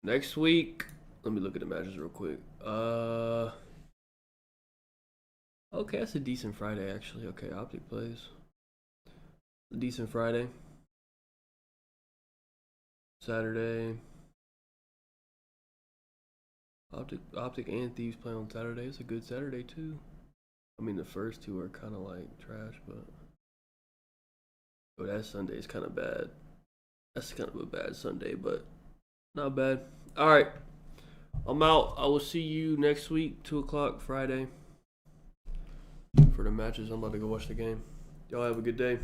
Next week, let me look at the matches real quick. Okay, that's a decent Friday, actually. Okay, Optic plays. A decent Friday. Saturday. Optic and Thieves play on Saturday. It's a good Saturday, too. I mean, the first two are kind of like trash, but... Oh, that Sunday is kind of bad. That's kind of a bad Sunday, but not bad. All right. I'm out. I will see you next week, 2 o'clock Friday. For the matches, I'm about to go watch the game. Y'all have a good day.